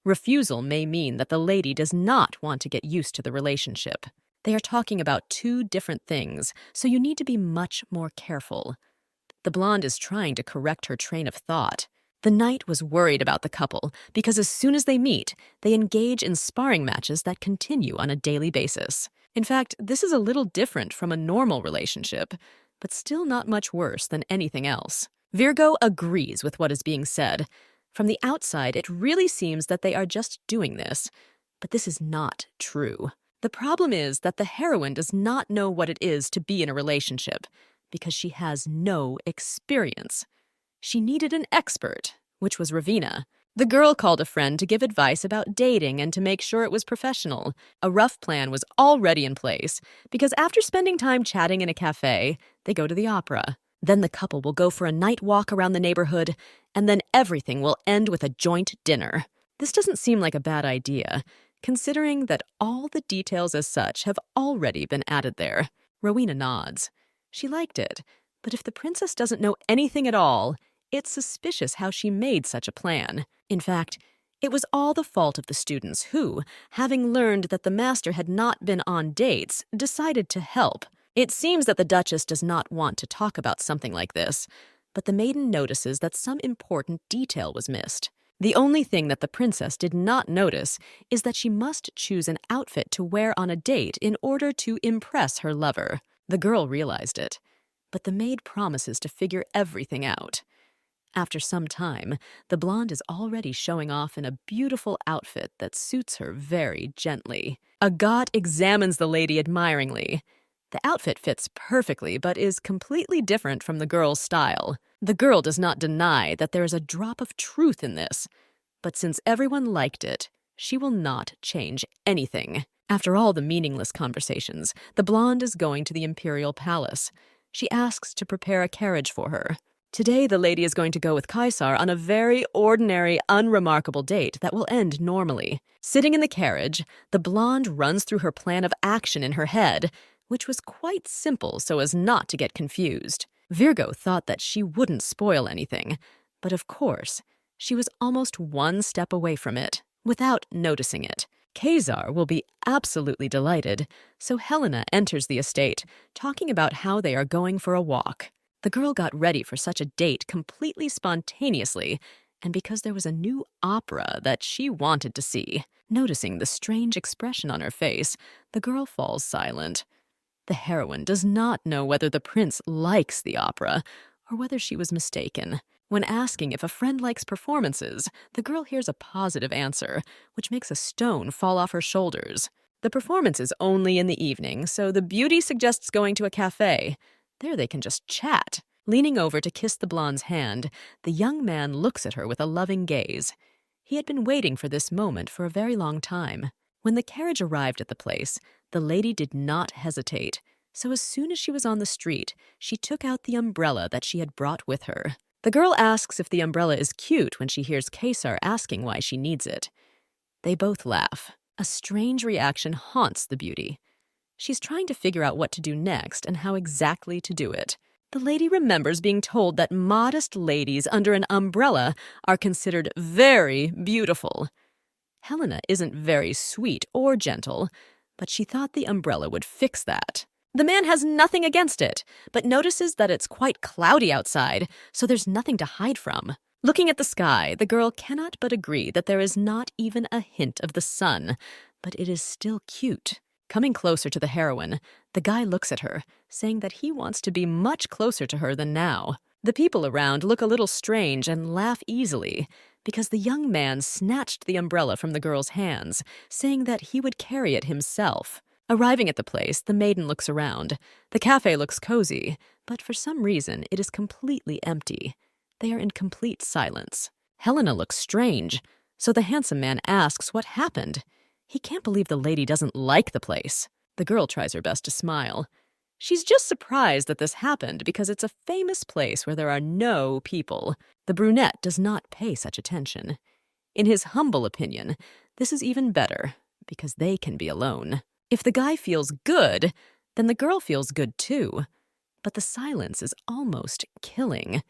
Refusal may mean that the lady does not want to get used to the relationship. They are talking about two different things, so you need to be much more careful. The blonde is trying to correct her train of thought. The knight was worried about the couple because as soon as they meet, they engage in sparring matches that continue on a daily basis. In fact, this is a little different from a normal relationship, but still not much worse than anything else. Virgo agrees with what is being said. From the outside, it really seems that they are just doing this, but this is not true. The problem is that the heroine does not know what it is to be in a relationship because she has no experience. She needed an expert, which was Ravina. The girl called a friend to give advice about dating and to make sure it was professional. A rough plan was already in place because after spending time chatting in a cafe, they go to the opera. Then the couple will go for a night walk around the neighborhood, and then everything will end with a joint dinner. This doesn't seem like a bad idea, considering that all the details as such have already been added there. Rowena nods. She liked it, but if the princess doesn't know anything at all, it's suspicious how she made such a plan. In fact, it was all the fault of the students who, having learned that the master had not been on dates, decided to help. It seems that the Duchess does not want to talk about something like this, but the maiden notices that some important detail was missed. The only thing that the princess did not notice is that she must choose an outfit to wear on a date in order to impress her lover. The girl realized it, but the maid promises to figure everything out. After some time, the blonde is already showing off in a beautiful outfit that suits her very gently. A god examines the lady admiringly. The outfit fits perfectly, but is completely different from the girl's style. The girl does not deny that there is a drop of truth in this, but since everyone liked it, she will not change anything. After all the meaningless conversations, the blonde is going to the Imperial Palace. She asks to prepare a carriage for her. Today, the lady is going to go with Kaisar on a very ordinary, unremarkable date that will end normally. Sitting in the carriage, the blonde runs through her plan of action in her head, which was quite simple so as not to get confused. Virgo thought that she wouldn't spoil anything, but of course, she was almost one step away from it, without noticing it. Kaisar will be absolutely delighted, so Helena enters the estate, talking about how they are going for a walk. The girl got ready for such a date completely spontaneously, and because there was a new opera that she wanted to see. Noticing the strange expression on her face, the girl falls silent. The heroine does not know whether the prince likes the opera or whether she was mistaken. When asking if a friend likes performances, the girl hears a positive answer, which makes a stone fall off her shoulders. The performance is only in the evening, so the beauty suggests going to a cafe. There they can just chat. Leaning over to kiss the blonde's hand, the young man looks at her with a loving gaze. He had been waiting for this moment for a very long time. When the carriage arrived at the place, the lady did not hesitate, so as soon as she was on the street, she took out the umbrella that she had brought with her. The girl asks if the umbrella is cute when she hears Kaisar asking why she needs it. They both laugh. A strange reaction haunts the beauty. She's trying to figure out what to do next and how exactly to do it. The lady remembers being told that modest ladies under an umbrella are considered very beautiful. Helena isn't very sweet or gentle, but she thought the umbrella would fix that. The man has nothing against it, but notices that it's quite cloudy outside, so there's nothing to hide from. Looking at the sky, the girl cannot but agree that there is not even a hint of the sun, but it is still cute. Coming closer to the heroine, the guy looks at her, saying that he wants to be much closer to her than now. The people around look a little strange and laugh easily, because the young man snatched the umbrella from the girl's hands, saying that he would carry it himself. Arriving at the place, the maiden looks around. The cafe looks cozy, but for some reason it is completely empty. They are in complete silence. Helena looks strange, so the handsome man asks what happened. He can't believe the lady doesn't like the place. The girl tries her best to smile. She's just surprised that this happened because it's a famous place where there are no people. The brunette does not pay such attention. In his humble opinion, this is even better because they can be alone. If the guy feels good, then the girl feels good too. But the silence is almost killing.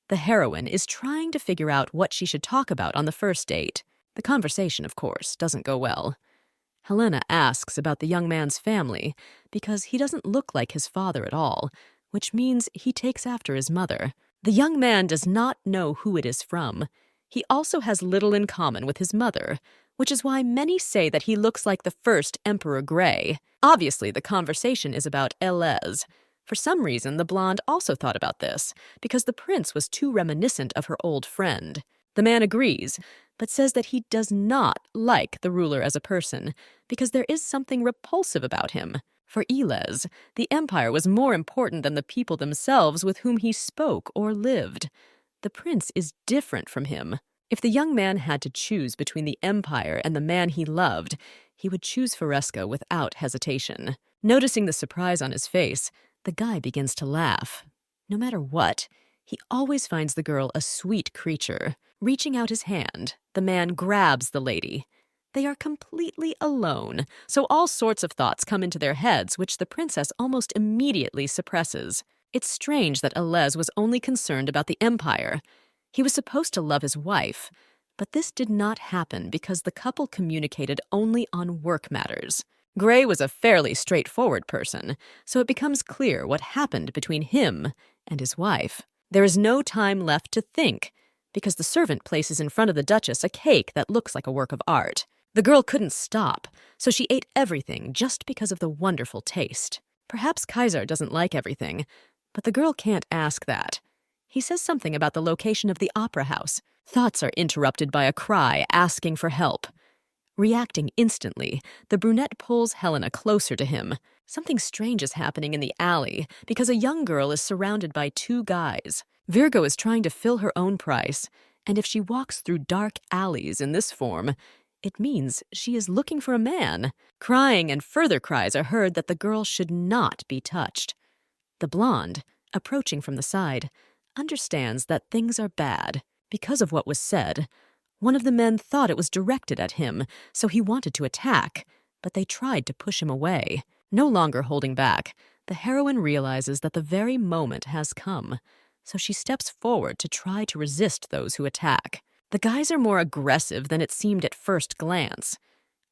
The heroine is trying to figure out what she should talk about on the first date. The conversation, of course, doesn't go well. Helena asks about the young man's family because he doesn't look like his father at all, which means he takes after his mother. The young man does not know who it is from. He also has little in common with his mother, which is why many say that he looks like the first Emperor Grey. Obviously, the conversation is about Elez. For some reason, the blonde also thought about this, because the prince was too reminiscent of her old friend. The man agrees, but says that he does not like the ruler as a person, because there is something repulsive about him. For Elez, the empire was more important than the people themselves with whom he spoke or lived. The prince is different from him. If the young man had to choose between the empire and the man he loved, he would choose Fresca without hesitation. Noticing the surprise on his face, the guy begins to laugh. No matter what, he always finds the girl a sweet creature. Reaching out his hand, the man grabs the lady. They are completely alone, so all sorts of thoughts come into their heads, which the princess almost immediately suppresses. It's strange that Elez was only concerned about the empire. He was supposed to love his wife, but this did not happen because the couple communicated only on work matters. Grey was a fairly straightforward person, so it becomes clear what happened between him and his wife. There is no time left to think, because the servant places in front of the Duchess a cake that looks like a work of art. The girl couldn't stop, so she ate everything just because of the wonderful taste. Perhaps Kaisar doesn't like everything, but the girl can't ask that. He says something about the location of the opera house. Thoughts are interrupted by a cry asking for help. Reacting instantly, the brunette pulls Helena closer to him. Something strange is happening in the alley because a young girl is surrounded by two guys. Virgo is trying to fill her own price, and if she walks through dark alleys in this form, it means she is looking for a man. Crying and further cries are heard that the girl should not be touched. The blonde, approaching from the side, understands that things are bad. Because of what was said, one of the men thought it was directed at him, so he wanted to attack, but they tried to push him away. No longer holding back, the heroine realizes that the very moment has come, so she steps forward to try to resist those who attack. The guys are more aggressive than it seemed at first glance.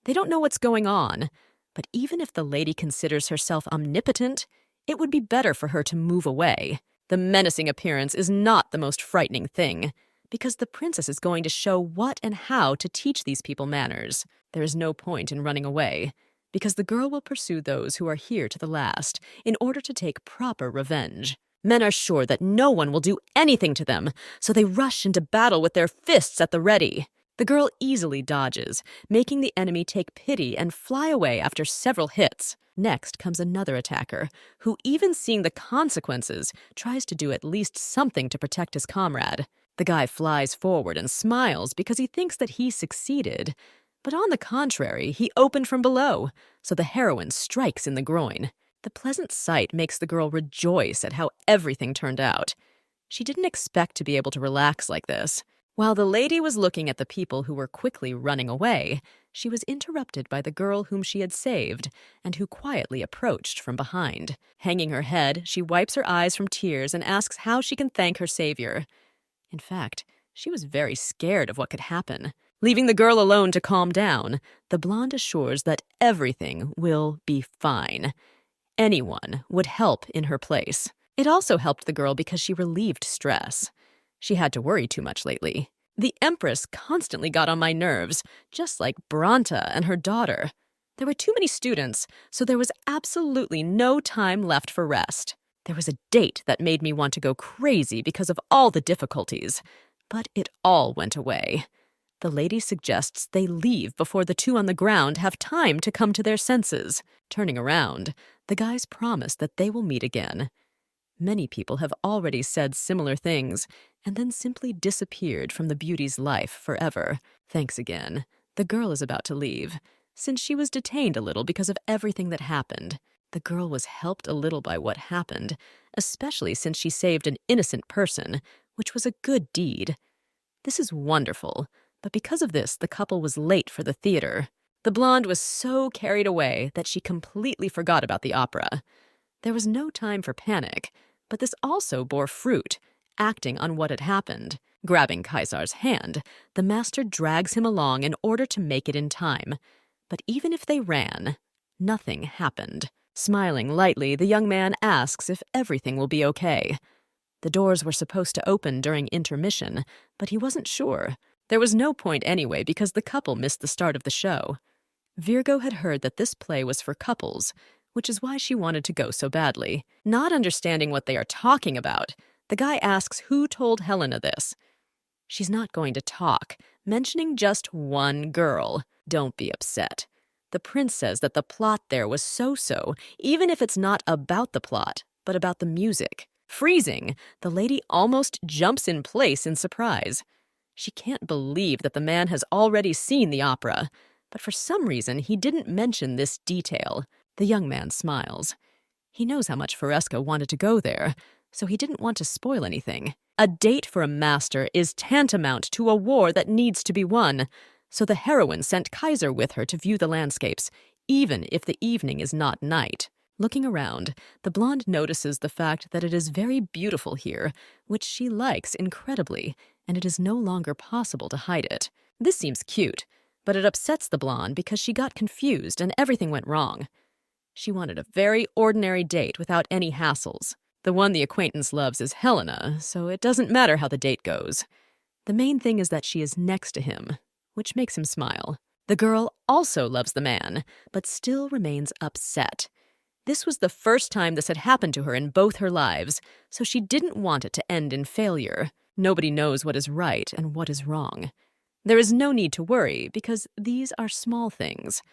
They don't know what's going on, but even if the lady considers herself omnipotent, it would be better for her to move away. The menacing appearance is not the most frightening thing, because the princess is going to show what and how to teach these people manners. There is no point in running away, because the girl will pursue those who are here to the last in order to take proper revenge. Men are sure that no one will do anything to them, so they rush into battle with their fists at the ready. The girl easily dodges, making the enemy take pity and fly away after several hits. Next comes another attacker, who, even seeing the consequences, tries to do at least something to protect his comrade. The guy flies forward and smiles because he thinks that he succeeded. But on the contrary, he opened from below, so the heroine strikes in the groin. The pleasant sight makes the girl rejoice at how everything turned out. She didn't expect to be able to relax like this. While the lady was looking at the people who were quickly running away, she was interrupted by the girl whom she had saved and who quietly approached from behind. Hanging her head, she wipes her eyes from tears and asks how she can thank her savior. In fact, she was very scared of what could happen. Leaving the girl alone to calm down, the blonde assures that everything will be fine. Anyone would help in her place. It also helped the girl because she relieved stress. She had to worry too much lately. The Empress constantly got on my nerves, just like Branta and her daughter. There were too many students, so there was absolutely no time left for rest. There was a date that made me want to go crazy because of all the difficulties, but it all went away. The lady suggests they leave before the two on the ground have time to come to their senses. Turning around, the guys promise that they will meet again. Many people have already said similar things and then simply disappeared from the beauty's life forever. Thanks again. The girl is about to leave, since she was detained a little because of everything that happened. The girl was helped a little by what happened, especially since she saved an innocent person, which was a good deed. This is wonderful, but because of this, the couple was late for the theater. The blonde was so carried away that she completely forgot about the opera. There was no time for panic, but this also bore fruit, acting on what had happened. Grabbing Kaisar's hand, the master drags him along in order to make it in time. But even if they ran, nothing happened. Smiling lightly, the young man asks if everything will be okay. The doors were supposed to open during intermission, but he wasn't sure. There was no point anyway because the couple missed the start of the show. Virgo had heard that this play was for couples, which is why she wanted to go so badly. Not understanding what they are talking about, the guy asks who told Helena this. She's not going to talk, mentioning just one girl. Don't be upset. The prince says that the plot there was so-so, even if it's not about the plot, but about the music. Freezing, the lady almost jumps in place in surprise. She can't believe that the man has already seen the opera, but for some reason he didn't mention this detail. The young man smiles. He knows how much Fresca wanted to go there, so he didn't want to spoil anything. A date for a master is tantamount to a war that needs to be won, so the heroine sent Kaisar with her to view the landscapes, even if the evening is not night. Looking around, the blonde notices the fact that it is very beautiful here, which she likes incredibly, and it is no longer possible to hide it. This seems cute, but it upsets the blonde because she got confused and everything went wrong. She wanted a very ordinary date without any hassles. The one the acquaintance loves is Helena, so it doesn't matter how the date goes. The main thing is that she is next to him, which makes him smile. The girl also loves the man, but still remains upset. This was the first time this had happened to her in both her lives, so she didn't want it to end in failure. Nobody knows what is right and what is wrong. There is no need to worry, because these are small things.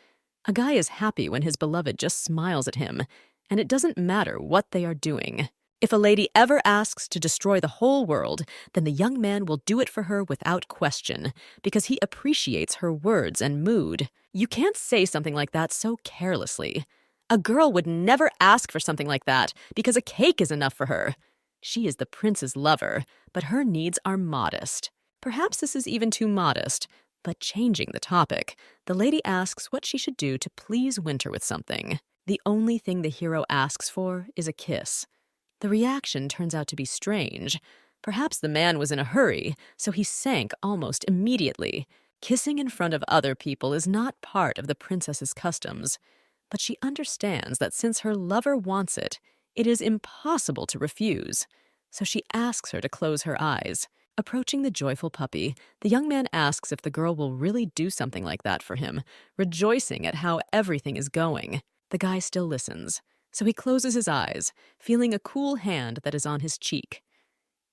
A guy is happy when his beloved just smiles at him, and it doesn't matter what they are doing. If a lady ever asks to destroy the whole world, then the young man will do it for her without question, because he appreciates her words and mood. You can't say something like that so carelessly. A girl would never ask for something like that because a cake is enough for her. She is the prince's lover, but her needs are modest. Perhaps this is even too modest, but changing the topic, the lady asks what she should do to please Winter with something. The only thing the hero asks for is a kiss. The reaction turns out to be strange. Perhaps the man was in a hurry, so he sank almost immediately. Kissing in front of other people is not part of the princess's customs, but she understands that since her lover wants it, it is impossible to refuse. So she asks her to close her eyes. Approaching the joyful puppy, the young man asks if the girl will really do something like that for him, rejoicing at how everything is going. The guy still listens, so he closes his eyes, feeling a cool hand that is on his cheek.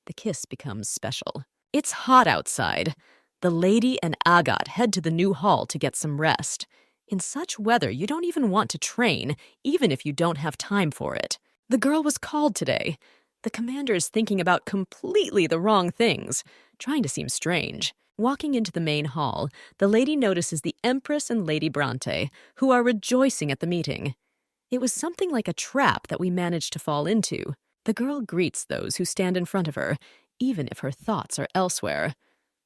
The kiss becomes special. It's hot outside. The lady and Agat head to the new hall to get some rest. In such weather, you don't even want to train, even if you don't have time for it. The girl was called today. The commander is thinking about completely the wrong things, trying to seem strange. Walking into the main hall, the lady notices the Empress and Lady Bronte, who are rejoicing at the meeting. It was something like a trap that we managed to fall into. The girl greets those who stand in front of her, even if her thoughts are elsewhere.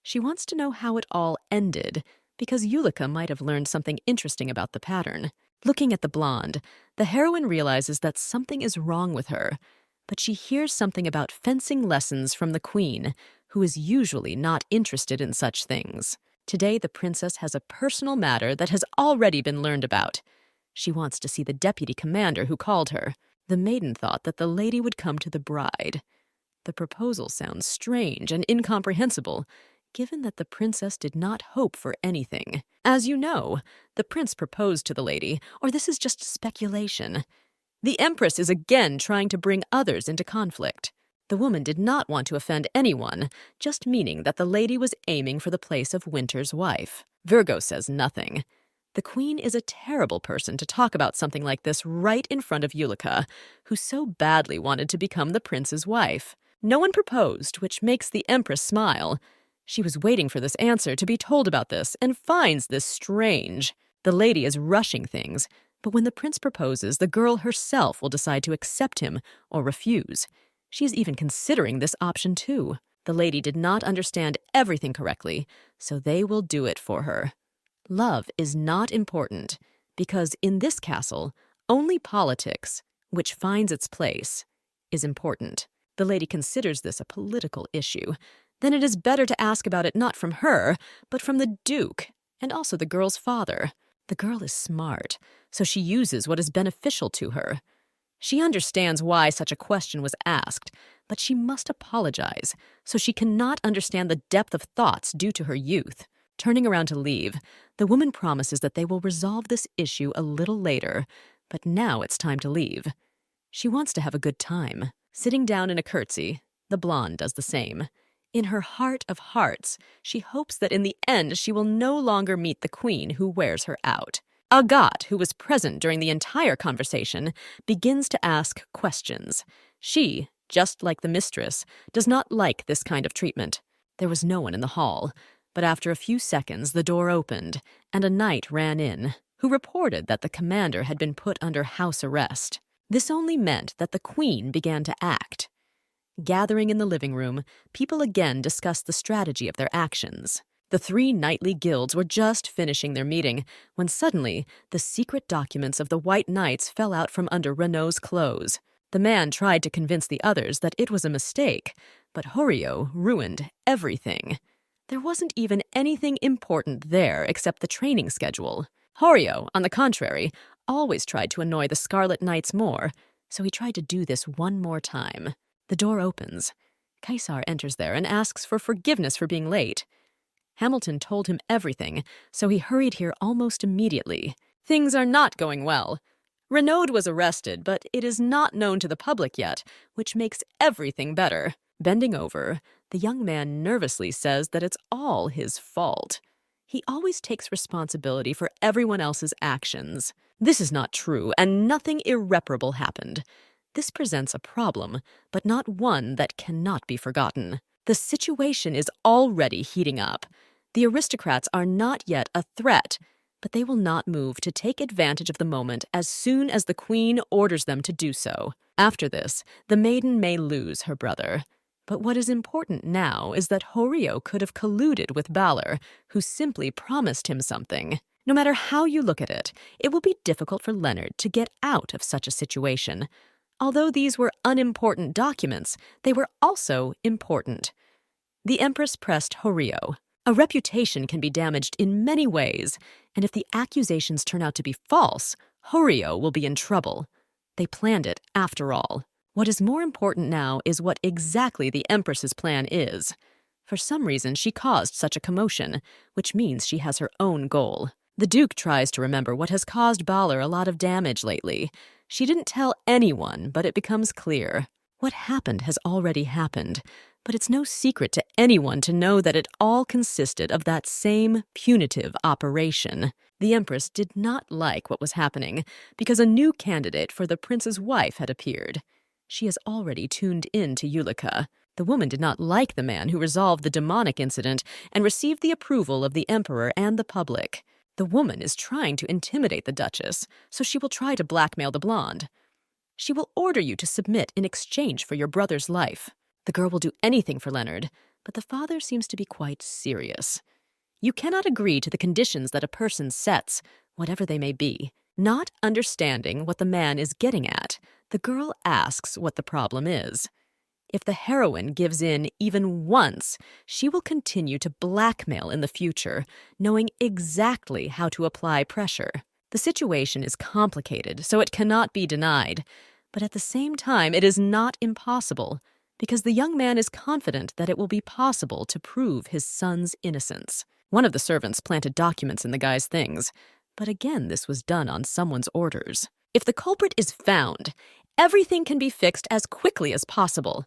She wants to know how it all ended, because Yulika might have learned something interesting about the pattern. Looking at the blonde, the heroine realizes that something is wrong with her, but she hears something about fencing lessons from the queen, who is usually not interested in such things. Today, the princess has a personal matter that has already been learned about. She wants to see the deputy commander who called her. The maiden thought that the lady would come to the bride. The proposal sounds strange and incomprehensible, given that the princess did not hope for anything. As you know, the prince proposed to the lady, or this is just speculation. The Empress is again trying to bring others into conflict. The woman did not want to offend anyone, just meaning that the lady was aiming for the place of Winter's wife. Virgo says nothing. The queen is a terrible person to talk about something like this right in front of Yulika, who so badly wanted to become the prince's wife. No one proposed, which makes the Empress smile. She was waiting for this answer to be told about this and finds this strange. The lady is rushing things, but when the prince proposes, the girl herself will decide to accept him or refuse. She is even considering this option too. The lady did not understand everything correctly, so they will do it for her. Love is not important because in this castle, only politics, which finds its place, is important. The lady considers this a political issue. Then it is better to ask about it not from her, but from the Duke, and also the girl's father. The girl is smart, so she uses what is beneficial to her. She understands why such a question was asked, but she must apologize, so she cannot understand the depth of thoughts due to her youth. Turning around to leave, the woman promises that they will resolve this issue a little later, but now it's time to leave. She wants to have a good time. Sitting down in a curtsy, the blonde does the same. In her heart of hearts, she hopes that in the end she will no longer meet the queen who wears her out. Agathe, who was present during the entire conversation, begins to ask questions. She, just like the mistress, does not like this kind of treatment. There was no one in the hall, but after a few seconds the door opened, and a knight ran in, who reported that the commander had been put under house arrest. This only meant that the queen began to act. Gathering in the living room, people again discussed the strategy of their actions. The 3 knightly guilds were just finishing their meeting when suddenly the secret documents of the White Knights fell out from under Renault's clothes. The man tried to convince the others that it was a mistake, but Horio ruined everything. There wasn't even anything important there except the training schedule. Horio, on the contrary, always tried to annoy the Scarlet Knights more, so he tried to do this one more time. The door opens. Kaisar enters there and asks for forgiveness for being late. Hamilton told him everything, so he hurried here almost immediately. Things are not going well. Renaud was arrested, but it is not known to the public yet, which makes everything better. Bending over, the young man nervously says that it's all his fault. He always takes responsibility for everyone else's actions. This is not true, and nothing irreparable happened. This presents a problem, but not one that cannot be forgotten. The situation is already heating up. The aristocrats are not yet a threat, but they will not move to take advantage of the moment as soon as the queen orders them to do so. After this, the maiden may lose her brother. But what is important now is that Horio could have colluded with Balor, who simply promised him something. No matter how you look at it, it will be difficult for Leonard to get out of such a situation. Although these were unimportant documents, they were also important. The Empress pressed Horio. A reputation can be damaged in many ways, and if the accusations turn out to be false, Horio will be in trouble. They planned it after all. What is more important now is what exactly the Empress's plan is. For some reason, she caused such a commotion, which means she has her own goal. The Duke tries to remember what has caused Balor a lot of damage lately. She didn't tell anyone, but it becomes clear. What happened has already happened, but it's no secret to anyone to know that it all consisted of that same punitive operation. The Empress did not like what was happening because a new candidate for the prince's wife had appeared. She has already tuned in to Ulica. The woman did not like the man who resolved the demonic incident and received the approval of the emperor and the public. The woman is trying to intimidate the Duchess, so she will try to blackmail the blonde. She will order you to submit in exchange for your brother's life. The girl will do anything for Leonard, but the father seems to be quite serious. You cannot agree to the conditions that a person sets, whatever they may be. Not understanding what the man is getting at, the girl asks what the problem is. If the heroine gives in even once, she will continue to blackmail in the future, knowing exactly how to apply pressure. The situation is complicated, so it cannot be denied. But at the same time, it is not impossible, because the young man is confident that it will be possible to prove his son's innocence. One of the servants planted documents in the guy's things, but again this was done on someone's orders. If the culprit is found, everything can be fixed as quickly as possible.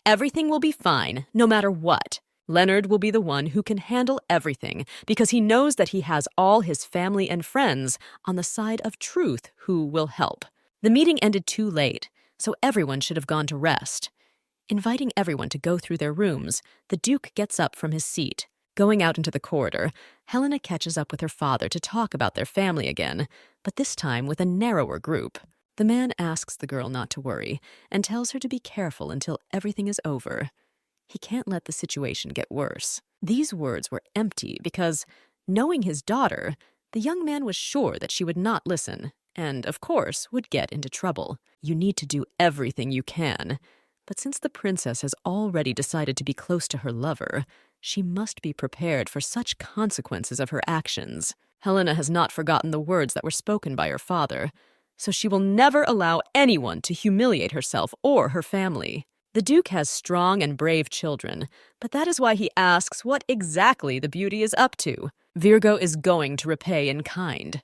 Everything will be fine, no matter what. Leonard will be the one who can handle everything because he knows that he has all his family and friends on the side of truth who will help. The meeting ended too late, so everyone should have gone to rest. Inviting everyone to go through their rooms, the Duke gets up from his seat. Going out into the corridor, Helena catches up with her father to talk about their family again, but this time with a narrower group. The man asks the girl not to worry and tells her to be careful until everything is over. He can't let the situation get worse. These words were empty because Knowing his daughter, the young man was sure that she would not listen, and, of course, would get into trouble. You need to do everything you can. But since the princess has already decided to be close to her lover, she must be prepared for such consequences of her actions. Helena has not forgotten the words that were spoken by her father, so she will never allow anyone to humiliate herself or her family. The Duke has strong and brave children, but that is why he asks what exactly the beauty is up to. Virgo is going to repay in kind.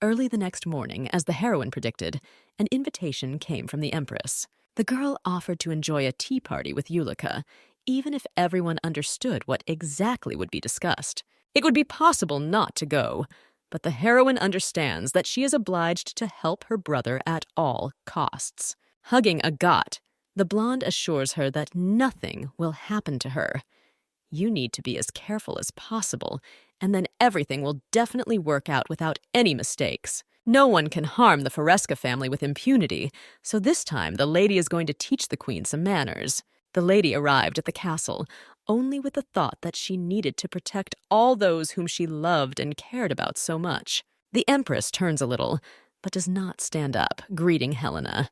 Early the next morning, as the heroine predicted, an invitation came from the Empress. The girl offered to enjoy a tea party with Yulika, even if everyone understood what exactly would be discussed. It would be possible not to go, but the heroine understands that she is obliged to help her brother at all costs. Hugging Agathe, the blonde assures her that nothing will happen to her. You need to be as careful as possible, and then everything will definitely work out without any mistakes. No one can harm the Foresca family with impunity, so this time the lady is going to teach the queen some manners. The lady arrived at the castle, only with the thought that she needed to protect all those whom she loved and cared about so much. The Empress turns a little, but does not stand up, greeting Helena.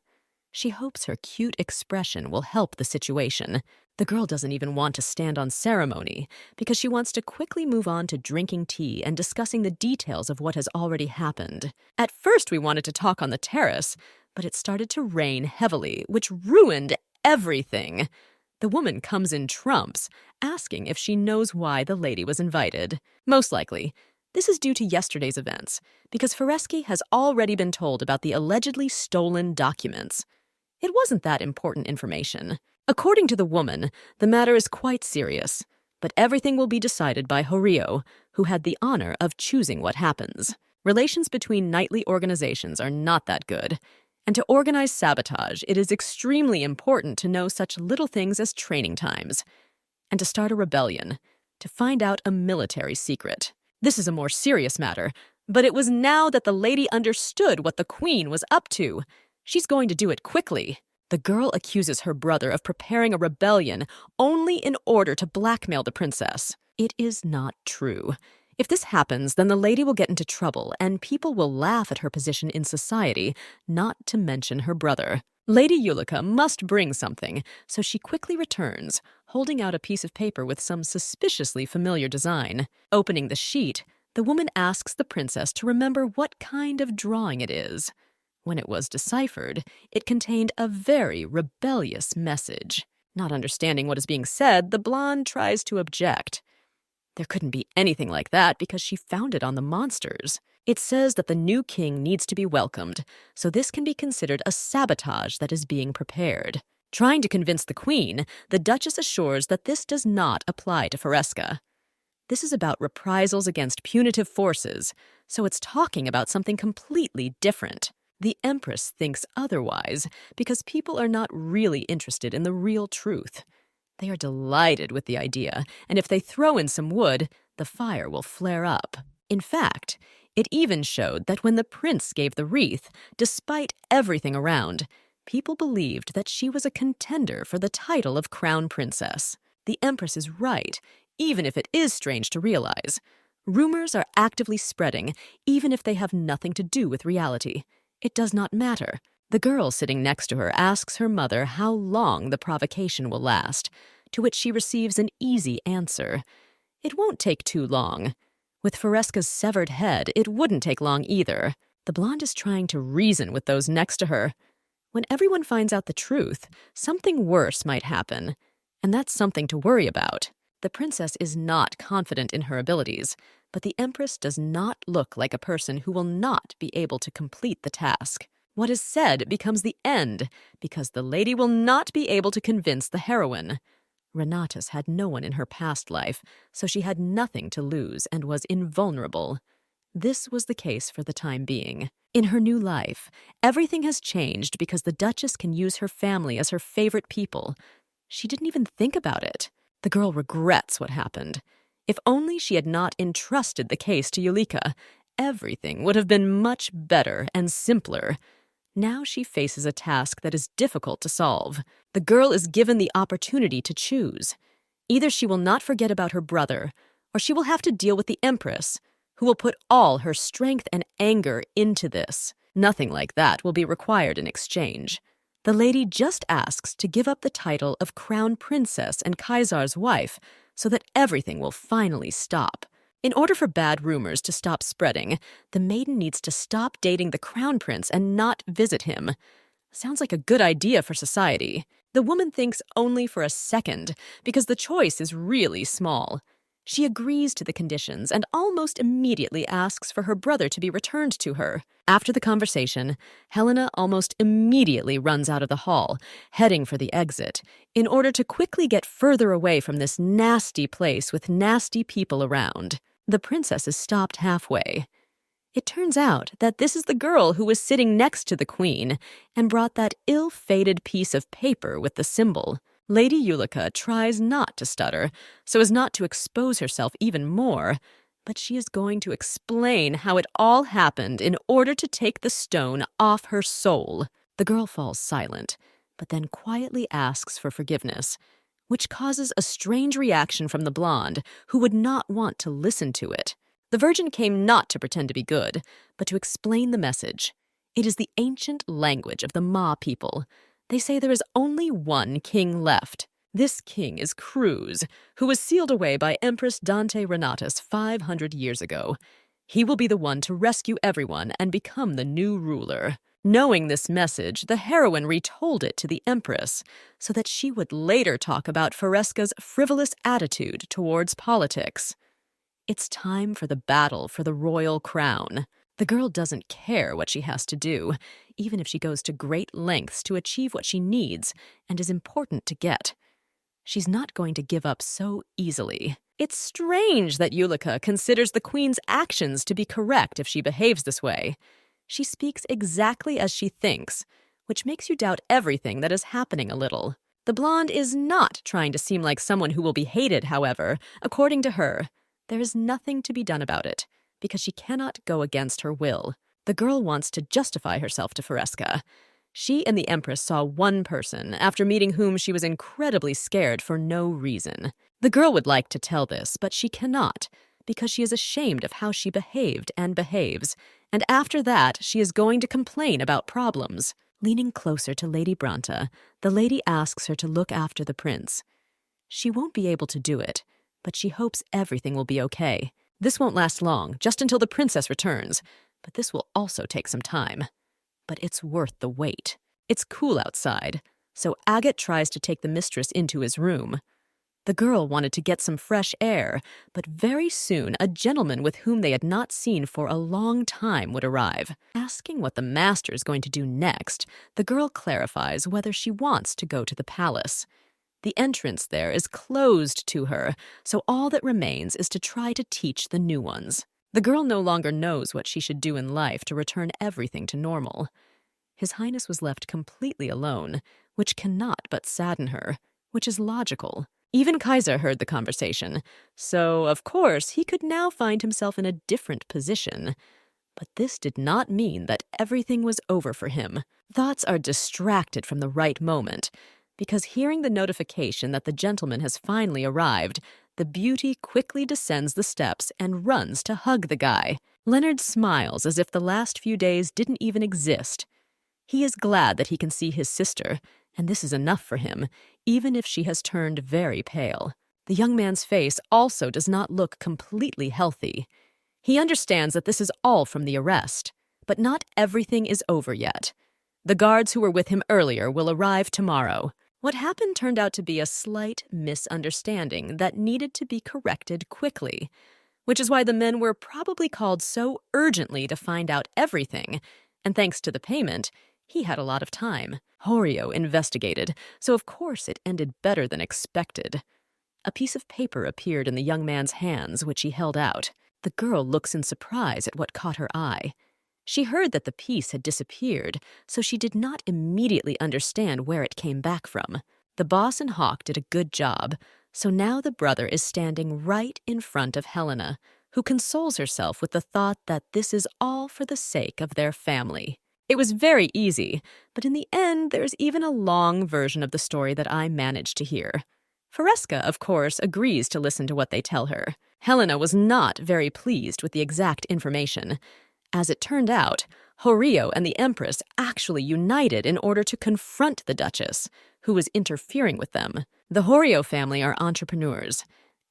She hopes her cute expression will help the situation. The girl doesn't even want to stand on ceremony because she wants to quickly move on to drinking tea and discussing the details of what has already happened. At first we wanted to talk on the terrace, but it started to rain heavily, which ruined everything. The woman comes in trumps, asking if she knows why the lady was invited. Most likely, this is due to yesterday's events, because Foresca has already been told about the allegedly stolen documents. It wasn't that important information. According to the woman, the matter is quite serious, but everything will be decided by Horio, who had the honor of choosing what happens. Relations between knightly organizations are not that good, and to organize sabotage, it is extremely important to know such little things as training times, and to start a rebellion, to find out a military secret. This is a more serious matter, but it was now that the lady understood what the queen was up to. She's going to do it quickly. The girl accuses her brother of preparing a rebellion only in order to blackmail the princess. It is not true. If this happens, then the lady will get into trouble, and people will laugh at her position in society, not to mention her brother. Lady Yulika must bring something, so she quickly returns, holding out a piece of paper with some suspiciously familiar design. Opening the sheet, the woman asks the princess to remember what kind of drawing it is. When it was deciphered, it contained a very rebellious message. Not understanding what is being said, the blonde tries to object. There couldn't be anything like that because she found it on the monsters. It says that the new king needs to be welcomed, so this can be considered a sabotage that is being prepared. Trying to convince the queen, the Duchess assures that this does not apply to Foresca. This is about reprisals against punitive forces, so it's talking about something completely different. The Empress thinks otherwise because people are not really interested in the real truth. They are delighted with the idea, and if they throw in some wood, the fire will flare up. In fact, it even showed that when the prince gave the wreath, despite everything around, people believed that she was a contender for the title of crown princess. The Empress is right, even if it is strange to realize. Rumors are actively spreading, even if they have nothing to do with reality. It does not matter. The girl sitting next to her asks her mother how long the provocation will last, to which she receives an easy answer. It won't take too long. With Foresca's severed head, it wouldn't take long either. The blonde is trying to reason with those next to her. When everyone finds out the truth, something worse might happen, and that's something to worry about. The princess is not confident in her abilities, but the Empress does not look like a person who will not be able to complete the task. What is said becomes the end, because the lady will not be able to convince the heroine. Renatus had no one in her past life, so she had nothing to lose and was invulnerable. This was the case for the time being. In her new life, everything has changed because the Duchess can use her family as her favorite people. She didn't even think about it. The girl regrets what happened. If only she had not entrusted the case to Yulika, everything would have been much better and simpler. Now she faces a task that is difficult to solve. The girl is given the opportunity to choose. Either she will not forget about her brother, or she will have to deal with the Empress, who will put all her strength and anger into this. Nothing like that will be required in exchange. The lady just asks to give up the title of Crown Princess and Kaisar's wife so that everything will finally stop. In order for bad rumors to stop spreading, the maiden needs to stop dating the Crown Prince and not visit him. Sounds like a good idea for society. The woman thinks only for a second, because the choice is really small. She agrees to the conditions and almost immediately asks for her brother to be returned to her. After the conversation, Helena almost immediately runs out of the hall, heading for the exit, in order to quickly get further away from this nasty place with nasty people around. The princess is stopped halfway. It turns out that this is the girl who was sitting next to the queen and brought that ill-fated piece of paper with the symbol. Lady Yulika tries not to stutter so as not to expose herself even more, but she is going to explain how it all happened in order to take the stone off her soul. The girl falls silent, but then quietly asks for forgiveness, which causes a strange reaction from the blonde, who would not want to listen to it. The Virgin came not to pretend to be good, but to explain the message. It is the ancient language of the Ma people. They say there is only one king left. This king is Cruz, who was sealed away by Empress Dante Renatus 500 years ago. He will be the one to rescue everyone and become the new ruler. Knowing this message, the heroine retold it to the Empress, so that she would later talk about Faresca's frivolous attitude towards politics. It's time for the battle for the royal crown. The girl doesn't care what she has to do, even if she goes to great lengths to achieve what she needs and is important to get. She's not going to give up so easily. It's strange that Yulika considers the queen's actions to be correct if she behaves this way. She speaks exactly as she thinks, which makes you doubt everything that is happening a little. The blonde is not trying to seem like someone who will be hated, however. According to her, there is nothing to be done about it, because she cannot go against her will. The girl wants to justify herself to Faresca. She and the Empress saw one person, after meeting whom she was incredibly scared for no reason. The girl would like to tell this, but she cannot, because she is ashamed of how she behaved and behaves, and after that she is going to complain about problems. Leaning closer to Lady Branta, the lady asks her to look after the prince. She won't be able to do it, but she hopes everything will be okay. This won't last long, just until the princess returns, but this will also take some time. But it's worth the wait. It's cool outside, so Agate tries to take the mistress into his room. The girl wanted to get some fresh air, but very soon a gentleman with whom they had not seen for a long time would arrive. Asking what the master is going to do next, the girl clarifies whether she wants to go to the palace. The entrance there is closed to her, so all that remains is to try to teach the new ones. The girl no longer knows what she should do in life to return everything to normal. His Highness was left completely alone, which cannot but sadden her, which is logical. Even Kaisar heard the conversation, so, of course, he could now find himself in a different position. But this did not mean that everything was over for him. Thoughts are distracted from the right moment, because hearing the notification that the gentleman has finally arrived, the beauty quickly descends the steps and runs to hug the guy. Leonard smiles as if the last few days didn't even exist. He is glad that he can see his sister, and this is enough for him, even if she has turned very pale. The young man's face also does not look completely healthy. He understands that this is all from the arrest, but not everything is over yet. The guards who were with him earlier will arrive tomorrow. What happened turned out to be a slight misunderstanding that needed to be corrected quickly, which is why the men were probably called so urgently to find out everything, and thanks to the payment, he had a lot of time. Horio investigated, so of course it ended better than expected. A piece of paper appeared in the young man's hands, which he held out. The girl looks in surprise at what caught her eye. She heard that the piece had disappeared, so she did not immediately understand where it came back from. The boss and Hawk did a good job, so now the brother is standing right in front of Helena, who consoles herself with the thought that this is all for the sake of their family. It was very easy, but in the end, there's even a long version of the story that I managed to hear. Fresca, of course, agrees to listen to what they tell her. Helena was not very pleased with the exact information. As it turned out, Horio and the Empress actually united in order to confront the Duchess, who was interfering with them. The Horio family are entrepreneurs.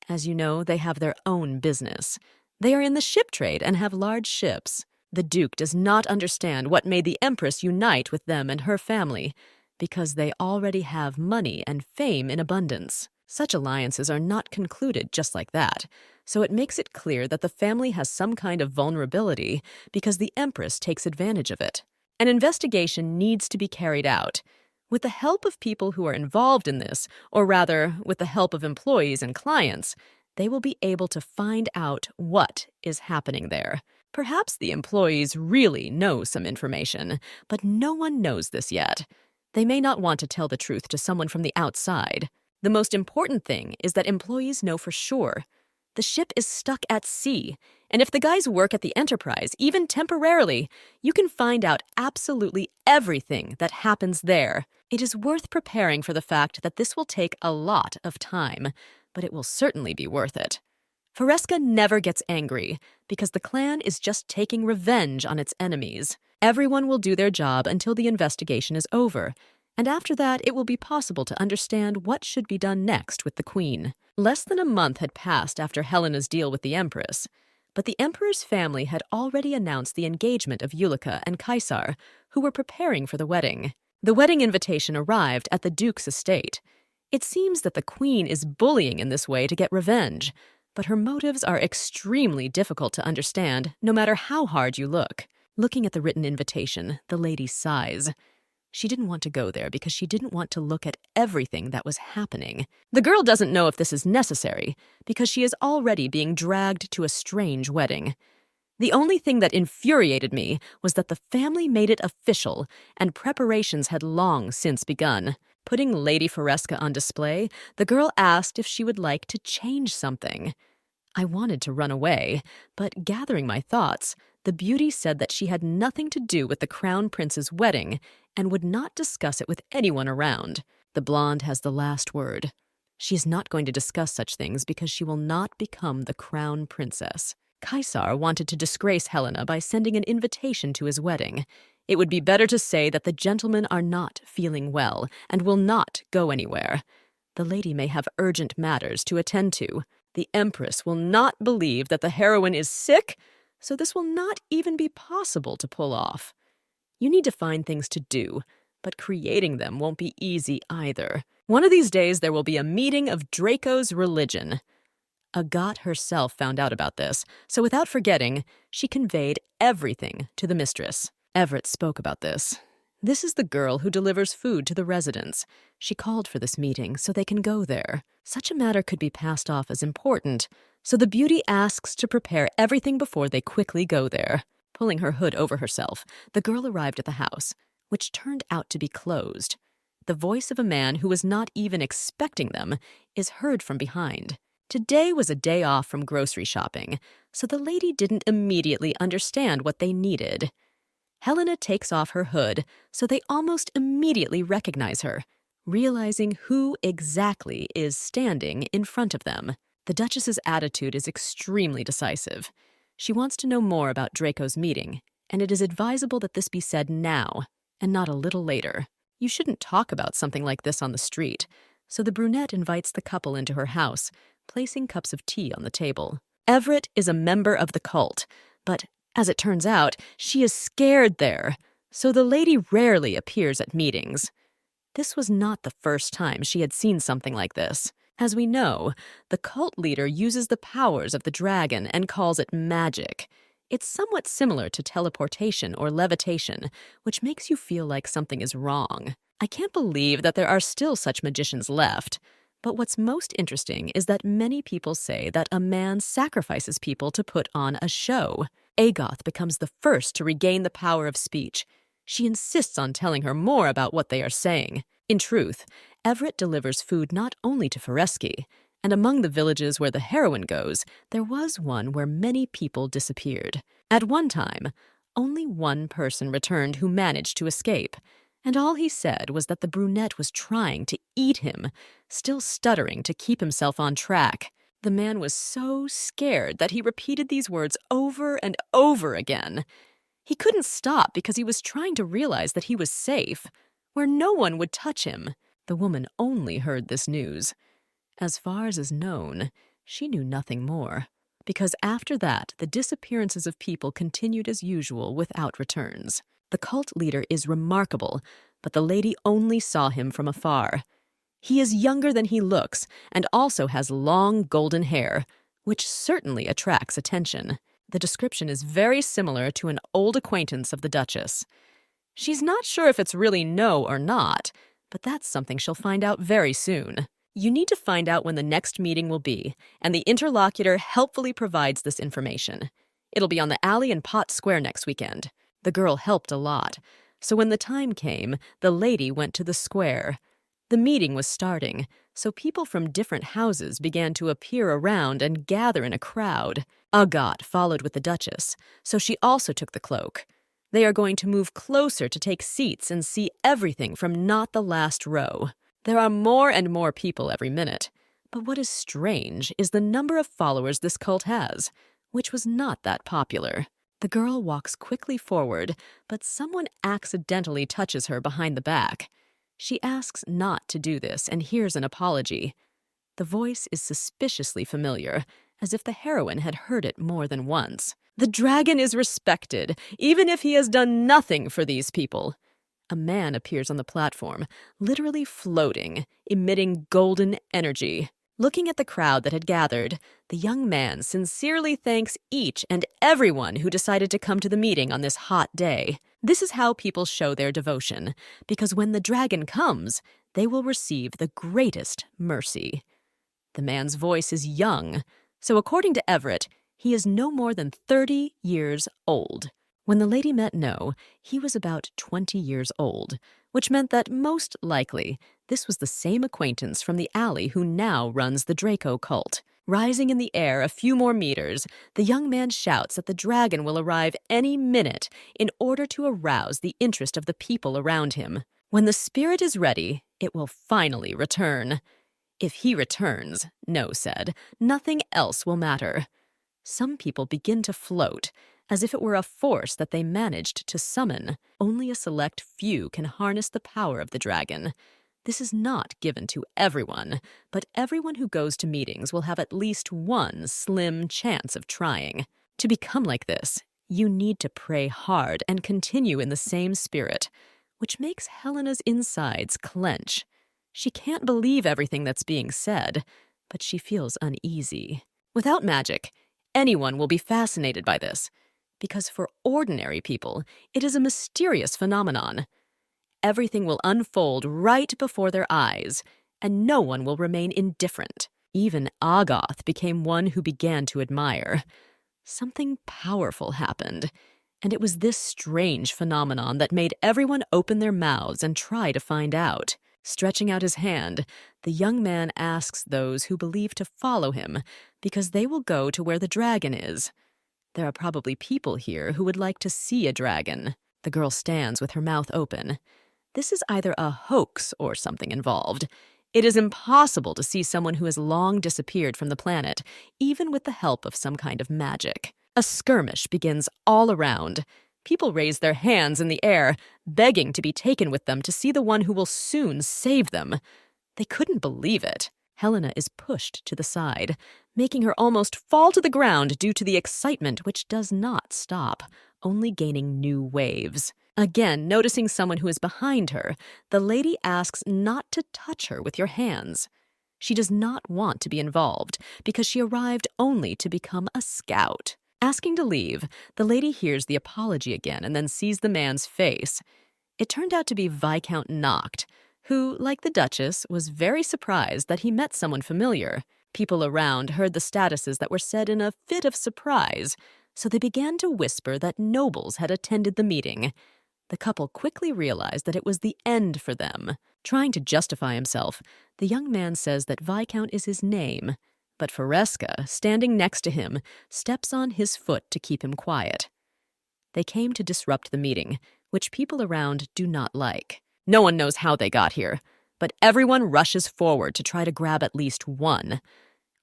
As you know, they have their own business. They are in the ship trade and have large ships. The Duke does not understand what made the Empress unite with them and her family, because they already have money and fame in abundance. Such alliances are not concluded just like that, so it makes it clear that the family has some kind of vulnerability because the Empress takes advantage of it. An investigation needs to be carried out. With the help of people who are involved in this, or rather, with the help of employees and clients, they will be able to find out what is happening there. Perhaps the employees really know some information, but no one knows this yet. They may not want to tell the truth to someone from the outside. The most important thing is that employees know for sure. The ship is stuck at sea, and if the guys work at the Enterprise, even temporarily, you can find out absolutely everything that happens there. It is worth preparing for the fact that this will take a lot of time, but it will certainly be worth it. Fresca never gets angry, because the clan is just taking revenge on its enemies. Everyone will do their job until the investigation is over, and after that it will be possible to understand what should be done next with the Queen. Less than a month had passed after Helena's deal with the Empress, but the Emperor's family had already announced the engagement of Ulika and Kaisar, who were preparing for the wedding. The wedding invitation arrived at the Duke's estate. It seems that the Queen is bullying in this way to get revenge, but her motives are extremely difficult to understand, no matter how hard you look. Looking at the written invitation, the lady sighs. She didn't want to go there because she didn't want to look at everything that was happening. The girl doesn't know if this is necessary, because she is already being dragged to a strange wedding. The only thing that infuriated me was that the family made it official, and preparations had long since begun. Putting Lady Fresca on display, the girl asked if she would like to change something. I wanted to run away, but gathering my thoughts, the beauty said that she had nothing to do with the Crown Prince's wedding and would not discuss it with anyone around. The blonde has the last word. She is not going to discuss such things because she will not become the Crown Princess. Kaisar wanted to disgrace Helena by sending an invitation to his wedding. It would be better to say that the gentlemen are not feeling well and will not go anywhere. The lady may have urgent matters to attend to. The Empress will not believe that the heroine is sick, so this will not even be possible to pull off. You need to find things to do, but creating them won't be easy either. One of these days there will be a meeting of Draco's religion. Agathe herself found out about this, so without forgetting, she conveyed everything to the mistress. Everett spoke about this. This is the girl who delivers food to the residents. She called for this meeting so they can go there. Such a matter could be passed off as important, so the beauty asks to prepare everything before they quickly go there. Pulling her hood over herself, the girl arrived at the house, which turned out to be closed. The voice of a man who was not even expecting them is heard from behind. Today was a day off from grocery shopping, so the lady didn't immediately understand what they needed. Helena takes off her hood, so they almost immediately recognize her, realizing who exactly is standing in front of them. The Duchess's attitude is extremely decisive. She wants to know more about Draco's meeting, and it is advisable that this be said now, and not a little later. You shouldn't talk about something like this on the street, so the brunette invites the couple into her house, placing cups of tea on the table. Everett is a member of the cult, but as it turns out, she is scared there, so the lady rarely appears at meetings. This was not the first time she had seen something like this. As we know, the cult leader uses the powers of the dragon and calls it magic. It's somewhat similar to teleportation or levitation, which makes you feel like something is wrong. I can't believe that there are still such magicians left. But what's most interesting is that many people say that a man sacrifices people to put on a show. Agoth becomes the first to regain the power of speech. She insists on telling her more about what they are saying. In truth, Everett delivers food not only to Foreski, and among the villages where the heroine goes, there was one where many people disappeared. At one time, only one person returned who managed to escape, And all he said was that the brunette was trying to eat him, still stuttering to keep himself on track. The man was so scared that he repeated these words over and over again. He couldn't stop because he was trying to realize that he was safe, where no one would touch him. The woman only heard this news. As far as is known, she knew nothing more, because after that, the disappearances of people continued as usual without returns. The cult leader is remarkable, but the lady only saw him from afar. He is younger than he looks and also has long golden hair, which certainly attracts attention. The description is very similar to an old acquaintance of the Duchess. She's not sure if it's really no or not, but that's something she'll find out very soon. You need to find out when the next meeting will be, and the interlocutor helpfully provides this information. It'll be on the alley in Pot Square next weekend. The girl helped a lot, so when the time came, the lady went to the square. The meeting was starting, so people from different houses began to appear around and gather in a crowd. Agat followed with the Duchess, so she also took the cloak. They are going to move closer to take seats and see everything from not the last row. There are more and more people every minute, but what is strange is the number of followers this cult has, which was not that popular. The girl walks quickly forward, but someone accidentally touches her behind the back. She asks not to do this and hears an apology. The voice is suspiciously familiar, as if the heroine had heard it more than once. The dragon is respected, even if he has done nothing for these people. A man appears on the platform, literally floating, emitting golden energy. Looking at the crowd that had gathered, the young man sincerely thanks each and everyone who decided to come to the meeting on this hot day. This is how people show their devotion, because when the dragon comes, they will receive the greatest mercy. The man's voice is young, so according to Everett, he is no more than 30 years old. When the lady met No, he was about 20 years old, which meant that most likely this was the same acquaintance from the alley who now runs the Draco cult. Rising in the air a few more meters, the young man shouts that the dragon will arrive any minute in order to arouse the interest of the people around him. When the spirit is ready, it will finally return. If he returns, No said, nothing else will matter. Some people begin to float, as if it were a force that they managed to summon. Only a select few can harness the power of the dragon. This is not given to everyone, but everyone who goes to meetings will have at least one slim chance of trying. To become like this, you need to pray hard and continue in the same spirit, which makes Helena's insides clench. She can't believe everything that's being said, but she feels uneasy. Without magic, anyone will be fascinated by this, because for ordinary people, it is a mysterious phenomenon. Everything will unfold right before their eyes, and no one will remain indifferent. Even Agoth became one who began to admire. Something powerful happened, and it was this strange phenomenon that made everyone open their mouths and try to find out. Stretching out his hand, the young man asks those who believe to follow him, because they will go to where the dragon is. There are probably people here who would like to see a dragon. The girl stands with her mouth open. This is either a hoax or something involved. It is impossible to see someone who has long disappeared from the planet, even with the help of some kind of magic. A skirmish begins all around. People raise their hands in the air, begging to be taken with them to see the one who will soon save them. They couldn't believe it. Helena is pushed to the side, making her almost fall to the ground due to the excitement which does not stop, only gaining new waves. Again, noticing someone who is behind her, the lady asks not to touch her with your hands. She does not want to be involved because she arrived only to become a scout. Asking to leave, the lady hears the apology again and then sees the man's face. It turned out to be Viscount Noct, who, like the Duchess, was very surprised that he met someone familiar. People around heard the statuses that were said in a fit of surprise, so they began to whisper that nobles had attended the meeting. The couple quickly realized that it was the end for them. Trying to justify himself, the young man says that Viscount is his name, but Faresca, standing next to him, steps on his foot to keep him quiet. They came to disrupt the meeting, which people around do not like. No one knows how they got here, but everyone rushes forward to try to grab at least one.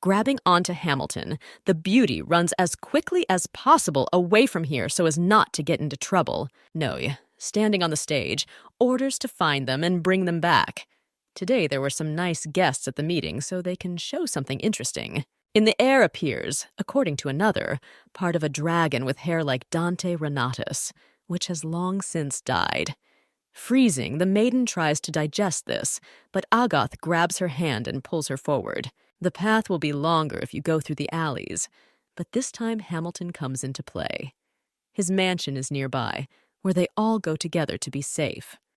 Grabbing onto Hamilton, the beauty runs as quickly as possible away from here so as not to get into trouble. Noe, standing on the stage, orders to find them and bring them back. Today there were some nice guests at the meeting, so they can show something interesting. In the air appears, according to another, part of a dragon with hair like Dante Renatus, which has long since died. Freezing, the maiden tries to digest this, but Agath grabs her hand and pulls her forward. The path will be longer if you go through the alleys, but this time Hamilton comes into play. His mansion is nearby, where they all go together to be safe.